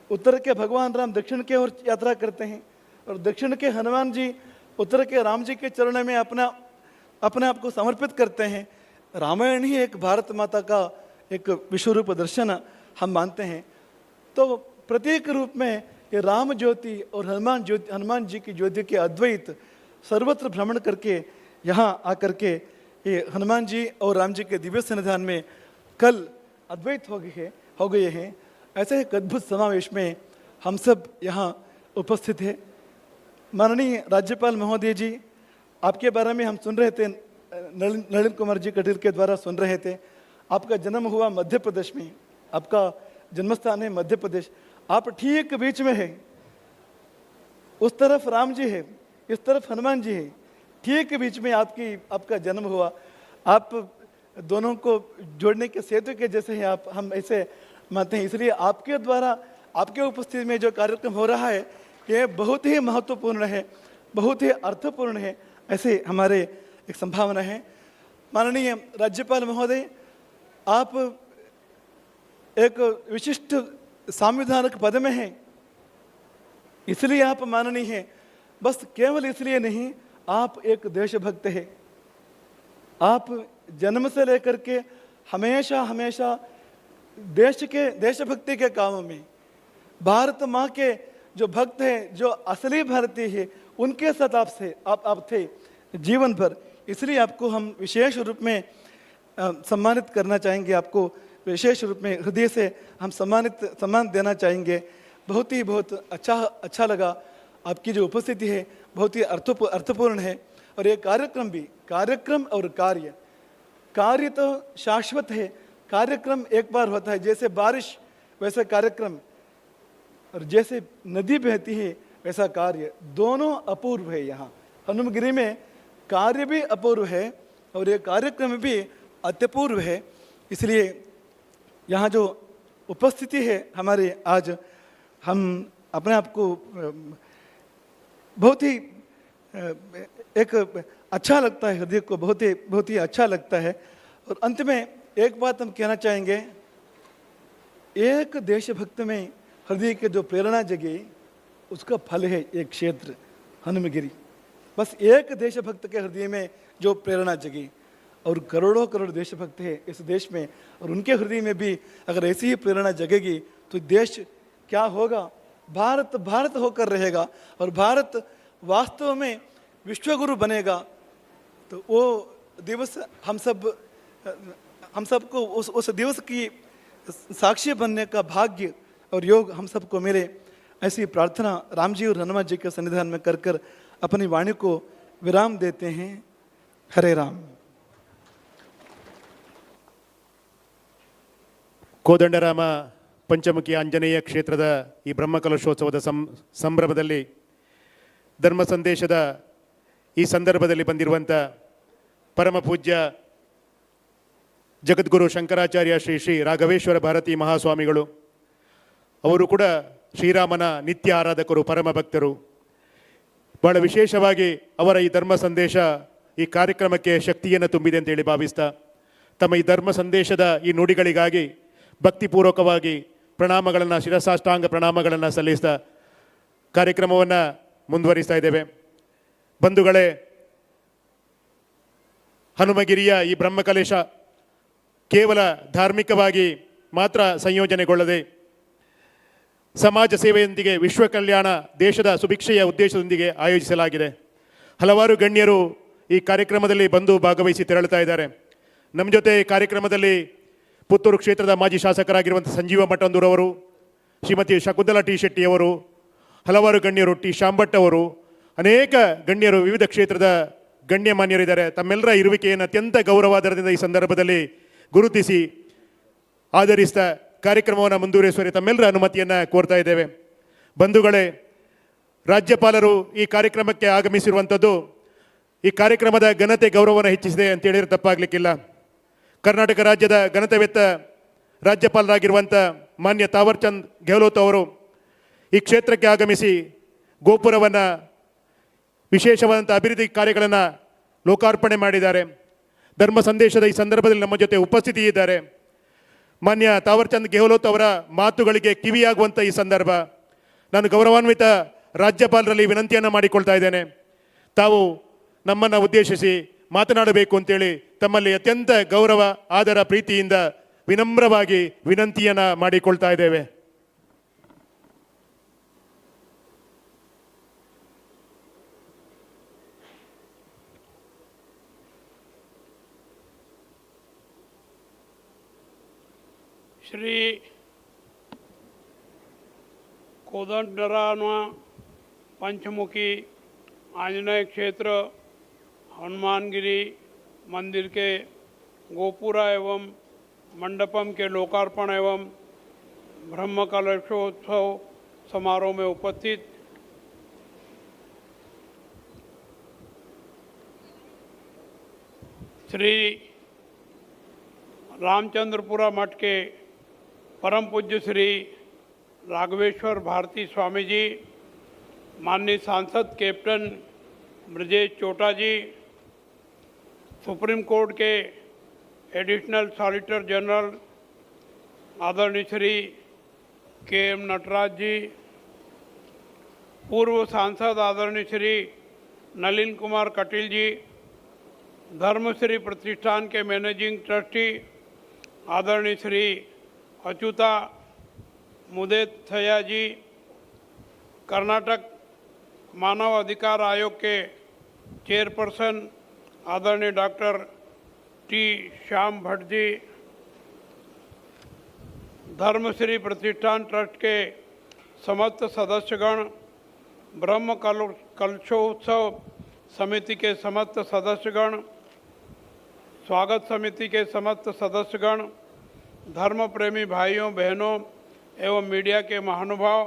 उत्तर के भगवान राम दक्षिण के ओर यात्रा करते हैं और दक्षिण के हनुमान जी उत्तर के राम जी के चरणों में अपने आप को समर्पित करते हैं। रामायण ही एक भारत माता का एक विश्वरूप दर्शन हम मानते हैं। तो प्रतीक रूप में ये राम ज्योति और हनुमान जी की ज्योति के अद्वैत सर्वत्र भ्रमण करके यहाँ आकर के ये हनुमान जी और राम जी के दिव्य सन्निधान में कल अद्वैत हो गए हैं। ऐसे एक अद्भुत समावेश में हम सब यहाँ उपस्थित हैं। माननीय राज्यपाल महोदय जी, आपके बारे में हम सुन रहे थे, नलिन कुमार जी कटील के द्वारा सुन रहे थे। आपका जन्म हुआ मध्य प्रदेश में, आपका जन्मस्थान है मध्य प्रदेश, आप ठीक बीच में है। उस तरफ राम जी है, इस तरफ हनुमान जी है, ठीक बीच में आपका जन्म हुआ। आप दोनों को जोड़ने के सेतु के जैसे हैं आप, हम ऐसे मानते हैं। इसलिए आपके द्वारा, आपके उपस्थिति में जो कार्यक्रम हो रहा है ये बहुत ही महत्वपूर्ण है, बहुत ही अर्थपूर्ण है, ऐसे हमारे एक संभावना है। माननीय राज्यपाल महोदय, आप एक विशिष्ट संविधानिक पद में हैं, इसलिए आप माननीय हैं। बस केवल इसलिए नहीं, आप एक देशभक्त हैं। आप जन्म से लेकर के हमेशा हमेशा देशभक्ति के कामों में, भारत माँ के जो भक्त हैं, जो असली भारतीय है, उनके साथ आप थे जीवन भर। इसलिए आपको हम विशेष रूप में सम्मानित करना चाहेंगे, आपको विशेष रूप में हृदय से हम सम्मान देना चाहेंगे। बहुत अच्छा लगा। आपकी जो उपस्थिति है बहुत ही अर्थपूर्ण है। और ये कार्यक्रम और कार्य तो शाश्वत है। कार्यक्रम एक बार होता है, जैसे बारिश वैसे कार्यक्रम, और जैसे नदी बहती है वैसा कार्य, दोनों अपूर्व है। यहाँ हनुमगिरी में कार्य भी अपूर्व है और ये कार्यक्रम भी अत्यपूर्व है। इसलिए यहाँ जो उपस्थिति है हमारे, आज हम अपने आप को बहुत ही एक अच्छा लगता है, हृदय को बहुत ही अच्छा लगता है। और अंत में एक बात हम कहना चाहेंगे, एक देशभक्त में हृदय के जो प्रेरणा जगी, उसका फल है एक क्षेत्र हनुमगिरी। बस एक देशभक्त के हृदय में जो प्रेरणा जगी, और करोड़ों करोड़ देशभक्त हैं इस देश में, और उनके हृदय में भी अगर ऐसी ही प्रेरणा जगेगी तो देश क्या होगा? भारत होकर रहेगा, और भारत वास्तव में विश्वगुरु बनेगा। तो वो दिवस हम सबको उस दिवस की साक्षी बनने का भाग्य और योग हम सबको मिले, ऐसी प्रार्थना राम जी और हनुमान जी के सन्निधान में कर अपनी वाणी को विराम देते हैं। हरे राम। ಕೋದಂಡರಾಮ ಪಂಚಮುಖಿ ಆಂಜನೇಯ ಕ್ಷೇತ್ರದ ಈ ಬ್ರಹ್ಮಕಲಶೋತ್ಸವದ ಸಂಭ್ರಮದಲ್ಲಿ ಧರ್ಮ ಸಂದೇಶದ ಈ ಸಂದರ್ಭದಲ್ಲಿ ಬಂದಿರುವಂಥ ಪರಮ ಪೂಜ್ಯ ಜಗದ್ಗುರು ಶಂಕರಾಚಾರ್ಯ ಶ್ರೀ ರಾಘವೇಶ್ವರ ಭಾರತಿ ಮಹಾಸ್ವಾಮಿಗಳು, ಅವರು ಕೂಡ ಶ್ರೀರಾಮನ ನಿತ್ಯ ಆರಾಧಕರು, ಪರಮ ಭಕ್ತರು. ಬಹಳ ವಿಶೇಷವಾಗಿ ಅವರ ಈ ಧರ್ಮ ಸಂದೇಶ ಈ ಕಾರ್ಯಕ್ರಮಕ್ಕೆ ಶಕ್ತಿಯನ್ನು ತುಂಬಿದೆ ಅಂತೇಳಿ ಭಾವಿಸ್ತಾ, ತಮ್ಮ ಈ ಧರ್ಮ ಸಂದೇಶದ ಈ ನುಡಿಗಳಿಗಾಗಿ ಭಕ್ತಿಪೂರ್ವಕವಾಗಿ ಪ್ರಣಾಮಗಳನ್ನು, ಶಿರಸಾಷ್ಟಾಂಗ ಪ್ರಣಾಮಗಳನ್ನು ಸಲ್ಲಿಸ್ತಾ ಕಾರ್ಯಕ್ರಮವನ್ನು ಮುಂದುವರಿಸ್ತಾ ಇದ್ದೇವೆ. ಬಂಧುಗಳೇ, ಹನುಮಗಿರಿಯ ಈ ಬ್ರಹ್ಮಕಲಶ ಕೇವಲ ಧಾರ್ಮಿಕವಾಗಿ ಮಾತ್ರ ಸಂಯೋಜನೆಗೊಳ್ಳದೆ ಸಮಾಜ ಸೇವೆಯೊಂದಿಗೆ ವಿಶ್ವ ಕಲ್ಯಾಣ, ದೇಶದ ಸುಭಿಕ್ಷೆಯ ಉದ್ದೇಶದೊಂದಿಗೆ ಆಯೋಜಿಸಲಾಗಿದೆ. ಹಲವಾರು ಗಣ್ಯರು ಈ ಕಾರ್ಯಕ್ರಮದಲ್ಲಿ ಬಂದು ಭಾಗವಹಿಸಿ ತೆರಳುತ್ತಾ ಇದ್ದಾರೆ. ನಮ್ಮ ಜೊತೆ ಈ ಕಾರ್ಯಕ್ರಮದಲ್ಲಿ ಪುತ್ತೂರು ಕ್ಷೇತ್ರದ ಮಾಜಿ ಶಾಸಕರಾಗಿರುವಂಥ ಸಂಜೀವ ಮಠಂದೂರವರು, ಶ್ರೀಮತಿ ಶಕುಂತಲಾ ಟಿ ಶೆಟ್ಟಿಯವರು, ಹಲವಾರು ಗಣ್ಯರು, ಟಿ ಶಾಂಭಟ್ ಅವರು, ಅನೇಕ ಗಣ್ಯರು, ವಿವಿಧ ಕ್ಷೇತ್ರದ ಗಣ್ಯಮಾನ್ಯರಿದ್ದಾರೆ. ತಮ್ಮೆಲ್ಲರ ಇರುವಿಕೆಯನ್ನು ಅತ್ಯಂತ ಗೌರವಾಧಾರದಿಂದ ಈ ಸಂದರ್ಭದಲ್ಲಿ ಗುರುತಿಸಿ ಆಧರಿಸಿದ ಕಾರ್ಯಕ್ರಮವನ್ನು ಮುಂದುವರಿಸುವ ತಮ್ಮೆಲ್ಲರ ಅನುಮತಿಯನ್ನು ಕೋರ್ತಾ ಇದ್ದೇವೆ. ಬಂಧುಗಳೇ, ರಾಜ್ಯಪಾಲರು ಈ ಕಾರ್ಯಕ್ರಮಕ್ಕೆ ಆಗಮಿಸಿರುವಂಥದ್ದು ಈ ಕಾರ್ಯಕ್ರಮದ ಘನತೆ ಗೌರವವನ್ನು ಹೆಚ್ಚಿಸಿದೆ ಅಂತೇಳಿದ್ರೆ ತಪ್ಪಾಗಲಿಕ್ಕಿಲ್ಲ. ಕರ್ನಾಟಕ ರಾಜ್ಯದ ಘನತೆವೆತ್ತ ರಾಜ್ಯಪಾಲರಾಗಿರುವಂಥ ಮಾನ್ಯ ತಾವರ್ಚಂದ್ ಗೆಹ್ಲೋಟ್ ಅವರು ಈ ಕ್ಷೇತ್ರಕ್ಕೆ ಆಗಮಿಸಿ ಗೋಪುರವನ್ನು, ವಿಶೇಷವಾದಂಥ ಅಭಿವೃದ್ಧಿ ಕಾರ್ಯಗಳನ್ನು ಲೋಕಾರ್ಪಣೆ ಮಾಡಿದ್ದಾರೆ. ಧರ್ಮ ಸಂದೇಶದ ಈ ಸಂದರ್ಭದಲ್ಲಿ ನಮ್ಮ ಜೊತೆ ಉಪಸ್ಥಿತಿ ಇದ್ದಾರೆ. ಮಾನ್ಯ ತಾವರ್ಚಂದ್ ಗೆಹ್ಲೋಟ್ ಅವರ ಮಾತುಗಳಿಗೆ ಕಿವಿಯಾಗುವಂಥ ಈ ಸಂದರ್ಭ, ನಾನು ಗೌರವಾನ್ವಿತ ರಾಜ್ಯಪಾಲರಲ್ಲಿ ವಿನಂತಿಯನ್ನು ಮಾಡಿಕೊಳ್ತಾ ಇದ್ದೇನೆ, ತಾವು ನಮ್ಮನ್ನು ಉದ್ದೇಶಿಸಿ ಮಾತನಾಡಬೇಕು ಅಂತೇಳಿ ತಮ್ಮಲ್ಲಿ ಅತ್ಯಂತ ಗೌರವ, ಆದರ, ಪ್ರೀತಿಯಿಂದ ವಿನಮ್ರವಾಗಿ ವಿನಂತಿಯನ್ನು ಮಾಡಿಕೊಳ್ತಾ ಇದ್ದೇವೆ. ಶ್ರೀ कोदंडरामा पंचमुखी आंजनेय क्षेत्र हनुमानगिरी मंदिर के गोपुरा एवं मंडपम के लोकार्पण एवं ब्रह्म कलशोत्सव समारोह में उपस्थित श्री रामचंद्रपुरा मठ के परम पूज्य श्री राघवेश्वर भारती स्वामी जी, माननीय सांसद कैप्टन ब्रजेश चोटा जी, सुप्रीम कोर्ट के एडिशनल सॉलिसिटर जनरल आदरणीय श्री के.एम. नटराज जी, पूर्व सांसद आदरणीय श्री नलिन कुमार कटील जी, धर्मश्री प्रतिष्ठान के मैनेजिंग ट्रस्टी आदरणीय श्री अच्युता मुदेथया जी, कर्नाटक मानव अधिकार आयोग के चेयरपर्सन आदरणीय डॉक्टर टी श्याम भट्ट जी, धर्मश्री प्रतिष्ठान ट्रस्ट के समस्त सदस्यगण, ब्रह्म कलशोत्सव समिति के समस्त सदस्यगण, स्वागत समिति के समस्त सदस्यगण, धर्म प्रेमी भाइयों बहनों एवं मीडिया के महानुभाव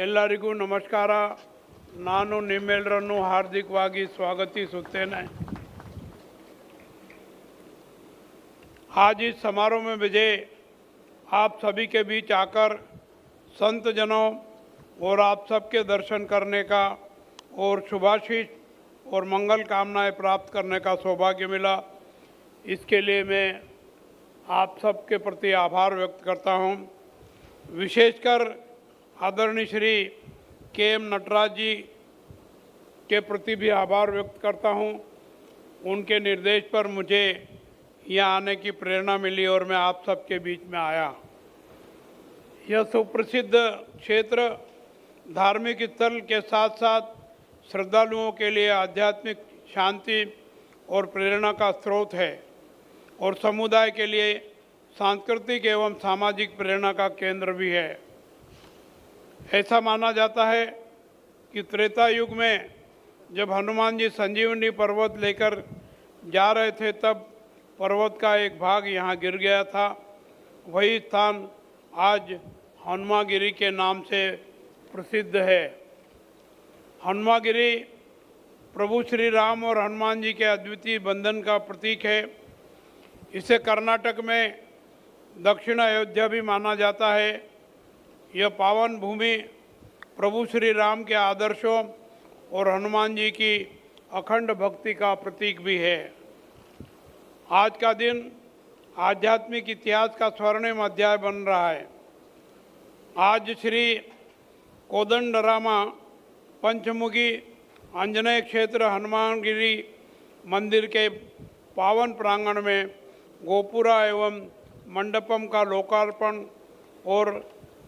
ಎಲ್ಲರಿಗೂ ನಮಸ್ಕಾರ. ನಾನು ನಿಮ್ಮೆಲ್ಲರನ್ನು ಹಾರ್ದಿಕವಾಗಿ ಸ್ವಾಗತಿಸುತ್ತೇನೆ. आज इस समारोह में मुझे आप सभी के बीच आकर संत जनों और आप सबके दर्शन करने का और शुभाशीष और मंगल कामनाएं प्राप्त करने का सौभाग्य मिला. इसके लिए मैं आप सबके प्रति आभार व्यक्त करता हूं. विशेषकर आदरणीय श्री के.एम. नटराज जी के प्रति भी आभार व्यक्त करता हूं. उनके निर्देश पर मुझे यहाँ आने की प्रेरणा मिली और मैं आप सबके बीच में आया. यह सुप्रसिद्ध क्षेत्र धार्मिक स्थल के साथ साथ श्रद्धालुओं के लिए आध्यात्मिक शांति और प्रेरणा का स्रोत है और समुदाय के लिए सांस्कृतिक एवं सामाजिक प्रेरणा का केंद्र भी है. ऐसा माना जाता है कि त्रेता युग में जब हनुमान जी संजीवनी पर्वत लेकर जा रहे थे तब पर्वत का एक भाग यहाँ गिर गया था. वही स्थान आज हनुमागिरी के नाम से प्रसिद्ध है. हनुमागिरी प्रभु श्री राम और हनुमान जी के अद्वितीय बंधन का प्रतीक है. इसे कर्नाटक में दक्षिण अयोध्या भी माना जाता है. यह पावन भूमि प्रभु श्री राम के आदर्शों और हनुमान जी की अखंड भक्ति का प्रतीक भी है. आज का दिन आध्यात्मिक इतिहास का स्वर्णिम अध्याय बन रहा है. आज श्री कोदंडरामा पंचमुखी आंजनेय क्षेत्र हनुमानगिरी मंदिर के पावन प्रांगण में गोपुरा एवं मंडपम का लोकार्पण और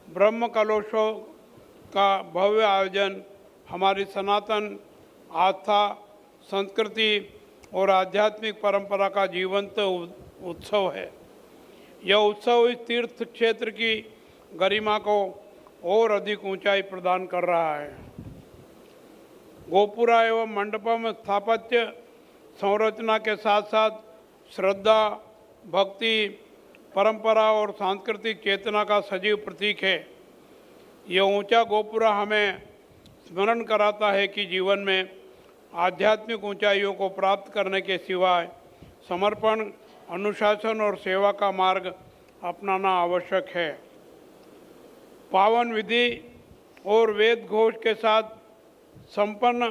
ब्रह्म कलशोत्सव का भव्य आयोजन हमारी सनातन आस्था, संस्कृति और आध्यात्मिक परंपरा का जीवंत उत्सव है. यह उत्सव इस तीर्थ क्षेत्र की गरिमा को और अधिक ऊंचाई प्रदान कर रहा है. गोपुरा एवं मंडपम स्थापत्य संरचना के साथ साथ श्रद्धा, भक्ति, परंपरा और सांस्कृतिक चेतना का सजीव प्रतीक है. यह ऊंचा गोपुरा हमें स्मरण कराता है कि जीवन में आध्यात्मिक ऊंचाइयों को प्राप्त करने के सिवाय समर्पण, अनुशासन और सेवा का मार्ग अपनाना आवश्यक है. पावन विधि और वेद घोष के साथ संपन्न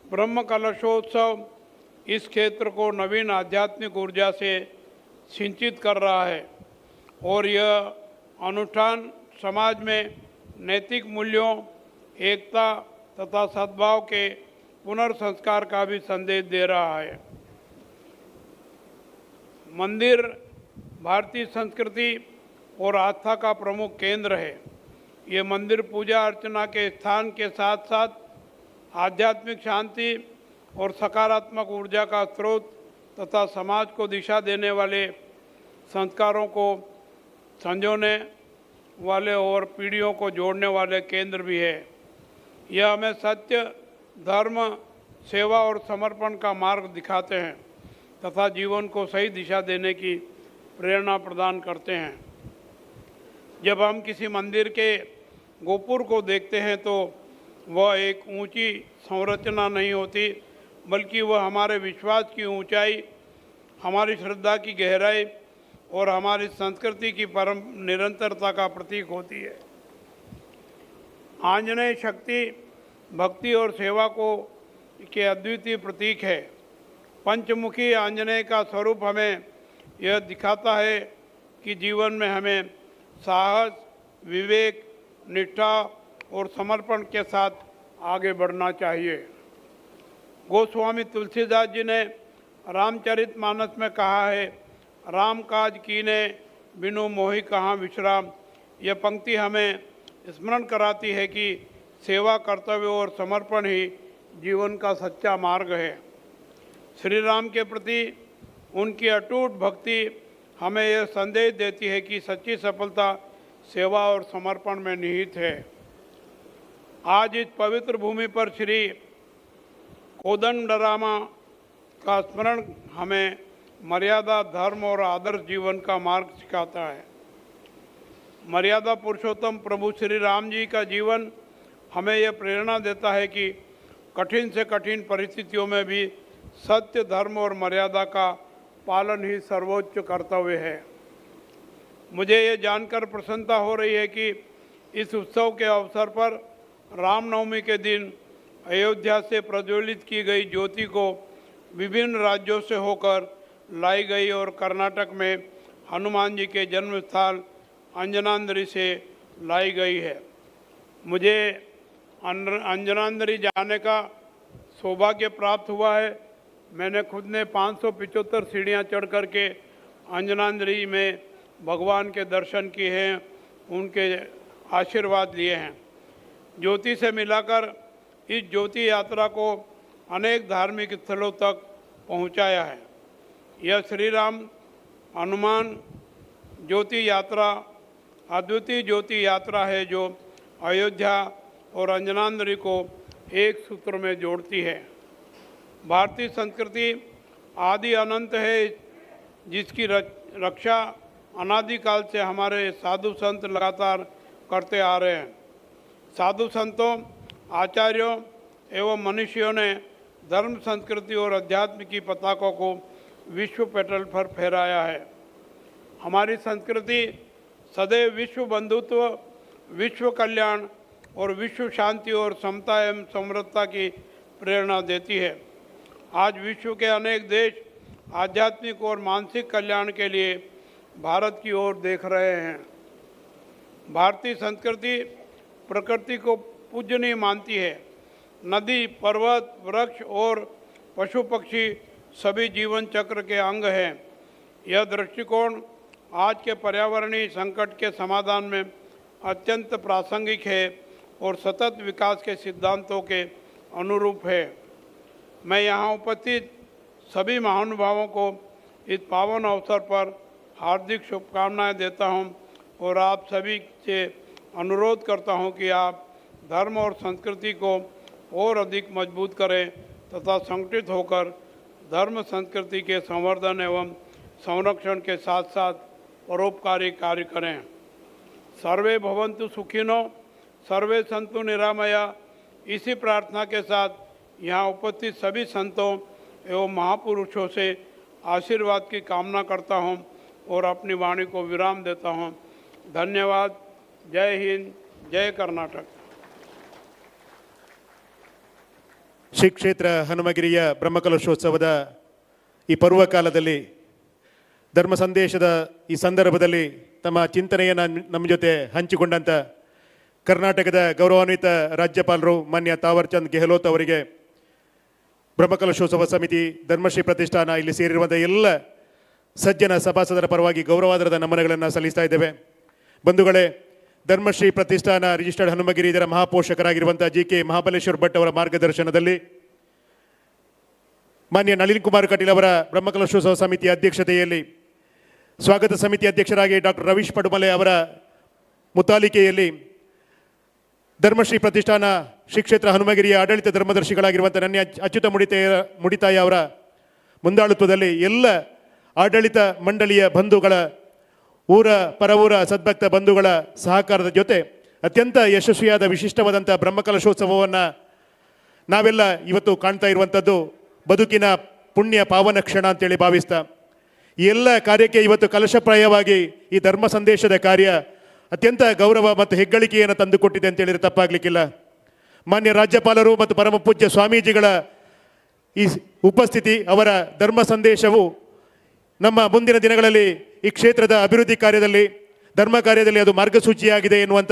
ब्रह्म कलशोत्सव इस क्षेत्र को नवीन आध्यात्मिक ऊर्जा से सिंचित कर रहा है और यह अनुष्ठान समाज में नैतिक मूल्यों, एकता तथा सद्भाव के पुनर्संस्कार का भी संदेश दे रहा है. मंदिर भारतीय संस्कृति और आस्था का प्रमुख केंद्र है. ये मंदिर पूजा अर्चना के स्थान के साथ साथ आध्यात्मिक शांति और सकारात्मक ऊर्जा का स्रोत तथा समाज को दिशा देने वाले संस्कारों को संजोने वाले और पीढ़ियों को जोड़ने वाले केंद्र भी है। यह हमें सत्य, धर्म, सेवा और समर्पण का मार्ग दिखाते हैं तथा जीवन को सही दिशा देने की प्रेरणा प्रदान करते हैं। जब हम किसी मंदिर के गोपुर को देखते हैं तो वह एक ऊंची संरचना नहीं होती, बल्कि वह हमारे विश्वास की ऊंचाई, हमारी श्रद्धा की गहराई और हमारी संस्कृति की परम निरंतरता का प्रतीक होती है। आंजनेय शक्ति, भक्ति और सेवा को के अद्वितीय प्रतीक है। पंचमुखी आंजनेय का स्वरूप हमें यह दिखाता है कि जीवन में हमें साहस, विवेक, निष्ठा और समर्पण के साथ आगे बढ़ना चाहिए। गोस्वामी तुलसीदास जी ने रामचरितमानस में कहा है, राम काज कीने बिनु मोहि कहाँ विश्राम। यह पंक्ति हमें स्मरण कराती है कि सेवा, कर्तव्य और समर्पण ही जीवन का सच्चा मार्ग है। श्री राम के प्रति उनकी अटूट भक्ति हमें यह संदेश देती है कि सच्ची सफलता सेवा और समर्पण में निहित है। आज इस पवित्र भूमि पर श्री कोदंडरामा का स्मरण हमें मर्यादा, धर्म और आदर्श जीवन का मार्ग सिखाता है। मर्यादा पुरुषोत्तम प्रभु श्री राम जी का जीवन हमें यह प्रेरणा देता है कि कठिन से कठिन परिस्थितियों में भी सत्य, धर्म और मर्यादा का पालन ही सर्वोच्च कर्तव्य है। मुझे ये जानकर प्रसन्नता हो रही है कि इस उत्सव के अवसर पर रामनवमी के दिन अयोध्या से प्रज्वलित की गई ज्योति को विभिन्न राज्यों से होकर लाई गई और कर्नाटक में हनुमान जी के जन्म स्थल अंजनाद्रि से लाई गई है। मुझे अंजनाद्रि जाने का सौभाग्य प्राप्त हुआ है। मैंने खुद ने 575 सीढ़ियाँ चढ़ कर के अंजनाद्रि में भगवान के दर्शन किए हैं, उनके आशीर्वाद लिए हैं। ज्योति से मिलाकर इस ज्योति यात्रा को अनेक धार्मिक स्थलों तक पहुंचाया है। यह श्री राम हनुमान ज्योति यात्रा अद्वितीय ज्योति यात्रा है जो अयोध्या और अंजनाद्रि को एक सूत्र में जोड़ती है। भारतीय संस्कृति आदि अनंत है, जिसकी रक्षा अनादिकाल से हमारे साधु संत लगातार करते आ रहे हैं। साधु संतों, आचार्यों एवं मनुष्यों ने धर्म, संस्कृति और अध्यात्म की पताकों को विश्व पटल पर फहराया है। हमारी संस्कृति सदैव विश्व बंधुत्व, विश्व कल्याण और विश्व शांति और समता एवं समृद्धता की प्रेरणा देती है। आज विश्व के अनेक देश आध्यात्मिक और मानसिक कल्याण के लिए भारत की ओर देख रहे हैं। भारतीय संस्कृति प्रकृति को पूजनीय मानती है। नदी, पर्वत, वृक्ष और पशु पक्षी सभी जीवन चक्र के अंग हैं। यह दृष्टिकोण आज के पर्यावरणीय संकट के समाधान में अत्यंत प्रासंगिक है और सतत विकास के सिद्धांतों के अनुरूप है। मैं यहाँ उपस्थित सभी महानुभावों को इस पावन अवसर पर हार्दिक शुभकामनाएं देता हूँ और आप सभी से अनुरोध करता हूँ कि आप धर्म और संस्कृति को और अधिक मजबूत करें तथा संगठित होकर धर्म, संस्कृति के संवर्धन एवं संरक्षण के साथ साथ परोपकारी कार्य करें। सर्वे भवन्तु सुखिनो, सर्वे सन्तु निरामया। इसी प्रार्थना के साथ यहाँ उपस्थित सभी संतों एवं महापुरुषों से आशीर्वाद की कामना करता हूँ और अपनी वाणी को विराम देता हूँ। धन्यवाद। जय हिंद, जय कर्नाटक। ಶ್ರೀ ಕ್ಷೇತ್ರ ಹನುಮಗಿರಿಯ ಬ್ರಹ್ಮಕಲಶೋತ್ಸವದ ಈ ಪರ್ವಕಾಲದಲ್ಲಿ ಧರ್ಮ ಸಂದೇಶದ ಈ ಸಂದರ್ಭದಲ್ಲಿ ತಮ್ಮ ಚಿಂತನೆಯನ್ನು ನಮ್ಮ ಜೊತೆ ಹಂಚಿಕೊಂಡಂಥ ಕರ್ನಾಟಕದ ಗೌರವಾನ್ವಿತ ರಾಜ್ಯಪಾಲರು ಮಾನ್ಯ ತಾವರ್ಚಂದ್ ಗೆಹ್ಲೋಟ್ ಅವರಿಗೆ ಬ್ರಹ್ಮಕಲಶೋತ್ಸವ ಸಮಿತಿ ಧರ್ಮಶ್ರೀ ಪ್ರತಿಷ್ಠಾನ ಇಲ್ಲಿ ಸೇರಿರುವಂಥ ಎಲ್ಲ ಸಜ್ಜನ ಸಭಾಸದರ ಪರವಾಗಿ ಗೌರವಾದರದ ನಮನಗಳನ್ನು ಸಲ್ಲಿಸ್ತಾ ಇದ್ದೇವೆ. ಬಂಧುಗಳೇ, ಧರ್ಮಶ್ರೀ ಪ್ರತಿಷ್ಠಾನ ರಿಜಿಸ್ಟರ್ಡ್ ಹನುಮಗಿರಿ ಇದರ ಮಹಾಪೋಷಕರಾಗಿರುವಂಥ ಜಿ.ಕೆ. ಮಹಾಬಲೇಶ್ವರ್ ಭಟ್ ಅವರ ಮಾರ್ಗದರ್ಶನದಲ್ಲಿ ಮಾನ್ಯ ನಳಿನ್ ಕುಮಾರ್ ಕಟೀಲ್ ಅವರ ಬ್ರಹ್ಮಕಲಶೋತ್ಸವ ಸಮಿತಿಯ ಅಧ್ಯಕ್ಷತೆಯಲ್ಲಿ ಸ್ವಾಗತ ಸಮಿತಿ ಅಧ್ಯಕ್ಷರಾಗಿ ಡಾಕ್ಟರ್ ರವೀಶ್ ಪಡುಮಲೆ ಅವರ ಮುತಾಲಿಕೆಯಲ್ಲಿ ಧರ್ಮಶ್ರೀ ಪ್ರತಿಷ್ಠಾನ ಶ್ರೀ ಕ್ಷೇತ್ರ ಹನುಮಗಿರಿಯ ಆಡಳಿತ ಧರ್ಮದರ್ಶಿಗಳಾಗಿರುವಂಥ ನನ್ನ ಅಚ್ಯುತ ಮುಡಿತಾಯ ಅವರ ಮುಂದಾಳುತ್ವದಲ್ಲಿ ಎಲ್ಲ ಆಡಳಿತ ಮಂಡಳಿಯ ಬಂಧುಗಳ ಊರ ಪರವೂರ ಸದ್ಭಕ್ತ ಬಂಧುಗಳ ಸಹಕಾರದ ಜೊತೆ ಅತ್ಯಂತ ಯಶಸ್ವಿಯಾದ ವಿಶಿಷ್ಟವಾದಂಥ ಬ್ರಹ್ಮಕಲಶೋತ್ಸವವನ್ನು ನಾವೆಲ್ಲ ಇವತ್ತು ಕಾಣ್ತಾ ಇರುವಂಥದ್ದು ಬದುಕಿನ ಪುಣ್ಯ ಪಾವನ ಕ್ಷಣ ಅಂತೇಳಿ ಭಾವಿಸ್ತಾ ಈ ಎಲ್ಲ ಕಾರ್ಯಕ್ಕೆ ಇವತ್ತು ಕಲಶಪ್ರಾಯವಾಗಿ ಈ ಧರ್ಮ ಸಂದೇಶದ ಕಾರ್ಯ ಅತ್ಯಂತ ಗೌರವ ಮತ್ತು ಹೆಗ್ಗಳಿಕೆಯನ್ನು ತಂದುಕೊಟ್ಟಿದೆ ಅಂತೇಳಿದರೆ ತಪ್ಪಾಗಲಿಕ್ಕಿಲ್ಲ. ಮಾನ್ಯ ರಾಜ್ಯಪಾಲರು ಮತ್ತು ಪರಮ ಪೂಜ್ಯ ಸ್ವಾಮೀಜಿಗಳ ಈ ಉಪಸ್ಥಿತಿ, ಅವರ ಧರ್ಮ ಸಂದೇಶವು ನಮ್ಮ ಮುಂದಿನ ದಿನಗಳಲ್ಲಿ ಈ ಕ್ಷೇತ್ರದ ಅಭಿವೃದ್ಧಿ ಕಾರ್ಯದಲ್ಲಿ, ಧರ್ಮ ಕಾರ್ಯದಲ್ಲಿ ಅದು ಮಾರ್ಗಸೂಚಿಯಾಗಿದೆ ಎನ್ನುವಂಥ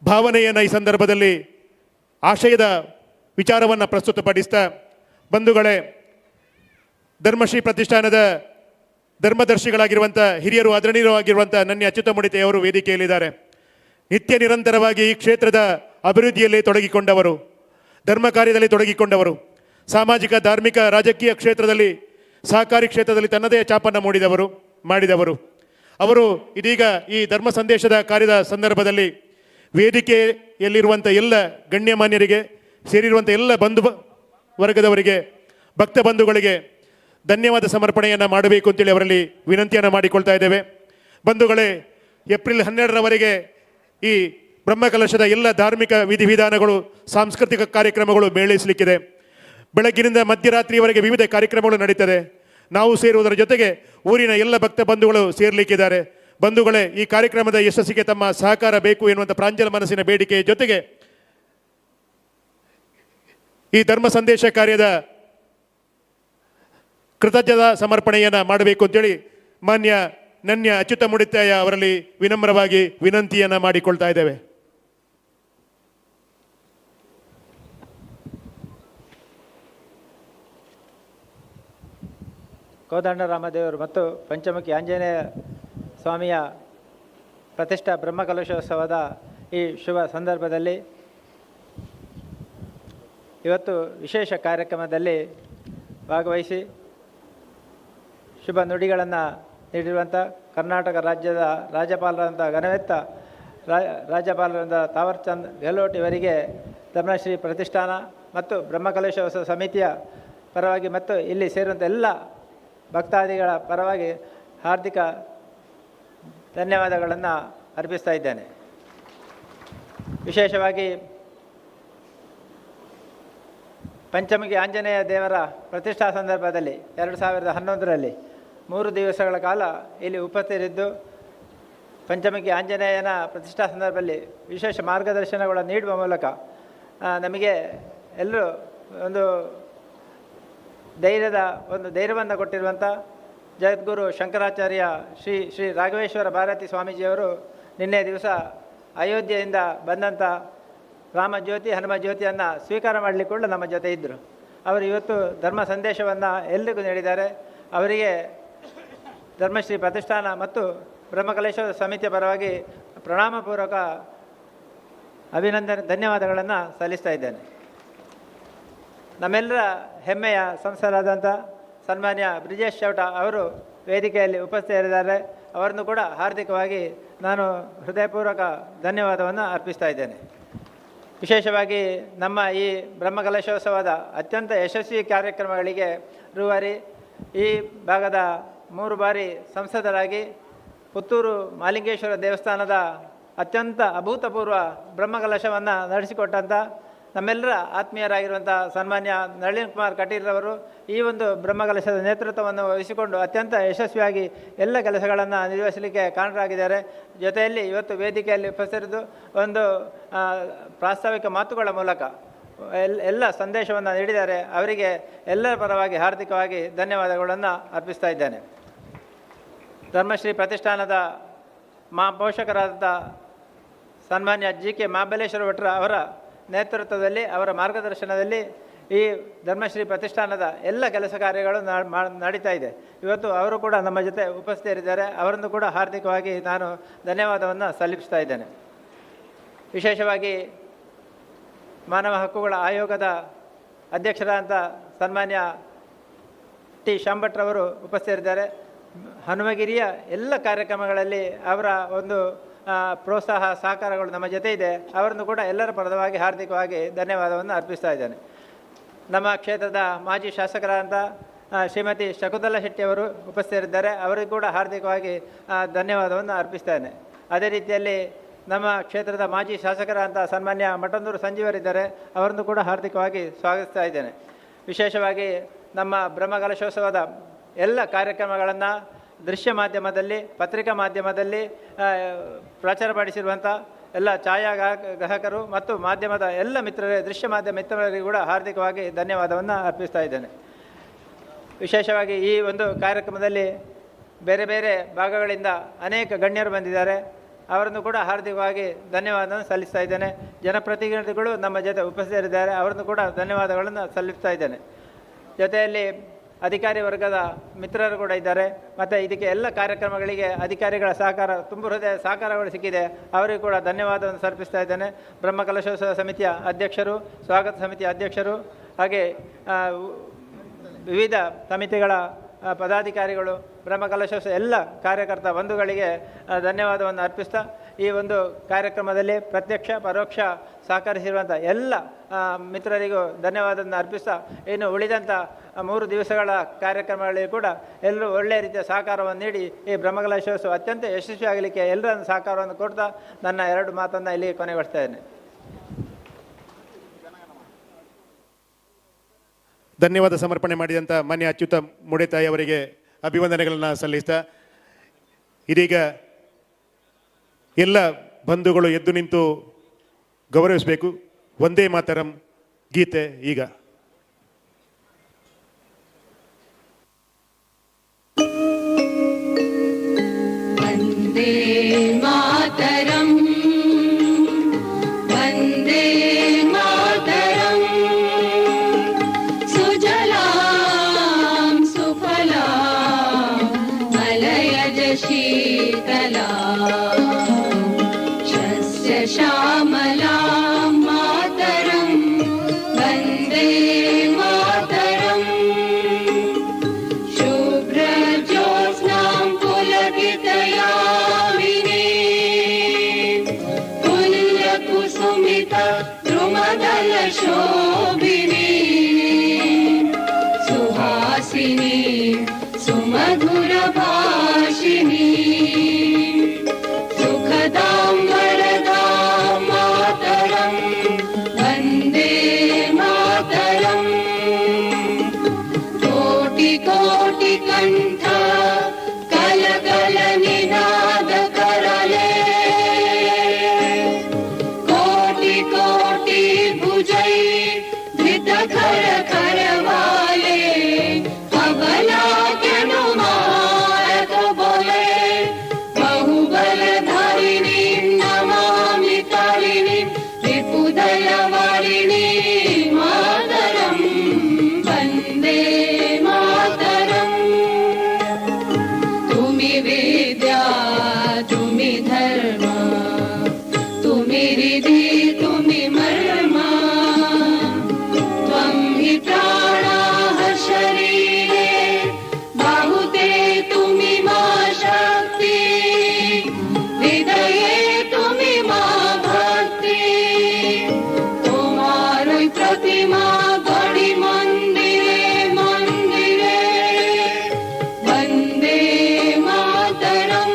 ಭಾವನೆಯನ್ನು ಈ ಸಂದರ್ಭದಲ್ಲಿ ಆಶಯದ ವಿಚಾರವನ್ನು ಪ್ರಸ್ತುತಪಡಿಸ್ತಾ, ಬಂಧುಗಳೇ, ಧರ್ಮಶ್ರೀ ಪ್ರತಿಷ್ಠಾನದ ಧರ್ಮದರ್ಶಿಗಳಾಗಿರುವಂಥ ಹಿರಿಯರು ಆದರಣೀಯರು ಆಗಿರುವಂಥ ನನ್ನ ಅಚ್ಯುತ ಮುಡಿತೆಯವರು ವೇದಿಕೆಯಲ್ಲಿದ್ದಾರೆ. ನಿತ್ಯ ನಿರಂತರವಾಗಿ ಈ ಕ್ಷೇತ್ರದ ಅಭಿವೃದ್ಧಿಯಲ್ಲಿ ತೊಡಗಿಕೊಂಡವರು, ಧರ್ಮ ಕಾರ್ಯದಲ್ಲಿ ತೊಡಗಿಕೊಂಡವರು, ಸಾಮಾಜಿಕ ಧಾರ್ಮಿಕ ರಾಜಕೀಯ ಕ್ಷೇತ್ರದಲ್ಲಿ, ಸಹಕಾರಿ ಕ್ಷೇತ್ರದಲ್ಲಿ ತನ್ನದೇ ಛಾಪನ್ನು ಮಾಡಿದವರು ಅವರು ಇದೀಗ ಈ ಧರ್ಮ ಸಂದೇಶದ ಕಾರ್ಯದ ಸಂದರ್ಭದಲ್ಲಿ ವೇದಿಕೆಯಲ್ಲಿರುವಂಥ ಎಲ್ಲ ಗಣ್ಯಮಾನ್ಯರಿಗೆ, ಸೇರಿರುವಂಥ ಎಲ್ಲ ಬಂಧು ವರ್ಗದವರಿಗೆ, ಭಕ್ತ ಬಂಧುಗಳಿಗೆ ಧನ್ಯವಾದ ಸಮರ್ಪಣೆಯನ್ನು ಮಾಡಬೇಕು ಅಂತೇಳಿ ಅವರಲ್ಲಿ ವಿನಂತಿಯನ್ನು ಮಾಡಿಕೊಳ್ತಾ ಇದ್ದೇವೆ. ಬಂಧುಗಳೇ, ಏಪ್ರಿಲ್ 12ರವರೆಗೆ ಈ ಬ್ರಹ್ಮಕಲಶದ ಎಲ್ಲ ಧಾರ್ಮಿಕ ವಿಧಿವಿಧಾನಗಳು, ಸಾಂಸ್ಕೃತಿಕ ಕಾರ್ಯಕ್ರಮಗಳು ಮೇಳೈಸಲಿಕ್ಕಿದೆ. ಬೆಳಗ್ಗಿನಿಂದ ಮಧ್ಯರಾತ್ರಿಯವರೆಗೆ ವಿವಿಧ ಕಾರ್ಯಕ್ರಮಗಳು ನಡೀತದೆ. ನಾವು ಸೇರುವುದರ ಜೊತೆಗೆ ಊರಿನ ಎಲ್ಲ ಭಕ್ತ ಬಂಧುಗಳು ಸೇರಲಿಕ್ಕಿದ್ದಾರೆ. ಬಂಧುಗಳೇ, ಈ ಕಾರ್ಯಕ್ರಮದ ಯಶಸ್ಸಿಗೆ ತಮ್ಮ ಸಹಕಾರ ಬೇಕು ಎನ್ನುವಂಥ ಪ್ರಾಂಜಲ ಮನಸ್ಸಿನ ಬೇಡಿಕೆಯ ಜೊತೆಗೆ ಈ ಧರ್ಮ ಸಂದೇಶ ಕಾರ್ಯದ ಕೃತಜ್ಞತಾ ಸಮರ್ಪಣೆಯನ್ನು ಮಾಡಬೇಕು ಅಂತೇಳಿ ಮಾನ್ಯ ನನ್ನ ಅಚ್ಯುತ ಮುಡಿತಾಯ ಅವರಲ್ಲಿ ವಿನಮ್ರವಾಗಿ ವಿನಂತಿಯನ್ನು ಮಾಡಿಕೊಳ್ತಾ ಇದ್ದೇವೆ. ಕೋದಂಡ ರಾಮದೇವರು ಮತ್ತು ಪಂಚಮುಖಿ ಆಂಜನೇಯ ಸ್ವಾಮಿಯ ಪ್ರತಿಷ್ಠಾ ಬ್ರಹ್ಮಕಲಶೋತ್ಸವದ ಈ ಶುಭ ಸಂದರ್ಭದಲ್ಲಿ ಇವತ್ತು ವಿಶೇಷ ಕಾರ್ಯಕ್ರಮದಲ್ಲಿ ಭಾಗವಹಿಸಿ ಶುಭ ನುಡಿಗಳನ್ನು ನೀಡಿರುವಂಥ ಕರ್ನಾಟಕ ರಾಜ್ಯದ ರಾಜ್ಯಪಾಲರಂಥ ಘನವೆತ್ತ ರಾಜ್ಯಪಾಲರಂಥ ತಾವರ್ಚಂದ್ ಗೆಹ್ಲೋಟ್ ಇವರಿಗೆ ಧರ್ಮಶ್ರೀ ಪ್ರತಿಷ್ಠಾನ ಮತ್ತು ಬ್ರಹ್ಮಕಲಶೋತ್ಸವ ಸಮಿತಿಯ ಪರವಾಗಿ ಮತ್ತು ಇಲ್ಲಿ ಸೇರುವಂಥ ಎಲ್ಲ ಭಕ್ತಾದಿಗಳ ಪರವಾಗಿ ಹಾರ್ದಿಕ ಧನ್ಯವಾದಗಳನ್ನು ಅರ್ಪಿಸ್ತಾ ಇದ್ದೇನೆ. ವಿಶೇಷವಾಗಿ ಪಂಚಮುಖಿ ಆಂಜನೇಯ ದೇವರ ಪ್ರತಿಷ್ಠಾ ಸಂದರ್ಭದಲ್ಲಿ 2011ರಲ್ಲಿ 3 ದಿವಸಗಳ ಕಾಲ ಇಲ್ಲಿ ಉಪಸ್ಥಿತರಿದ್ದು ಪಂಚಮುಖಿ ಆಂಜನೇಯನ ಪ್ರತಿಷ್ಠಾ ಸಂದರ್ಭದಲ್ಲಿ ವಿಶೇಷ ಮಾರ್ಗದರ್ಶನಗಳನ್ನು ನೀಡುವ ಮೂಲಕ ನಮಗೆ ಎಲ್ಲರೂ ಒಂದು ಧೈರ್ಯವನ್ನು ಕೊಟ್ಟಿರುವಂಥ ಜಗದ್ಗುರು ಶಂಕರಾಚಾರ್ಯ ಶ್ರೀ ರಾಘವೇಶ್ವರ ಭಾರತಿ ಸ್ವಾಮೀಜಿಯವರು ನಿನ್ನೆ ದಿವಸ ಅಯೋಧ್ಯೆಯಿಂದ ಬಂದಂಥ ರಾಮಜ್ಯೋತಿ ಹನುಮ ಜ್ಯೋತಿಯನ್ನು ಸ್ವೀಕಾರ ಮಾಡಲಿಕ್ಕೆ ನಮ್ಮ ಜೊತೆ ಇದ್ದರು. ಅವರು ಇವತ್ತು ಧರ್ಮ ಸಂದೇಶವನ್ನು ಎಲ್ರಿಗೂ ನೀಡಿದ್ದಾರೆ. ಅವರಿಗೆ ಧರ್ಮಶ್ರೀ ಪ್ರತಿಷ್ಠಾನ ಮತ್ತು ಬ್ರಹ್ಮಕಲಶೋತ್ಸವ ಸಮಿತಿಯ ಪರವಾಗಿ ಪ್ರಣಾಮಪೂರ್ವಕ ಧನ್ಯವಾದಗಳನ್ನು ಸಲ್ಲಿಸ್ತಾ ಇದ್ದೇನೆ. ನಮ್ಮೆಲ್ಲರ ಹೆಮ್ಮೆಯ ಸಂಸದರಾದಂಥ ಸನ್ಮಾನ್ಯ ಬ್ರಿಜೇಶ್ ಚೌಟ ಅವರು ವೇದಿಕೆಯಲ್ಲಿ ಉಪಸ್ಥಿತರಿದ್ದಾರೆ. ಅವರನ್ನು ಕೂಡ ಹಾರ್ದಿಕವಾಗಿ ನಾನು ಹೃದಯಪೂರ್ವಕ ಧನ್ಯವಾದವನ್ನು ಅರ್ಪಿಸ್ತಾ ಇದ್ದೇನೆ. ವಿಶೇಷವಾಗಿ ನಮ್ಮ ಈ ಬ್ರಹ್ಮಕಲಶೋತ್ಸವದ ಅತ್ಯಂತ ಯಶಸ್ವಿ ಕಾರ್ಯಕ್ರಮಗಳಿಗೆ ರೂವಾರಿ ಈ ಭಾಗದ 3 ಬಾರಿ ಸಂಸದರಾಗಿ ಪುತ್ತೂರು ಮಾಲಿಂಗೇಶ್ವರ ದೇವಸ್ಥಾನದ ಅತ್ಯಂತ ಅಭೂತಪೂರ್ವ ಬ್ರಹ್ಮಕಲಶವನ್ನು ನಡೆಸಿಕೊಟ್ಟಂಥ ನಮ್ಮೆಲ್ಲರ ಆತ್ಮೀಯರಾಗಿರುವಂಥ ಸನ್ಮಾನ್ಯ ನಳಿನ್ ಕುಮಾರ್ ಕಟೀಲ್ರವರು ಈ ಒಂದು ಬ್ರಹ್ಮಕಲಶದ ನೇತೃತ್ವವನ್ನು ವಹಿಸಿಕೊಂಡು ಅತ್ಯಂತ ಯಶಸ್ವಿಯಾಗಿ ಎಲ್ಲ ಕೆಲಸಗಳನ್ನು ನಿರ್ವಹಿಸಲಿಕ್ಕೆ ಕಾರಣರಾಗಿದ್ದಾರೆ. ಜೊತೆಯಲ್ಲಿ ಇವತ್ತು ವೇದಿಕೆಯಲ್ಲಿ ಉಪಸ್ಥಿತರಿದ್ದು ಒಂದು ಪ್ರಾಸ್ತಾವಿಕ ಮಾತುಗಳ ಮೂಲಕ ಎಲ್ಲ ಸಂದೇಶವನ್ನು ನೀಡಿದ್ದಾರೆ. ಅವರಿಗೆ ಎಲ್ಲರ ಪರವಾಗಿ ಹಾರ್ದಿಕವಾಗಿ ಧನ್ಯವಾದಗಳನ್ನು ಅರ್ಪಿಸ್ತಾ ಇದ್ದೇನೆ. ಧರ್ಮಶ್ರೀ ಪ್ರತಿಷ್ಠಾನದ ಪೋಷಕರಾದಂಥ ಸನ್ಮಾನ್ಯ GK ಮಹಾಬಲೇಶ್ವರ ಭಟ್ರ ಅವರ ನೇತೃತ್ವದಲ್ಲಿ, ಅವರ ಮಾರ್ಗದರ್ಶನದಲ್ಲಿ ಈ ಧರ್ಮಶ್ರೀ ಪ್ರತಿಷ್ಠಾನದ ಎಲ್ಲ ಕೆಲಸ ಕಾರ್ಯಗಳು ನಡೀತಾ ಇದೆ. ಇವತ್ತು ಅವರು ಕೂಡ ನಮ್ಮ ಜೊತೆ ಉಪಸ್ಥಿತರಿದ್ದಾರೆ. ಅವರನ್ನು ಕೂಡ ಹಾರ್ದಿಕವಾಗಿ ನಾನು ಧನ್ಯವಾದವನ್ನು ಸಲ್ಲಿಸ್ತಾ ಇದ್ದೇನೆ. ವಿಶೇಷವಾಗಿ ಮಾನವ ಹಕ್ಕುಗಳ ಆಯೋಗದ ಅಧ್ಯಕ್ಷರಾದಂಥ ಸನ್ಮಾನ್ಯ ಟಿ ಶಾಂಭಟ್ರವರು ಉಪಸ್ಥಿತರಿದ್ದಾರೆ. ಹನುಮಗಿರಿಯ ಎಲ್ಲ ಕಾರ್ಯಕ್ರಮಗಳಲ್ಲಿ ಅವರ ಒಂದು ಪ್ರೋತ್ಸಾಹ ಸಹಕಾರಗಳು ನಮ್ಮ ಜೊತೆ ಇದೆ. ಅವರನ್ನು ಕೂಡ ಎಲ್ಲರ ಪರವಾಗಿ ಹಾರ್ದಿಕವಾಗಿ ಧನ್ಯವಾದವನ್ನು ಅರ್ಪಿಸ್ತಾ ಇದ್ದೇನೆ. ನಮ್ಮ ಕ್ಷೇತ್ರದ ಮಾಜಿ ಶಾಸಕರಾದಂಥ ಶ್ರೀಮತಿ ಶಕುಂತಲಾ ಶೆಟ್ಟಿಯವರು ಉಪಸ್ಥಿತರಿದ್ದಾರೆ. ಅವರಿಗೂ ಕೂಡ ಹಾರ್ದಿಕವಾಗಿ ಧನ್ಯವಾದವನ್ನು ಅರ್ಪಿಸ್ತೇನೆ. ಅದೇ ರೀತಿಯಲ್ಲಿ ನಮ್ಮ ಕ್ಷೇತ್ರದ ಮಾಜಿ ಶಾಸಕರಾದಂಥ ಸನ್ಮಾನ್ಯ ಮಠಂದೂರು ಸಂಜೀವರಿದ್ದಾರೆ. ಅವರನ್ನು ಕೂಡ ಹಾರ್ದಿಕವಾಗಿ ಸ್ವಾಗತಿಸ್ತಾ ಇದ್ದೇನೆ. ವಿಶೇಷವಾಗಿ ನಮ್ಮ ಬ್ರಹ್ಮಕಲಶೋತ್ಸವದ ಎಲ್ಲ ಕಾರ್ಯಕ್ರಮಗಳನ್ನು ದೃಶ್ಯ ಮಾಧ್ಯಮದಲ್ಲಿ, ಪತ್ರಿಕಾ ಮಾಧ್ಯಮದಲ್ಲಿ ಪ್ರಚಾರಪಡಿಸಿರುವಂಥ ಎಲ್ಲ ಛಾಯಾಗ್ರಾಹಕರು ಮತ್ತು ಮಾಧ್ಯಮದ ಎಲ್ಲ ಮಿತ್ರರೇ, ದೃಶ್ಯ ಮಾಧ್ಯಮ ಮಿತ್ರರಿಗೂ ಕೂಡ ಹಾರ್ದಿಕವಾಗಿ ಧನ್ಯವಾದವನ್ನು ಅರ್ಪಿಸ್ತಾ ಇದ್ದೇನೆ. ವಿಶೇಷವಾಗಿ ಈ ಒಂದು ಕಾರ್ಯಕ್ರಮದಲ್ಲಿ ಬೇರೆ ಬೇರೆ ಭಾಗಗಳಿಂದ ಅನೇಕ ಗಣ್ಯರು ಬಂದಿದ್ದಾರೆ. ಅವರನ್ನು ಕೂಡ ಹಾರ್ದಿಕವಾಗಿ ಧನ್ಯವಾದವನ್ನು ಸಲ್ಲಿಸ್ತಾ ಇದ್ದೇನೆ. ಜನಪ್ರತಿನಿಧಿಗಳು ನಮ್ಮ ಜೊತೆ ಉಪಸ್ಥಿತರಿದ್ದಾರೆ. ಅವರನ್ನು ಕೂಡ ಧನ್ಯವಾದಗಳನ್ನು ಸಲ್ಲಿಸ್ತಾ ಇದ್ದೇನೆ. ಜೊತೆಯಲ್ಲಿ ಅಧಿಕಾರಿ ವರ್ಗದ ಮಿತ್ರರು ಕೂಡ ಇದ್ದಾರೆ. ಮತ್ತು ಇದಕ್ಕೆ ಎಲ್ಲ ಕಾರ್ಯಕ್ರಮಗಳಿಗೆ ಅಧಿಕಾರಿಗಳ ಸಹಕಾರ, ತುಂಬು ಹೃದಯ ಸಹಕಾರಗಳು ಸಿಕ್ಕಿದೆ. ಅವರಿಗೂ ಕೂಡ ಧನ್ಯವಾದವನ್ನು ಸಮರ್ಪಿಸ್ತಾ ಇದ್ದೇನೆ. ಬ್ರಹ್ಮಕಲಶೋತ್ಸವ ಸಮಿತಿಯ ಅಧ್ಯಕ್ಷರು, ಸ್ವಾಗತ ಸಮಿತಿಯ ಅಧ್ಯಕ್ಷರು, ಹಾಗೆ ವಿವಿಧ ಸಮಿತಿಗಳ ಪದಾಧಿಕಾರಿಗಳು, ಬ್ರಹ್ಮಕಲಶೋತ್ಸವ ಎಲ್ಲ ಕಾರ್ಯಕರ್ತ ಬಂಧುಗಳಿಗೆ ಧನ್ಯವಾದವನ್ನು ಅರ್ಪಿಸ್ತಾ, ಈ ಒಂದು ಕಾರ್ಯಕ್ರಮದಲ್ಲಿ ಪ್ರತ್ಯಕ್ಷ ಪರೋಕ್ಷ ಸಹಕರಿಸಿರುವಂಥ ಎಲ್ಲ ಮಿತ್ರರಿಗೂ ಧನ್ಯವಾದವನ್ನು ಅರ್ಪಿಸ್ತಾ, ಇನ್ನು ಉಳಿದಂಥ 3 ದಿವಸಗಳ ಕಾರ್ಯಕ್ರಮಗಳಲ್ಲಿ ಕೂಡ ಎಲ್ಲರೂ ಒಳ್ಳೆಯ ರೀತಿಯ ಸಹಕಾರವನ್ನು ನೀಡಿ ಈ ಬ್ರಹ್ಮಕಲಶೋತ್ಸವ ಅತ್ಯಂತ ಯಶಸ್ವಿಯಾಗಲಿಕ್ಕೆ ಎಲ್ಲರ ಸಹಕಾರವನ್ನು ಕೊಡ್ತಾ ನನ್ನ 2 ಮಾತನ್ನು ಇಲ್ಲಿ ಕೊನೆಗೊಳಿಸ್ತಾ ಇದ್ದೇನೆ. ಧನ್ಯವಾದ ಸಮರ್ಪಣೆ ಮಾಡಿದಂಥ ಮಾನ್ಯ ಅಚ್ಯುತ ಮುಡೇತಾಯಿ ಅವರಿಗೆ ಅಭಿವಂದನೆಗಳನ್ನು ಸಲ್ಲಿಸ್ತಾ, ಇದೀಗ ಎಲ್ಲ ಬಂಧುಗಳು ಎದ್ದು ನಿಂತು ಗೌರವಿಸಬೇಕು. ವಂದೇ ಮಾತರಂ ಗೀತೆ ಈಗ. ವಂದೇ ಮಾತರಂ, ವಂದೇ ಮಾತರಂ, ಸುಜಲಾಂ ಸುಫಲಾಂ ಮಲಯಜ ಶೀತಲಾಂ ಶಸ್ಯ ಶ್ಯಾಮಲಾಂ ಮಾತರಂ, ವಂದೇ ಮಾತರಂ, ಶುಭ್ರಜ್ಯೋತ್ಸ್ನಾಂ ಪುಲಕಿತಯಾಮಿನೀಂ ಪುಲ್ಯಕುಸುಮಿತ ದ್ರುಮದಲಶೋಭಿನೀಂ ಸುಹಾಸಿನೀಂ ಸುಮಧುರಭಾಷಿಣೀಂ ಸುಖದಾಂ ವರದಾಂ ಮಾತರಂ, ವಂದೇ ಮಾತರಂ, ಕೋಟಿ ಕೋಟಿ ಕಂಠ ಕಲಕಲ ನಿನಾದ ಕರಲೆ, ಕೋಟಿ ಕೋಟಿ ಭುಜೈ ಧೃತ ಖರ ಖರವಾಲೆ, ಅಬಲಾ ಕೆನು ಮಾರಕ ಬೋಲೆ, ಬಹುಬಲಧಾರಿಣಿ ನಮಾಮಿ ತಾರಿಣಿ ರಿಪುದಲವಾರಿಣಿ ಮಾತರಂ, ವಂದೇ ಮಾತರಂ. ತುಮಿ ವಿದ್ಯಾ ತುಮಿ ಧರ್ಮ ತುಮಿ ರಿಧಿ ತುಮಿ ಮರ್ಮ, ತ್ವಂ ಹಿ ಪ್ರಾಣಾಃ ಶರೀರೆ ಬಾಹುತೆ ತುಮಿ ಮಾ ಶಕ್ತಿ, ಹೃದಯೇ ತುಮಿ ಮಾ ಭಕ್ತಿ, তোমারই প্রতিমা গড়ি মন্দিরে মন্দিরে, বন্দে মাতরম।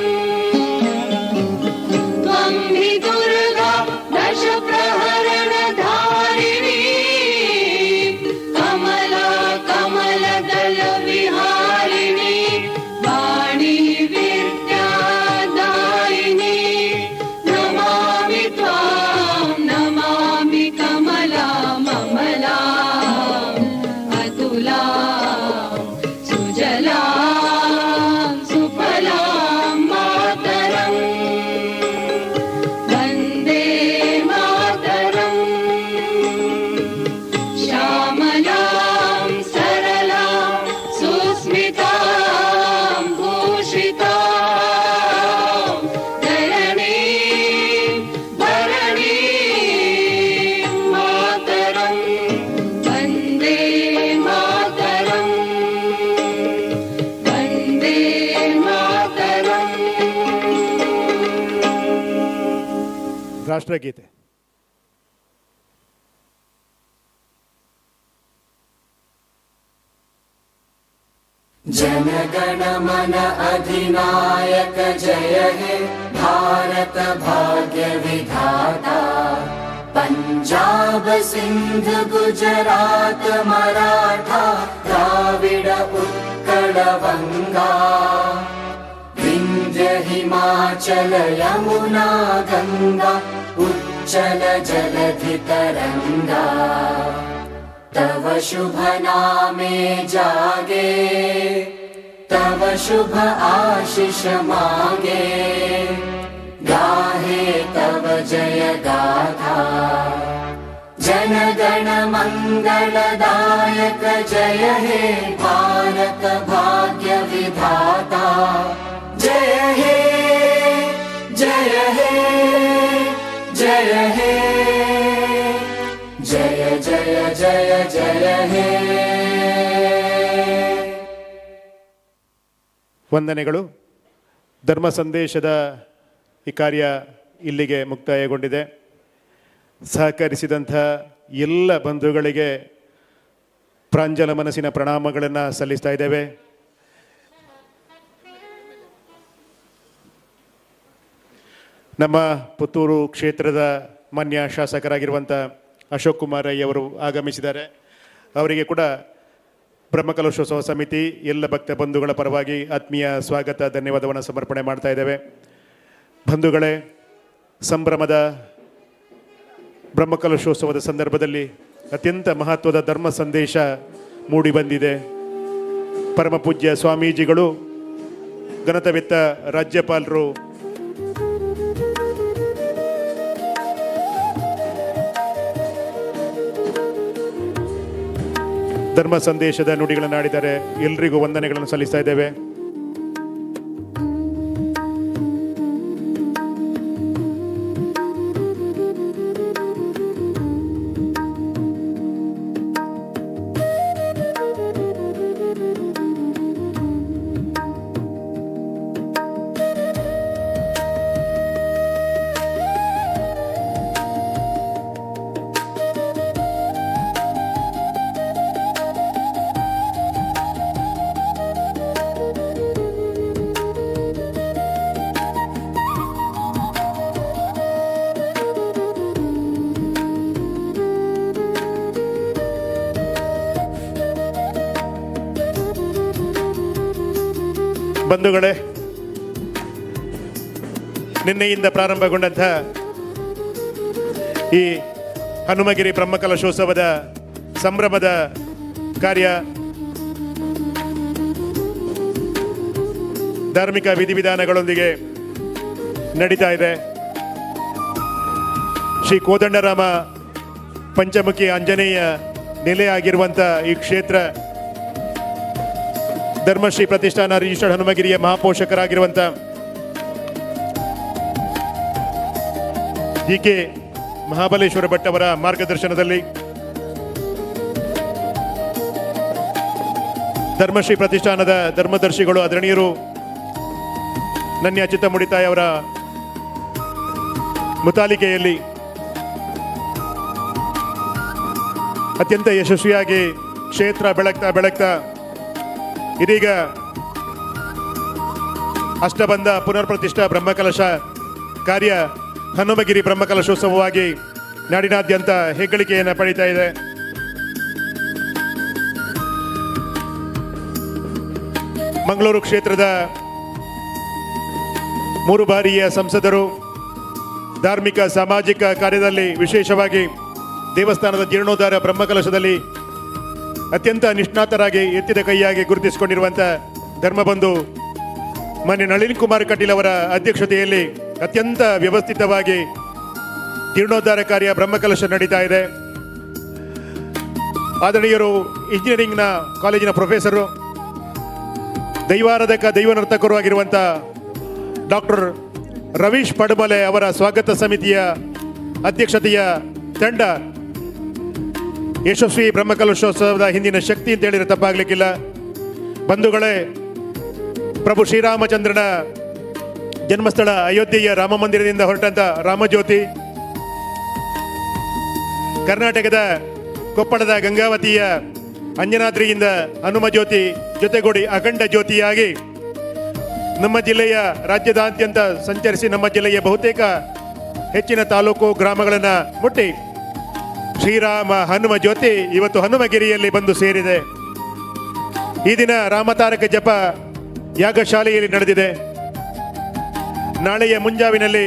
ত্বং হি দুর্গা দশ ರಾಷ್ಟ್ರಗೀತೆ. जनगण मन अधिनायक जय हे भारत भाग्य विधाता पंजाब सिंध गुजरात मराठा द्राविड उत्कल वंगा विंध्य हिमाचल यमुना गंगा उच्चल जलधि तरंगा तव शुभ नामे जागे तव शुभ आशीष मांगे गाहे तव जय गाथा जन गण मंगलदायक जय हे भारत भाग्य विधाता जय हे जय हे जय हे जय जय जय जय हे. ವಂದನೆಗಳು. ಧರ್ಮ ಸಂದೇಶದ ಈ ಕಾರ್ಯ ಇಲ್ಲಿಗೆ ಮುಕ್ತಾಯಗೊಂಡಿದೆ. ಸಹಕರಿಸಿದಂಥ ಎಲ್ಲ ಬಂಧುಗಳಿಗೆ ಪ್ರಾಂಜಲ ಮನಸ್ಸಿನ ಪ್ರಣಾಮಗಳನ್ನು ಸಲ್ಲಿಸ್ತಾ ಇದ್ದೇವೆ. ನಮ್ಮ ಪುತ್ತೂರು ಕ್ಷೇತ್ರದ ಮಾನ್ಯ ಶಾಸಕರಾಗಿರುವಂಥ ಅಶೋಕ್ ಕುಮಾರ್ ರೈ ಅವರು ಆಗಮಿಸಿದ್ದಾರೆ. ಅವರಿಗೆ ಕೂಡ ಬ್ರಹ್ಮಕಲಶೋತ್ಸವ ಸಮಿತಿ ಎಲ್ಲ ಭಕ್ತ ಬಂಧುಗಳ ಪರವಾಗಿ ಆತ್ಮೀಯ ಸ್ವಾಗತ ಧನ್ಯವಾದವನ್ನು ಸಮರ್ಪಣೆ ಮಾಡ್ತಾ ಇದ್ದೇವೆ. ಬಂಧುಗಳೇ, ಸಂಭ್ರಮದ ಬ್ರಹ್ಮಕಲಶೋತ್ಸವದ ಸಂದರ್ಭದಲ್ಲಿ ಅತ್ಯಂತ ಮಹತ್ವದ ಧರ್ಮ ಸಂದೇಶ ಮೂಡಿಬಂದಿದೆ. ಪರಮ ಪೂಜ್ಯ ಸ್ವಾಮೀಜಿಗಳು, ಘನತವೆತ್ತ ರಾಜ್ಯಪಾಲರು, ಧರ್ಮ ಸಂದೇಶದ ನುಡಿಗಳನ್ನು ಆಡಿದ್ದಾರೆ. ಎಲ್ರಿಗೂ ವಂದನೆಗಳನ್ನು ಸಲ್ಲಿಸ್ತಾ ಇದ್ದೇವೆ. ಬಂಧುಗಳೇ, ನಿನ್ನೆಯಿಂದ ಪ್ರಾರಂಭಗೊಂಡಂಥ ಈ ಹನುಮಗಿರಿ ಬ್ರಹ್ಮಕಲಶೋತ್ಸವದ ಸಂಭ್ರಮದ ಕಾರ್ಯ ಧಾರ್ಮಿಕ ವಿಧಿವಿಧಾನಗಳೊಂದಿಗೆ ನಡೀತಾ ಇದೆ. ಶ್ರೀ ಕೋದಂಡರಾಮ ಪಂಚಮುಖಿ ಆಂಜನೇಯ ನೆಲೆಯಾಗಿರುವಂಥ ಈ ಕ್ಷೇತ್ರ ಧರ್ಮಶ್ರೀ ಪ್ರತಿಷ್ಠಾನ ರಿಜಿಸ್ಟರ್ಡ್ ಹನುಮಗಿರಿಯ ಮಹಾಪೋಷಕರಾಗಿರುವಂಥ ಕೆ ಮಹಾಬಲೇಶ್ವರ ಭಟ್ ಅವರ ಮಾರ್ಗದರ್ಶನದಲ್ಲಿ ಧರ್ಮಶ್ರೀ ಪ್ರತಿಷ್ಠಾನದ ಧರ್ಮದರ್ಶಿಗಳು ಆದರಣೀಯರು ನನ್ಯ ಚಿತ್ತಮುಡಿತಾಯಿ ಅವರ ಮುತಾಲಿಕೆಯಲ್ಲಿ ಅತ್ಯಂತ ಯಶಸ್ವಿಯಾಗಿ ಕ್ಷೇತ್ರ ಬೆಳಗ್ತಾ ಇದೀಗ ಅಷ್ಟಬಂಧ ಪುನರ್ ಪ್ರತಿಷ್ಠಾ ಬ್ರಹ್ಮಕಲಶ ಕಾರ್ಯ ಹನುಮಗಿರಿ ಬ್ರಹ್ಮಕಲಶೋತ್ಸವವಾಗಿ ನಾಡಿನಾದ್ಯಂತ ಹೆಗ್ಗಳಿಕೆಯನ್ನು ಪಡೀತಾ ಇದೆ. ಮಂಗಳೂರು ಕ್ಷೇತ್ರದ 3 ಬಾರಿಯ ಸಂಸದರು ಧಾರ್ಮಿಕ ಸಾಮಾಜಿಕ ಕಾರ್ಯದಲ್ಲಿ ವಿಶೇಷವಾಗಿ ದೇವಸ್ಥಾನದ ಜೀರ್ಣೋದ್ಧಾರ ಬ್ರಹ್ಮಕಲಶದಲ್ಲಿ ಅತ್ಯಂತ ನಿಷ್ಣಾತರಾಗಿ ಎತ್ತಿದ ಕೈಯಾಗಿ ಗುರುತಿಸಿಕೊಂಡಿರುವಂಥ ಧರ್ಮಬಂಧು ಮಾನ್ಯ ನಳಿನ್ ಕುಮಾರ್ ಕಟೀಲ್ ಅವರ ಅಧ್ಯಕ್ಷತೆಯಲ್ಲಿ ಅತ್ಯಂತ ವ್ಯವಸ್ಥಿತವಾಗಿ ಜೀರ್ಣೋದ್ಧಾರ ಕಾರ್ಯ ಬ್ರಹ್ಮಕಲಶ ನಡೀತಾ ಇದೆ. ಆದರಣೀಯರು ಇಂಜಿನಿಯರಿಂಗ್ನ ಕಾಲೇಜಿನ ಪ್ರೊಫೆಸರು, ದೈವಾರಾಧಕ ದೈವ ನರ್ತಕರು ಆಗಿರುವಂಥ ಡಾಕ್ಟರ್ ರವೀಶ್ ಪಡುಮಲೆ ಅವರ ಸ್ವಾಗತ ಸಮಿತಿಯ ಅಧ್ಯಕ್ಷತೆಯ ತಂಡ ಯಶಸ್ವಿ ಬ್ರಹ್ಮಕಲಶೋತ್ಸವದ ಹಿಂದಿನ ಶಕ್ತಿ ಅಂತ ಹೇಳಿದ್ರೆ ತಪ್ಪಾಗಲಿಕ್ಕಿಲ್ಲ. ಬಂಧುಗಳೇ, ಪ್ರಭು ಶ್ರೀರಾಮಚಂದ್ರನ ಜನ್ಮಸ್ಥಳ ಅಯೋಧ್ಯೆಯ ರಾಮ ಮಂದಿರದಿಂದ ಹೊರಟಂಥ ರಾಮಜ್ಯೋತಿ ಕರ್ನಾಟಕದ ಕೊಪ್ಪಳದ ಗಂಗಾವತಿಯ ಅಂಜನಾದ್ರಿಯಿಂದ ಹನುಮ ಜ್ಯೋತಿ ಜೊತೆಗೂಡಿ ಅಖಂಡ ಜ್ಯೋತಿಯಾಗಿ ನಮ್ಮ ಜಿಲ್ಲೆಯ ರಾಜ್ಯದಾದ್ಯಂತ ಸಂಚರಿಸಿ ನಮ್ಮ ಜಿಲ್ಲೆಯ ಬಹುತೇಕ ಹೆಚ್ಚಿನ ತಾಲೂಕು ಗ್ರಾಮಗಳನ್ನು ಮುಟ್ಟಿ ಶ್ರೀರಾಮ ಹನುಮ ಜ್ಯೋತಿ ಇವತ್ತು ಹನುಮಗಿರಿಯಲ್ಲಿ ಬಂದು ಸೇರಿದೆ. ಈ ದಿನ ರಾಮತಾರಕ ಜಪ ಯಾಗಶಾಲೆಯಲ್ಲಿ ನಡೆದಿದೆ. ನಾಳೆಯ ಮುಂಜಾವಿನಲ್ಲಿ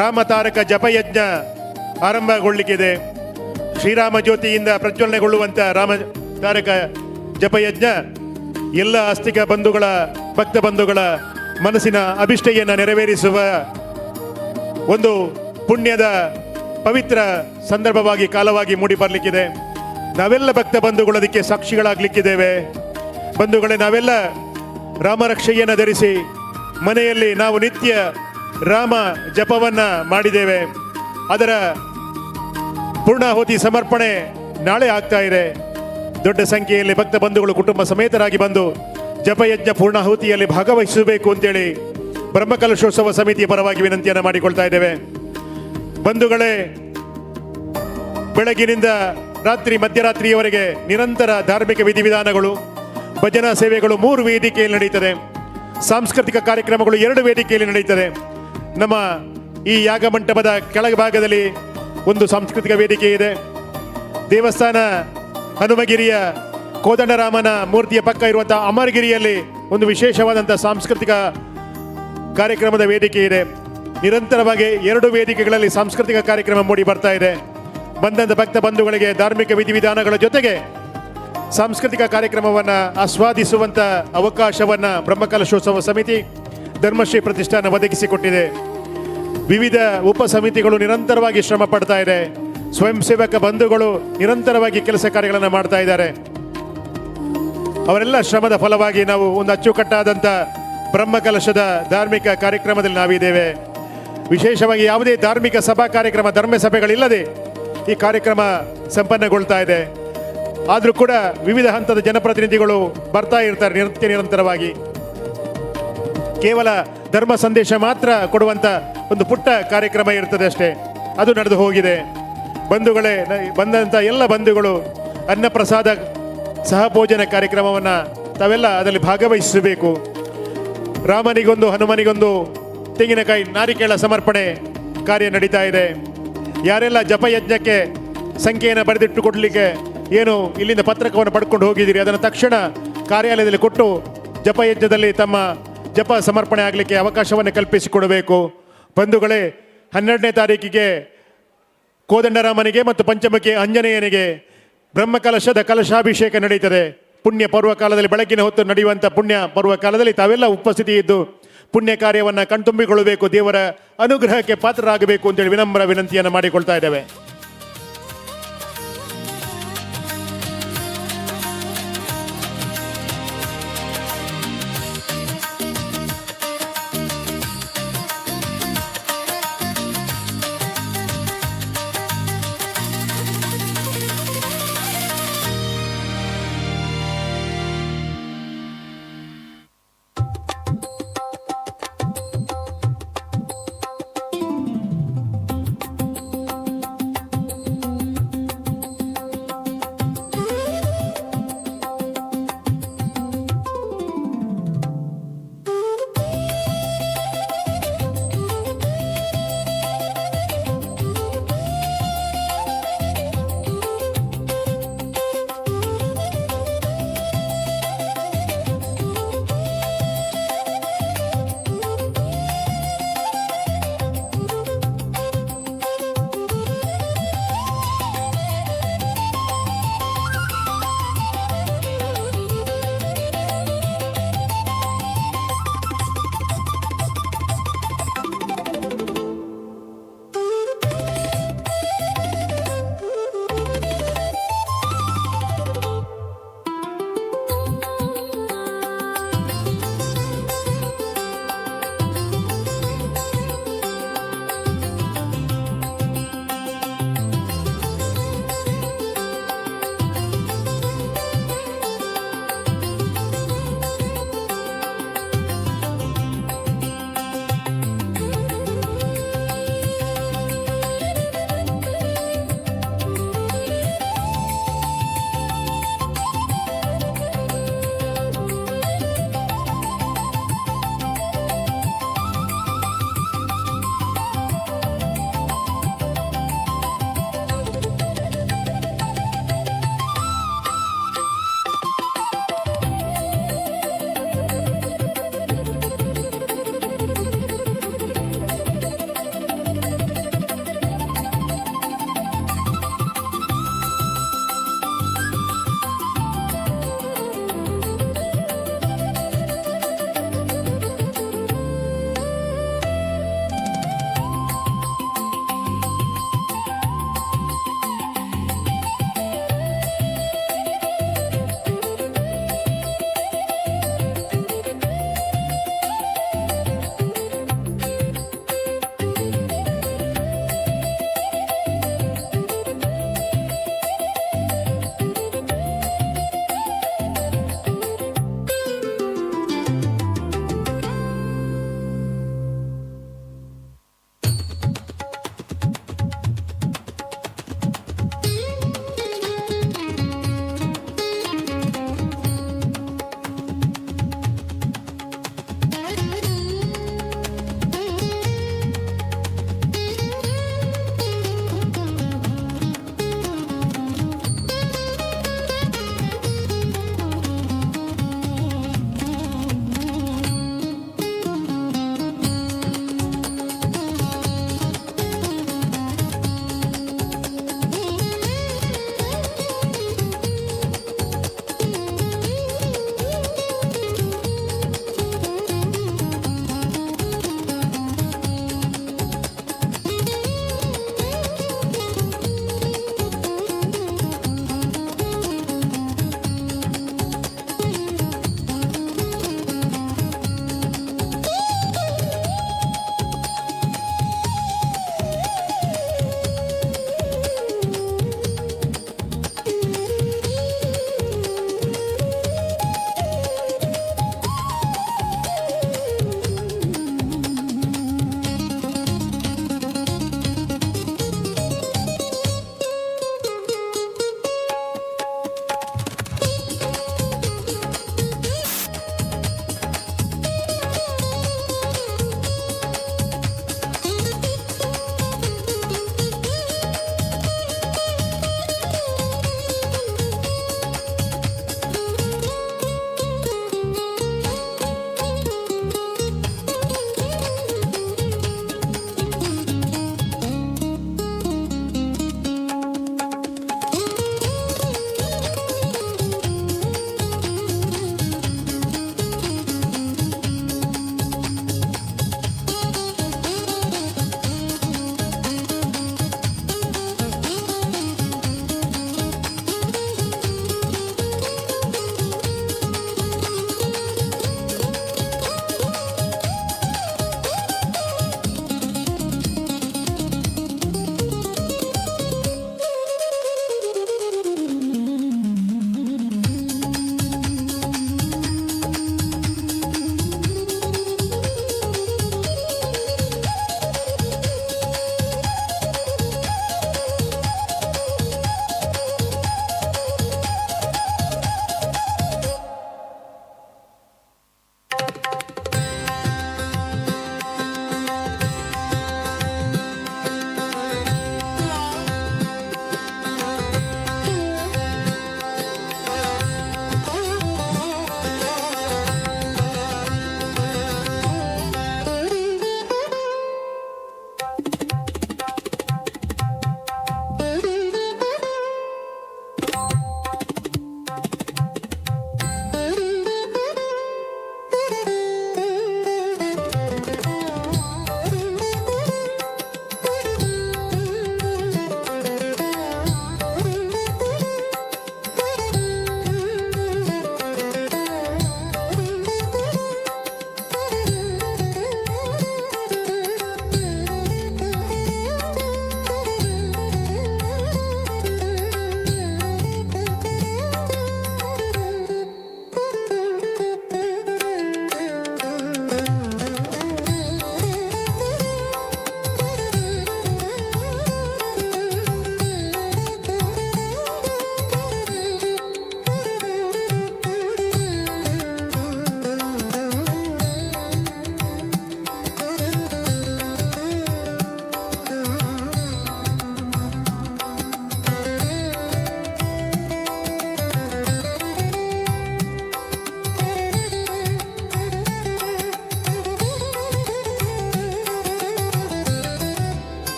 ರಾಮತಾರಕ ಜಪಯಜ್ಞ ಆರಂಭಗೊಳ್ಳಲಿಕ್ಕಿದೆ. ಶ್ರೀರಾಮ ಜ್ಯೋತಿಯಿಂದ ಪ್ರಜ್ವಲನೆಗೊಳ್ಳುವಂಥ ರಾಮತಾರಕ ಜಪಯಜ್ಞ ಎಲ್ಲ ಆಸ್ತಿಕ ಬಂಧುಗಳ ಭಕ್ತ ಬಂಧುಗಳ ಮನಸ್ಸಿನ ಅಭಿಷ್ಟೆಯನ್ನು ನೆರವೇರಿಸುವ ಒಂದು ಪುಣ್ಯದ ಪವಿತ್ರ ಸಂದರ್ಭವಾಗಿ ಕಾಲವಾಗಿ ಮೂಡಿ ಬರಲಿಕ್ಕಿದೆ. ನಾವೆಲ್ಲ ಭಕ್ತ ಬಂಧುಗಳು ಅದಕ್ಕೆ ಸಾಕ್ಷಿಗಳಾಗಲಿಕ್ಕಿದ್ದೇವೆ. ಬಂಧುಗಳೇ, ನಾವೆಲ್ಲ ರಾಮರಕ್ಷೆಯನ್ನು ಧರಿಸಿ ಮನೆಯಲ್ಲಿ ನಾವು ನಿತ್ಯ ರಾಮ ಜಪವನ್ನು ಮಾಡಿದ್ದೇವೆ. ಅದರ ಪೂರ್ಣಾಹುತಿ ಸಮರ್ಪಣೆ ನಾಳೆ ಆಗ್ತಾ ಇದೆ. ದೊಡ್ಡ ಸಂಖ್ಯೆಯಲ್ಲಿ ಭಕ್ತ ಬಂಧುಗಳು ಕುಟುಂಬ ಸಮೇತರಾಗಿ ಬಂದು ಜಪಯಜ್ಞ ಪೂರ್ಣಾಹುತಿಯಲ್ಲಿ ಭಾಗವಹಿಸಬೇಕು ಅಂತೇಳಿ ಬ್ರಹ್ಮಕಲಶೋತ್ಸವ ಸಮಿತಿಯ ಪರವಾಗಿ ವಿನಂತಿಯನ್ನು ಮಾಡಿಕೊಳ್ತಾ ಇದ್ದೇವೆ. ಬಂಧುಗಳೇ, ಬೆಳಗಿನಿಂದ ರಾತ್ರಿ ಮಧ್ಯರಾತ್ರಿಯವರೆಗೆ ನಿರಂತರ ಧಾರ್ಮಿಕ ವಿಧಿವಿಧಾನಗಳು, ಭಜನಾ ಸೇವೆಗಳು 3 ವೇದಿಕೆಯಲ್ಲಿ ನಡೀತದೆ. ಸಾಂಸ್ಕೃತಿಕ ಕಾರ್ಯಕ್ರಮಗಳು 2 ವೇದಿಕೆಯಲ್ಲಿ ನಡೀತದೆ. ನಮ್ಮ ಈ ಯಾಗ ಮಂಟಪದ ಕೆಳಭಾಗದಲ್ಲಿ ಒಂದು ಸಾಂಸ್ಕೃತಿಕ ವೇದಿಕೆ ಇದೆ. ದೇವಸ್ಥಾನ ಹನುಮಗಿರಿಯ ಕೋದಂಡರಾಮನ ಮೂರ್ತಿಯ ಪಕ್ಕ ಇರುವಂಥ ಅಮರಗಿರಿಯಲ್ಲಿ ಒಂದು ವಿಶೇಷವಾದಂಥ ಸಾಂಸ್ಕೃತಿಕ ಕಾರ್ಯಕ್ರಮದ ವೇದಿಕೆ ಇದೆ. ನಿರಂತರವಾಗಿ 2 ವೇದಿಕೆಗಳಲ್ಲಿ ಸಾಂಸ್ಕೃತಿಕ ಕಾರ್ಯಕ್ರಮ ಮೂಡಿ ಬರ್ತಾ ಇದೆ. ಬಂದಂಥ ಭಕ್ತ ಬಂಧುಗಳಿಗೆ ಧಾರ್ಮಿಕ ವಿಧಿವಿಧಾನಗಳ ಜೊತೆಗೆ ಸಾಂಸ್ಕೃತಿಕ ಕಾರ್ಯಕ್ರಮವನ್ನು ಆಸ್ವಾದಿಸುವಂಥ ಅವಕಾಶವನ್ನು ಬ್ರಹ್ಮಕಲಶೋತ್ಸವ ಸಮಿತಿ ಧರ್ಮಶ್ರೀ ಪ್ರತಿಷ್ಠಾನ ಒದಗಿಸಿಕೊಟ್ಟಿದೆ. ವಿವಿಧ ಉಪ ಸಮಿತಿಗಳು ನಿರಂತರವಾಗಿ ಶ್ರಮ ಪಡ್ತಾ ಇದೆ. ಸ್ವಯಂ ಸೇವಕ ಬಂಧುಗಳು ನಿರಂತರವಾಗಿ ಕೆಲಸ ಕಾರ್ಯಗಳನ್ನು ಮಾಡ್ತಾ ಇದ್ದಾರೆ. ಅವರೆಲ್ಲ ಶ್ರಮದ ಫಲವಾಗಿ ನಾವು ಒಂದು ಅಚ್ಚುಕಟ್ಟಾದಂಥ ಬ್ರಹ್ಮಕಲಶದ ಧಾರ್ಮಿಕ ಕಾರ್ಯಕ್ರಮದಲ್ಲಿ ನಾವಿದ್ದೇವೆ. ವಿಶೇಷವಾಗಿ ಯಾವುದೇ ಧಾರ್ಮಿಕ ಸಭಾ ಕಾರ್ಯಕ್ರಮ, ಧರ್ಮ ಸಭೆಗಳಿಲ್ಲದೆ ಈ ಕಾರ್ಯಕ್ರಮ ಸಂಪನ್ನಗೊಳ್ತಾ ಇದೆ. ಆದರೂ ಕೂಡ ವಿವಿಧ ಹಂತದ ಜನಪ್ರತಿನಿಧಿಗಳು ಬರ್ತಾ ಇರ್ತಾರೆ ನಿರಂತರವಾಗಿ. ಕೇವಲ ಧರ್ಮ ಸಂದೇಶ ಮಾತ್ರ ಕೊಡುವಂಥ ಒಂದು ಪುಟ್ಟ ಕಾರ್ಯಕ್ರಮ ಇರ್ತದೆ ಅಷ್ಟೇ, ಅದು ನಡೆದು ಹೋಗಿದೆ. ಬಂಧುಗಳೇ, ಬಂದಂಥ ಎಲ್ಲ ಬಂಧುಗಳು ಅನ್ನಪ್ರಸಾದ ಸಹಭೋಜನ ಕಾರ್ಯಕ್ರಮವನ್ನು ತಾವೆಲ್ಲ ಅದರಲ್ಲಿ ಭಾಗವಹಿಸಬೇಕು. ರಾಮನಿಗೊಂದು ಹನುಮನಿಗೊಂದು ತೆಂಗಿನಕಾಯಿ ನಾರಿಕೇಳ ಸಮರ್ಪಣೆ ಕಾರ್ಯ ನಡೀತಾ ಇದೆ. ಯಾರೆಲ್ಲ ಜಪಯಜ್ಞಕ್ಕೆ ಸಂಖ್ಯೆಯನ್ನು ಬರೆದಿಟ್ಟು ಕೊಡಲಿಕ್ಕೆ ಏನು ಇಲ್ಲಿಂದ ಪತ್ರಕವನ್ನು ಪಡ್ಕೊಂಡು ಹೋಗಿದ್ದೀರಿ, ಅದನ್ನು ತಕ್ಷಣ ಕಾರ್ಯಾಲಯದಲ್ಲಿ ಕೊಟ್ಟು ಜಪಯಜ್ಞದಲ್ಲಿ ತಮ್ಮ ಜಪ ಸಮರ್ಪಣೆ ಆಗಲಿಕ್ಕೆ ಅವಕಾಶವನ್ನು ಕಲ್ಪಿಸಿಕೊಡಬೇಕು. ಬಂಧುಗಳೇ, 12ನೇ ತಾರೀಕಿಗೆ ಕೋದಂಡರಾಮನಿಗೆ ಮತ್ತು ಪಂಚಮುಖಿ ಆಂಜನೇಯನಿಗೆ ಬ್ರಹ್ಮಕಲಶದ ಕಲಶಾಭಿಷೇಕ ನಡೀತದೆ. ಪುಣ್ಯ ಪರ್ವಕಾಲದಲ್ಲಿ ಬೆಳಗಿನ ಹೊತ್ತು ನಡೆಯುವಂಥ ಪುಣ್ಯ ಪರ್ವಕಾಲದಲ್ಲಿ ತಾವೆಲ್ಲ ಉಪಸ್ಥಿತಿ ಇದ್ದು ಪುಣ್ಯ ಕಾರ್ಯವನ್ನು ಕಣ್ತುಂಬಿಕೊಳ್ಳಬೇಕು, ದೇವರ ಅನುಗ್ರಹಕ್ಕೆ ಪಾತ್ರರಾಗಬೇಕು ಅಂತೇಳಿ ವಿನಮ್ರ ವಿನಂತಿಯನ್ನು ಮಾಡಿಕೊಳ್ತಾ ಇದ್ದೇವೆ.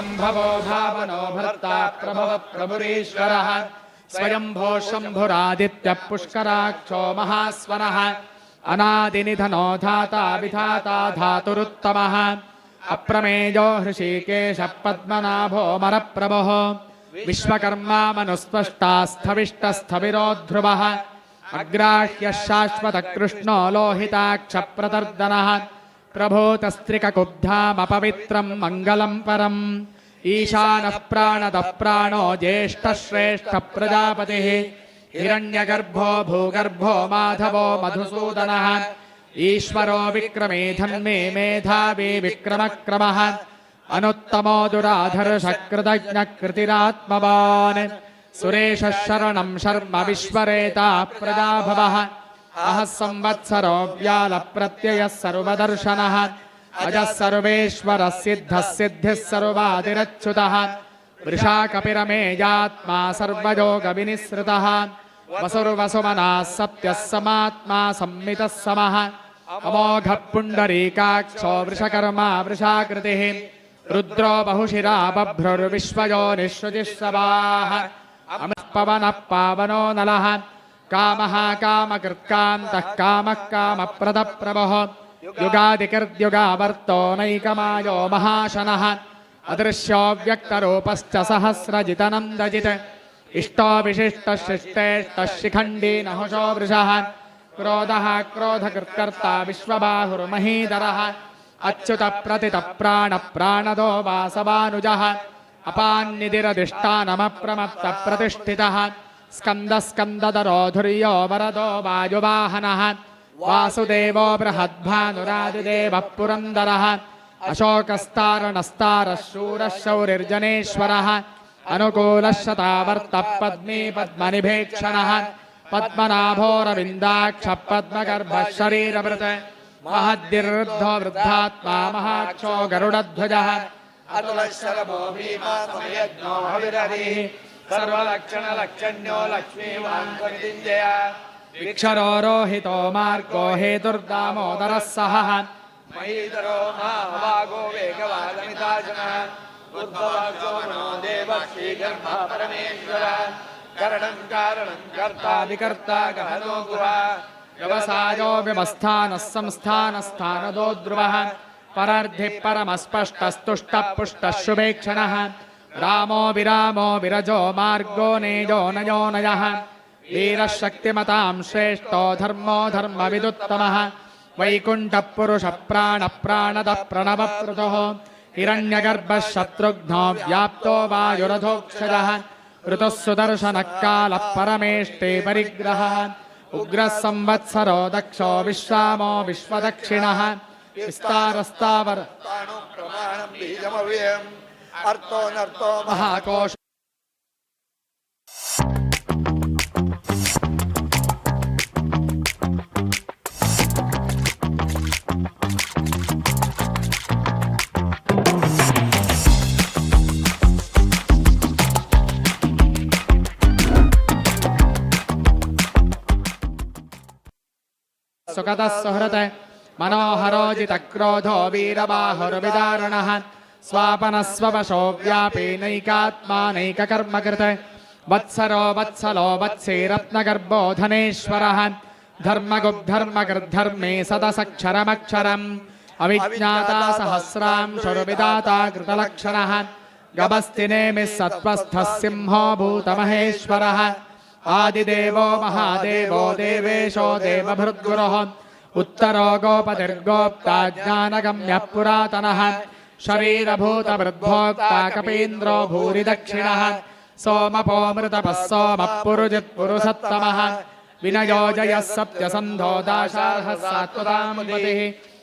संभवो भावनो भर्ता प्रभव प्रभुरीश्वरः स्वयंभो शम्भुरादित्यः पुष्कराक्षो महास्वनः अनादिनिधनो धाता विधाता धातुरुत्तमः अप्रमेयो हृषीकेशः पद्मनाभो मरप्रभुः विश्वकर्मा मनुस्पष्टा स्थविष्टस्थविरो ध्रुवः अग्राह्यः शाश्वतकृष्णो लोहिताक्षप्रतर्दनः प्रभूतस्त्रिककुब्धामपवित्रं मङ्गलं परम् ईशानः प्राणदः प्राणो ज्येष्ठश्रेष्ठप्रजापतिः हिरण्यगर्भो भूगर्भो माधवो मधुसूदनः ईश्वरो विक्रमे धन्मे मेधावी विक्रमक्रमः अनुत्तमो दुराधर्षकृतज्ञकृतिरात्मवान् सुरेशः शरणं शर्म विश्वरेता प्रजाभवः अहः संवत्सरो व्यालप्रत्ययः सर्वदर्शनः अजः सर्वेश्वरः सिद्धः सिद्धिः सर्वादिरच्युतः वृषाकपिरमेयात्मा सर्वयोगविनिसृतः वसुर्वसुमनः सत्यः समात्मा संमितः समः अमोघः पुण्डरीकाक्षो वृषकर्मा वृषाकृतिः रुद्रो बहुशिरा बभ्रुर्विश्वयोनिःश्रुतिस्रवाः अमः पवनः पावनो नलः कामः कामकृत्कान्तः कामः कामप्रदप्रभुः युगादिकृद्युगावर्तो नैकमायो महाशनः अदृश्यो व्यक्तरूपश्च सहस्रजितनन्दजित् इष्टो विशिष्टशिष्टेष्टः शिखण्डी नहुषो वृषः क्रोधः क्रोधकृत्कर्ता विश्वबाहुर्महीधरः अच्युतप्रतितप्राणप्राणदो वासवानुजः अपान्निधिरधिष्ठानमप्रमत्तप्रतिष्ठितः स्कन्दस्कन्दधरो वरदो वायुवाहनः वासुदेवो बृहद्भानुरादिदेवः पुरन्दरः अशोकस्तारणस्तारः शूरः शौरिर्जनेश्वरः अनुकूलः शतावर्तः पद्मी पद्मनिभेक्षणः पद्मनाभोरविन्दाक्षः पद्मगर्भः शरीरभृत् महद्दिर्वृद्धो वृद्धात्मा महाक्षो गरुडध्वजः अतुलशरभो भीमा समयज्ञो हविररिः सर्वलक्षणलक्षण्यो लक्ष्मीवान्त्वनिदिञ्जय विक्षरो रोहितो मार्गो हेतुर्दामोदरः सहः महीधरो महाभागो वेगवादमिताजनः उद्भवो मनो देवः श्रीगर्भः परमेश्वरः करणं कारणं कर्ता विकर्ता गहनो गुहा व्यवसायो व्यवस्थानः संस्थानस्थानदो ध्रुवः परार्धिः परमस्पष्टस्तुष्टः पुष्टः शुभेक्षणः रामो विरामो विरजो मार्गो नेजो नयो नयः वीरः शक्तिमतां श्रेष्ठो धर्मो धर्मविदुत्तमः वैकुण्ठः पुरुषः प्राणः प्राणदः प्रणवप्रुतुः हिरण्यगर्भः शत्रुघ्नो व्याप्तो वायुरथोक्षजः ऋतुः सुदर्शनः कालः परमेष्टे परिग्रहः उग्रः संवत्सरो दक्षो विश्रामो विश्वदक्षिणः विस्तारस्तावर अर्थो नर्थो महाकोश सुखतः सुहृत् मनोहरोजितक्रोधो वीरबाहुर्विदारणः स्वापनस्ववशो व्यापी नैकात्मानैककर्मकृत् वत्सरो वत्सलो वत्से रत्नगर्भो धनेश्वरः धर्मगुब्धर्मकृद्धर्मे सदसक्षरमक्षरम् अविज्ञाता सहस्रांशुर्विदाता कृतलक्षणः गभस्तिनेमिः सत्त्वस्थः सिंहो भूतमहेश्वरः आदिदेवो महादेवो देवेशो देवभृद्गुरुः उत्तरो गोपतिर्गोप्ता ज्ञानगम्यः पुरातनः शरीरभूतवृद्भोक्ता कपीन्द्रो भूरि दक्षिणः सोमपोमृतपः सोमः पुरुजित्पुरुषत्तमः विनयो जयः सत्यसन्धो दाशार्हः सात्वतामतिः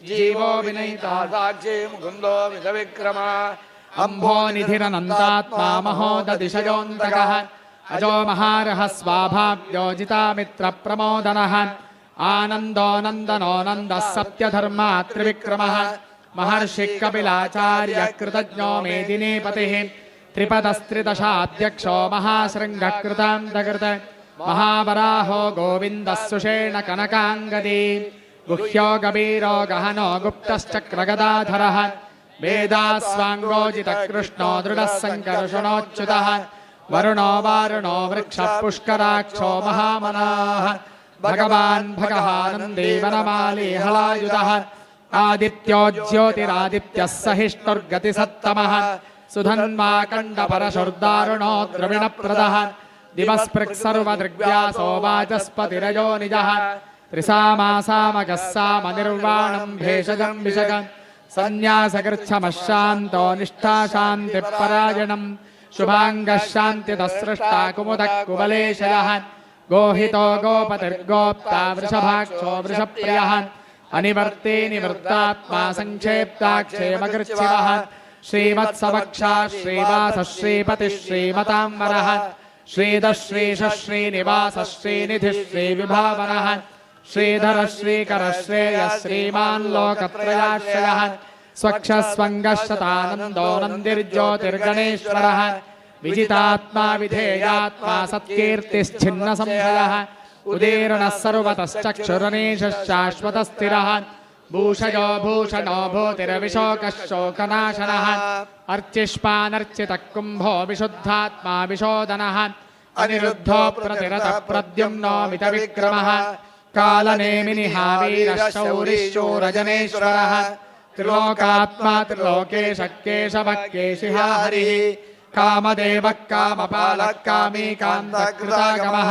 जीवो विनयिता साक्षी मुकुन्दो विधविक्रमा अम्भो निधिरनन्दात्मा महोदतिशयोऽन्तकः अजो महारः स्वाभाव्योजितामित्रप्रमोदनः आनन्दो नन्दनो नन्दः सत्यधर्मा त्रिविक्रमः महर्षिः कपिलाचार्यः कृतज्ञो मेदिनीपतिः त्रिपदस्त्रिदशाध्यक्षो महाशृङ्गः कृतान्तकृत् महावराहो गोविन्दः सुषेण कनकाङ्गदी गुह्यो गभीरो गहनो गुप्तश्चक्रगदाधरः वेदास्वाङ्गोजितकृष्णो दृढः सङ्कर्षणोच्युतः वरुणो वारुणो वृक्षः पुष्कराक्षो महामनाः भगवान् भगवानन्दे वनमाली हलायुधः आदित्यो ज्योतिरादित्यः सहिष्णुर्गतिसत्तमः सुधन्वा कण्डपरशुर्दारुणो द्रविणप्रदः दिवस्पृक्सर्वदृग्व्यासो वाचस्पतिरयो निजः त्रिसामासामकः सामनिर्वाणं भेषजं विषगं सन्न्यासकृच्छमशान्तो निष्ठाशान्तिपरायणं शुभाङ्गः शान्तितस्सृष्टा कुमुदः कुवलेशयः गोहितो गोपतिर्गोप्ता वृषभाक्षो वृषप्रियः अनिवर्ते निवृत्तात्मा संक्षेप्ताक्षेमकृच्छिवः श्रीवत्सवक्षा श्रीवासः श्रीपतिः श्रीमताम्बरः श्रीधः श्रीशः श्रीनिवासः श्रीनिधिः श्रीविभावनः श्रीधरः श्रीकरः श्रेयः श्रीमान् लोकत्रयाश्रयः स्वक्षः स्वङ्गः शतानन्दो नन्दिर्ज्योतिर्गणेश्वरः विजितात्मा विधेयात्मा सत्कीर्तिश्छिन्नसंशयः उदीर्णः सर्वतश्चक्षुरनीशः शाश्वतस्थिरः भूषयो भूषणो भूतिरविशोकः शोकनाशनः अर्चिष्मानर्चितः कुम्भो विशुद्धात्मा विशोदनः अनिरुद्धो प्रतिरतः प्रद्युम्नो मितविक्रमः कालनेमिनिहावीरः शौरिः शूरजनेश्वरः त्रिलोकात्मा त्रिलोकेशः केशवः केशिहा हरिः कामदेवः कामपालः कामी कान्तकृतागमः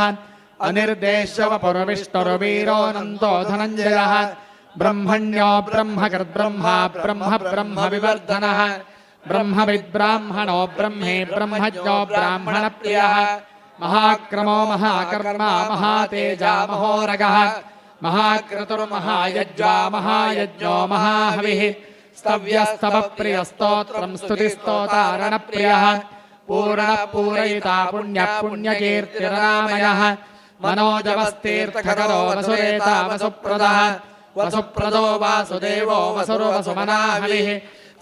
अनिर्देश्यवपुरविष्णुर्वीरोऽनन्तो धनञ्जयः ब्रह्मण्यो ब्रह्मकृद्ब्रह्मा ब्रह्म ब्रह्मविवर्धनः ब्रह्मविद्ब्राह्मणो ब्रह्मे ब्रह्मज्ञो ब्राह्मणप्रियः महाक्रमो महाकर्मा महातेजा महोरगः महाक्रतुर्महायज्वा महायज्ञो महाहविः स्तव्यस्तवप्रियस्तोत्रं स्तुतिस्तोतारणप्रियः पूर्णः पूरयिता पुण्यः पुण्यकीर्तिरनामयः मनोजवस्तीर्थकरो वसुरेता वसुप्रदः वसुप्रदो वासुदेवो वसुर्वसुमनाहविः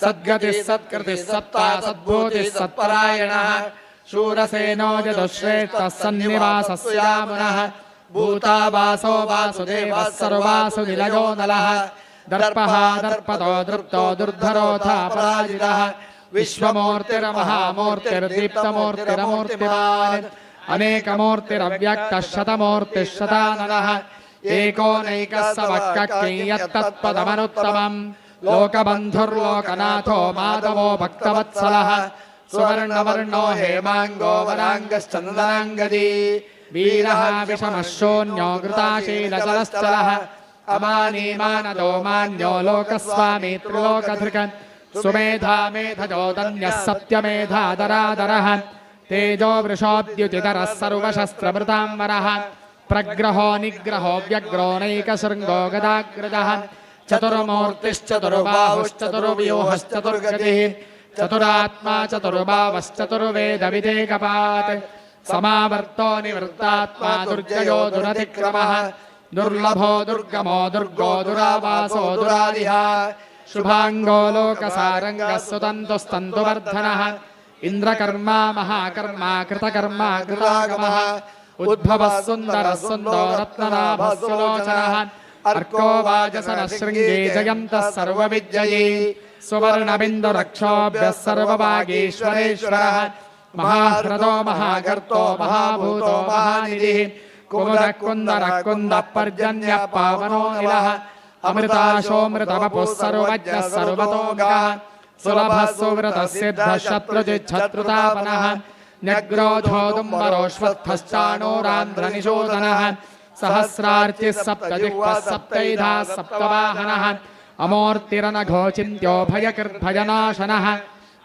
सद्गतिः सत्कृतिः सत्ता सद्भूतिः सत्परायणः शूरसेनो यदुश्रेष्ठः सन्निवासस्यामुनः भूतावासो वासुदेवः सर्वासुनिलयो नलः दर्पः दर्पतो दृप्तो दुर्धरोऽथा पराजितः विश्वमूर्तिरमहामूर्तिर्दीप्तमूर्तिरमूर्तिमान् अनेकमूर्तिरव्यक्तः शतमूर्तिः शताननः एको नैकः समक्कयत्तत्पदमनुत्तमम् लोकबन्धुर्लोकनाथो माधवो भक्तवत्सलः सुवर्णवर्णो हेमाङ्गो वराङ्गश्चन्दनाङ्गदी वीरः विषमः शून्यो घृताशीलजलश्चलः अमानी मानदो मान्यो लोकस्वामी त्रिलोकधृक् सुमेधा मेधजोदन्यः सत्यमेधादरादरः तेजो वृषोद्युतिधरः सर्वशस्त्रभृताम्बरः प्रग्रहो निग्रहो व्यग्रो नैकशृङ्गो गदाग्रजः चतुर्मूर्तिश्चतुर्बाहुश्चतुर्व्यूहश्चतुर्गतिः चतुरात्मा चतुर्बावश्चतुर्वेदविदेकपात् समावर्तो निवृत्तात्मा दुर्जयो दुरतिक्रमः दुर्लभो दुर्गमो दुर्गो दुरावासो दुरादिः शुभाङ्गो लोकसारङ्गः सुतन्तुस्तन्तुवर्धनः इन्द्रकर्मा महाकर्मा कृतकर्मा कृतागमः उद्भवः सुन्दरः सुन्दो रत्ननाभः सुलोचनः अर्को वाजसनः शृङ्गे जयन्तः सर्वविद्यये सुवर्णबिन्दुरक्षोभ्यः सर्वभागीश्वरेश्वरः महाह्रदो महागर्तो महाभूतो महानिधिः कुमुदः कुन्दरः कुन्दः पर्जन्यः पावनो निलः अमृताशोऽमृतवपुः सर्वज्ञः सर्वतोमुखः सुलभः सुव्रतः सिद्धः शत्रुजिच्छत्रुतापनः न्यग्रोधोदुम्बरोऽश्वत्थश्चाणूरान्ध्रनिशोधनः सहस्रार्चिः सप्तजिह्वः सप्तैधा सप्तवाहनः अमूर्तिरनघोचिन्त्यो भयकृद्भयनाशनः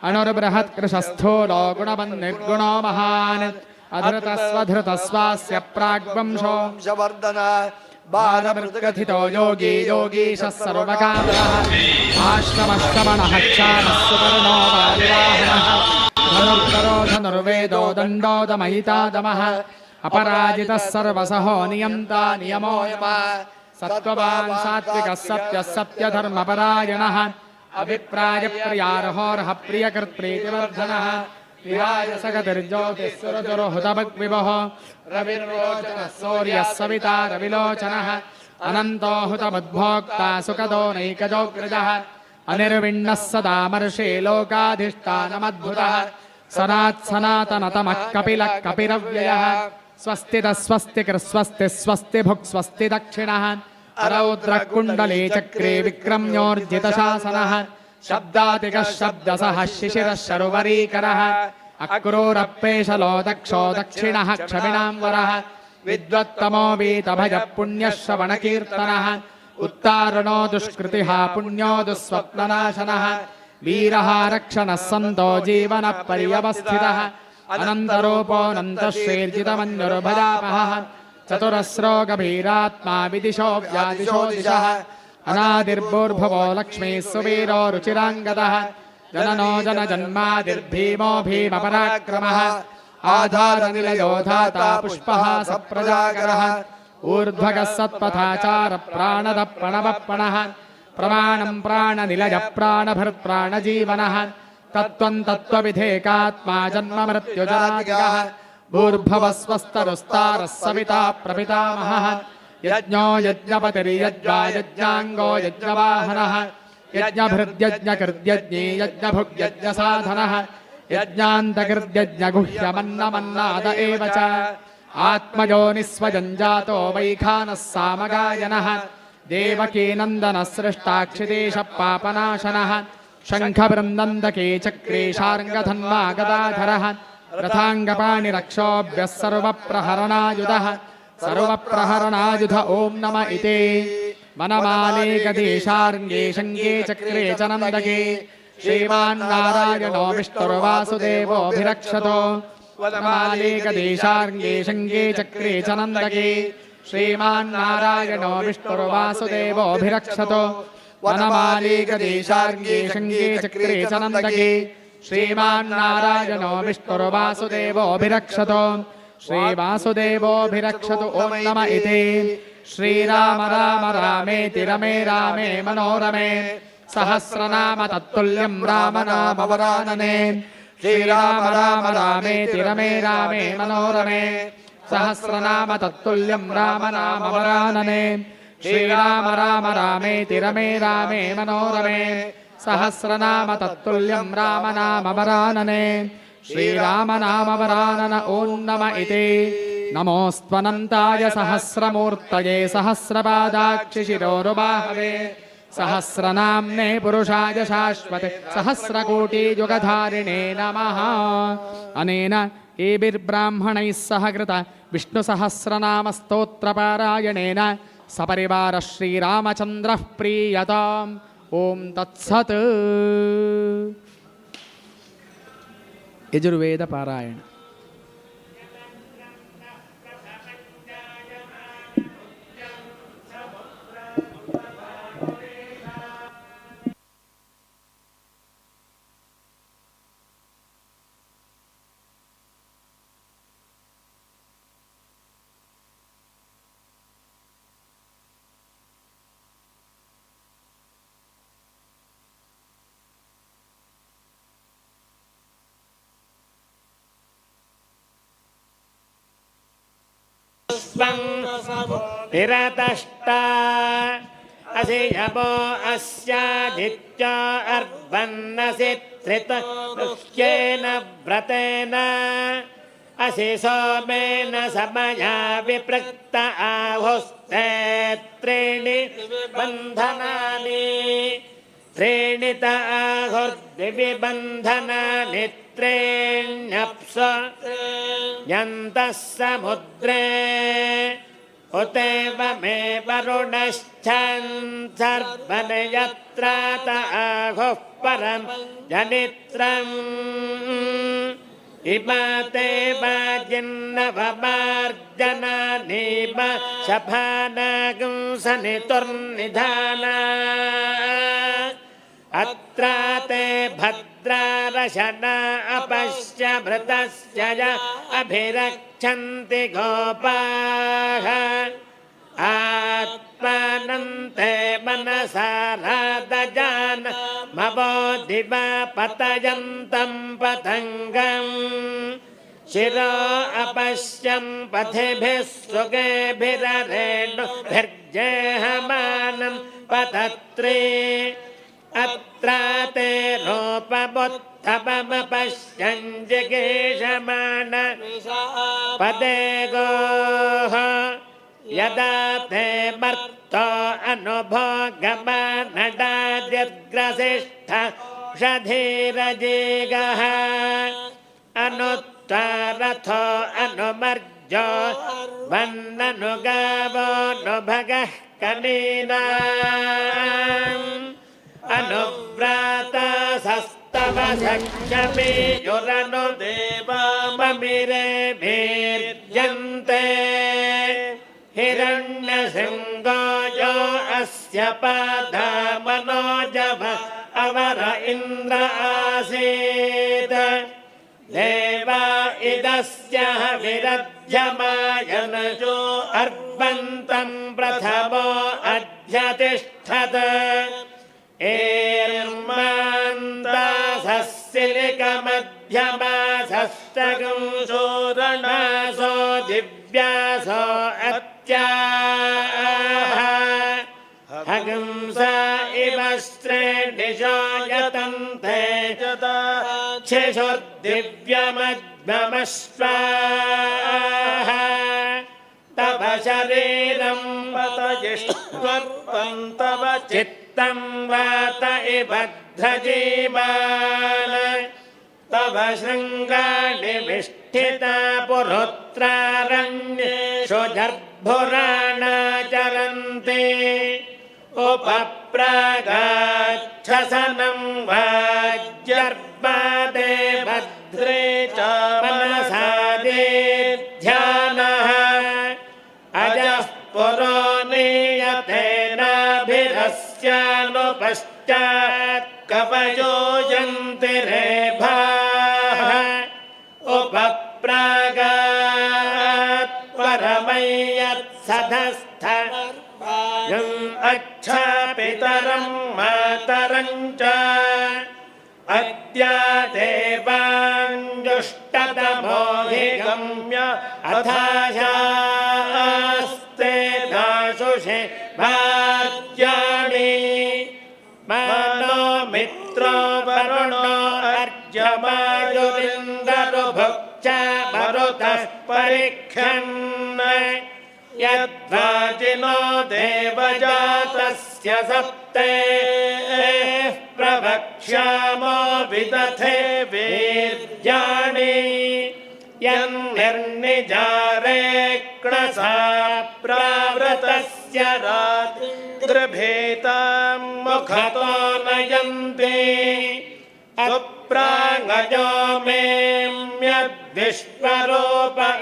अणुर्बृहत्कृशस्थूलो गुणवन्निर्गुणो महान् अधृतस्वधृतस्वास्य प्राग्वंशोऽंशवर्धन बालमृद्गथितो योगी योगीशः सर्वकामः आश्रमश्रवणः क्षामः सुपर्णो वायुवाहनः धनुर्धरो धनुर्वेदो दण्डो दमयितादमः अपराजितः सर्वसहो नियन्ता नियमो यमः सत्त्ववान् सात्विकः सत्यः सत्यधर्मपरायणः अभिप्रायप्रियार्होर्ह प्रियकृत्प्रीतिवर्धनः विहाय सगतिर्ज्योतिः सुरतुर्हुतभग्विभः रविर्रोचनः सूर्यः सविता रविलोचनः अनन्तो हुतमुद्भोक्ता सुखदो नैकजोग्रजः अनिर्विण्णः सदामर्षे लोकाधिष्ठानमद्भुतः सनात्सनातनतमः कपिलः कपिरव्ययः स्वस्तितः स्वस्तिकृस्वस्ति स्वस्ति भुक् स्वस्ति दक्षिणः रौद्रः कुण्डले चक्रे विक्रम्योर्जितशासनः शब्दातिकः शब्दसः शिशिरः शर्वरीकरः अक्रूरप्पेशलो दक्षो दक्षिणः क्षमिणां वरः विद्वत्तमो वीतभयः पुण्यः श्रवणकीर्तनः उत्तारणो दुष्कृतिः पुण्यो दुःस्वप्ननाशनः वीरः रक्षणः सन्तो जीवनः पर्यवस्थितः अनन्तरूपोऽनन्तश्रीर्जितमन्युर्भजापहः चतुरस्रो गभीरात्मा विदिशो व्यादिशो दिशः अनादिर्भूर्भुवो लक्ष्मीः सुवीरो रुचिराङ्गदः जननो जनजन्मादिर्भीमो भीमपराक्रमः आधारनिलयो धाता पुष्पः सप्रजागरः ऊर्ध्वगः सत्पथाचार प्राणदः प्रणवप्रणः प्रमाणं प्राणनिलय प्राणभर्प्राणजीवनः तत्त्वं तत्त्वविधेकात्मा जन्ममृत्युजरादिगः भूर्भुवः स्वस्तरुस्तारः सविता प्रपितामहः यज्ञो यज्ञपतिर्यज्ञा यज्ञाङ्गो यज्ञवाहनः यज्ञभृद्यज्ञकृद्यज्ञे यज्ञभुग्यज्ञसाधनः यज्ञान्तकृद्यज्ञगुह्यमन्नमन्नाद एव च आत्मयोनिस्वजञ्जातो वैखानः सामगायनः देवकीनन्दनः सृष्टाक्षितेशः पापनाशनः शङ्खवृन्दन्दके चक्रे शार्ङ्गधन्वा गदाधरः रथाङ्गपाणिरक्षोभ्यः सर्वप्रहरणायुधः सर्वप्रहरणायुध ॐ नम इति वनमाले गदेशार्ङ्गे शङ्गे चक्रे च नन्दके श्रीमान्नारायणो विष्णुर्वासुदेवोऽभिरक्षतो वनमाले गदेशार्ङ्गे शङ्गे चक्रे च नन्दके श्रीमान्नारायणो विष्णुर्वासुदेवोऽभिरक्षतो वनमाले गदेशार्ङ्गे शङ्गे चक्रे च नन्दके श्रीमान्नारायणो विष्णुर्वासुदेवोऽभिरक्षतो श्रीवासुदेवोऽभिरक्षतु ॐ नम इति श्रीराम राम रामेति रमे रामे मनोरमे सहस्रनाम तत्तुल्यं राम नाम वरानने श्रीराम राम रामेति रमे रामे मनोरमे सहस्रनाम तत्तुल्यं राम नाम वरानने श्रीराम राम रामेति रमे रामे मनोरमे सहस्रनाम तत्तुल्यं राम नाम वरानने श्रीराम नाम वरानन ॐ नम इति नमोऽस्त्वनन्ताय सहस्रमूर्तये सहस्रपादाक्षिशिरोरुबाहवे सहस्रनाम्ने पुरुषाय शाश्वते सहस्रकोटियुगधारिणे नमः अनेन एभिर्ब्राह्मणैः सह कृत विष्णुसहस्रनामस्तोत्रपारायणेन सपरिवारः श्रीरामचन्द्रः प्रीयताम् ॐ तत्सत् यजुर्वेद पारायण निरतष्टा असियपो अस्यादित्या अर्वन्नसि त्रितुह्येन व्रतेन असि सोमेन समया विपृक्त आहुस्ते त्रीणि बन्धनानि त्रीणि त आहुर्दिवि बन्धनानि त्रीण्यप्स यन्तः समुद्रे उतेव मे वरुणश्चन् सर्वनयत्रात आहुः परं जनित्रम् इमाते वाजिन्नवमार्जनानीम शफानागं सनितुर्निधाना अत्राते भद्रारशना अपश्य मृतस्य य अभिरक्षन्ति गोपाः आत्मानन्ते मनसा रादजान मवो दिवा पतयन्तं पतङ्गम् शिरो अपश्यं पथिभिः सुगेभिरेणुभिर्जेहमानं पतत्रे त्राते रूपमुत्थमपश्यन् जिगीषमाण पदे गोः यदा ते मर्तो अनुभोगमनडाद्यग्रसिष्ठ षधीरजीगः अनुत्तरथो अनुमर्जो वन्ननुगावो नुभगः कनीनाम् अनुव्रातसस्तव शक्षमीयुरनु देवाममिरे वीर्यन्ते हिरण्यशृङ्गो यो अस्य पादामनोजव अवर इन्द्र आसीत् देवा इदस्य विरध्यमायनजो अर्वन्तं प्रथमो अध्यतिष्ठत् एर्मान्दासस्सिलिकमध्यमासस्तगुंशोरणासो दिव्यासो अत्याः हंसा इव श्रेणिशो यतन्ते छिषुर्दिव्यमध्वमश्वाः तव शरीरं पतयिष्वर्पं तव चित्तं वात इव ध्रजीमान् तव शृङ्गाणि विष्ठिता पुरुत्रारण्येषु जर्भुराणाचरन्ति उपप्रागाच्छसनं वाज्यर्वादे भद्रे च मनसादे ध्यानः अजः पुरो नीयते नाभिरस्यानुपश्चात् कवयो यन्ति रेभाः उपप्रागात् परमय्यत्सधस्थ अच्छापितरं मातरं च अद्या देवाञ्जुष्टतमोऽधिगम्य अथाशास्ते दाशुषे भाज्याणि मानो मित्रो वरुणो अर्जमायुरिन्दरुभुक्ष मरुतः परिक्षन् यद्वाजिनो देवजातस्य सप्ते प्रवक्ष्यामो विदथे वीर्याणि यन्निर्निजारेक्णसा प्रावृतस्य रात्रिभेतां मुखतो नयन्ति अप्राङ्गजो मेम्यद्विश्वरूप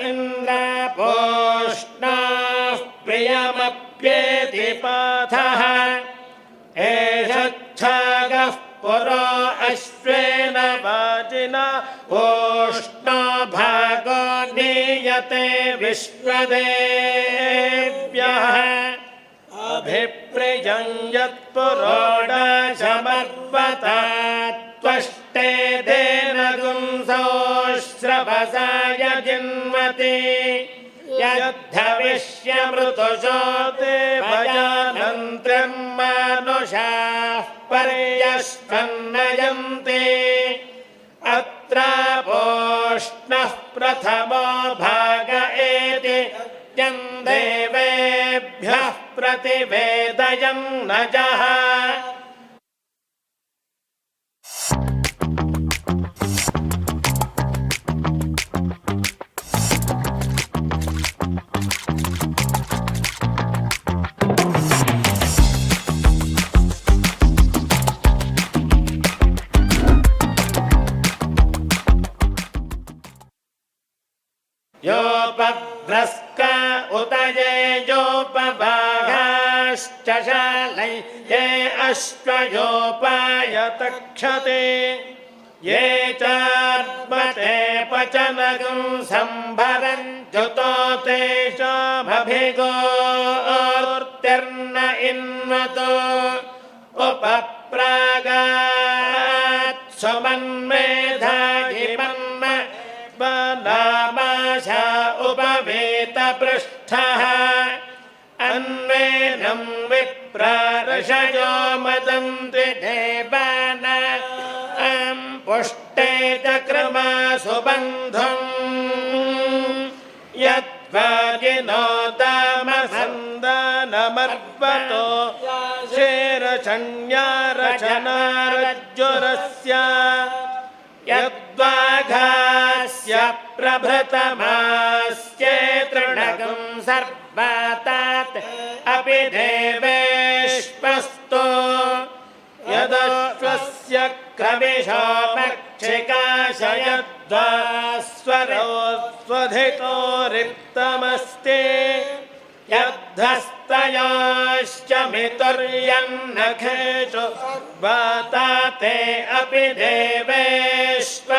इन्द्रपोष्णाः प्रियमप्येति पाथः एषच्छागः पुरो अश्वेन वाजिना ओष्णो भागो नीयते विश्वदेव्यः अभिप्रियं यत्पुरोडाशमर्वतात् त्वष्टे धेनगुंसो श्रवसाय जिन्वति यद्धविष्यमृतुषो देवयानन्त्रं मानुषाः पर्यश्वन्नयन्ति अत्रापोष्णः प्रथमो भाग एति देवेभ्यः प्रतिवेदयन् नजः योपभ्रस्क उदये योपभागाश्च शालै ये अश्वयोपायतक्षते ये चार्मते पचनगं सम्भरञ्जुतो तेषामभिगोर्तिर्न इन्वतो उपप्रागात् सुमन्मेधायिमन्म नामाशा उपवेतपृष्ठः अन्वेनं विप्रार्षयो मदन्ति देवान् यद्वाकिनो दामसन्दनमर्पतो शेरचन्यारचनारज्जुरस्य यद्वाघास्य प्रभृतमास्ये तृणगं सर्वतात अपि देवेष्पस्तो यदश्वस्य क्रमिशो मक्षिकाशयद्वास्वरो स्वधितो रिक्तमस्ति यद्धस्तयोश्च मितुर्यन्नखेषु वाताते अपि देवेष्व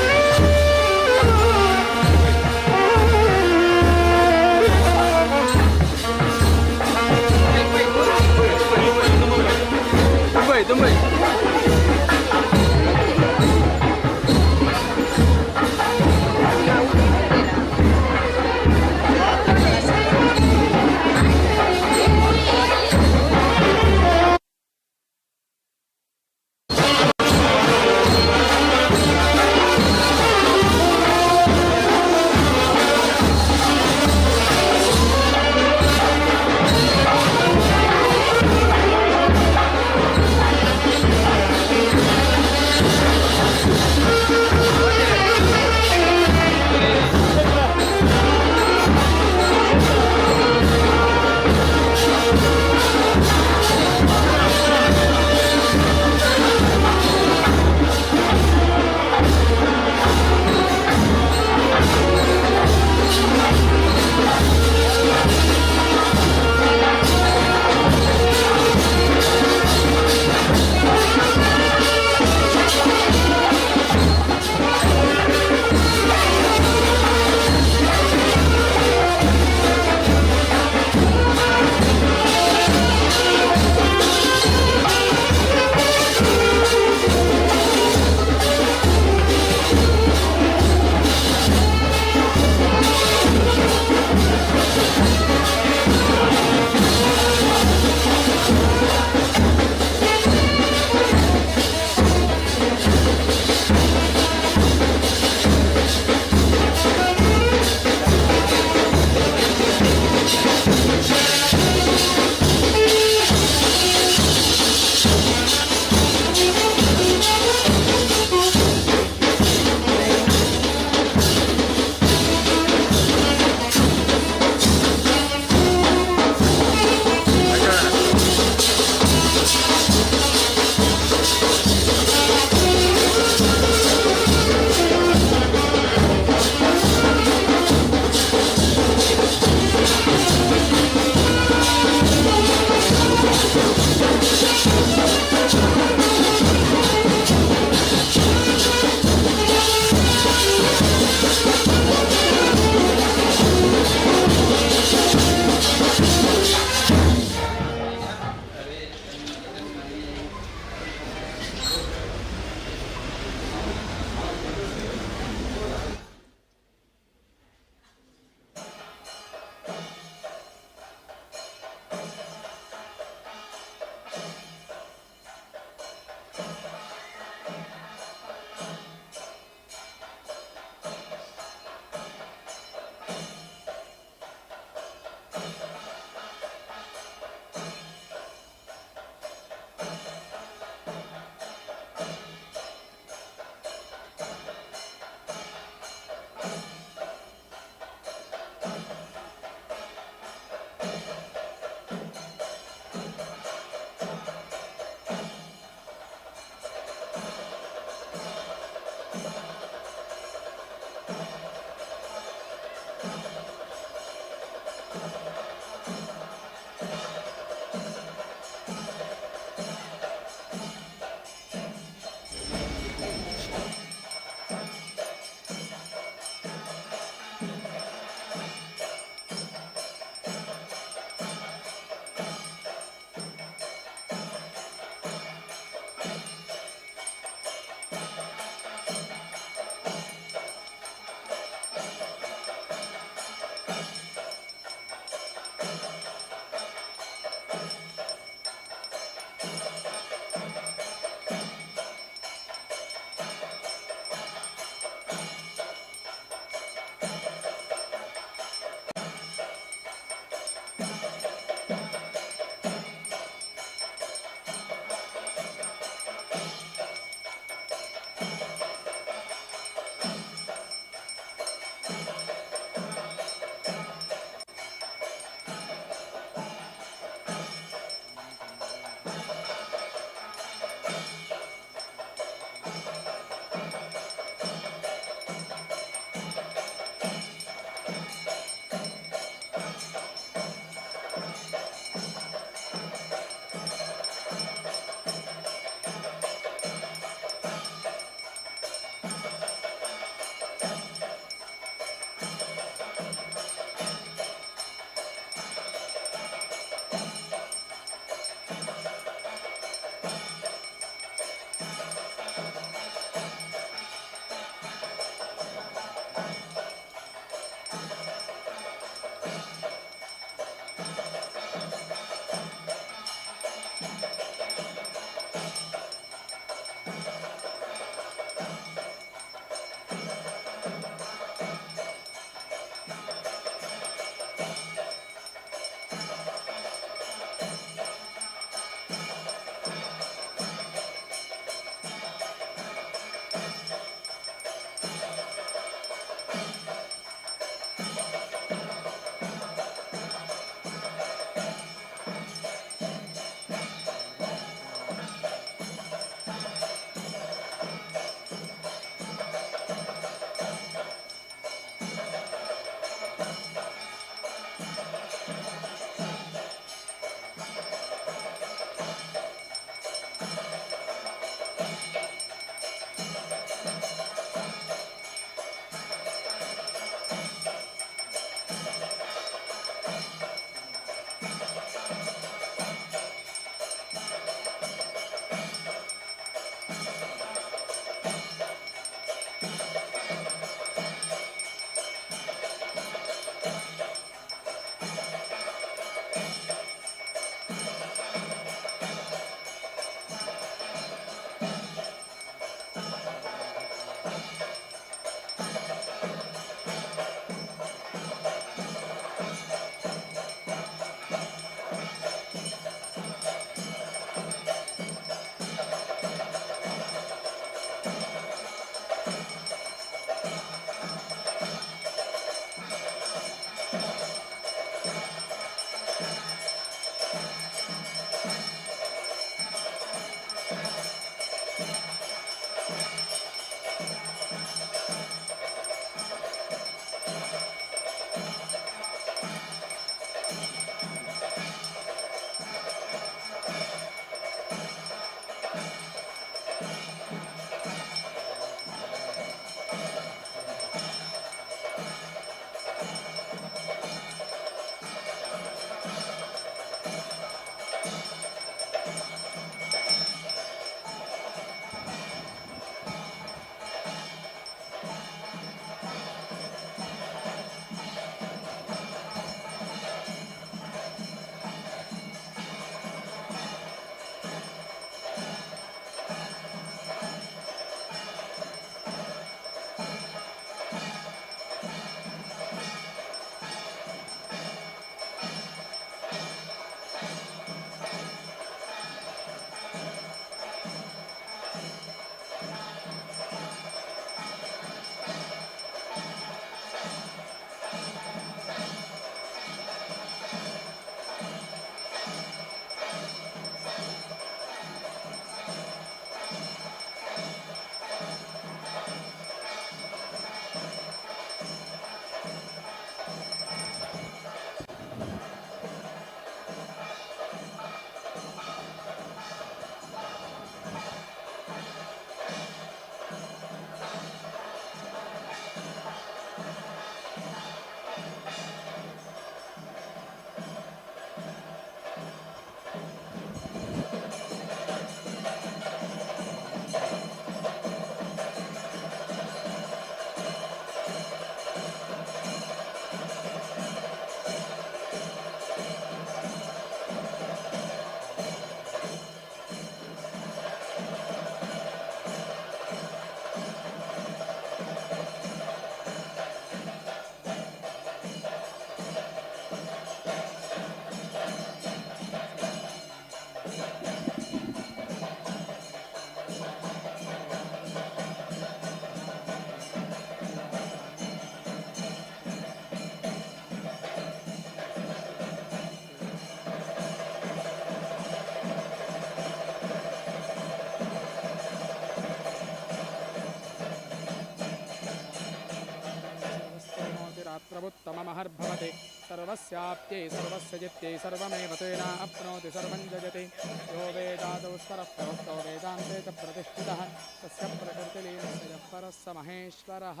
सर्वस्याप्त्यै सर्वस्य जित्यै सर्वमेव तेनाप्नोति सर्वं जयति यो वेदादौ स्वरः प्रोक्तो वेदान्ते च प्रतिष्ठितः तस्य प्रकृतिलीनस्य यः परः स महेश्वरः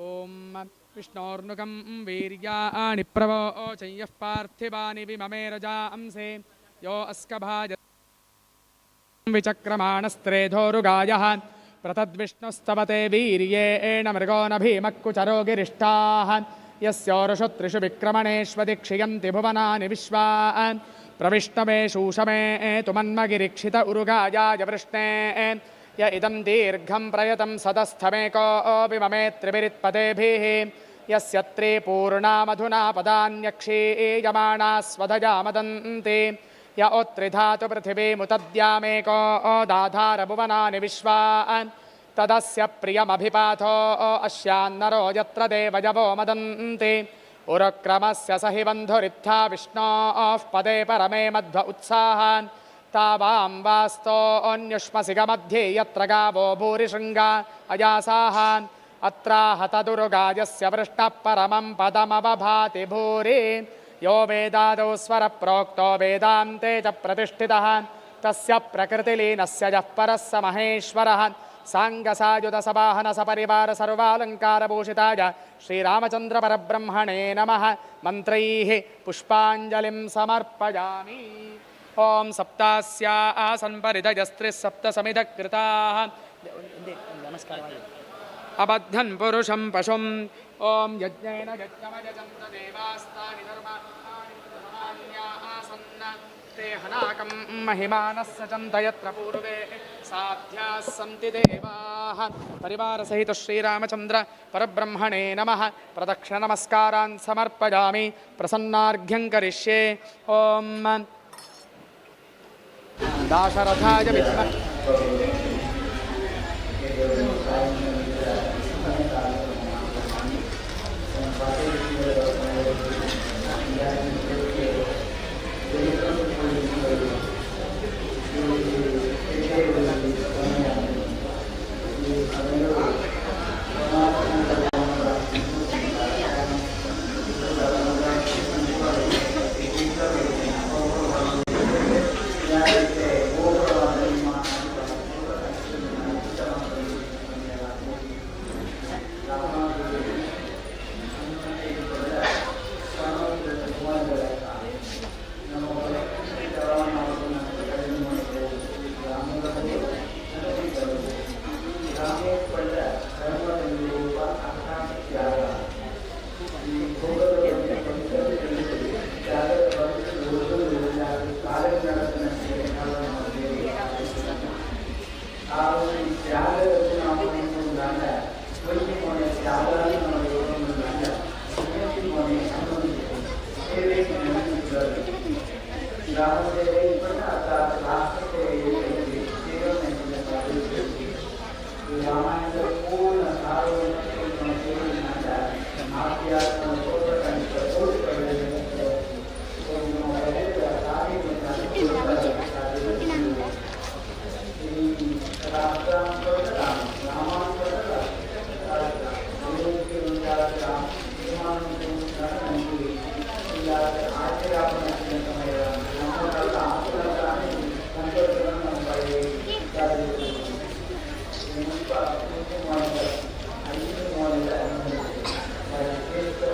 ॐ विष्णोर्नुकं वीर्याणि प्रवोचं यः पार्थिवानि विममे रजांसे यो अस्कभाज विचक्रमाणस्त्रेधोरुगायः प्रतद्विष्णुस्तवते वीर्येण मृगो न भीमक्कुचरो गिरिष्ठाः यस्योरुषु त्रिषु विक्रमणेष्वति क्षियन्ति भुवनानि विश्वा प्रविष्णवे शूषमे तुमन्मगिरिक्षित उरुगायाय वृष्णे य इदं दीर्घं प्रयतं सदस्थमेकोऽपि ममेत्रिभिरित्पतेभिः यस्य त्रिपूर्णा मधुना पदान्यक्षीयमाणा स्वधजा मदन्ति य ओत्रिधातु पृथिवीमुतद्यामेको दाधारभुवनानि विश्वा तदस्य प्रियमभिपाथो अस्यान्नरो यत्र देवयवो मदन्ति उरुक्रमस्य स हि बन्धुरित्था विष्णोः पदे परमे मध्व उत्साहान् तावां वास्तोऽन्युष्मसिगमध्ये यत्र गावो भूरिशृङ्गा अयासाहान् अत्राहतदुरुगायस्य वृष्णः परमं पदमवभाति भूरि यो वेदादौ स्वरप्रोक्तो वेदान्ते च प्रतिष्ठितः तस्य प्रकृतिलीनस्य यः परः स महेश्वरः साङ्गसायुधसवाहनसपरिवार सर्वालङ्कारभूषिताय श्रीरामचन्द्रपरब्रह्मणे नमः मंत्रैः पुष्पाञ्जलिं समर्पयामि ॐ सप्तास्या आसन् परिधयस्त्रिः सप्तसमिधकृताः अबद्धन् पुरुषं पशुं ॐ यज्ञेन यज्ञमयजन्त देवास्तानि धर्माणि आसन् ते हनाकं महिमानः सचन्त यत्र पूर्वे साध्याः सन्ति देवाः परिवारसहित श्रीरामचन्द्र परब्रह्मणे नमः प्रदक्षिणनमस्कारान् समर्पयामि प्रसन्नार्घ्यं करिष्ये ॐ दाशरथाय विद्महे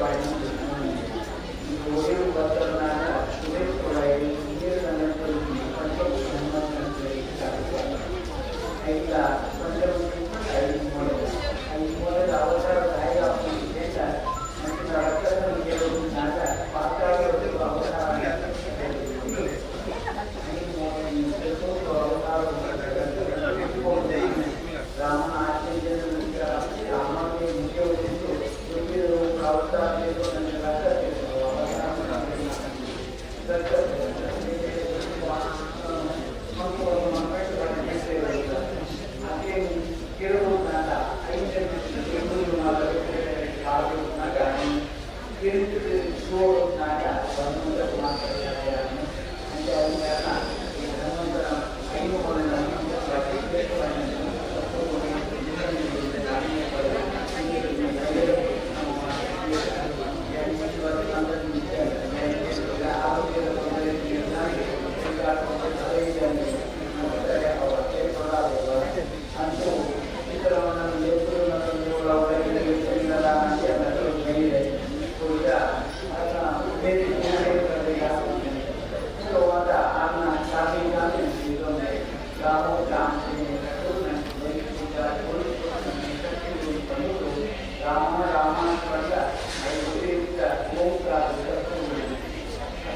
Right.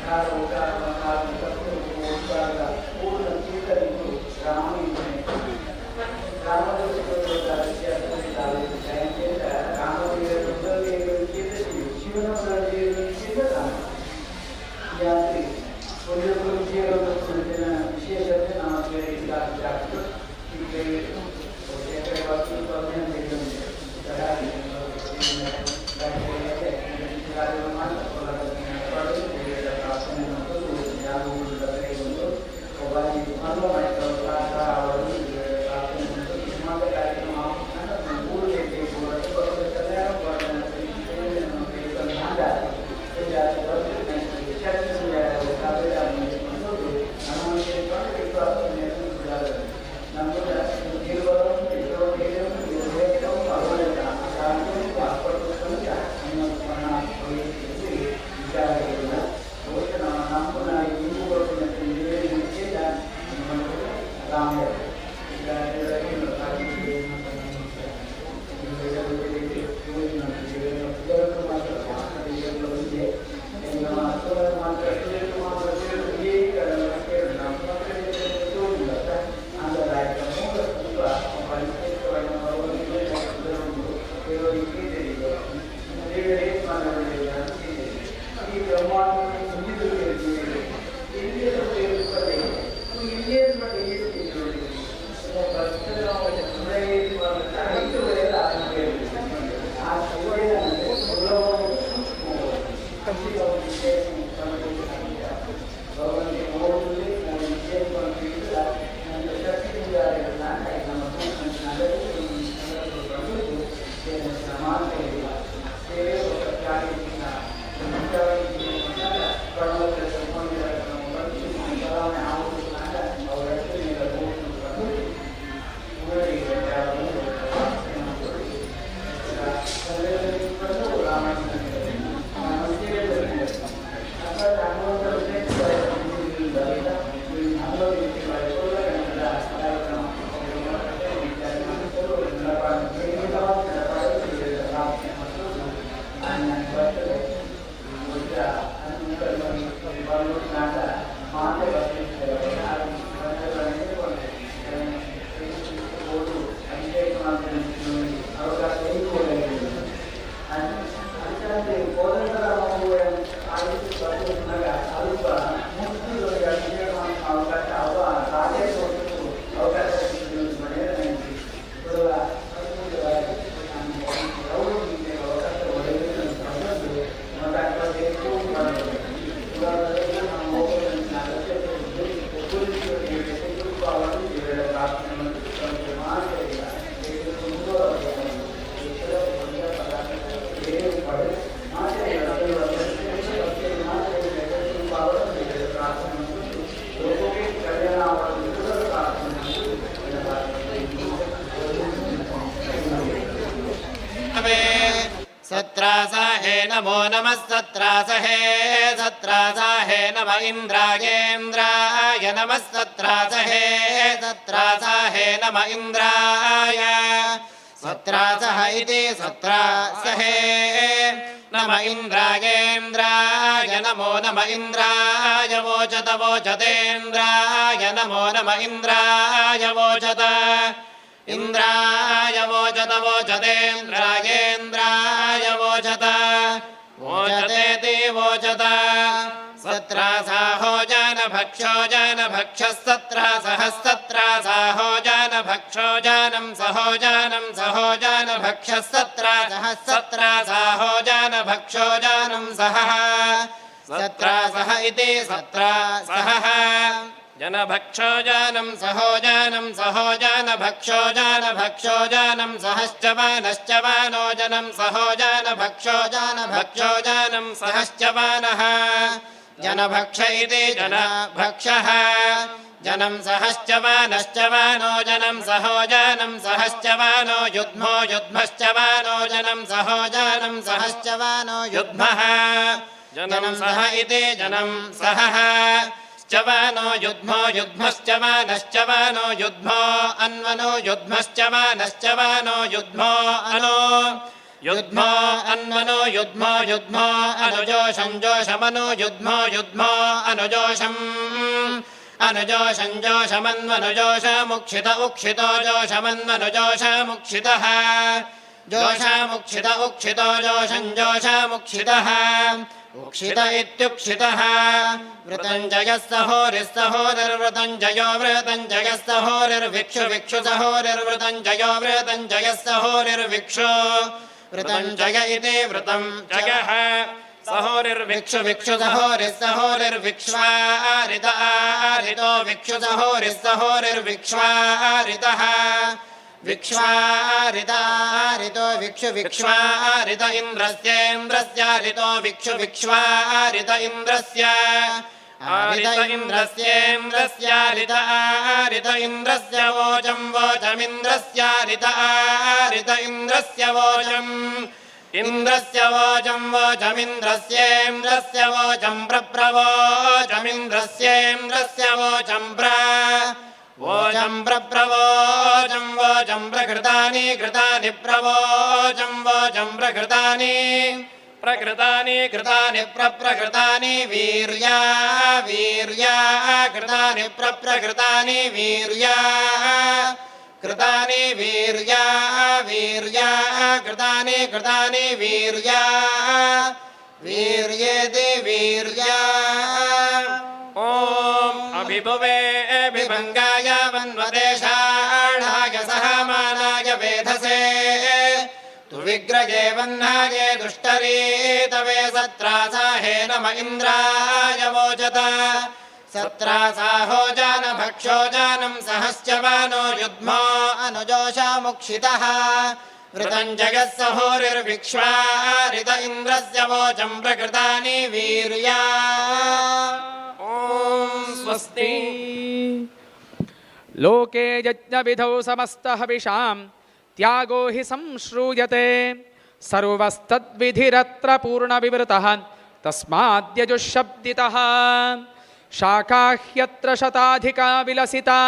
ಕಾರ ಉಕಾರ ಮಕಾರ ಉಕಾರ ಪೂರ್ಣ ಚೀತರಿಗೂ ರಾಮನಿಗೆ ವಿಶೇಷತೆ ನಮಗೆ सत्रासाहे नमो नमः सत्रासहे सत्रासाहे नम इन्द्रायेन्द्राय नमः सत्रासहे सत्रासाहे नम इन्द्राय सत्रासः इति सत्रासहे नम इन्द्रायेन्द्राय नमो नम इन्द्राय वोचत वोचतेन्द्राय नमो नम इन्द्राय वोचत इन्द्राय वोचत वोचतेन्द्रायेन्द्राय वोचत वोचतेति वोचत सत्रासाहो जानभक्षो जानभक्षः सत्रासः सत्रासाहो जानभक्षो जानं सहो जानभक्षः सत्रासः सत्रासाहो जानभक्षो जानं सहः सत्रासः इति सत्रासः जनभक्षो जानं सहो जानभक्षो जानं सहश्च वानो जनं सहो जानभक्षो जानं सहश्च वानः जनभक्ष इति जनभक्षः जनं सहश्च वानो जनं सहो जानं सहश्च वानो युग्मो युग्मश्च वानो जनं सहो जानं सहश्च वानो युग्मः जनं सह इति जनं सहः चवानो युग्मो युग्मश्च वानश्च वानो युग्मो अन्वनो युग्मश्च वानश्च वानो युग्मो अनो युद्मो अन्मनो युद्मो युद्मो अनुजोषं जोषमनु युद्मो युद्मो अनुजोषम् अनुजोषं जोषमन्वनुजोषमुक्षित उक्षितो जोषमन्वनुजोषमुक्षितः जोषमुक्षित उक्षितो जोषं जोषमुक्षितः उक्षित इत्युक्षितः वृतञ्जयः सहोरिस्सहोरिर्वृतञ्जयो वृतञ्जयः सहोरिर्विक्षु विक्षु सहोरिर्वृतञ्जयो वृतञ्जयः सहोरिर्विक्षु वृतञ्जय इति वृतं जयः सहोरिर्विक्षु विक्षु सहोरिस्सहोरिर्विक्ष्वारित आरितो विक्षु सहोरिस्सहोरिर्विक्ष्वारितः विक्ष्वारितारितो विक्षु विक्ष्वारित इन्द्रस्येन्द्रस्यारितो विक्षु विक्ष्वारित इन्द्रस्य आरित इन्द्रस्येन्द्रस्यारित आरित इन्द्रस्य वोचं वोचमिन्द्रस्यारित आरित इन्द्रस्य वोचम् इन्द्रस्य वोचं वोचमिन्द्रस्येन्द्रस्य वोचं प्रप्रवोचमिन्द्रस्येन्द्रस्य वोचं वोचं प्रप्रवोचं वोचं प्रकृतानि कृतानि प्रवोचं वोचं प्रकृतानि प्रकृतानि कृतानि प्रप्रकृतानि वीर्या वीर्या कृतानि प्रप्रकृतानि वीर्या कृतानि वीर्या वीर्या कृतानि कृतानि वीर्या वीर्येति वीर्या ॐ अभिभुवे अभिभङ्गाय वन्वदेशाढाय सहमानाय वेधसे तु विग्रहे वह्नाये दुष्टरीतवे सत्रासाहे नम इन्द्राय वोचत सत्रासाहो जानभक्षो जानं सहश्चवानो युद्मो अनुजोषामुक्षितः वृतञ्जयः सहोरिर्विक्ष्वारित इन्द्रस्य वोचं प्रकृतानि वीर्या ॐ स्वस्ति लोके यज्ञविधौ समस्तहविषां त्यागो हि संश्रूयते सर्वस्तद्विधिरत्र पूर्णविवृतः तस्माद्यजुःशब्दितः शाखाह्यत्र शताधिका विलसिता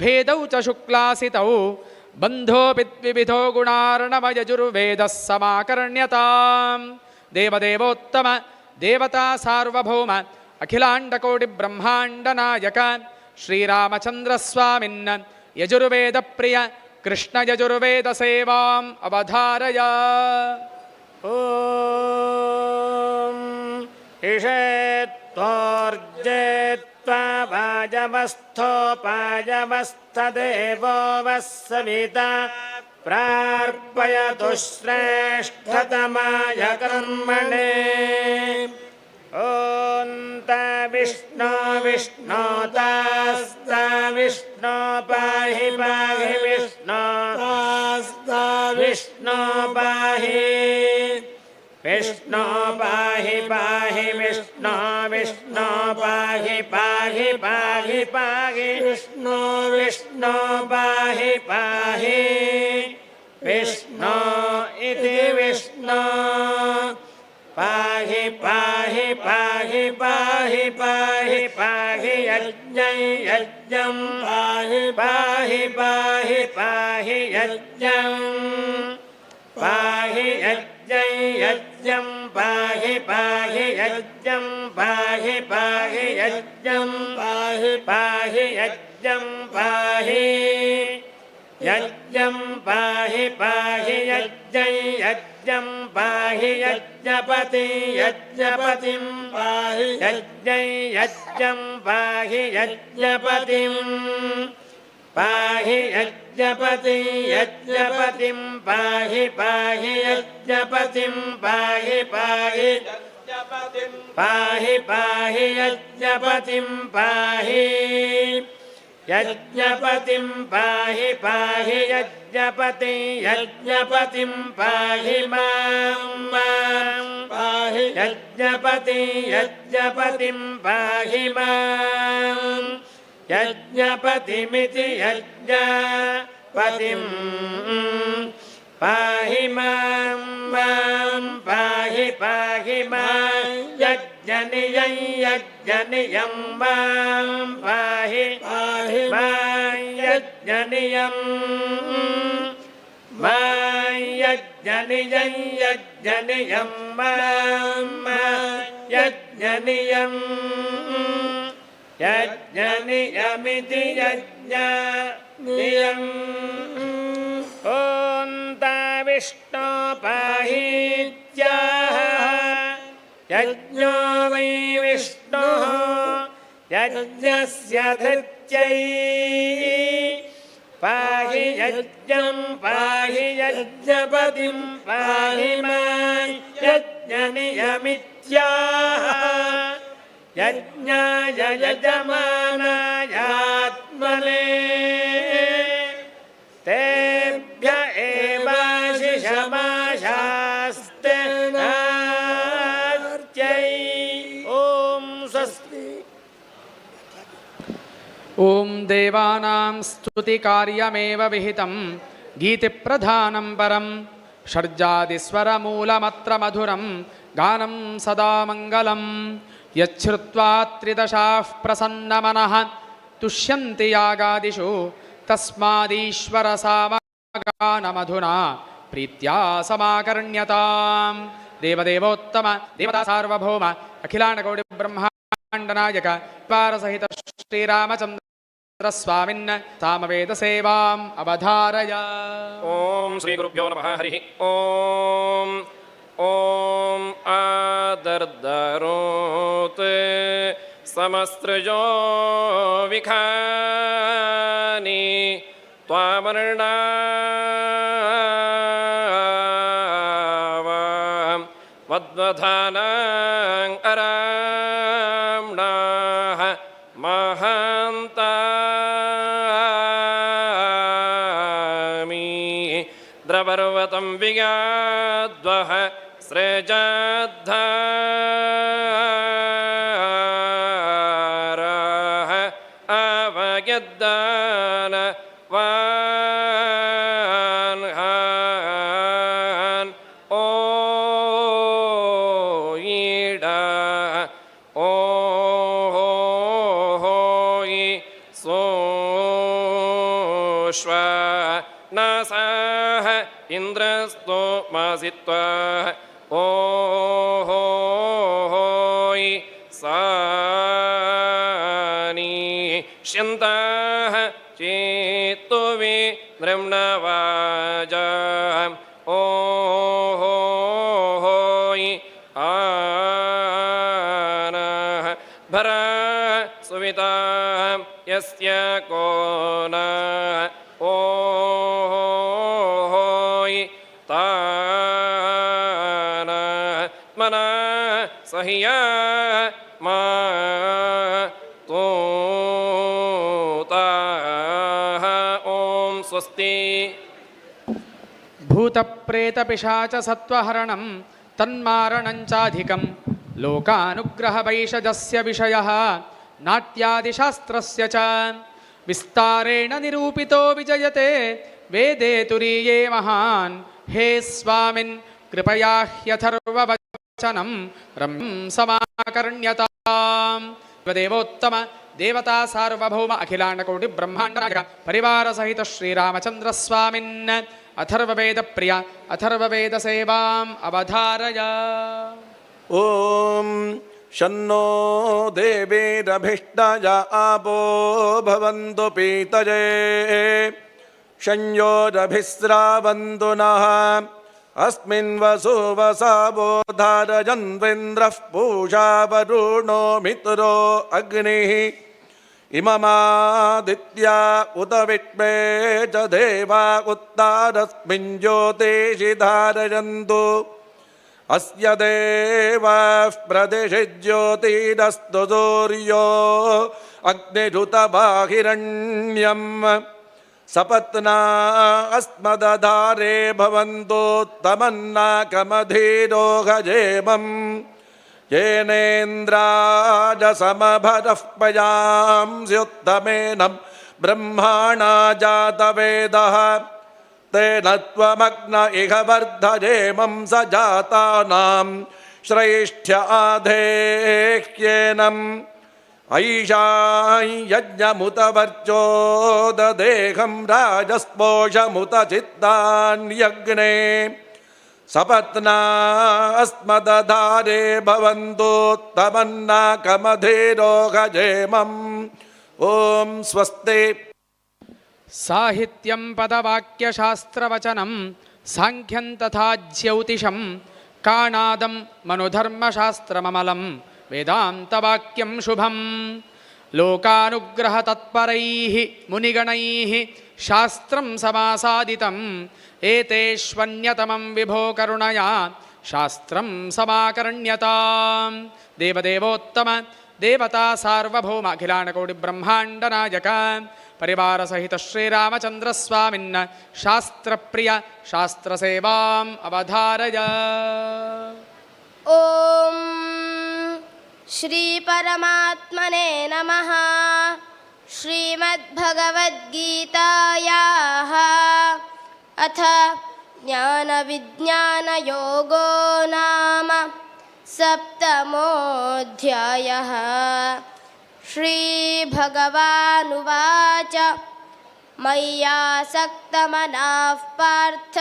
भेदौ च शुक्लासितौ बन्धोऽपि द्विविधो गुणार्णवयजुर्वेदः समाकर्ण्यताम् देवदेवोत्तम देवता सार्वभौम अखिलाण्डकोटिब्रह्माण्डनायक श्रीरामचन्द्रस्वामिन् यजुर्वेदप्रिय कृष्णयजुर्वेदसेवाम् अवधारय ॐ इषेत्तोर्जेत्वा वाजवस्थोपाजवस्थदेवो वः सविता प्रार्पयतु श्रेष्ठतमाय कर्मणे ॐ विष्णो विष्णोतास्ता विष्णो पाहि पाहि विष्णो विष्णो पाहि विष्णो पाहि पाहि विष्णो विष्णो पाहि पाहि पाहि पाहि विष्णो विष्णो पाहि पाहि विष्णो इति विष्णो पाहि पाहि पाहि पाहि पाहि पाहि यज्ञं यज्ञं पाहि पाहि पाहि पाहि यज्ञं पाहि यज्ञं यज्ञं पाहि पाहि यज्ञं पाहि पाहि यज्ञं पाहि पाहि यज्ञं पाहि यज्ञं पाहि पाहि यज्ञं यज्ञं पाहि यज्ञपति यज्ञपतिं पाहि यज्ञं यज्ञं पाहि यज्ञपतिं पाहि यज्ञपति यज्ञपतिं पाहि पाहि यज्ञपतिं पाहि पाहि पाहि पाहि यज्ञपतिं पाहि यज्ञपतिं पाहि पाहि यज्ञपति यज्ञपतिं पाहि मां पाहि यज्ञपति यज्ञपतिं पाहि मां यज्ञपतिमिति यज्ञपतिं पाहि मां पाहि पाहि मां यज्ञनियं यज्ञनियं मां पाहि पाहि मां यज्ञनियं मां यज्ञ यज्ञनियं यज्ञनियं यज्ञनियं यज्ञनियमिति यज्ञनियम् ॐ ता विष्णो पाहीत्याह यज्ञो वै विष्णुः यज्ञस्य धृत्यै पाहि यज्ञं पाहि यज्ञपतिं पाहि मां यज्ञनियमित्याह यज्ञाय यजमानायात्मने तेभ्य एवाशिषमाशास्ते नार्त्यै ॐ स्वस्ति। ॐ देवानां स्तुतिकार्यमेव विहितं गीतिप्रधानं परं षड्जादिस्वरमूलमत्र मधुरं गानं सदा मङ्गलं यच्छ्रुत्वा त्रिदशाः प्रसन्नमनः तुष्यन्ति यागादिषु तस्मादीश्वरसामगानमधुना प्रीत्या समाकर्ण्यतां देवदेवोत्तम देवता सार्वभौम अखिलाण्डकोटिब्रह्माण्डनायक पारसहित श्रीरामचन्द्र स्वामिन् सामवेद सेवाम् अवधारय। ओम श्री गुरुभ्यो नमः। हरि ओम ओम आदर्दरोत समस्त्रजो विखानि त्वामर्णावां वद्वधानां अराम्णाः महान्तामि द्रवर्वतं विगाद्वः स्रेजाद्धाराः अवयद्दान वान्हान् ओ ईडा ओ होयि सोश्व नासाः इन्द्रस्तो मासित्वा ओ होयि सानि श्यन्ताः चेतुवि नृम्णवाजा ओ होयि आनः भरा सुविता यस्य कोनः ओ होयि तानः मनः सहिया मा तोताः ॐ स्वस्ति। भूतप्रेतपिशाचसत्त्वहरणं तन्मारणञ्चाधिकं लोकानुग्रहवैषजस्य विषयः नाट्यादिशास्त्रस्य च विस्तारेण निरूपितो विजयते वेदे तुरीये महान्। हे स्वामिन् कृपया ह्यथर्ववचनं रम्यं समाकर्ण्यताम् देवोत्तम देवता सार्वभौम अखिलाण्डकोटि ब्रह्माण्डनायक परिवार सहित श्रीरामचन्द्र स्वामिन् अथर्ववेद प्रिय अथर्ववेद सेवाम् अवधारय। ॐ शन्नो देवीरभिष्टय आपो भवन्तु पीतये शंयोरभिस्रावन्तु नः अस्मिन् वसु वसावो धारयन्वेन्द्रः पूषा वरुणो मित्रो अग्निः इममादित्या उत विश्वे च देवा उत्तारस्मिन् ज्योतिषि धारयन्तु अस्य देवाः प्रदिशि ज्योतिरस्तु सूर्यो अग्निरुतबाहिरण्यम् सपत्ना अस्मदधारे भवन्तोत्तमन्नाकमधीरो गजेमम् येनेन्द्राजसमभरः पयांस्युत्तमेन ब्रह्माणा जातवेदः तेन त्वमग्न इह वर्धजेमं स जातानां श्रेष्ठ्य आधेह्येनम् ऐशां यज्ञमुतवर्चो ददेहं राजस्पोषमुत चित्तान्यग्ने सपत्ना अस्मदधारे भवन्तु तमन्नाकमधेरोगजेमम् ॐ स्वस्ति। साहित्यं पदवाक्यशास्त्रवचनं साङ्ख्यं तथा ज्यौतिषं काणादं मनुधर्मशास्त्रममलं वेदान्तवाक्यं शुभं लोकानुग्रहतत्परैः मुनिगणैः शास्त्रं समासादितम् एतेष्वन्यतमं विभो करुणया शास्त्रं समाकर्ण्यताम्। देवदेवोत्तम देवता सार्वभौम अखिलाण्डकोटिब्रह्माण्डनायक परिवार सहित श्रीरामचन्द्रस्वामिन् शास्त्रप्रिय शास्त्रसेवाम् अवधारय। ॐ श्रीपरमात्मने नमः। श्रीमद्भगवद्गीतायाः अथ ज्ञानविज्ञानयोगो नाम सप्तमोऽध्यायः। श्रीभगवानुवाच मय्यासक्तमनः पार्थ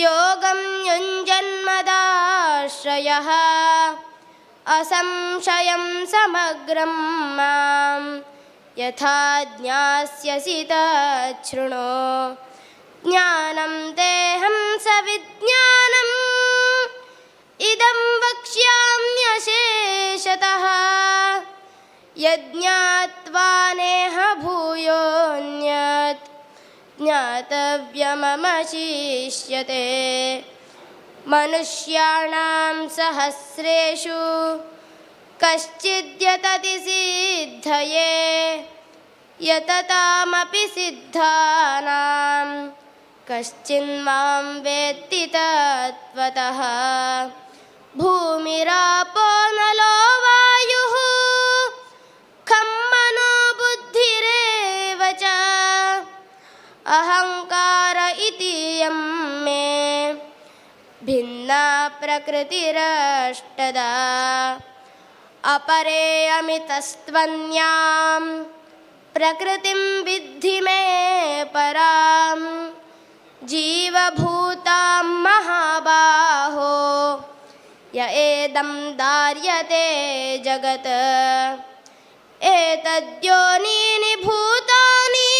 योगं युञ्जन्मदाश्रयः असंशयं समग्रं मां यथा ज्ञास्यसि तच्छृणु। ज्ञानं तेहं सविज्ञानम् इदं वक्ष्याम्यशेषतः यज्ञात्वा नेह भूयोऽन्यत् ज्ञातव्यमवशिष्यते। मनुष्याणां सहस्रेषु कश्चिद्यतति सिद्धये यततामपि सिद्धानां कश्चिन्मां वेत्ति तत्त्वतः। भूमिरापो नलो वायुः खं मनो बुद्धिरेव च अहङ्कार इति यं मे भिन्ना प्रकृतिरष्टदा। अपरेयमितस्त्वन्यां प्रकृतिं विद्धि मे परां जीवभूतां महाबाहो य एदं धार्यते जगत्। एतद्योनीनि भूतानि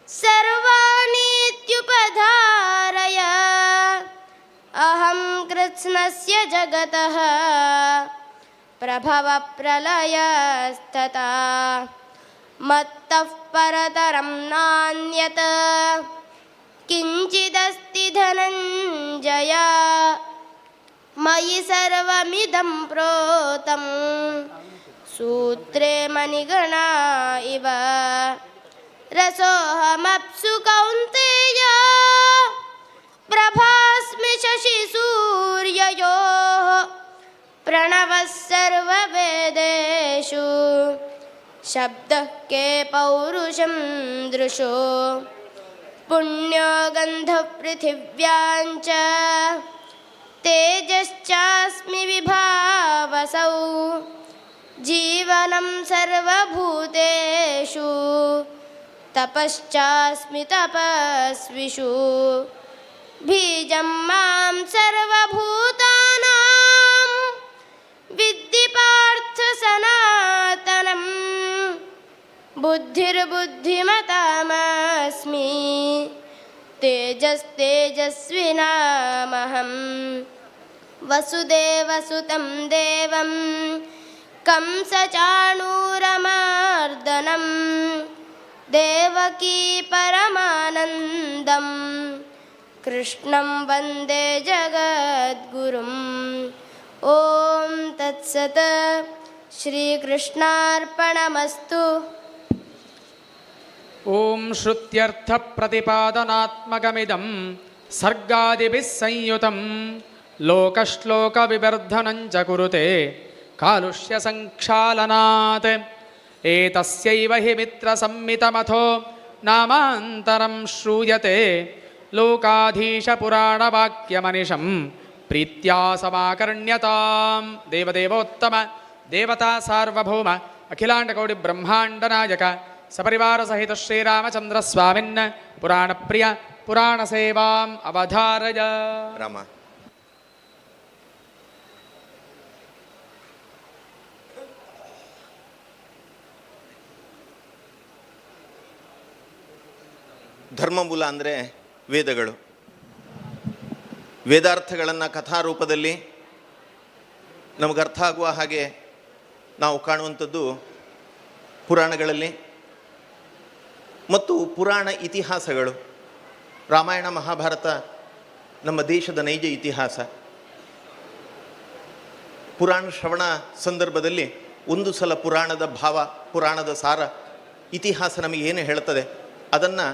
सर्वाणीत्युपधारय अहं कृत्स्नस्य जगतः प्रभवप्रलयस्तथा मत्तः परतरं नान्यत् किञ्चिदस्ति धनञ्जय। मयि सर्वमिदं प्रोतं सूत्रे मणिगणा इव। रसोऽहमप्सु कौन्तेय प्रभास्मि शशिसूर्ययोः प्रणवः सर्ववेदेषु शब्दः के पौरुषं दृशो। पुण्यो गन्धपृथिव्यां च तेजश्चास्मि विभावसौ। जीवनं सर्वभूतेषु तपश्चास्मि तपस्विषु। बीजं मां सर्वभूतानां विद्धि पार्थ सनातनम्। बुद्धिर्बुद्धिमतामस्मि तेजस्तेजस्विनामहम्। वसुदेवसुतं देवं कंसचाणूरमर्दनं देवकी परमानन्दं कृष्णं वन्दे जगद्गुरुम्। ॐ तत्सत् श्रीकृष्णार्पणमस्तु। ॐ श्रुत्यर्थप्रतिपादनात्मकमिदं सर्गादिभिः संयुतं लोकश्लोकविवर्धनं च कुरुते कालुष्यसङ्क्षालनात्। एतस्यैव हि मित्रसंहितमथो नामान्तरं श्रूयते लोकाधीशपुराणवाक्यमनिशं प्रीत्या समाकर्ण्यताम्। देवदेवोत्तम देवता सार्वभौम अखिलाण्डकोटिब्रह्माण्डनायक सपरिवार सहित श्रीरामचन्द्रस्वामिन् पुराणप्रिय ಪುರಾಣ ಸೇವಾಂ ಅವಧಾರಯ. ರಾಮ. ಧರ್ಮಮೂಲ ಅಂದರೆ ವೇದಗಳು. ವೇದಾರ್ಥಗಳನ್ನು ಕಥಾರೂಪದಲ್ಲಿ ನಮಗರ್ಥ ಆಗುವ ಹಾಗೆ ನಾವು ಕಾಣುವಂಥದ್ದು ಪುರಾಣಗಳಲ್ಲಿ ಮತ್ತು ಪುರಾಣ ಇತಿಹಾಸಗಳು. ರಾಮಾಯಣ ಮಹಾಭಾರತ ನಮ್ಮ ದೇಶದ ನೈಜ ಇತಿಹಾಸ. ಪುರಾಣ ಶ್ರವಣ ಸಂದರ್ಭದಲ್ಲಿ ಒಂದು ಸಲ ಪುರಾಣದ ಭಾವ, ಪುರಾಣದ ಸಾರ, ಇತಿಹಾಸ ನಮಗೆ ಏನು ಹೇಳ್ತದೆ ಅದನ್ನು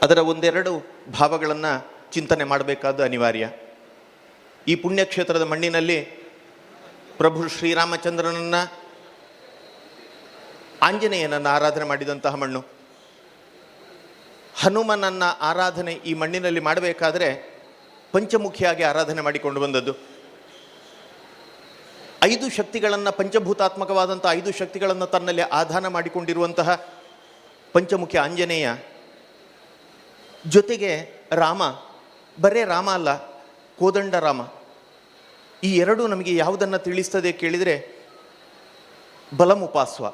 ಅದರ ಒಂದೆರಡು ಭಾವಗಳನ್ನು ಚಿಂತನೆ ಮಾಡಬೇಕಾದ ಅನಿವಾರ್ಯ. ಈ ಪುಣ್ಯಕ್ಷೇತ್ರದ ಮಣ್ಣಿನಲ್ಲಿ ಪ್ರಭು ಶ್ರೀರಾಮಚಂದ್ರನನ್ನು, ಆಂಜನೇಯನನ್ನು ಆರಾಧನೆ ಮಾಡಿದಂತಹ ಮಣ್ಣು. ಹನುಮನನ್ನು ಆರಾಧನೆ ಈ ಮಣ್ಣಿನಲ್ಲಿ ಮಾಡಬೇಕಾದ್ರೆ ಪಂಚಮುಖಿಯಾಗಿ ಆರಾಧನೆ ಮಾಡಿಕೊಂಡು ಬಂದದ್ದು. 5 ಶಕ್ತಿಗಳನ್ನು, ಪಂಚಭೂತಾತ್ಮಕವಾದಂಥ 5 ಶಕ್ತಿಗಳನ್ನು ತನ್ನಲ್ಲಿ ಆಧಾನ ಮಾಡಿಕೊಂಡಿರುವಂತಹ ಪಂಚಮುಖಿ ಆಂಜನೇಯ, ಜೊತೆಗೆ ರಾಮ, ಬರೇ ರಾಮ ಅಲ್ಲ, ಕೋದಂಡ ರಾಮ. ಈ ಎರಡೂ ನಮಗೆ ಯಾವುದನ್ನು ತಿಳಿಸ್ತದೆ ಕೇಳಿದರೆ ಬಲಮುಪಾಸ್ವ.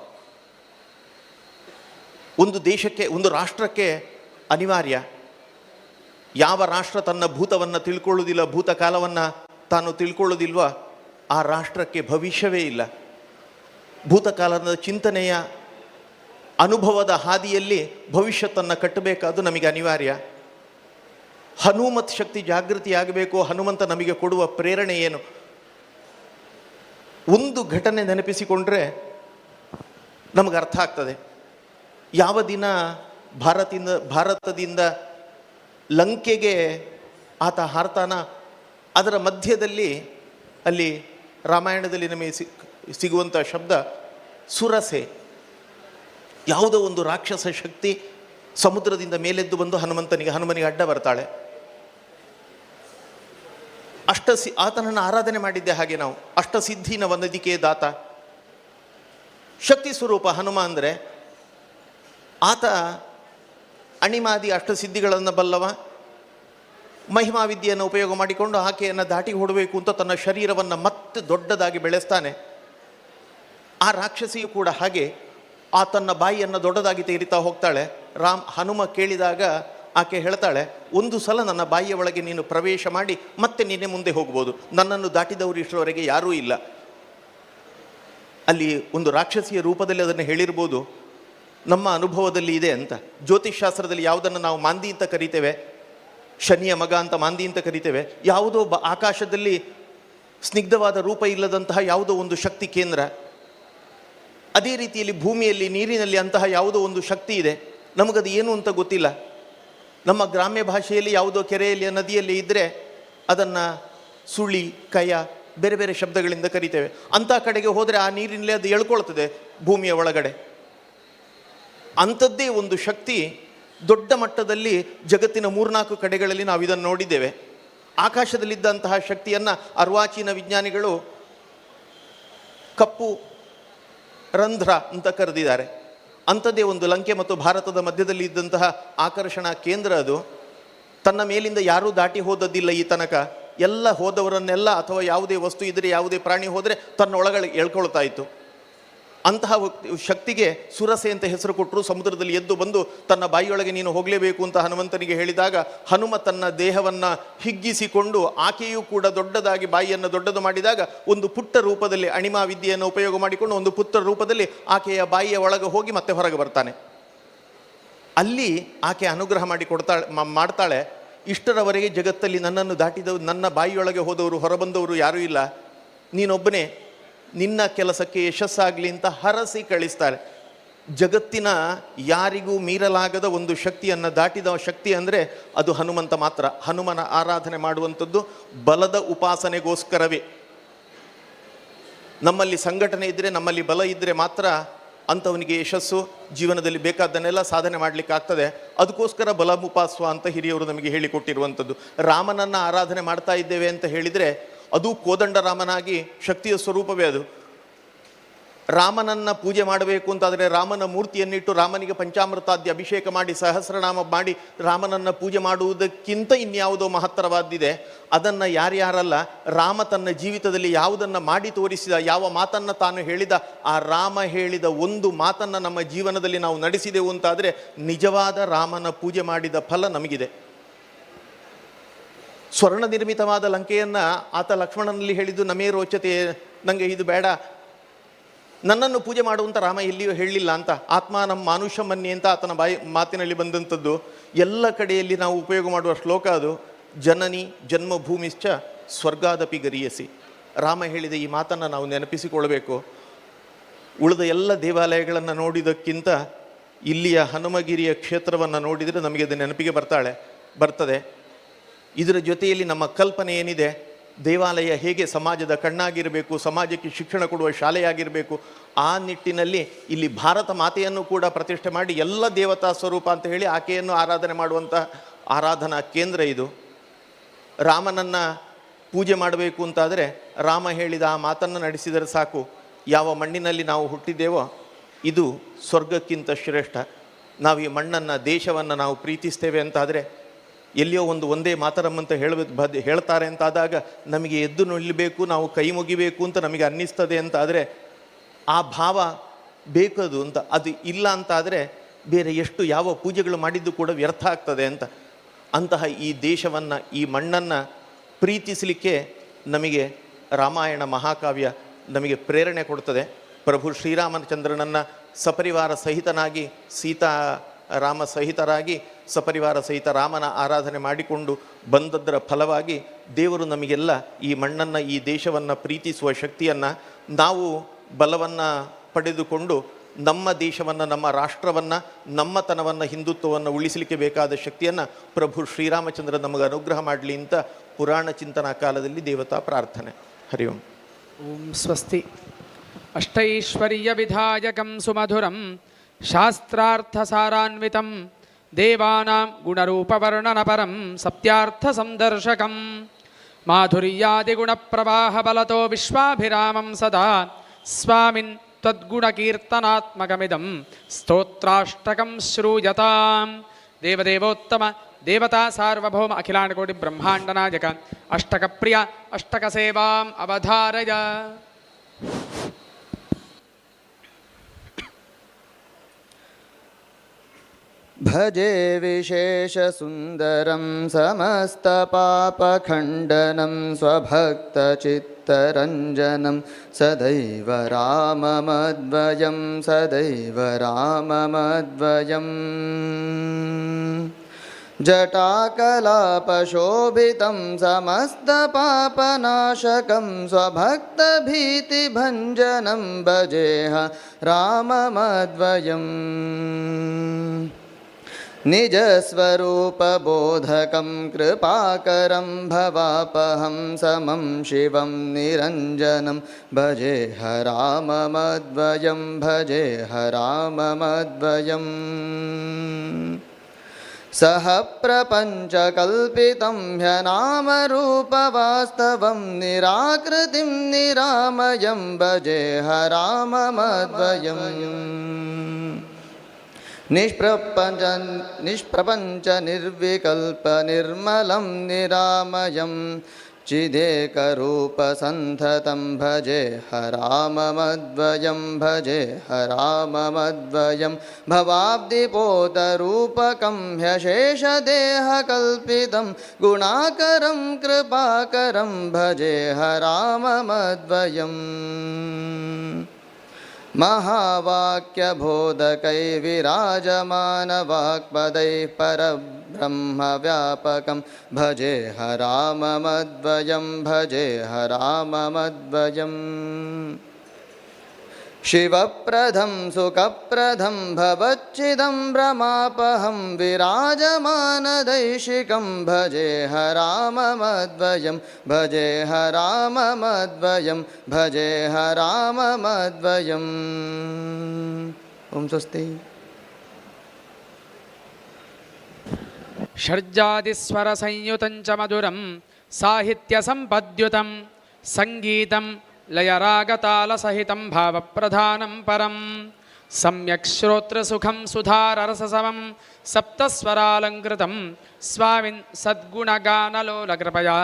ಒಂದು ದೇಶಕ್ಕೆ, ಒಂದು ರಾಷ್ಟ್ರಕ್ಕೆ ಅನಿವಾರ್ಯ. ಯಾವ ರಾಷ್ಟ್ರ ತನ್ನ ಭೂತವನ್ನು ತಿಳ್ಕೊಳ್ಳೋದಿಲ್ಲ, ಭೂತಕಾಲವನ್ನು ತಾನು ತಿಳ್ಕೊಳ್ಳೋದಿಲ್ವ, ಆ ರಾಷ್ಟ್ರಕ್ಕೆ ಭವಿಷ್ಯವೇ ಇಲ್ಲ. ಭೂತಕಾಲದ ಚಿಂತನೆಯ ಅನುಭವದ ಹಾದಿಯಲ್ಲಿ ಭವಿಷ್ಯತ್ತನ್ನು ಕಟ್ಟಬೇಕಾದ್ದು ನಮಗೆ ಅನಿವಾರ್ಯ. ಹನುಮತ್ ಶಕ್ತಿ ಜಾಗೃತಿಯಾಗಬೇಕು. ಹನುಮಂತ ನಮಗೆ ಕೊಡುವ ಪ್ರೇರಣೆ ಏನು? ಒಂದು ಘಟನೆ ನೆನಪಿಸಿಕೊಂಡ್ರೆ ನಮಗೆ ಅರ್ಥ ಆಗ್ತದೆ. ಯಾವ ದಿನ ಭಾರತದಿಂದ ಲಂಕೆಗೆ ಆತ ಹಾರ್ತಾನ, ಅದರ ಮಧ್ಯದಲ್ಲಿ ಅಲ್ಲಿ ರಾಮಾಯಣದಲ್ಲಿ ನಮಗೆ ಸಿಗುವಂಥ ಶಬ್ದ ಸುರಸೆ. ಯಾವುದೋ ಒಂದು ರಾಕ್ಷಸ ಶಕ್ತಿ ಸಮುದ್ರದಿಂದ ಮೇಲೆದ್ದು ಬಂದು ಹನುಮನಿಗೆ ಅಡ್ಡ ಬರ್ತಾಳೆ. ಆತನನ್ನು ಆರಾಧನೆ ಮಾಡಿದ್ದೆ ಹಾಗೆ ನಾವು. ಅಷ್ಟಸಿದ್ಧಿನ ವನದಿಕೆ ದಾತ, ಶಕ್ತಿ ಸ್ವರೂಪ ಹನುಮ. ಅಂದರೆ ಆತ ಅಣಿಮಾದಿ ಅಷ್ಟಸಿದ್ಧಿಗಳನ್ನು ಬಲ್ಲವ. ಮಹಿಮಾ ವಿದ್ಯೆಯನ್ನು ಉಪಯೋಗ ಮಾಡಿಕೊಂಡು ಆಕೆಯನ್ನು ದಾಟಿ ಹೊಡಬೇಕು ಅಂತ ತನ್ನ ಶರೀರವನ್ನು ಮತ್ತೆ ದೊಡ್ಡದಾಗಿ ಬೆಳೆಸ್ತಾನೆ. ಆ ರಾಕ್ಷಸಿಯು ಕೂಡ ಹಾಗೆ ಆ ತನ್ನ ಬಾಯಿಯನ್ನು ದೊಡ್ಡದಾಗಿ ತೆರೀತಾ ಹೋಗ್ತಾಳೆ. ಹನುಮ ಕೇಳಿದಾಗ ಆಕೆ ಹೇಳ್ತಾಳೆ, ಒಂದು ಸಲ ನನ್ನ ಬಾಯಿಯ ಒಳಗೆ ನೀನು ಪ್ರವೇಶ ಮಾಡಿ ಮತ್ತೆ ನೀನೇ ಮುಂದೆ ಹೋಗ್ಬೋದು, ನನ್ನನ್ನು ದಾಟಿದವರು ಇಷ್ಟರವರೆಗೆ ಯಾರೂ ಇಲ್ಲ. ಅಲ್ಲಿ ಒಂದು ರಾಕ್ಷಸಿಯ ರೂಪದಲ್ಲಿ ಅದನ್ನು ಹೇಳಿರ್ಬೋದು, ನಮ್ಮ ಅನುಭವದಲ್ಲಿ ಇದೆ ಅಂತ. ಜ್ಯೋತಿಷ್ಶಾಸ್ತ್ರದಲ್ಲಿ ಯಾವುದನ್ನು ನಾವು ಮಾಂದಿ ಅಂತ ಕರಿತೇವೆ, ಶನಿಯ ಮಗ ಅಂತ ಮಾಂದಿ ಅಂತ ಕರಿತೇವೆ, ಯಾವುದೋ ಆಕಾಶದಲ್ಲಿ ಸ್ನಿಗ್ಧವಾದ ರೂಪ ಇಲ್ಲದಂತಹ ಯಾವುದೋ ಒಂದು ಶಕ್ತಿ ಕೇಂದ್ರ. ಅದೇ ರೀತಿಯಲ್ಲಿ ಭೂಮಿಯಲ್ಲಿ, ನೀರಿನಲ್ಲಿ ಅಂತಹ ಯಾವುದೋ ಒಂದು ಶಕ್ತಿ ಇದೆ, ನಮಗದು ಏನು ಅಂತ ಗೊತ್ತಿಲ್ಲ. ನಮ್ಮ ಗ್ರಾಮ್ಯ ಭಾಷೆಯಲ್ಲಿ ಯಾವುದೋ ಕೆರೆಯಲ್ಲಿ, ನದಿಯಲ್ಲಿ ಇದ್ದರೆ ಅದನ್ನು ಸುಳಿ, ಕಯ, ಬೇರೆ ಬೇರೆ ಶಬ್ದಗಳಿಂದ ಕರಿತೇವೆ. ಅಂಥ ಕಡೆಗೆ ಹೋದರೆ ಆ ನೀರಿನಲ್ಲಿ ಅದು ಎಳ್ಕೊಳ್ತದೆ ಭೂಮಿಯ ಒಳಗಡೆ. ಅಂಥದ್ದೇ ಒಂದು ಶಕ್ತಿ ದೊಡ್ಡ ಮಟ್ಟದಲ್ಲಿ ಜಗತ್ತಿನ 3-4 ಕಡೆಗಳಲ್ಲಿ ನಾವು ಇದನ್ನು ನೋಡಿದ್ದೇವೆ. ಆಕಾಶದಲ್ಲಿದ್ದಂತಹ ಶಕ್ತಿಯನ್ನು ಅರ್ವಾಚೀನ ವಿಜ್ಞಾನಿಗಳು ಕಪ್ಪು ರಂಧ್ರ ಅಂತ ಕರೆದಿದ್ದಾರೆ. ಅಂಥದ್ದೇ ಒಂದು ಲಂಕೆ ಮತ್ತು ಭಾರತದ ಮಧ್ಯದಲ್ಲಿ ಇದ್ದಂತಹ ಆಕರ್ಷಣಾ ಕೇಂದ್ರ ಅದು. ತನ್ನ ಮೇಲಿಂದ ಯಾರೂ ದಾಟಿ ಹೋದದ್ದಿಲ್ಲ ಈ ತನಕ. ಎಲ್ಲ ಹೋದವರನ್ನೆಲ್ಲ, ಅಥವಾ ಯಾವುದೇ ವಸ್ತು ಇದ್ದರೆ, ಯಾವುದೇ ಪ್ರಾಣಿ ಹೋದರೆ ತನ್ನೊಳಗಡೆ ಎಳ್ಕೊಳ್ತಾ ಇತ್ತು. ಅಂತಹ ಶಕ್ತಿಗೆ ಸುರಸೆ ಅಂತ ಹೆಸರು ಕೊಟ್ಟರು. ಸಮುದ್ರದಲ್ಲಿ ಎದ್ದು ಬಂದು ತನ್ನ ಬಾಯಿಯೊಳಗೆ ನೀನು ಹೋಗಲೇಬೇಕು ಅಂತ ಹನುಮಂತನಿಗೆ ಹೇಳಿದಾಗ ಹನುಮ ತನ್ನ ದೇಹವನ್ನು ಹಿಗ್ಗಿಸಿಕೊಂಡು ಆಕೆಯೂ ಕೂಡ ದೊಡ್ಡದಾಗಿ ಬಾಯಿಯನ್ನು ದೊಡ್ಡದು ಮಾಡಿದಾಗ ಒಂದು ಪುಟ್ಟ ರೂಪದಲ್ಲಿ, ಅಣಿಮಾ ವಿದ್ಯೆಯನ್ನು ಉಪಯೋಗ ಮಾಡಿಕೊಂಡು ಒಂದು ಪುಟ್ಟ ರೂಪದಲ್ಲಿ ಆಕೆಯ ಬಾಯಿಯ ಒಳಗೆ ಹೋಗಿ ಮತ್ತೆ ಹೊರಗೆ ಬರ್ತಾನೆ. ಅಲ್ಲಿ ಆಕೆ ಅನುಗ್ರಹ ಮಾಡಿ ಮಾಡ್ತಾಳೆ. ಇಷ್ಟರವರೆಗೆ ಜಗತ್ತಲ್ಲಿ ನನ್ನನ್ನು ದಾಟಿದವರು, ನನ್ನ ಬಾಯಿಯೊಳಗೆ ಹೋದವರು, ಹೊರಬಂದವರು ಯಾರೂ ಇಲ್ಲ, ನೀನೊಬ್ಬನೇ, ನಿನ್ನ ಕೆಲಸಕ್ಕೆ ಯಶಸ್ಸಾಗಲಿ ಅಂತ ಹರಸಿ ಕಳಿಸ್ತಾರೆ. ಜಗತ್ತಿನ ಯಾರಿಗೂ ಮೀರಲಾಗದ ಒಂದು ಶಕ್ತಿಯನ್ನು ದಾಟಿದ ಶಕ್ತಿ ಅಂದರೆ ಅದು ಹನುಮಂತ ಮಾತ್ರ. ಹನುಮನ ಆರಾಧನೆ ಮಾಡುವಂಥದ್ದು ಬಲದ ಉಪಾಸನೆಗೋಸ್ಕರವೇ. ನಮ್ಮಲ್ಲಿ ಸಂಘಟನೆ ಇದ್ದರೆ, ನಮ್ಮಲ್ಲಿ ಬಲ ಇದ್ದರೆ ಮಾತ್ರ ಅಂಥವನಿಗೆ ಯಶಸ್ಸು, ಜೀವನದಲ್ಲಿ ಬೇಕಾದ್ದನ್ನೆಲ್ಲ ಸಾಧನೆ ಮಾಡಲಿಕ್ಕಾಗ್ತದೆ. ಅದಕ್ಕೋಸ್ಕರ ಬಲಮುಪಾಸ್ವ ಅಂತ ಹಿರಿಯವರು ನಮಗೆ ಹೇಳಿಕೊಟ್ಟಿರುವಂಥದ್ದು. ರಾಮನನ್ನು ಆರಾಧನೆ ಮಾಡ್ತಾ ಇದ್ದೇವೆ ಅಂತ ಹೇಳಿದರೆ ಅದು ಕೋದಂಡ ರಾಮನಾಗಿ ಶಕ್ತಿಯ ಸ್ವರೂಪವೇ ಅದು. ರಾಮನನ್ನು ಪೂಜೆ ಮಾಡಬೇಕು ಅಂತಾದರೆ ರಾಮನ ಮೂರ್ತಿಯನ್ನಿಟ್ಟು ರಾಮನಿಗೆ ಪಂಚಾಮೃತಾದ್ಯ ಅಭಿಷೇಕ ಮಾಡಿ ಸಹಸ್ರನಾಮ ಮಾಡಿ ರಾಮನನ್ನು ಪೂಜೆ ಮಾಡುವುದಕ್ಕಿಂತ ಇನ್ಯಾವುದೋ ಮಹತ್ತರವಾದ್ದಿದೆ. ಅದನ್ನು ಯಾರ್ಯಾರಲ್ಲ ರಾಮ ತನ್ನ ಜೀವಿತದಲ್ಲಿ ಯಾವುದನ್ನು ಮಾಡಿ ತೋರಿಸಿದ, ಯಾವ ಮಾತನ್ನು ತಾನು ಹೇಳಿದ, ಆ ರಾಮ ಹೇಳಿದ ಒಂದು ಮಾತನ್ನು ನಮ್ಮ ಜೀವನದಲ್ಲಿ ನಾವು ನಡೆಸಿದೆವು ಅಂತಾದರೆ ನಿಜವಾದ ರಾಮನ ಪೂಜೆ ಮಾಡಿದ ಫಲ ನಮಗಿದೆ. ಸ್ವರ್ಣ ನಿರ್ಮಿತವಾದ ಲಂಕೆಯನ್ನು ಆತ ಲಕ್ಷ್ಮಣನಲ್ಲಿ ಹೇಳಿದ್ದು ನಮೇ ರೋಚತೆ, ನನಗೆ ಇದು ಬೇಡ, ನನ್ನನ್ನು ಪೂಜೆ ಮಾಡುವಂಥ ರಾಮ ಎಲ್ಲಿಯೂ ಹೇಳಲಿಲ್ಲ ಅಂತ. ಆತ್ಮಾನಂ ಮಾನುಷಮನ್ನಿ ಅಂತ ಆತನ ಮಾತಿನಲ್ಲಿ ಬಂದಂಥದ್ದು ಎಲ್ಲ ಕಡೆಯಲ್ಲಿ ನಾವು ಉಪಯೋಗ ಮಾಡುವ ಶ್ಲೋಕ ಅದು. ಜನನಿ ಜನ್ಮಭೂಮಿಶ್ಚ ಸ್ವರ್ಗಾದಪಿ ಗರಿಯಸಿ. ರಾಮ ಹೇಳಿದ ಈ ಮಾತನ್ನು ನಾವು ನೆನಪಿಸಿಕೊಳ್ಳಬೇಕು. ಉಳಿದ ಎಲ್ಲ ದೇವಾಲಯಗಳನ್ನು ನೋಡಿದ್ದಕ್ಕಿಂತ ಇಲ್ಲಿಯ ಹನುಮಗಿರಿಯ ಕ್ಷೇತ್ರವನ್ನು ನೋಡಿದರೆ ನಮಗೆ ಅದು ನೆನಪಿಗೆ ಬರ್ತದೆ. ಇದರ ಜೊತೆಯಲ್ಲಿ ನಮ್ಮ ಕಲ್ಪನೆ ಏನಿದೆ, ದೇವಾಲಯ ಹೇಗೆ ಸಮಾಜದ ಕಣ್ಣಾಗಿರಬೇಕು, ಸಮಾಜಕ್ಕೆ ಶಿಕ್ಷಣ ಕೊಡುವ ಶಾಲೆಯಾಗಿರಬೇಕು, ಆ ನಿಟ್ಟಿನಲ್ಲಿ ಇಲ್ಲಿ ಭಾರತ ಮಾತೆಯನ್ನು ಕೂಡ ಪ್ರತಿಷ್ಠೆ ಮಾಡಿ ಎಲ್ಲ ದೇವತಾ ಸ್ವರೂಪ ಅಂತ ಹೇಳಿ ಆಕೆಯನ್ನು ಆರಾಧನೆ ಮಾಡುವಂಥ ಆರಾಧನಾ ಕೇಂದ್ರ ಇದು. ರಾಮನನ್ನು ಪೂಜೆ ಮಾಡಬೇಕು ಅಂತಾದರೆ ರಾಮ ಹೇಳಿದ ಆ ಮಾತನ್ನು ನಡೆಸಿದರೆ ಸಾಕು. ಯಾವ ಮಣ್ಣಿನಲ್ಲಿ ನಾವು ಹುಟ್ಟಿದ್ದೇವೋ ಇದು ಸ್ವರ್ಗಕ್ಕಿಂತ ಶ್ರೇಷ್ಠ. ನಾವು ಈ ಮಣ್ಣನ್ನು, ದೇಶವನ್ನು ನಾವು ಪ್ರೀತಿಸ್ತೇವೆ ಅಂತಾದರೆ, ಎಲ್ಲಿಯೋ ಒಂದೇ ಮಾತರಂ ಅಂತ ಹೇಳ್ತಾರೆ ಅಂತಾದಾಗ ನಮಗೆ ಎದ್ದು ನಿಲ್ಲಬೇಕು, ನಾವು ಕೈ ಮುಗಿಬೇಕು ಅಂತ ನಮಗೆ ಅನ್ನಿಸ್ತದೆ ಅಂತಾದರೆ ಆ ಭಾವ ಬೇಕದು ಅಂತ. ಅದು ಇಲ್ಲ ಅಂತಾದರೆ ಬೇರೆ ಎಷ್ಟು ಯಾವ ಪೂಜೆಗಳು ಮಾಡಿದ್ದು ಕೂಡ ವ್ಯರ್ಥ ಆಗ್ತದೆ ಅಂತ. ಅಂತಹ ಈ ದೇಶವನ್ನು, ಈ ಮಣ್ಣನ್ನು ಪ್ರೀತಿಸಲಿಕ್ಕೆ ನಮಗೆ ರಾಮಾಯಣ ಮಹಾಕಾವ್ಯ ನಮಗೆ ಪ್ರೇರಣೆ ಕೊಡ್ತದೆ. ಪ್ರಭು ಶ್ರೀರಾಮಚಂದ್ರನನ್ನು ಸಪರಿವಾರ ಸಹಿತನಾಗಿ, ರಾಮ ಸಹಿತರಾಗಿ ಸಪರಿವಾರ ಸಹಿತ ರಾಮನ ಆರಾಧನೆ ಮಾಡಿಕೊಂಡು ಬಂದದ್ದರ ಫಲವಾಗಿ ದೇವರು ನಮಗೆಲ್ಲ ಈ ಮಣ್ಣನ್ನು, ಈ ದೇಶವನ್ನು ಪ್ರೀತಿಸುವ ಶಕ್ತಿಯನ್ನು, ನಾವು ಬಲವನ್ನು ಪಡೆದುಕೊಂಡು ನಮ್ಮ ದೇಶವನ್ನು, ನಮ್ಮ ರಾಷ್ಟ್ರವನ್ನು, ನಮ್ಮತನವನ್ನು, ಹಿಂದುತ್ವವನ್ನು ಉಳಿಸಲಿಕ್ಕೆ ಬೇಕಾದ ಶಕ್ತಿಯನ್ನು ಪ್ರಭು ಶ್ರೀರಾಮಚಂದ್ರ ನಮಗೆ ಅನುಗ್ರಹ ಮಾಡಲಿ ಅಂತ ಪುರಾಣ ಚಿಂತನಾ ಕಾಲದಲ್ಲಿ ದೇವತಾ ಪ್ರಾರ್ಥನೆ. ಹರಿ ಓಂ. ಓಂ ಸ್ವಸ್ತಿ. ಅಷ್ಟೈಶ್ವರ್ಯ ವಿಧಾಯಕಂ ಸುಮಧುರಂ ಶಾಸ್ತ್ರಾರ್ಥಸಾರಾನ್ವಿತಂ ದೇವಾನಾಂ ಗುಣರೂಪವರ್ಣನಪರಂ ಸತ್ಯಾರ್ಥ ಸಂದರ್ಶಕಂ ಮಾಧುರ್ಯಾದಿಗುಣಪ್ರವಾಹಬಲತೋ ವಿಶ್ವಾಭಿರಾಮಂ ಸದಾ ಸ್ವಾಮಿನ್ ತ್ವದ್ಗುಣಕೀರ್ತನಾತ್ಮಕಮಿದಂ ಸ್ತೋತ್ರಾಷ್ಟಕಂ ಶ್ರೂಯತಾಂ. ದೇವದೇವೋತ್ತಮ ದೇವತಾ ಸಾರ್ವಭೌಮ ಅಖಿಲಾಂಡಕೋಟಿ ಬ್ರಹ್ಮಾಂಡನಾಯಕ ಅಷ್ಟಕಪ್ರಿಯ ಅಷ್ಟಕಸೇವಾಂ ಅವಧಾರಯ. ಭಜೆ ವಿಶೇಷಸುಂದರಂ ಸಮಸ್ತಪಾಪಖಂಡನಂ ಸ್ವಭಕ್ತಚಿತ್ತರಂಜನಂ ಸದೈವ ರಾಮಮದ್ವಯಂ ಸದೈವ ರಾಮಮದ್ವಯಂ. ಜಟಾಕಲಾಪಶೋಭಿತಂ ಸಮಸ್ತಪಾಪನಾಶಕಂ ಸ್ವಭಕ್ತಭೀತಿಭಂಜನಂ ಭಜೇಹ ರಾಮಮದ್ವಯಂ. ನಿಜಸ್ವರೂಪಬೋಧಕಂ ಕೃಪಾಕರಂ ಭವಾಪಹಂ ಸಮಂ ಶಿವಂ ನಿರಂಜನಂ ಭಜೇಹ ರಾಮಮದ್ವಯಂ ಭಜೇಹ ರಾಮಮದ್ವಯಂ. ಸಹ ಪ್ರಪಂಚಕಲ್ಪಿತಂ ಹ್ಯನಾಮರೂಪವಾಸ್ತವಂ ನಿರಾಕೃತಿಂ ನಿರಾಮಯಂ ಭಜೇಹ ರಾಮಮದ್ವಯಂ. ನಿಷ್ಪ್ರಪಂಚ ನಿರ್ವಿಕಲ್ಪ ನಿರ್ಮಲಂ ನಿರಾಮಯಂ ಚಿದೇಕರೂಪಸಂಧತಂ ಭಜೇಹ ರಾಮಮದ್ವಯಂ ಭಜೇಹ ರಾಮಮದ್ವಯಂ. ಭವಾಬ್ಧಿಪೋತರೂಪಕಂ ಹ್ಯಶೇಷದೇಹಕಲ್ಪಿತಂ ಗುಣಾಕರಂ ಕೃಪಾಕರಂ ಭಜೇಹ ರಾಮಮದ್ವಯಂ. ಮಹಾವಾಕ್ಯಬೋಧಕೈ ವಿರಾಜಮಾನವಾಕ್ಪದೈ ಪರಬ್ರಹ್ಮವ್ಯಾಪಕಂ ಭಜೇಹ ರಾಮಮದ್ವಯಂ ಭಜೇಹ ರಾಮಮದ್ವಯಂ. ಶಿವಪ್ರದಂ ಸುಖಪ್ರದಂ ಭವಚ್ಚಿದಂ ಭ್ರಮಾಪಹಂ ವಿರಾಜಮಾನದೈಶಿಕಂ ಭಜೇಹ ರಾಮಮದ್ವಯಂ ಭಜೇಹ ರಾಮಮದ್ವಯಂ ಭಜೇಹ ರಾಮಮದ್ವಯಂ. ಓಂ ಸ್ವಸ್ತಿ. ಷಡ್ಜಾದಿಸ್ವರ ಸಂಯುತಂ ಚ ಮಧುರಂ ಸಾಹಿತ್ಯ ಸಂಪದ್ಯುತಂ ಸಂಗೀತಂ ಲಯರಾಗತಾಲಸಹಿತಂ ಭಾವಪ್ರಧಾನಂ ಪರಂ ಸಮ್ಯಕ್ ಶ್ರೋತ್ರಸುಖಂ ಸುಧಾರರಸಸಮಂ ಸಪ್ತಸ್ವರಾಲಂಕೃತಂ ಸ್ವಾಮಿನ್ ಸದ್ಗುಣಗಾನಲೋಲಕೃಪಯಾ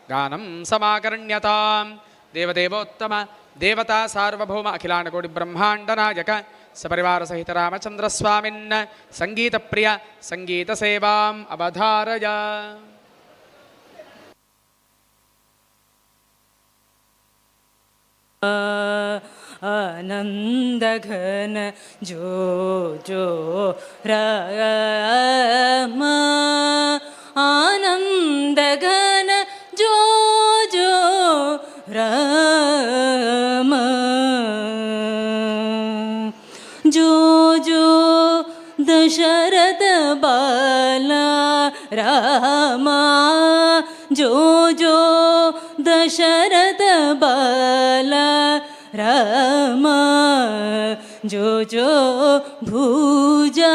ಗಾನಂ ಸಮಾಕರ್ಣ್ಯತಾಂ. ದೇವದೇವೋತ್ತಮ ದೇವತಾ ಸಾರ್ವಭೌಮ ಅಖಿಲಾಂಡಕೋಟಿ ಬ್ರಹ್ಮಾಂಡ ನಾಯಕ ಸಪರಿವಾರ ಸಹಿತ ರಾಮಚಂದ್ರ ಸ್ವಾಮಿನ್ ಸಂಗೀತ ಪ್ರಿಯ ಸಂಗೀತ ಸೇವಾಂ ಅವಧಾರಯ. ಆನಂದಘನ ಜೋ ಜೋ ರಾಮ ಆನಂದಘನ ಜೋ ಜೋ ರಾಮ ಜೋ ಜೋ ದಶರಥ ಬಾಲ ರಾಮ ಜೋ ಜೋ ದಶರಥ ಬಾಲ ರಾಮ ಜೋ ಜೋ ಭುಜಾಲೋಲ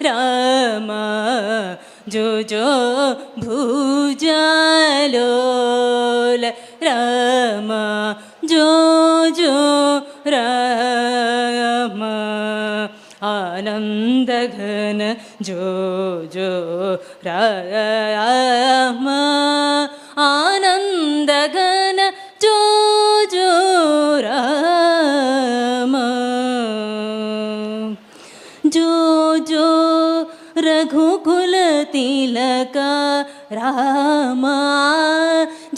ರಾಮ ಜೋ ಜೋ ಭುಜಾಲೋಲ ರಾಮ ಜೋ ಜೋ ರಾಮ ಆನಂದಘನ ಜೋ ಜೋ ರಾಮ ಆನಂದಘನ ಜೋ ಜೋ ರಾಮ ಜೋ ಜೋ ರಘುಕುಲ ತಿಲಕ ರಾಮ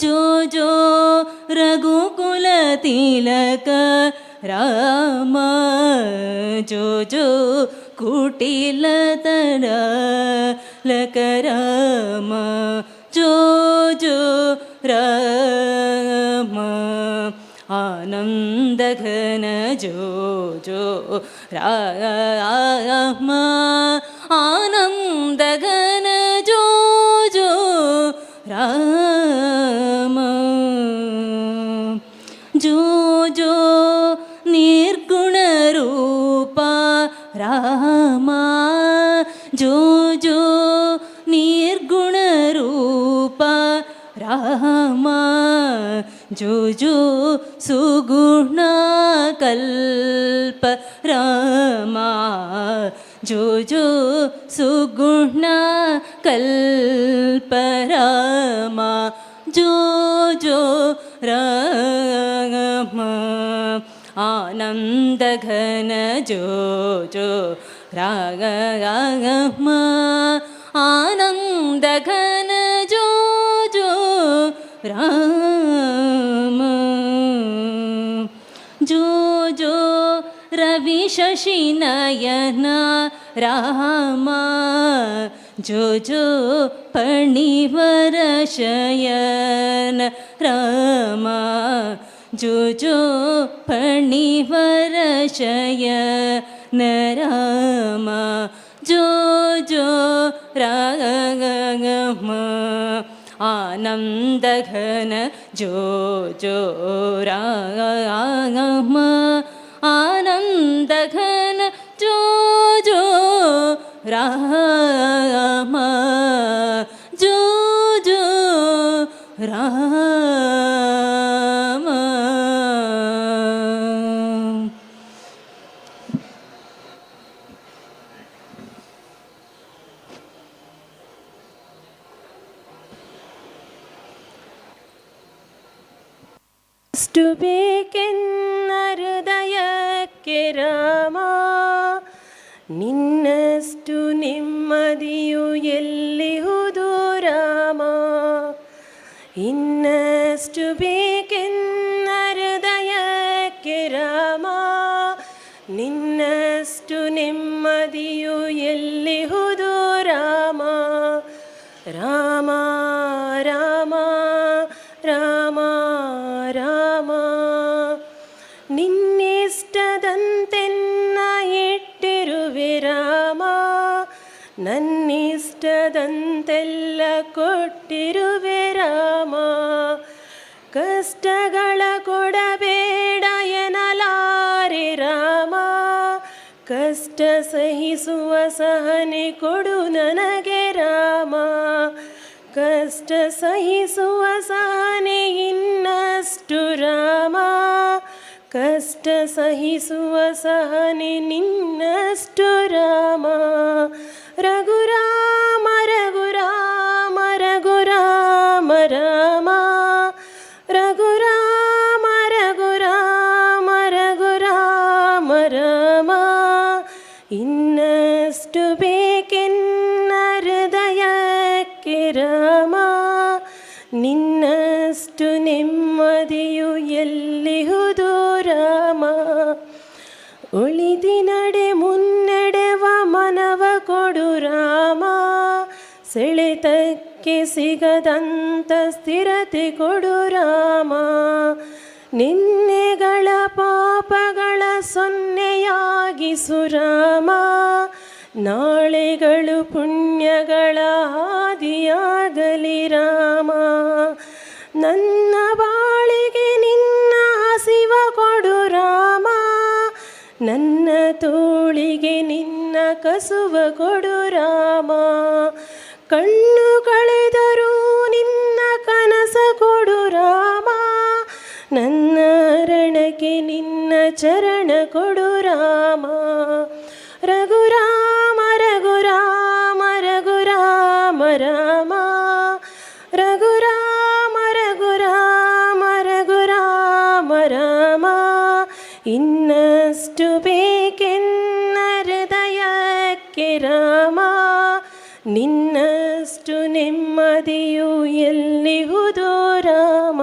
ಜೋ ಜೋ ರಘುಕುಲ ತಿಲಕ ರಾಮ ಜೋ ಜೋ ಕುಟಿಲತರ ಲಕ ರಾಮ ಜೋ ಜೋ ರಾಮ ಆನಂದಘನ ಜೋ ಜೋ ರಾಮ ಆನಂದಘನ ಜೋ ಜೋ ರಾಮ ಜೋ ಜೋ ನಿರ್ಗುಣ ರೂಪ ರಾಮ ಜೋ ಜೋ ನಿರ್ಗುಣ ರೂಪ ರಾಮ ಜೋ ಜೋ ಸುಗುಣ ಕಲ್ಪ ರಾಮ ಜೋ ಜೋ ಸುಗುಣ ಕಲ್ಪ ರಾಮ ಜೋ ಜೋ ರಾಮ ಆನಂದಘನ ಜೋ ಜೋ ರಾಮ ಆನಂದಘನ ಜೋ ಜೋ ರಾಮ ಜೋ ಜೋ ರವಿ ಶಶಿ ನಯನ ರಾಮ ಜೋ ಜೋ ಪಣಿವರ ಶಯನ ರಾಮ ಜೋ ಜೋ ಪಣಿವರ ಶಯನ ರಾಮ ಜೋ ಜೋ ರಾಮ ಆನಂದಘನ ಜೋ ಜೋ ರಾಮ ಆನಂದಘನ ಜೋ ಜೋ ರಾಮ ಜೋ ಜೋ ರಾಮ ಎಷ್ಟು ಬೇಕೆನ್ನ ಹೃದಯಕ್ಕೆ ರಾಮ ನಿನ್ನಷ್ಟು ನೆಮ್ಮದಿಯು ಎಲ್ಲಿಹುದು ರಾಮ ಇನ್ನಷ್ಟು ಬೇಕೆನ್ನ ಹೃದಯಕ್ಕೆ ರಾಮ ನಿನ್ನಷ್ಟು ನೆಮ್ಮದಿಯು ಎಲ್ಲಿಹುದು ರಾಮ ರಾಮ ರಾಮ ರಾಮ ರಾಮ ನಿನ್ನಿಷ್ಟದಂತೆನ್ನ ಇಟ್ಟಿರುವೆ ರಾಮ ನನ್ನಿಷ್ಟದಂತೆಲ್ಲ ಕೊಟ್ಟಿರುವೆ ರಾಮ ಕಷ್ಟಗಳ ಕೊಡಬೇಡ ಎನ್ನಲಾರೆ ರಾಮ ಕಷ್ಟ ಸಹಿಸುವ ಸಹನೆ ಕೊಡು ನನಗೆ ರಾಮ ಕಷ್ಟ ಸಹಿಸುವ ಸಹನೆ ಇನ್ನಷ್ಟು ರಾಮ, ಕಷ್ಟ ಸಹಿಸುವ ಸಹನೆ ನಿನ್ನಷ್ಟು ರಾಮ. ರಘುರಾಮ ರಘುರಾಮ ರಘುರಾಮ ರಾಮ, ರಘುರಾಮ ರಘುರಾಮ ರಘುರಾಮ ರಾಮ. ಇನ್ನಷ್ಟು ಬೇಕೆನ್ನ ಹೃದಯಕ್ಕೆ ರಾಮ, ನಿನ್ನಷ್ಟು ನೆಮ್ಮದಿಯು ಎಲ್ಲಿಹುದು ರಾಮ. ಉಳಿದಿ ನಡೆ ಮುನ್ನಡೆವ ಮನವ ಕೊಡು ರಾಮ, ಸೆಳೆತಕ್ಕೆ ಸಿಗದಂತ ಸ್ಥಿರತೆ ಕೊಡು ರಾಮ. ನಿನ್ನೆಗಳ ಪಾಪಗಳ ಸೊನ್ನೆಯಾಗಿಸು ರಾಮ, ನಾಳೆಗಳು ಪುಣ್ಯಗಳ ಹಾದಿಯಾಗಲಿ ರಾಮ. ನನ್ನ ಬಾಳಿಗೆ ನಿನ್ನ ಹಸಿವ ಕೊಡು ರಾಮ, ನನ್ನ ತೋಳಿಗೆ ನಿನ್ನ ಕಸುವ ಕೊಡು ರಾಮ. ಕಣ್ಣು ಕಳೆದರೂ ನಿನ್ನ ಕನಸ ಕೊಡು ರಾಮ, ನನ್ನ ರಣಕ್ಕೆ ನಿನ್ನ ಚರಣ ಕೊಡು ರಾಮ. ರಘುರಾಮ ರಘುರಾಮ ರಘುರಾಮ ರಾಮ, ರಘುರಾಮ ರಘುರಾಮ ರಘುರಾಮ ರಾಮ. ಇನ್ನಷ್ಟು ಬೇಕೆನ್ನ ಹೃದಯಕ್ಕೆ ರಾಮ, ನಿನ್ನಷ್ಟು ನೆಮ್ಮದಿಯು ಎಲ್ಲಿಹುದು ರಾಮ.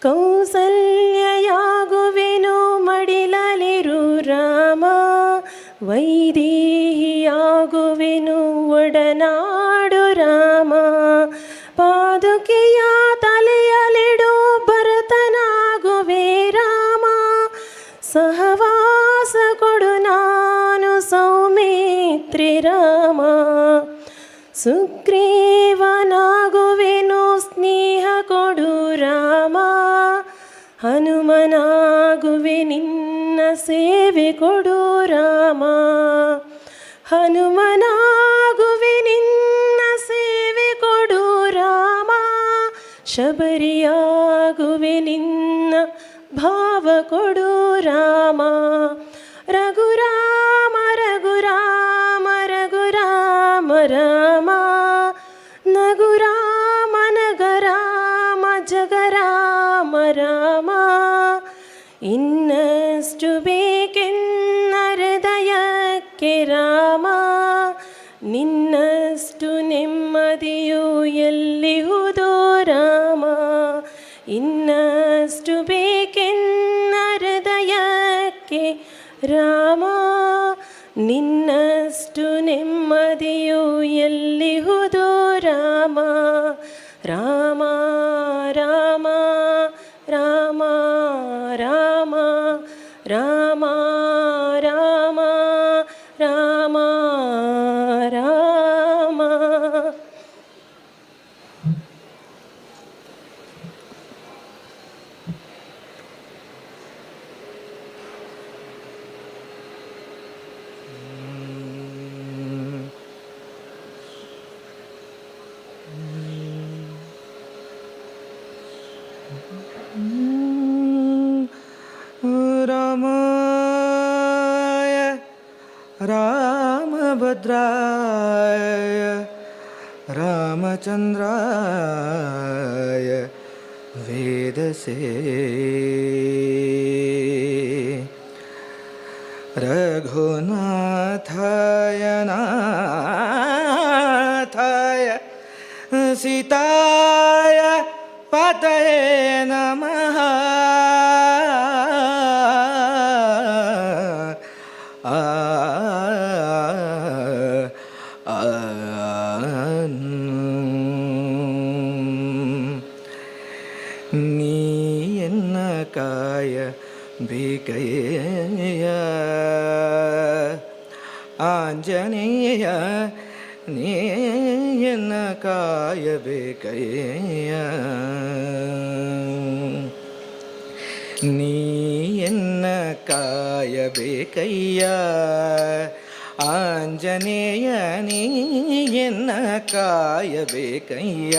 ಕೌಸಲ್ಯಯಾಗುವೆನು ಮಡಿಲಲಿರು ರಾಮ, ವೈದೇಹಿಯಾಗುವೆನು ಒಡನಾಡು ರಾಮ. ಪಾದುಕೆಯ ತಲೆಯಲಿಡು ಭರತನಾಗುವೆ ರಾಮ, ಸಹವಾಸ ಕೊಡು ನಾನು ಸೌಮಿತ್ರಿ ರಾಮ. ಸುಗ್ರೀವನಾಗುವೆನು ಸ್ನೇಹ ಕೊಡು ರಾಮ, ಹನುಮನಾಗುವೆ ನಿನ್ನ ಸೇವೆ ಕೊಡು ರಾಮ. ಹನುಮನಾಗುವೆ ನಿನ್ನ ಸೇವೆ ಕೊಡು ರಾಮ, ಶಬರಿಯಾಗುವೆ ನಿನ್ನ ಭಾವ ಕೊಡು ರಾಮ. ರಘುರಾಮ ರಘುರಾಮ ರಘುರಾಮ ರಾಮ, ನಗುರಾಮ ನಗರಾಮ ಜಗರಾಮ ರಾಮ. ಇನ್ನಷ್ಟು ಬೇಕೆನ್ನ ಹೃದಯಕ್ಕೆ ರಾಮ, ನಿನ್ನಷ್ಟು ನೆಮ್ಮದಿಯು ಎಲ್ಲಿಹುದು ರಾಮ. ಇನ್ನಷ್ಟು ಬೇಕೆನ್ನ ಹೃದಯಕ್ಕೆ ರಾಮ, ನಿನ್ನಷ್ಟು ನೆಮ್ಮದಿಯು ಎಲ್ಲಿಹುದು ರಾಮ. ರಾಮ ರಾಮ ರಾಮ ರಾಮ ರಾಮ ರಾಮ ರಾಮ ರಾಮ. रामाय रामभद्राय रामचन्द्राय वेदसे रघुनाथाय नाथाय सीताय पतये नमः. ನೀ ಎನ್ನ ಕಾಯ ಬೇಕಯ್ಯ ಆಂಜನೇಯ, ನೀ ಎನ್ನ ಕಾಯಬೇಕಯ್ಯ. ನೀ ಎನ್ನ ಕಾಯಬೇಕಯ್ಯ ಆಂಜನೇಯ ನೀ ಎನ್ನ ಕಾಯಬೇಕಯ್ಯ,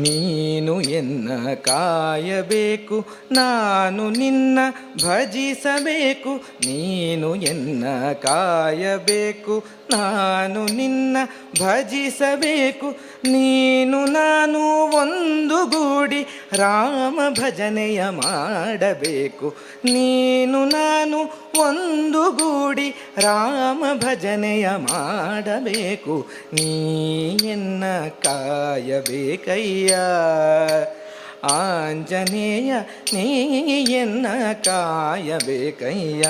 ನೀನು ಎನ್ನ ಕಾಯಬೇಕು, ನಾನು ನಿನ್ನ ಭಜಿಸಬೇಕು. ನೀನು ಎನ್ನ ಕಾಯಬೇಕು, ನಾನು ನಿನ್ನ ಭಜಿಸಬೇಕು. ನೀನು ನಾನು ಒಂದುಗೂಡಿ ರಾಮ ಭಜನೆಯ ಮಾಡಬೇಕು. ನೀನು ನಾನು ಒಂದುಗೂಡಿ ರಾಮ ಭಜನೆಯ ಮಾಡಬೇಕು. ನೀ ಎನ್ನ ಕಾಯಬೇಕಯ್ಯ, ಆಂಜನೇಯ ನೀ ಎನ್ನ ಕಾಯಬೇಕಯ್ಯ.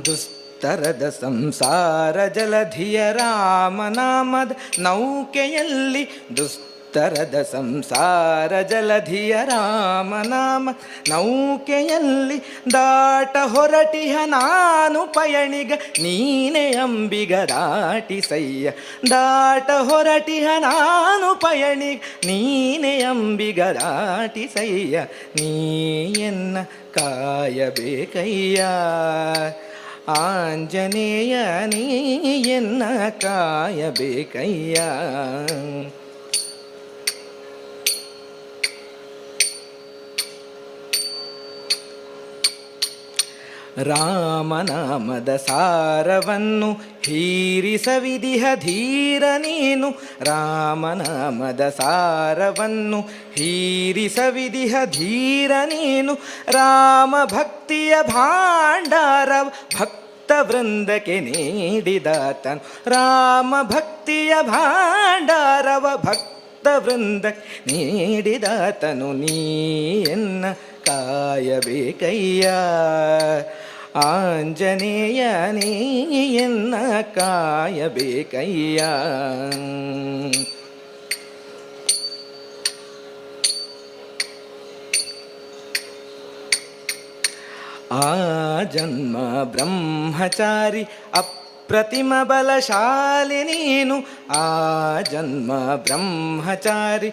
ದುಸ್ತರದ ಸಂಸಾರ ಜಲಧಿಯ ರಾಮನಾಮದ ನೌಕೆಯಲ್ಲಿ, ದುಸ್ತರದ ಸಂಸಾರ ಜಲಧಿಯ ರಾಮನಾಮ ನೌಕೆಯಲ್ಲಿ ದಾಟ ಹೊರಟಿಹ ನಾನು ಪಯಣಿಗ, ನೀನೆ ಅಂಬಿಗ ದಾಟಿಸಯ್ಯ. ದಾಟ ಹೊರಟಿಹ ನಾನು ಪಯಣಿಗ, ನೀನೆ ಅಂಬಿಗ ದಾಟಿಸಯ್ಯ. ನೀ ಎನ್ನ ಕಾಯಬೇಕಯ್ಯ, ಆಂಜನೇಯ ನೀ ಎನ್ನ ಕಾಯಬೇಕಯ್ಯ. ರಾಮನಾಮದ ಸಾರವನ್ನು ಹೀರಿಸವಿದಿಹ ಧೀರ ನೀನು, ರಾಮನಾಮದ ಸಾರವನ್ನು ಹೀರಿಸವಿದಿಹ ಧೀರ ನೀನು. ರಾಮ ಭಕ್ತಿಯ ಭಾಂಡಾರ ಭಕ್ತ ವೃಂದಕ್ಕೆ ನೀಡಿದಾತನು, ರಾಮ ಭಕ್ತಿಯ ಭಾಂಡಾರವ ಭಕ್ತ ವೃಂದಕ್ಕೆ ನೀಡಿದಾತನು. ನೀ ಎನ್ನ ಕಾಯಬೇಕಯ್ಯ, ಆಂಜನೇಯ ನೀ ಎನ್ನ ಕಾಯಬೇಕಯ್ಯ. ಆ ಜನ್ಮ ಬ್ರಹ್ಮಚಾರಿ ಅಪ್ರತಿಮ ಬಲಶಾಲಿ ನೀನು, ಆ ಜನ್ಮ ಬ್ರಹ್ಮಚಾರಿ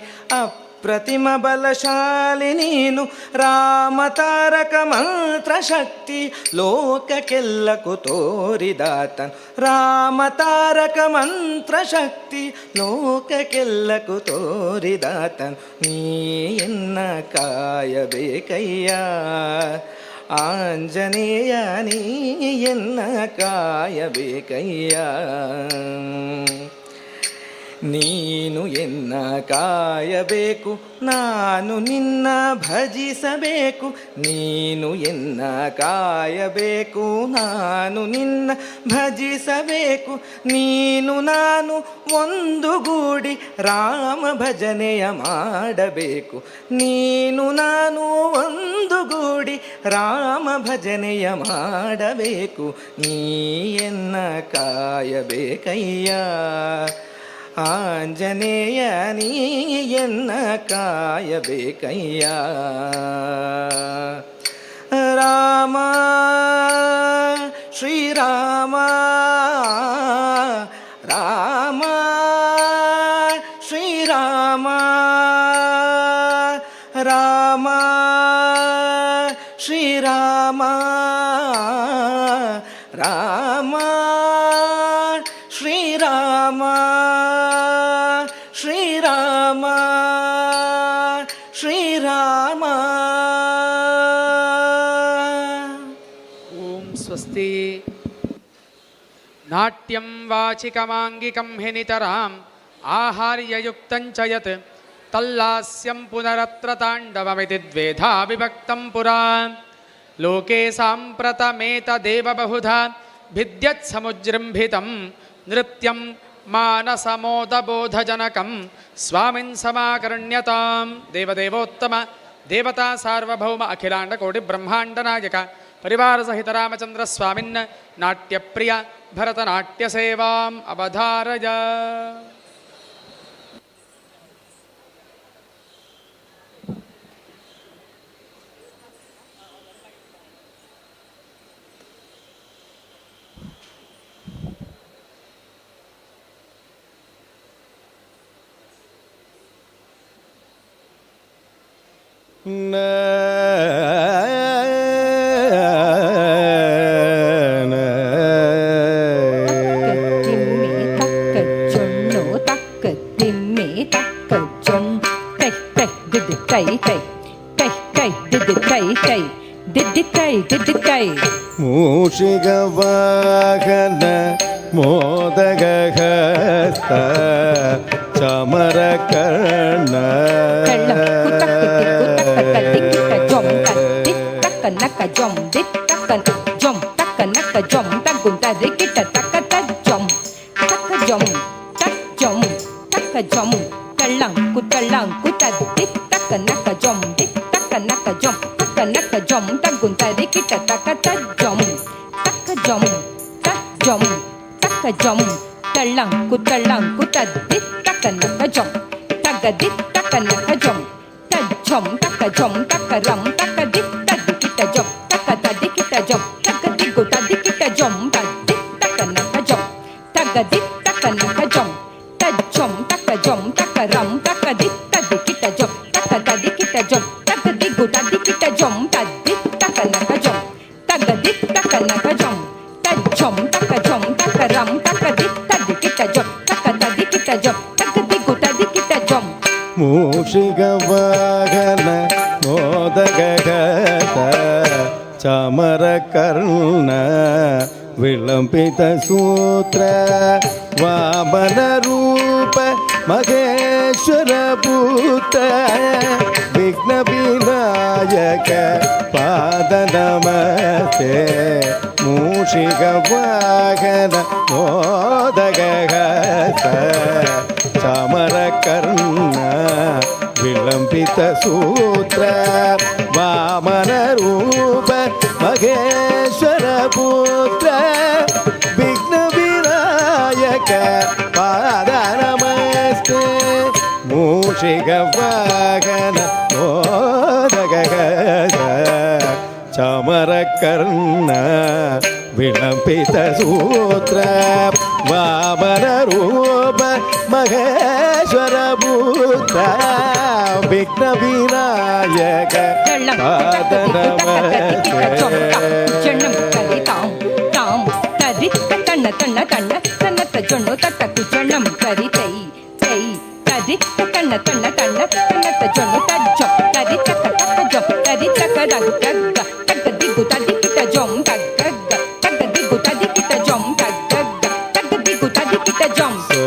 ಪ್ರತಿಮ ಬಲಶಾಲಿ ನೀನು. ರಾಮ ತಾರಕ ಮಂತ್ರ ಶಕ್ತಿ ಲೋಕಕ್ಕೆಲ್ಲಕ್ಕೂ ತೋರಿದಾತನು, ರಾಮ ತಾರಕ ಮಂತ್ರ ಶಕ್ತಿ ಲೋಕಕ್ಕೆಲ್ಲಕ್ಕೂ ತೋರಿದಾತನು. ನೀ ಎನ್ನ ಕಾಯಬೇಕಯ್ಯ, ಆಂಜನೇಯ ನೀ ಎನ್ನ ಕಾಯಬೇಕಯ್ಯ. ನೀನು ಎನ್ನ ಕಾಯಬೇಕು, ನಾನು ನಿನ್ನ ಭಜಿಸಬೇಕು. ನೀನು ಎನ್ನ ಕಾಯಬೇಕು, ನಾನು ನಿನ್ನ ಭಜಿಸಬೇಕು. ನೀನು ನಾನು ಒಂದುಗೂಡಿ ರಾಮ ಭಜನೆಯ ಮಾಡಬೇಕು. ನೀನು ನಾನು ಒಂದುಗೂಡಿ ರಾಮ ಭಜನೆಯ ಮಾಡಬೇಕು. ನೀ ಎನ್ನ ಕಾಯಬೇಕಯ್ಯ, ಆಂಜನೇಯ ನೀ ಎನ್ನ ಕಾಯಬೇಕಯ್ಯ. ರಾಮ ಶ್ರೀರಾಮ ರಾಮ ಶ್ರೀರಾಮ ರಾಮ ಶ್ರೀರಾಮ ರಾಮ ಶ್ರೀರಾಮ ಶ್ರೀರಾಮ ಶ್ರೀರಾಮ. ಓಂ ಸ್ವಸ್ತಿ. ನಾಟ್ಯಂ ವಾಚಿಕಮಾಂಗಿಕಂ ಹಿ ನಿತರಾಂ ಆಹಾರ್ಯಯುಕ್ತಂ ಚ ಯತ್ ತಲ್ಲಾಸ್ಯಂ ಪುನರತ್ರ ತಾಂಡವಮಿತಿ ದ್ವೇಧಾ ವಿಭಕ್ತಂ ಪುರಾ. ಲೋಕೆ ಸಾಂಪ್ರತಮೇತದೇವ ಬಹುಧಾ ಭಿದ್ಯತ್ ಸಮುಜೃಂಭಿತಂ ನೃತ್ಯಂ ಮಾನಸಮೋದಬೋಧಜನಕಂ ಸ್ವಾಮಿನ್ ಸಮಾಕರ್ಣ್ಯತಾಂ. ದೇವದೇವೋತ್ತಮ ದೇವತಾ ಸಾರ್ವಭೌಮ ಅಖಿಲಾಂಡ ಕೋಟಿ ಬ್ರಹ್ಮಾಂಡ ನಾಯಕ ಪರಿವಾರ ಸಹಿತ ರಾಮಚಂದ್ರ ಸ್ವಾಮಿನ್ ನಾಟ್ಯಪ್ರಿಯ ಭರತನಾಟ್ಯ ಸೇವಾಂ ಅವಧಾರಯ. ಮೂಷಿಕ ವಾಹನ ಮೋದಗ ಹಸ್ತ ಚಮರ ಕರ್ಣ ಮೂಷಿಕ ವಾಹನ ಮೋದಗ ಹಸ್ತ ಚಾಮರ ಕರ್ಣ ವಿಳಂಬಿತ ಸೂತ್ರ ವಾಮನ ರೂಪ ಮಹೇಶ್ವರ ಪುತ್ರ ವಿಘ್ನ ವಿನಾಯಕ ಪಾದ ನಮಸ್ತೆ ಮೂಷಿಕ ವಾಹನ ಮೋದಗ ಹಸ್ತ ಚಾಮರ ಕರ್ಣ ವಿಳಂಬಿತ ಸೂತ್ರ ವಾಮನ ರೂಪ ಮಹೇಶ್ವರ ಪುತ್ರ ವಿಘ್ನ ವಿನಾಯಕ ಪಾದ ನಮಸ್ತೆ ಮೂಷಿಕ ವಾಹನ ಮೋದಗ ಚಾಮರ ಕರ್ಣ ವಿಳಂಬಿತ ಸೂತ್ರ ವಾಮನ ರೂಪ ಮಹೇಶ್ವರ ಪುತ್ರ ವಿಘ್ನ ವಿನಾಯಕ ಪಾದ ನಮಸ್ತೆ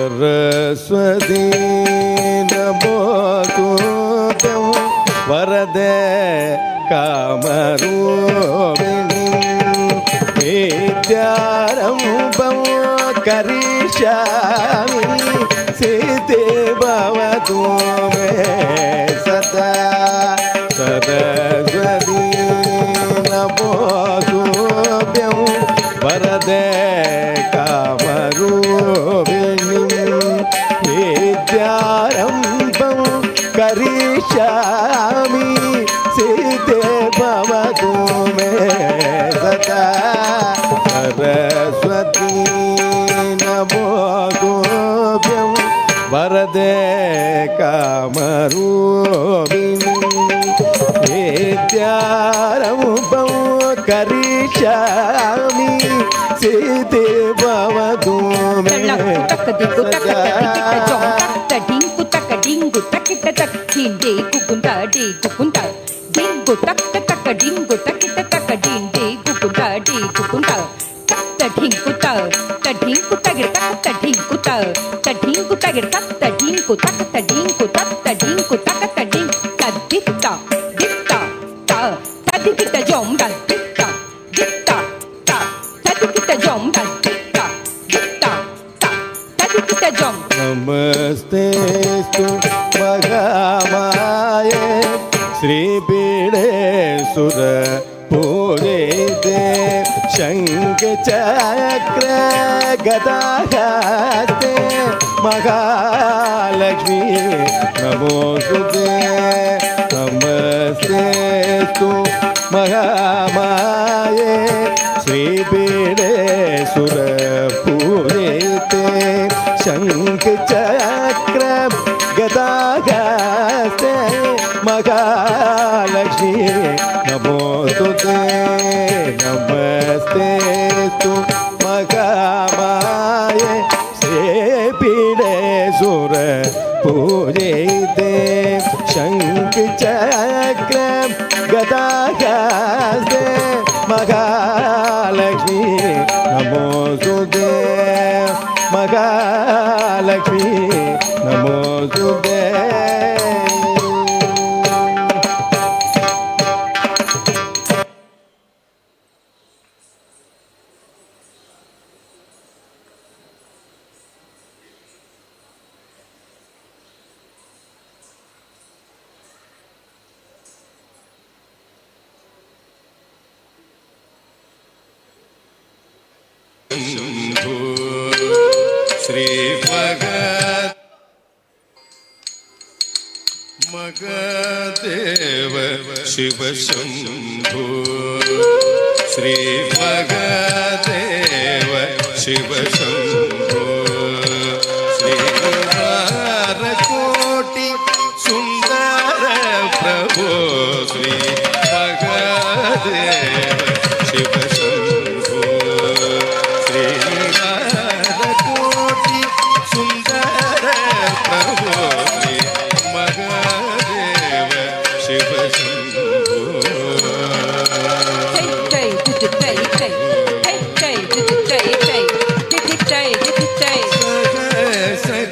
ಸರಸ್ವತಿ ನಮೋ ತುಭ್ಯಂ ವರದೆ ಕಾಮರೂಪಿಣಿ ವಿದ್ಯಾರಂಭಂ ಕರಿಷ್ಯಾಮಿ ಸಿದ್ಧಿ ಭವತು ಮೇ ಸದಾ ಸರಸ್ವತಿ ನಮೋ ತುಭ್ಯಂ ವರದೆ ಕಾಮರೂಪಿಣಿ ವಿದ್ಯಾರಂಭಂ ಕರಿಷ್ಯಾಮಿ ಸಿದ್ಧಿ ಭವತು ಮೇ ಸದಾ ಸರಸ್ವತಿ ನಮೋ ತುಭ್ಯಂ ವರದೆ ಕಾಮರೂಪಿಣಿ ವಿದ್ಯಾರಂಭಂ ಕರಿಷ್ಯಾಮಿ ಸಿದ್ಧಿ ಭವತು ಮೇ ಸದಾ ನಮಸ್ತೆಸ್ತು ಮಹಾಮಾಯೆ ಶ್ರೀಪೀಡೆ ಸುರ ಪೂಜಿತೆ ಶಂಖ ಚಕ್ರ ಗದಾಹಸ್ತೆ ಮಹಾಲಕ್ಷ್ಮೀ ನಮೋಸ್ತುತೆ ನಮಸ್ತೆಸ್ತು ಮಹಾಮಾಯೆ ಶ್ರೀಪೀಡೆ ಸುರ ಪೂಜಿತೆ ಶಂಖ ಚಕ್ರ ಗದಾಹಸ್ತೆ ಮಹಾಲಕ್ಷ್ಮೀ ನಮಸ್ತೆ ತು ಮಗಮಾಯೆ ಸೇಬಿಡೆ ಸುರ ಪೂಜಿತೆ ಶಂಖ ಚಕ್ರ ಗದಾಗಸ್ತೆ ಮಹಾಲಕ್ಷ್ಮೀ ನಮೋಸ್ತುತೆ ಮಹಾಲಕ್ಷ್ಮೀ ನಮೋಸ್ತುತೆ. ಶ್ರೀ ಮಗದೇವ ಶಿವ ಶಂಭೋ ಶ್ರೀ ಮಗದೇವ ಶಿವ ಶಂಭೋ ಶ್ರೀ ಕೋಟಿ ಸುಂದರ ಪ್ರಭೋ ಶ್ರೀ ಮಗದೇವ ಶಿವ ಶಂಭೋ ಶ್ರೀ ಕೋಟಿ ಸುಂದರ ಪ್ರಭೋ ಶ್ರೀ ಮಗದೇವ ಶಿವ ಶಂಭೋ.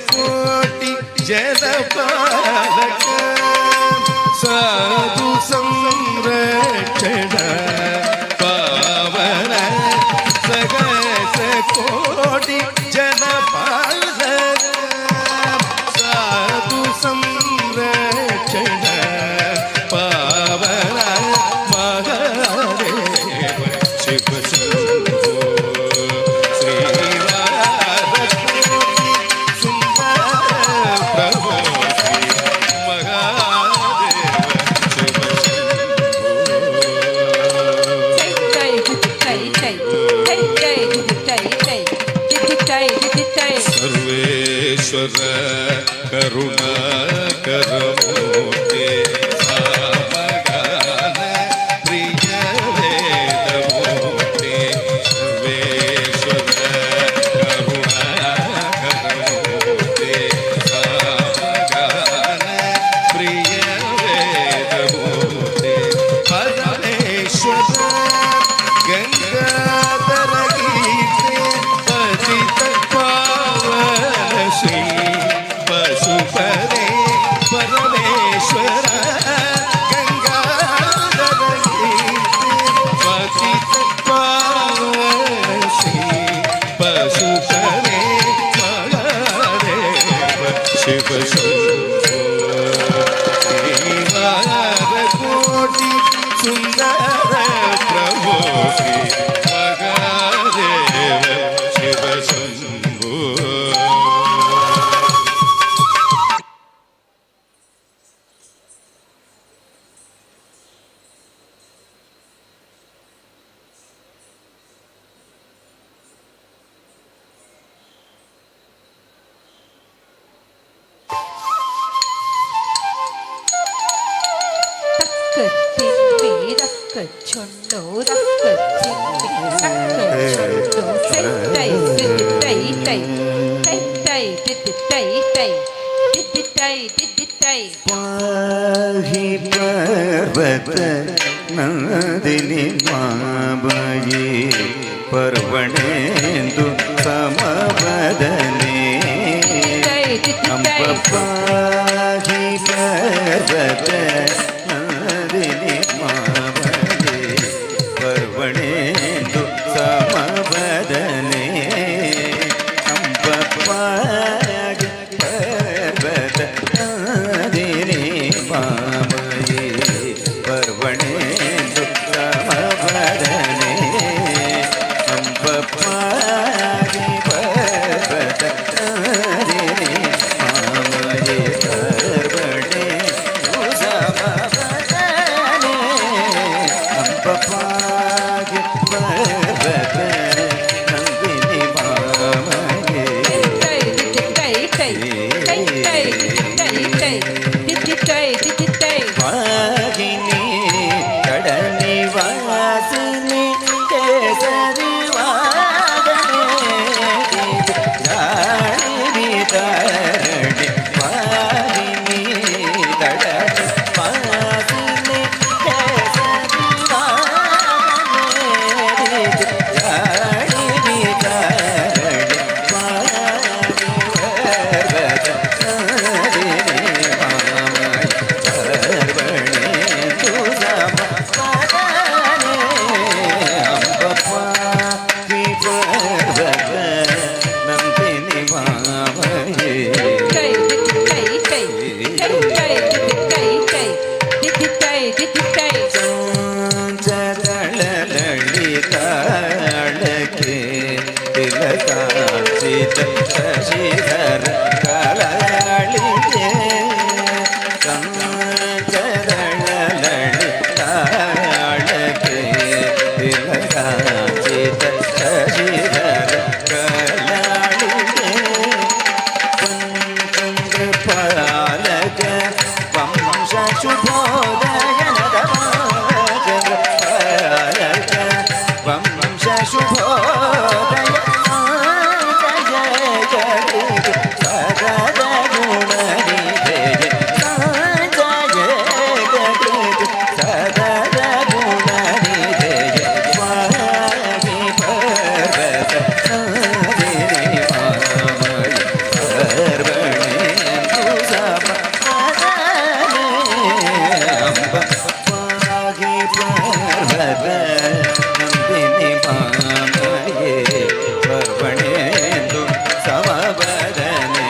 ಕೋಟಿ ಜನಪಾಲಕ ಸಾಧು ಸಂರಕ್ಷಣ ಪಾವನ ಸಗಸ ಕೋಟಿ ಜನಪಾಲಕ ಸಾಧು ಸಂರಕ್ಷಣ ಪಾವನ ಮಹಾದೇವ ಶಿವ ಶಂಭೋ ಶ್ರೀರಾಧಕೋಟಿ ಸುಂದರ ಪ್ರಭೋ ಶ್ರೀ ಮಹಾದೇವ ಶಿವ ಸರ್ವೇಶ್ವರ ಕರುಣಾಕರಮೂರ್ತಿ ಸಾಮಗಾನ ಪ್ರಿಯ ವೇದಮೂರ್ತಿ ಸರ್ವೇಶ್ವರ ಕರುಣಾಕರಮೂರ್ತಿ ಸಾಮಗಾನ ಪ್ರಿಯ ವೇದಮೂರ್ತಿ ಪರಮೇಶ್ವರ ಗಂಗಾಧರ ಗೀತೆ ಪತಿತ ಪಾವನ ಶ್ರೀ ಪಶುಪರೇ ಪರಮೇಶ್ವರ ಗಂಗಾಧರ ಗೀತೆ ಪತಿತ ಪಾವನ ಶ್ರೀ ಪಶುಪರೇ ಮಹಾದೇವ ಶಿವ ಶಂಭೋ ಶ್ರೀರಾಧಕೋಟಿ ಸುಂದರ ಪ್ರಭೋ ಶ್ರೀ ಮಹಾದೇವ ಶಿವ ಶಂಭೋ. ಪಾಹಿ ಪರ್ವತ ನಂದಿನಿ ಮಾಬಯಿ ಪರ್ವಣೇಂದು ಸಮವದನೆ ಅಂಬ ಪಾಹಿ ಪರ್ವತ ನಂದಿನಿ ಮಾಬಯಿ ಪರ್ವಣೇಂದು ಸಮವದನೆ ಅಂಬ ಪಾಹಿ ಪರ್ವತ ನಂದಿನಿ ಮಾಮಯಿ ಪರ್ವಣೇಂದು ಸಮವದನೆ ಅಂಬ ಪಾಹಿ ಪರ್ವತ ನಂದಿನಿ ಮಾಮಯಿ ಪರ್ವಣೇಂದು ಸಮವದನೆ ಕಾಂಚಿತ ಶಶಿಧರ ಕಲಾಳಿಗೆ ಪಾಲಕ ವಂಶ ಶುಭೋದಯ ಪಾಲಕ ವಂಶ ಶುಭೋದಯ ಸದಾ ಗುಣನಿಧೆ ಜಯ ಸದಾ ಗುಣನಿಧೆ ಸ್ವಾಮಿ ಪರ್ವತ ಸಾಧಿನಿ ಮಾಮಯ ಸರ್ವಣೇಂದು ಸಮ ಅಂಬ ಪಾಗಿ ಪರ್ವತ ನಂದಿನಿ ಮಾಮಯೇ ಸರ್ವಣೇಂದು ಸಮವದನೆ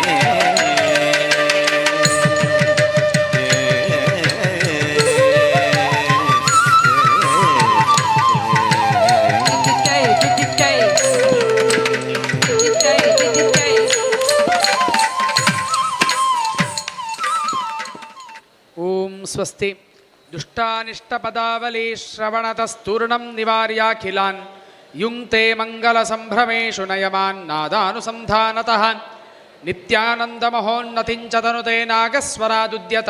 ಓಂ ಸ್ವಸ್ತಿ ದುಷ್ಟಾನಿಷ್ಟಪದಾವಲಿ ಶ್ರವಣತಸ್ತೂರ್ಣಂ ನಿವಾರ್ಯಾಖಿಲಾನ್ ಯುಂಕ್ತೆ ಮಂಗಲ ಸಂಭ್ರಮೇಶು ನಯಮಾನ್ ನಾದಾನುಸಂಧಾನತಃ ನಿತ್ಯಾನಂದಮಹೋನ್ನತಿಂಚ ತನುತೆ ನಾಗಸ್ವರಾದುದ್ಯತ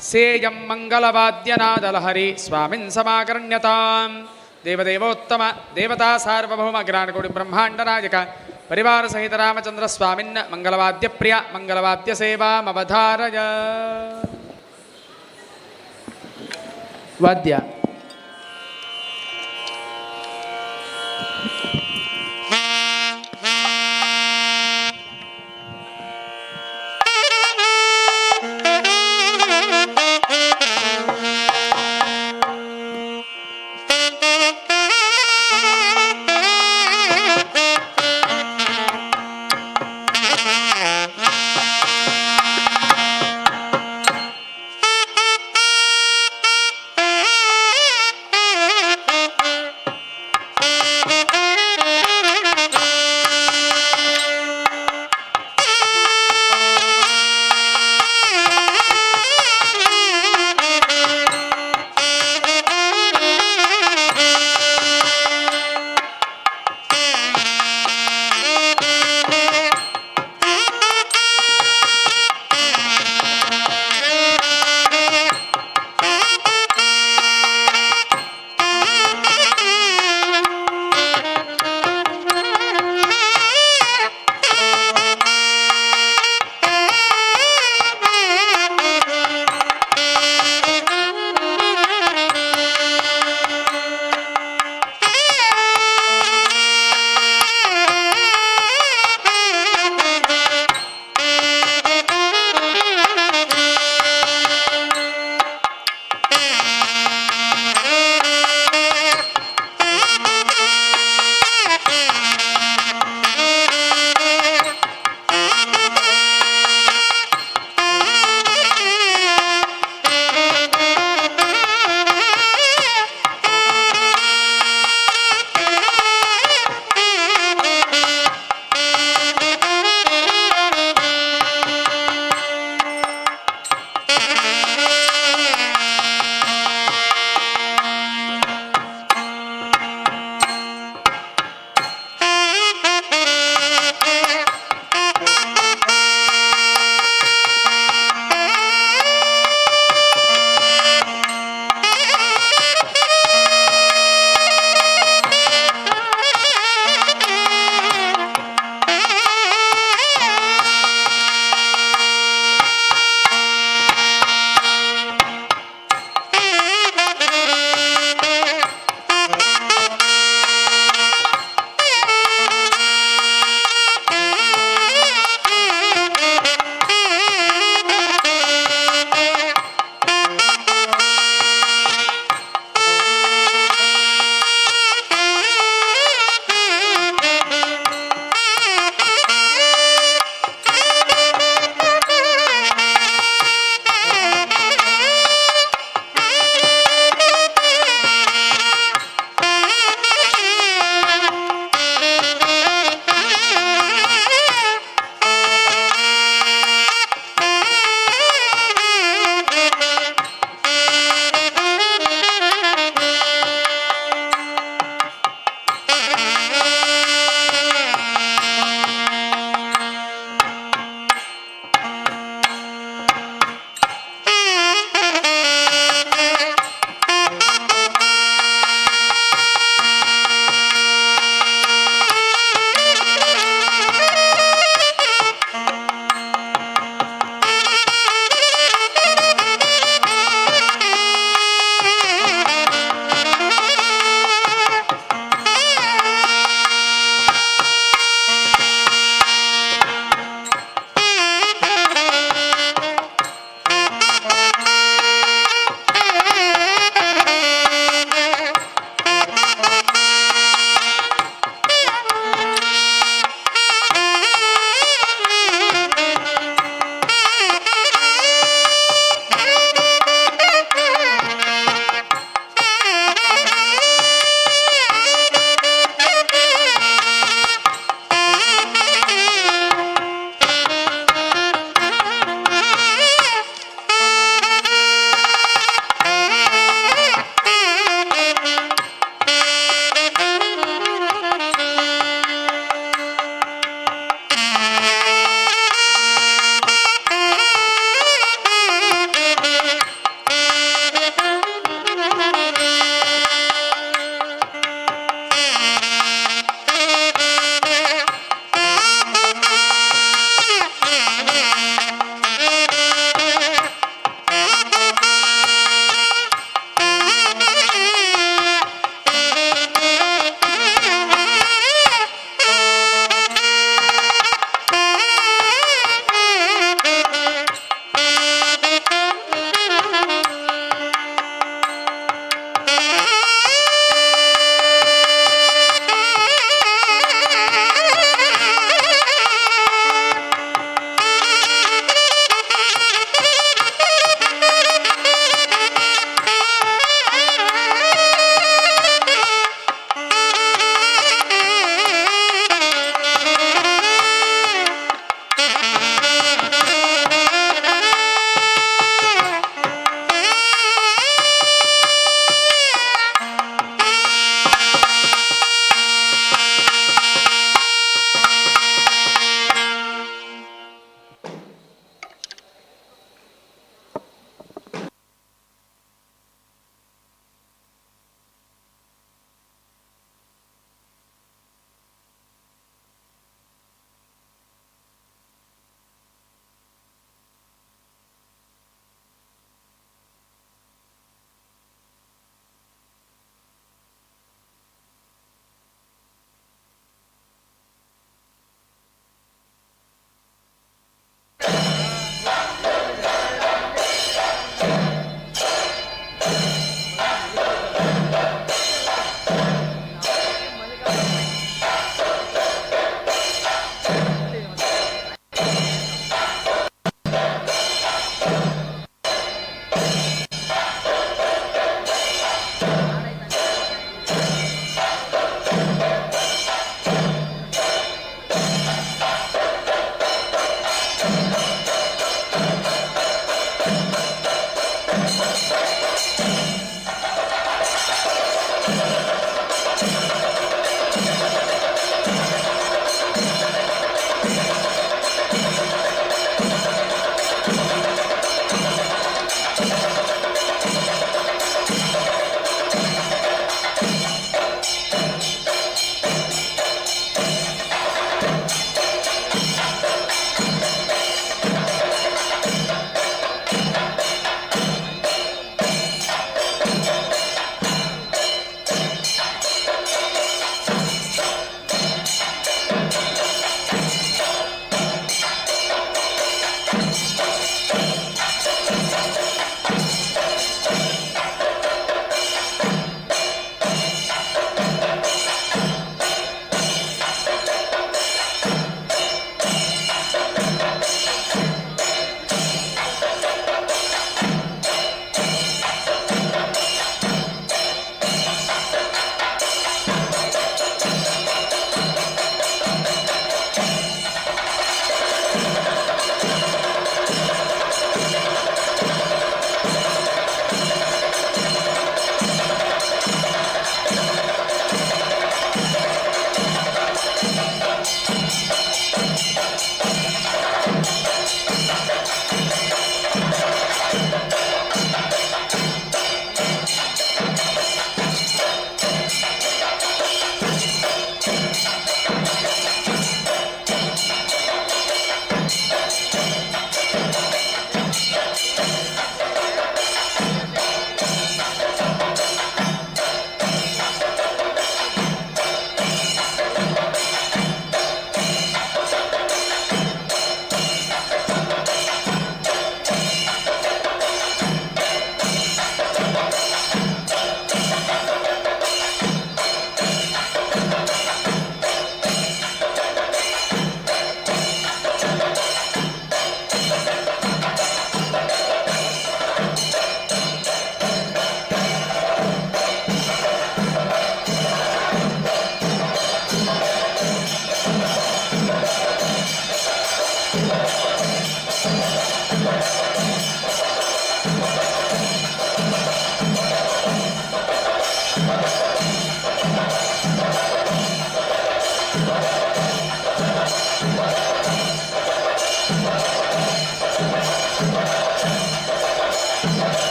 ಸೇಯಂ ಮಂಗಲವಾದ್ಯನಾದಲಹರಿ ಸ್ವಾಮಿನ್ ಸಮಾಕರ್ಣ್ಯತಾಂ ದೇವದೇವೋತ್ತಮ ದೇವತಾ ಸಾರ್ವಭೌಮ ಜ್ಞಾನಕೋಟಿ ಬ್ರಹ್ಮಾಂಡ ನಾಯಕ ಪರಿವಾರ ಸಹಿತ ರಾಮಚಂದ್ರ ಸ್ವಾಮಿನ್ನ ಮಂಗಲವಾದ್ಯ ಪ್ರಿಯ ಮಂಗಲವಾದ್ಯ ಸೇವಾಮವಧಾರಯ. ವಾದ್ಯ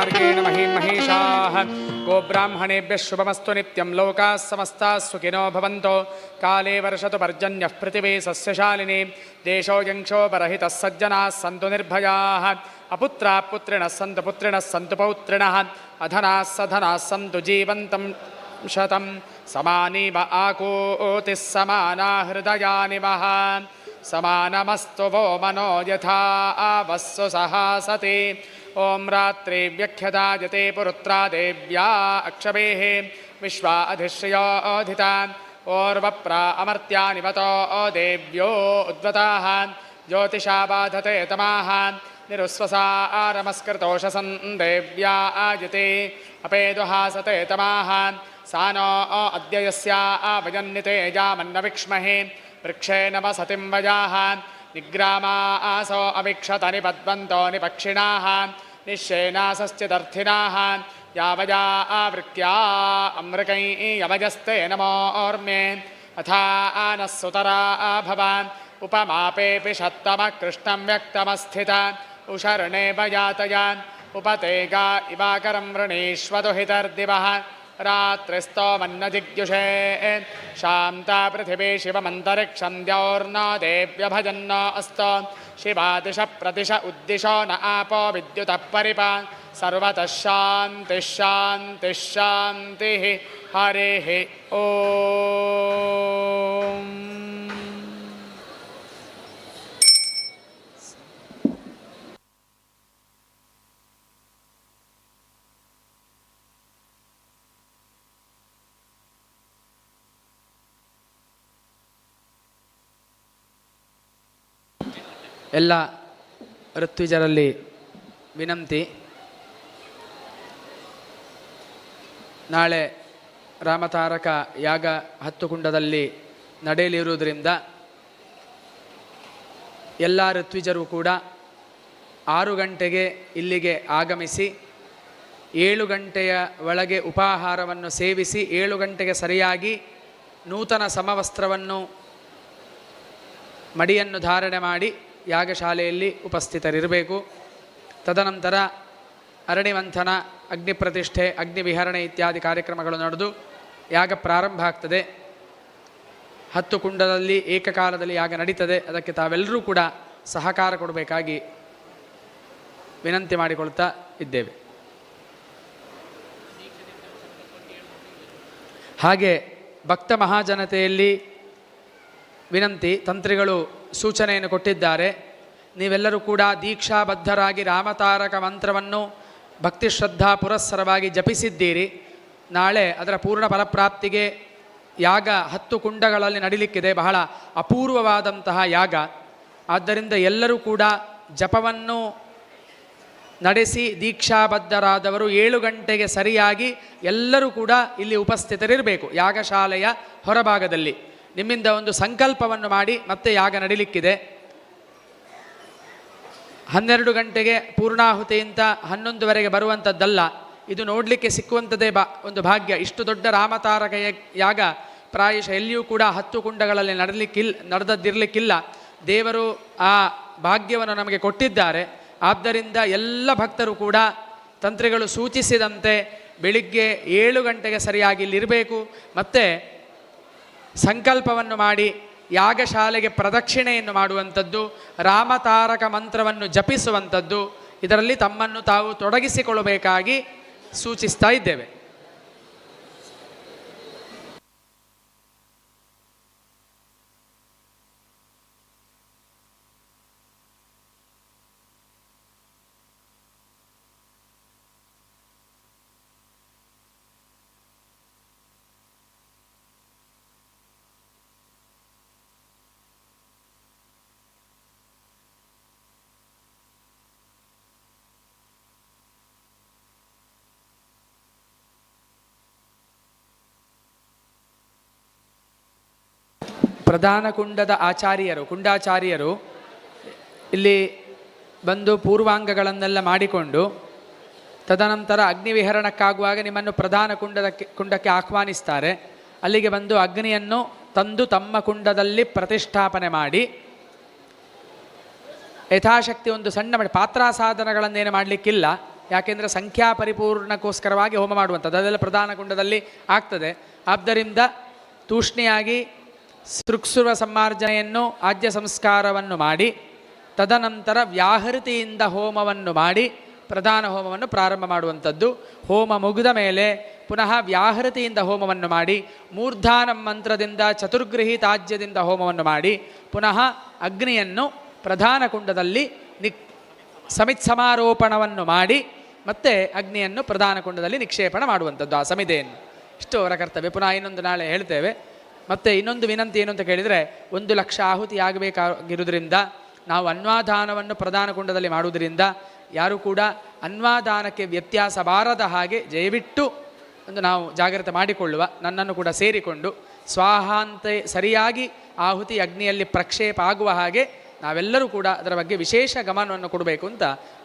मार्गेण महीं महिषाः गोब्राह्मणेभ्यः शुभमस्तु नित्यं लोकाः समस्ताः सुखिनो भवन्तु काले वर्षतु पर्जन्यः पृथिवी सस्यशालिनी देशो यंशो परहितः सज्जनाः सन्तु निर्भयाः अपुत्राः पुत्रिणः सन्तु पौत्रिणः अधनाः सधनाः सन्तु जीवन्तं शतं समानीव आकोतिः समाना हृदयानि वः समानमस्तु वो मनो यथा आवस्सु सहासति ॐ रात्रि व्यख्यदायते पुरुत्रा देव्या अक्षवेः विश्वा अधिश्रियोऽधिता ओर्वप्रा अमर्त्यानि वतो देव्यो उद्वताः ज्योतिषा बाधते तमाः निरुस्वसारमस्कृतोषसं देव्या आयते अपेदुहासते तमाः सा नो अद्य यस्या आवयन्नितेजामन्नविक्ष्महे वृक्षेण वसतिं वजाः निग्रामा आसो अविक्षत निपद्वन्तो निपक्षिणाः निश्चेनासश्चिदर्थिनाः यावया आवृत्या अमृकै यमजस्ते नमोर्मे अथा नः सुतरा भवान् उपमापेऽपि शत्तमकृष्णं व्यक्तमस्थित उशर्णे वयातयान् उपतेगा इवाकरं वृणीष्वदुहितर्दिवः रात्रिस्तोमन्नजिग्युषे शान्ता पृथिवी शिवमन्तरिक्षं द्यौर्न देव्यभजन्न अस्तो शिवादिश प्रतिश उद्दिशो न आपो विद्युतः परिपा सर्वतः शान्तिः शान्तिः शान्तिः हरिः ॐ ಎಲ್ಲ ಋತ್ವಿಜರಲ್ಲಿ ವಿನಂತಿ, ನಾಳೆ ರಾಮತಾರಕ ಯಾಗ 10 ಕುಂಡದಲ್ಲಿ ನಡೆಯಲಿರುವುದರಿಂದ ಎಲ್ಲ ಋತ್ವಿಜರು ಕೂಡ 6 ಗಂಟೆಗೆ ಇಲ್ಲಿಗೆ ಆಗಮಿಸಿ 7 ಗಂಟೆಯ ಒಳಗೆ ಉಪಾಹಾರವನ್ನು ಸೇವಿಸಿ 7 ಗಂಟೆಗೆ ಸರಿಯಾಗಿ ನೂತನ ಸಮವಸ್ತ್ರವನ್ನು ಮಡಿಯನ್ನು ಧಾರಣೆ ಮಾಡಿ ಯಾಗಶಾಲೆಯಲ್ಲಿ ಉಪಸ್ಥಿತರಿರಬೇಕು. ತದನಂತರ ಅರಣಿವಂಥನ, ಅಗ್ನಿ ಪ್ರತಿಷ್ಠೆ, ಅಗ್ನಿ ವಿಹರಣೆ ಇತ್ಯಾದಿ ಕಾರ್ಯಕ್ರಮಗಳು ನಡೆದು ಯಾಗ ಪ್ರಾರಂಭ ಆಗ್ತದೆ. 10 ಕುಂಡದಲ್ಲಿ ಏಕಕಾಲದಲ್ಲಿ ಯಾಗ ನಡೀತದೆ. ಅದಕ್ಕೆ ತಾವೆಲ್ಲರೂ ಕೂಡ ಸಹಕಾರ ಕೊಡಬೇಕಾಗಿ ವಿನಂತಿ ಮಾಡಿಕೊಳ್ತಾ ಇದ್ದೇವೆ. ಹಾಗೆ ಭಕ್ತ ಮಹಾಜನತೆಯಲ್ಲಿ ವಿನಂತಿ, ತಂತ್ರಿಗಳು ಸೂಚನೆಯನ್ನು ಕೊಟ್ಟಿದ್ದಾರೆ. ನೀವೆಲ್ಲರೂ ಕೂಡ ದೀಕ್ಷಾಬದ್ಧರಾಗಿ ರಾಮತಾರಕ ಮಂತ್ರವನ್ನು ಭಕ್ತಿ ಶ್ರದ್ಧಾ ಪುರಸ್ಸರವಾಗಿ ಜಪಿಸಿದ್ದೀರಿ. ನಾಳೆ ಅದರ ಪೂರ್ಣ ಫಲಪ್ರಾಪ್ತಿಗೆ ಯಾಗ 10 ಕುಂಡಗಳಲ್ಲಿ ನಡೀಲಿಕ್ಕಿದೆ. ಬಹಳ ಅಪೂರ್ವವಾದಂತಹ ಯಾಗ. ಆದ್ದರಿಂದ ಎಲ್ಲರೂ ಕೂಡ ಜಪವನ್ನು ನಡೆಸಿ ದೀಕ್ಷಾಬದ್ಧರಾದವರು 7 ಗಂಟೆಗೆ ಸರಿಯಾಗಿ ಎಲ್ಲರೂ ಕೂಡ ಇಲ್ಲಿ ಉಪಸ್ಥಿತರಿರಬೇಕು. ಯಾಗಶಾಲೆಯ ಹೊರಭಾಗದಲ್ಲಿ ನಿಮ್ಮಿಂದ ಒಂದು ಸಂಕಲ್ಪವನ್ನು ಮಾಡಿ ಮತ್ತೆ ಯಾಗ ನಡೀಲಿಕ್ಕಿದೆ. 12 ಗಂಟೆಗೆ ಪೂರ್ಣಾಹುತಿಯಿಂದ 11ವರೆಗೆ ಬರುವಂಥದ್ದಲ್ಲ. ಇದು ನೋಡಲಿಕ್ಕೆ ಸಿಕ್ಕುವಂಥದ್ದೇ ಒಂದು ಭಾಗ್ಯ. ಇಷ್ಟು ದೊಡ್ಡ ರಾಮತಾರಕ ಯಾಗ ಪ್ರಾಯಶಃ ಎಲ್ಲಿಯೂ ಕೂಡ 10 ಕುಂಡಗಳಲ್ಲಿ ನಡೆದದ್ದಿರಲಿಕ್ಕಿಲ್ಲ. ದೇವರು ಆ ಭಾಗ್ಯವನ್ನು ನಮಗೆ ಕೊಟ್ಟಿದ್ದಾರೆ. ಆದ್ದರಿಂದ ಎಲ್ಲ ಭಕ್ತರು ಕೂಡ ತಂತ್ರಿಗಳು ಸೂಚಿಸಿದಂತೆ ಬೆಳಿಗ್ಗೆ 7 ಗಂಟೆಗೆ ಸರಿಯಾಗಿ ಇಲ್ಲಿರಬೇಕು. ಮತ್ತು ಸಂಕಲ್ಪವನ್ನು ಮಾಡಿ ಯಾಗಶಾಲೆಗೆ ಪ್ರದಕ್ಷಿಣೆಯನ್ನು ಮಾಡುವಂಥದ್ದು, ರಾಮತಾರಕ ಮಂತ್ರವನ್ನು ಜಪಿಸುವಂಥದ್ದು, ಇದರಲ್ಲಿ ತಮ್ಮನ್ನು ತಾವು ತೊಡಗಿಸಿಕೊಳ್ಳಬೇಕಾಗಿ ಸೂಚಿಸ್ತಾ ಇದ್ದೇವೆ. ಪ್ರಧಾನ ಕುಂಡದ ಆಚಾರ್ಯರು, ಕುಂಡಾಚಾರ್ಯರು ಇಲ್ಲಿ ಬಂದು ಪೂರ್ವಾಂಗಗಳನ್ನೆಲ್ಲ ಮಾಡಿಕೊಂಡು ತದನಂತರ ಅಗ್ನಿ ವಿಹರಣಕ್ಕಾಗುವಾಗ ನಿಮ್ಮನ್ನು ಪ್ರಧಾನ ಕುಂಡಕ್ಕೆ ಆಹ್ವಾನಿಸ್ತಾರೆ. ಅಲ್ಲಿಗೆ ಬಂದು ಅಗ್ನಿಯನ್ನು ತಂದು ತಮ್ಮ ಕುಂಡದಲ್ಲಿ ಪ್ರತಿಷ್ಠಾಪನೆ ಮಾಡಿ ಯಥಾಶಕ್ತಿ ಒಂದು ಸಣ್ಣ ಪಾತ್ರಾ ಸಾಧನಗಳನ್ನೇನು ಮಾಡಲಿಕ್ಕಿಲ್ಲ, ಯಾಕೆಂದರೆ ಸಂಖ್ಯಾ ಪರಿಪೂರ್ಣಕ್ಕೋಸ್ಕರವಾಗಿ ಹೋಮ ಮಾಡುವಂಥದ್ದು ಅದೆಲ್ಲ ಪ್ರಧಾನ ಕುಂಡದಲ್ಲಿ ಆಗ್ತದೆ. ಆದ್ದರಿಂದ ತೂಷ್ಣಿಯಾಗಿ ಸೃಕ್ಸುರ ಸಮ್ಮಾರ್ಜನೆಯನ್ನು ಆದ್ಯ ಸಂಸ್ಕಾರವನ್ನು ಮಾಡಿ ತದನಂತರ ವ್ಯಾಹೃತಿಯಿಂದ ಹೋಮವನ್ನು ಮಾಡಿ ಪ್ರಧಾನ ಹೋಮವನ್ನು ಪ್ರಾರಂಭ ಮಾಡುವಂಥದ್ದು. ಹೋಮ ಮುಗಿದ ಮೇಲೆ ಪುನಃ ವ್ಯಾಹೃತಿಯಿಂದ ಹೋಮವನ್ನು ಮಾಡಿ ಮೂರ್ಧಾನಂ ಮಂತ್ರದಿಂದ ಚತುರ್ಗೃಹಿ ತಾಜ್ಯದಿಂದ ಹೋಮವನ್ನು ಮಾಡಿ ಪುನಃ ಅಗ್ನಿಯನ್ನು ಪ್ರಧಾನ ಕುಂಡದಲ್ಲಿ ಸಮಿತ್ಸಮಾರೋಪಣವನ್ನು ಮಾಡಿ ಮತ್ತೆ ಅಗ್ನಿಯನ್ನು ಪ್ರಧಾನ ಕುಂಡದಲ್ಲಿ ನಿಕ್ಷೇಪಣ ಮಾಡುವಂಥದ್ದು ಆ ಸಮಿತೆಯನ್ನು. ಇಷ್ಟು ಅವರ ಕರ್ತವ್ಯ. ಪುನಃ ಇನ್ನೊಂದು ನಾಳೆ ಹೇಳ್ತೇವೆ. ಮತ್ತು ಇನ್ನೊಂದು ವಿನಂತಿ ಏನು ಅಂತ ಕೇಳಿದರೆ 1,00,000 ಆಹುತಿ ಆಗಬೇಕಾಗಿರುವುದರಿಂದ ನಾವು ಅನ್ವಾದಾನವನ್ನು ಪ್ರಧಾನ ಕುಂಡದಲ್ಲಿ ಮಾಡುವುದರಿಂದ ಯಾರೂ ಕೂಡ ಅನ್ವಾದಾನಕ್ಕೆ ವ್ಯತ್ಯಾಸ ಬಾರದ ಹಾಗೆ ದಯವಿಟ್ಟು ಒಂದು ನಾವು ಜಾಗ್ರತೆ ಮಾಡಿಕೊಳ್ಳುವ, ನನ್ನನ್ನು ಕೂಡ ಸೇರಿಕೊಂಡು ಸ್ವಾಹಾಂತೆ ಸರಿಯಾಗಿ ಆಹುತಿ ಅಗ್ನಿಯಲ್ಲಿ ಪ್ರಕ್ಷೇಪ ಆಗುವ ಹಾಗೆ ನಾವೆಲ್ಲರೂ ಕೂಡ ಅದರ ಬಗ್ಗೆ ವಿಶೇಷ ಗಮನವನ್ನು ಕೊಡಬೇಕು ಅಂತ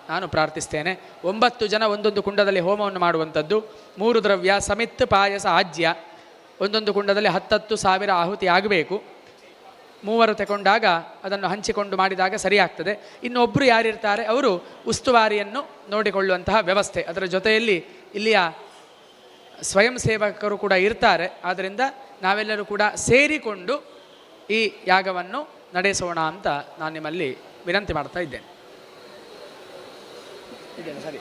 ನಾನು ಪ್ರಾರ್ಥಿಸ್ತೇನೆ. 9 ಜನ ಒಂದೊಂದು ಕುಂಡದಲ್ಲಿ ಹೋಮವನ್ನು ಮಾಡುವಂಥದ್ದು. 3 ದ್ರವ್ಯ ಸಮಿತ್ ಪಾಯಸ ಆಜ್ಯ ಒಂದೊಂದು ಕುಂಡದಲ್ಲಿ 10,000 ಆಹುತಿ ಆಗಬೇಕು. 3 ತಗೊಂಡಾಗ ಅದನ್ನು ಹಂಚಿಕೊಂಡು ಮಾಡಿದಾಗ ಸರಿಯಾಗ್ತದೆ. ಇನ್ನೊಬ್ಬರು ಯಾರಿರ್ತಾರೆ ಅವರು ಉಸ್ತುವಾರಿಯನ್ನು ನೋಡಿಕೊಳ್ಳುವಂತಹ ವ್ಯವಸ್ಥೆ, ಅದರ ಜೊತೆಯಲ್ಲಿ ಇಲ್ಲಿಯ ಸ್ವಯಂ ಸೇವಕರು ಕೂಡ ಇರ್ತಾರೆ. ಆದ್ದರಿಂದ ನಾವೆಲ್ಲರೂ ಕೂಡ ಸೇರಿಕೊಂಡು ಈ ಯಾಗವನ್ನು ನಡೆಸೋಣ ಅಂತ ನಾನು ನಿಮ್ಮಲ್ಲಿ ವಿನಂತಿ ಮಾಡ್ತಾ ಇದ್ದೇನೆ. ಸರಿ.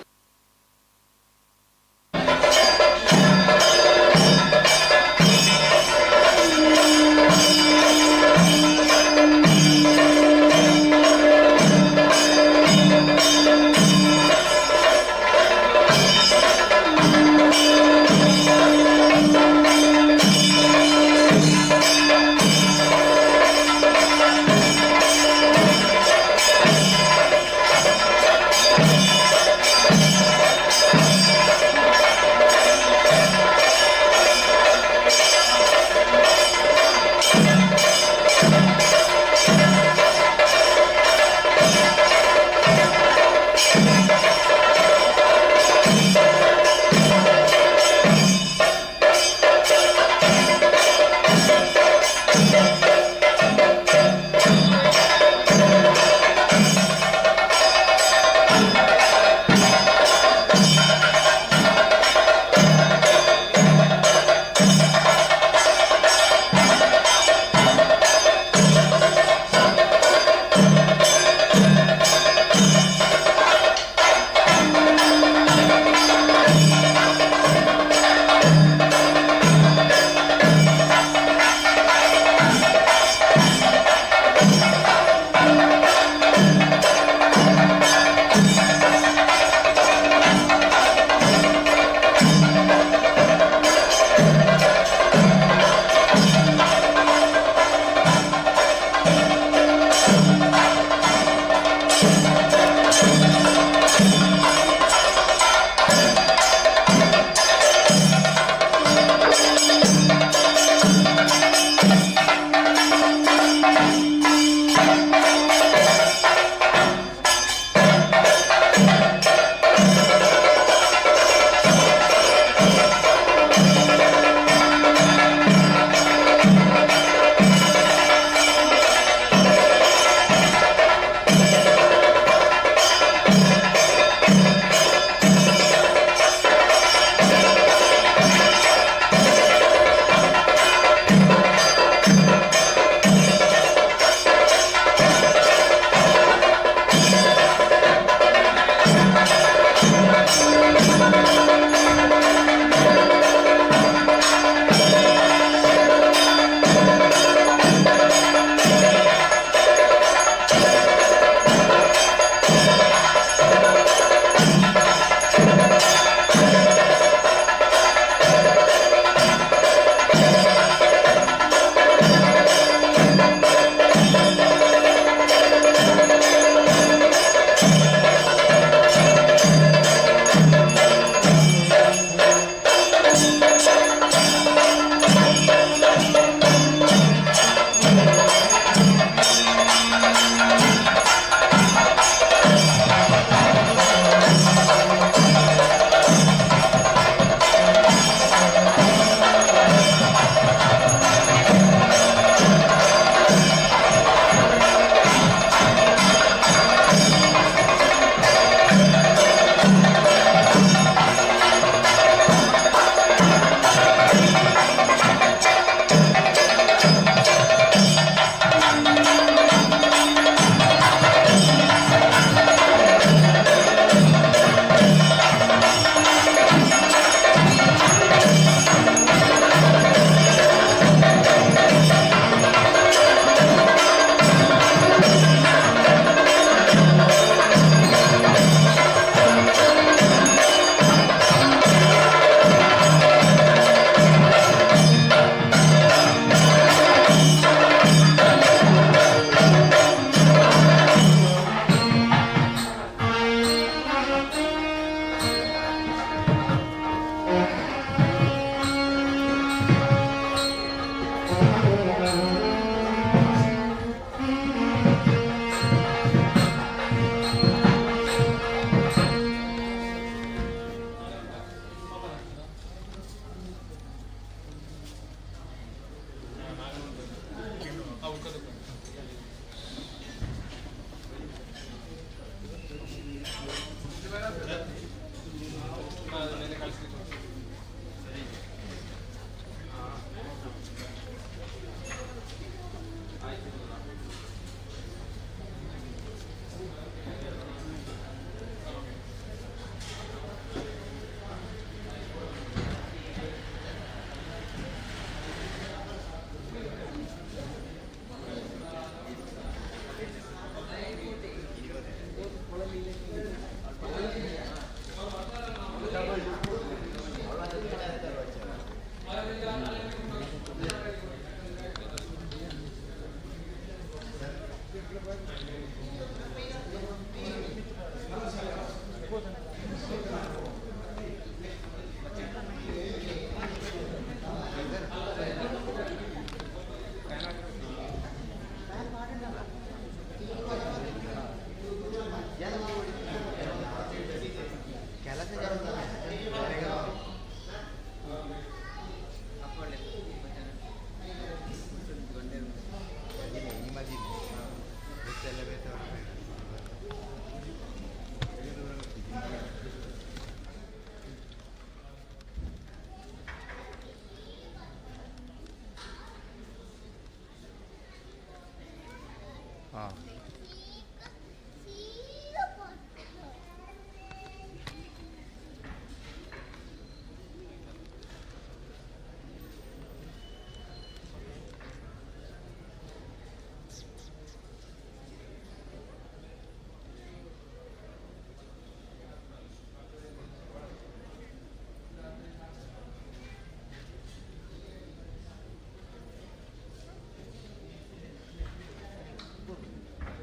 ಹಾಂ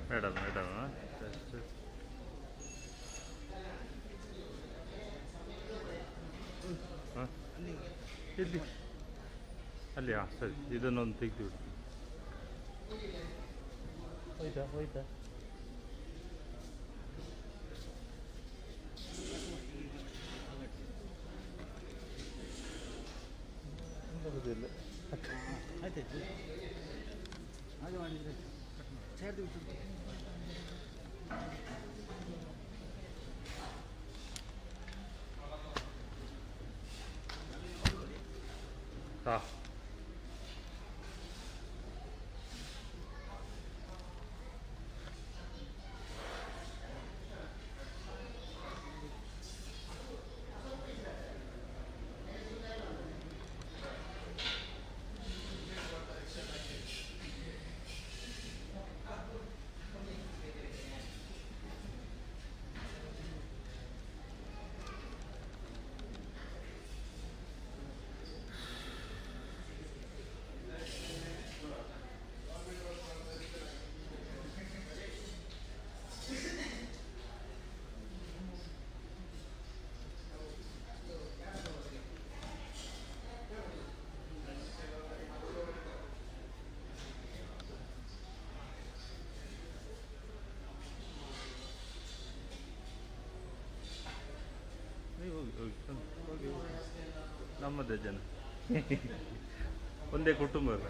ಮೇಡಮ್ ಮೇಡಮ್ ಹಾಂ ಇಲ್ಲಿ ಅಲ್ಲಿ ಹಾಂ ಸರಿ ಇದನ್ನೊಂದು ತೆಗೆದು ಹೋಯ್ತಾ ಹೋಯ್ತಾ ಬರೋದಿಲ್ಲ ಆಯ್ತಾಯ್ತು ಹಾಗೆ ಮಾಡಿದರೆ ಹಾಂ ಹೋಗಿ ನಮ್ಮದೇ ಜನ ಒಂದೇ ಕುಟುಂಬ ಅಲ್ಲ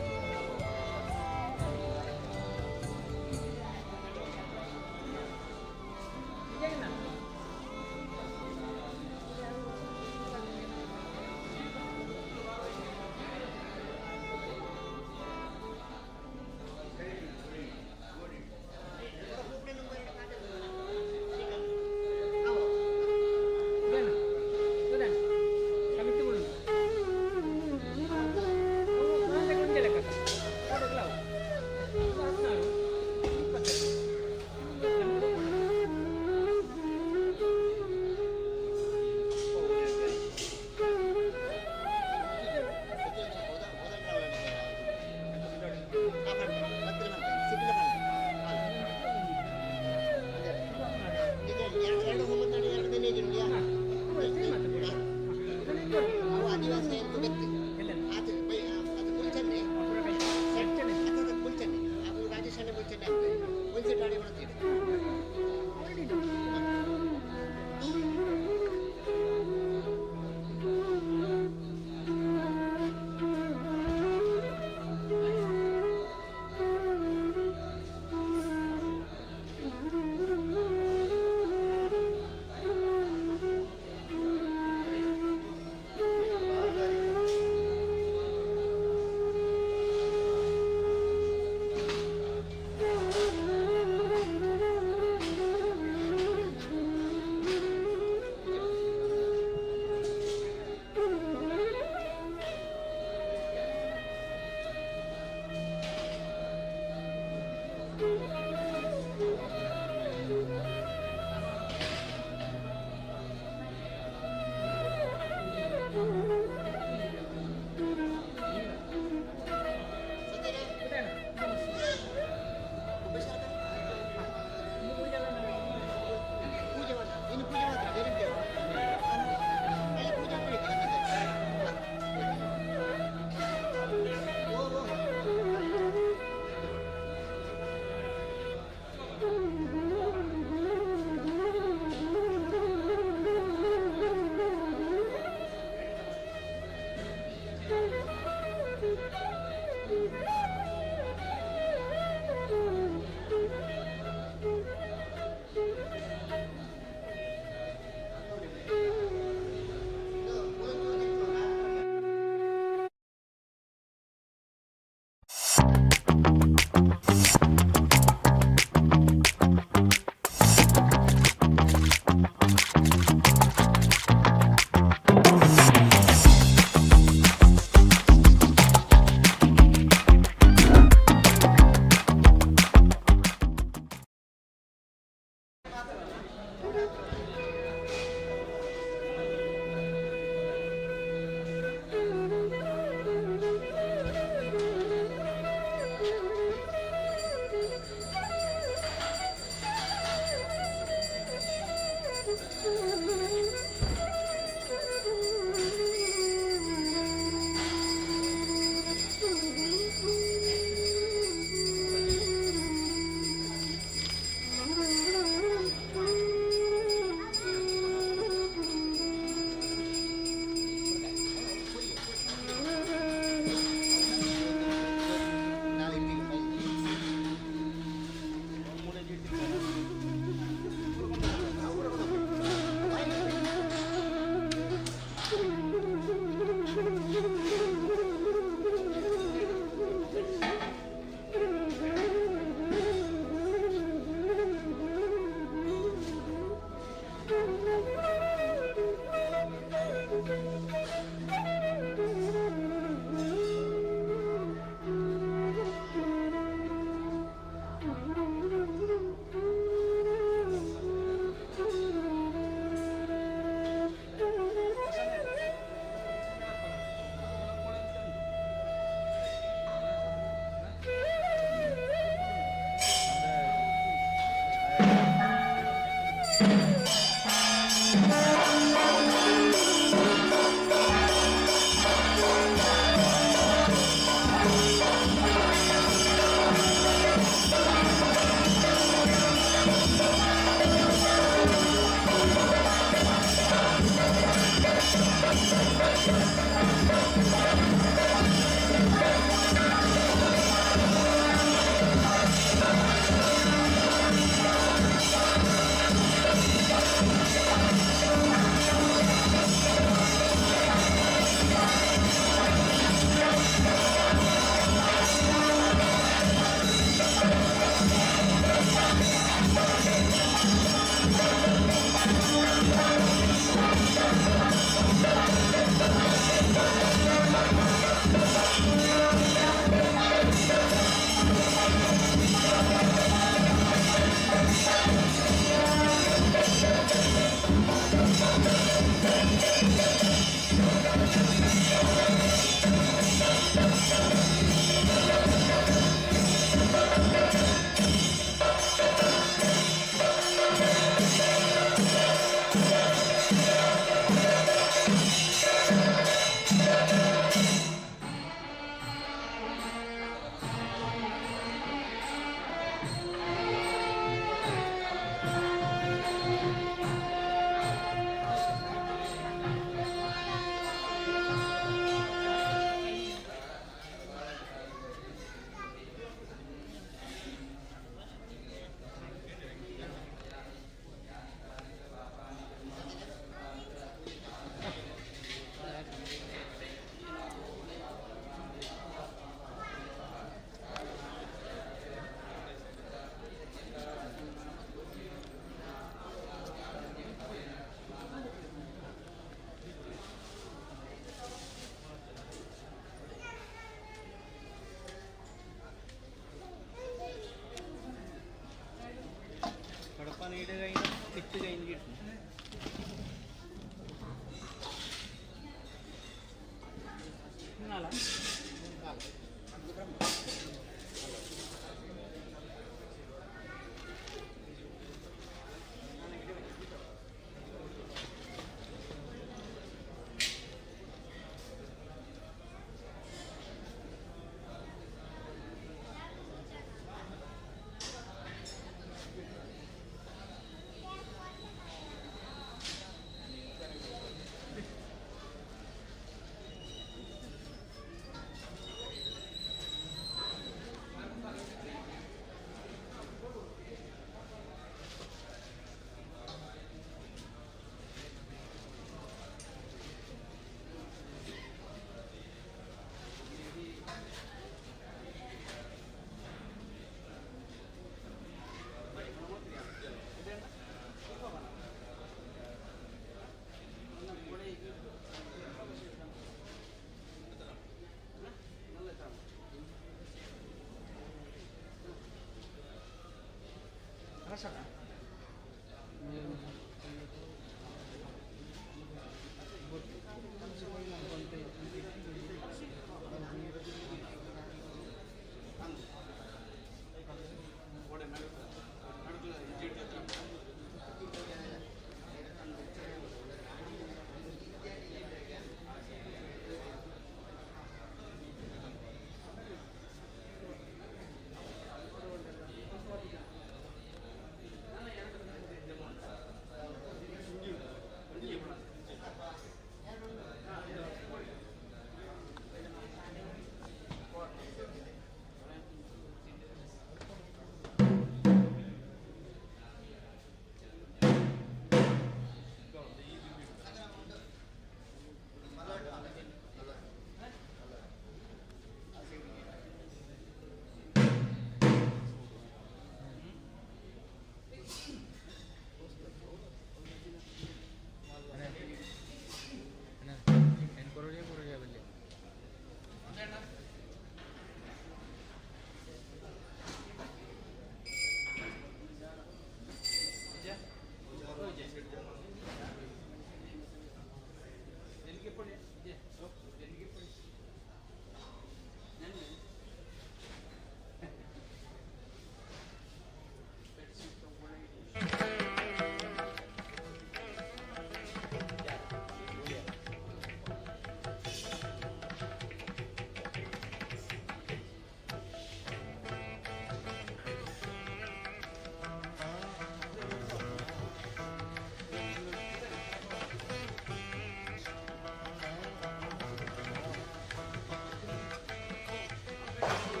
Thank you.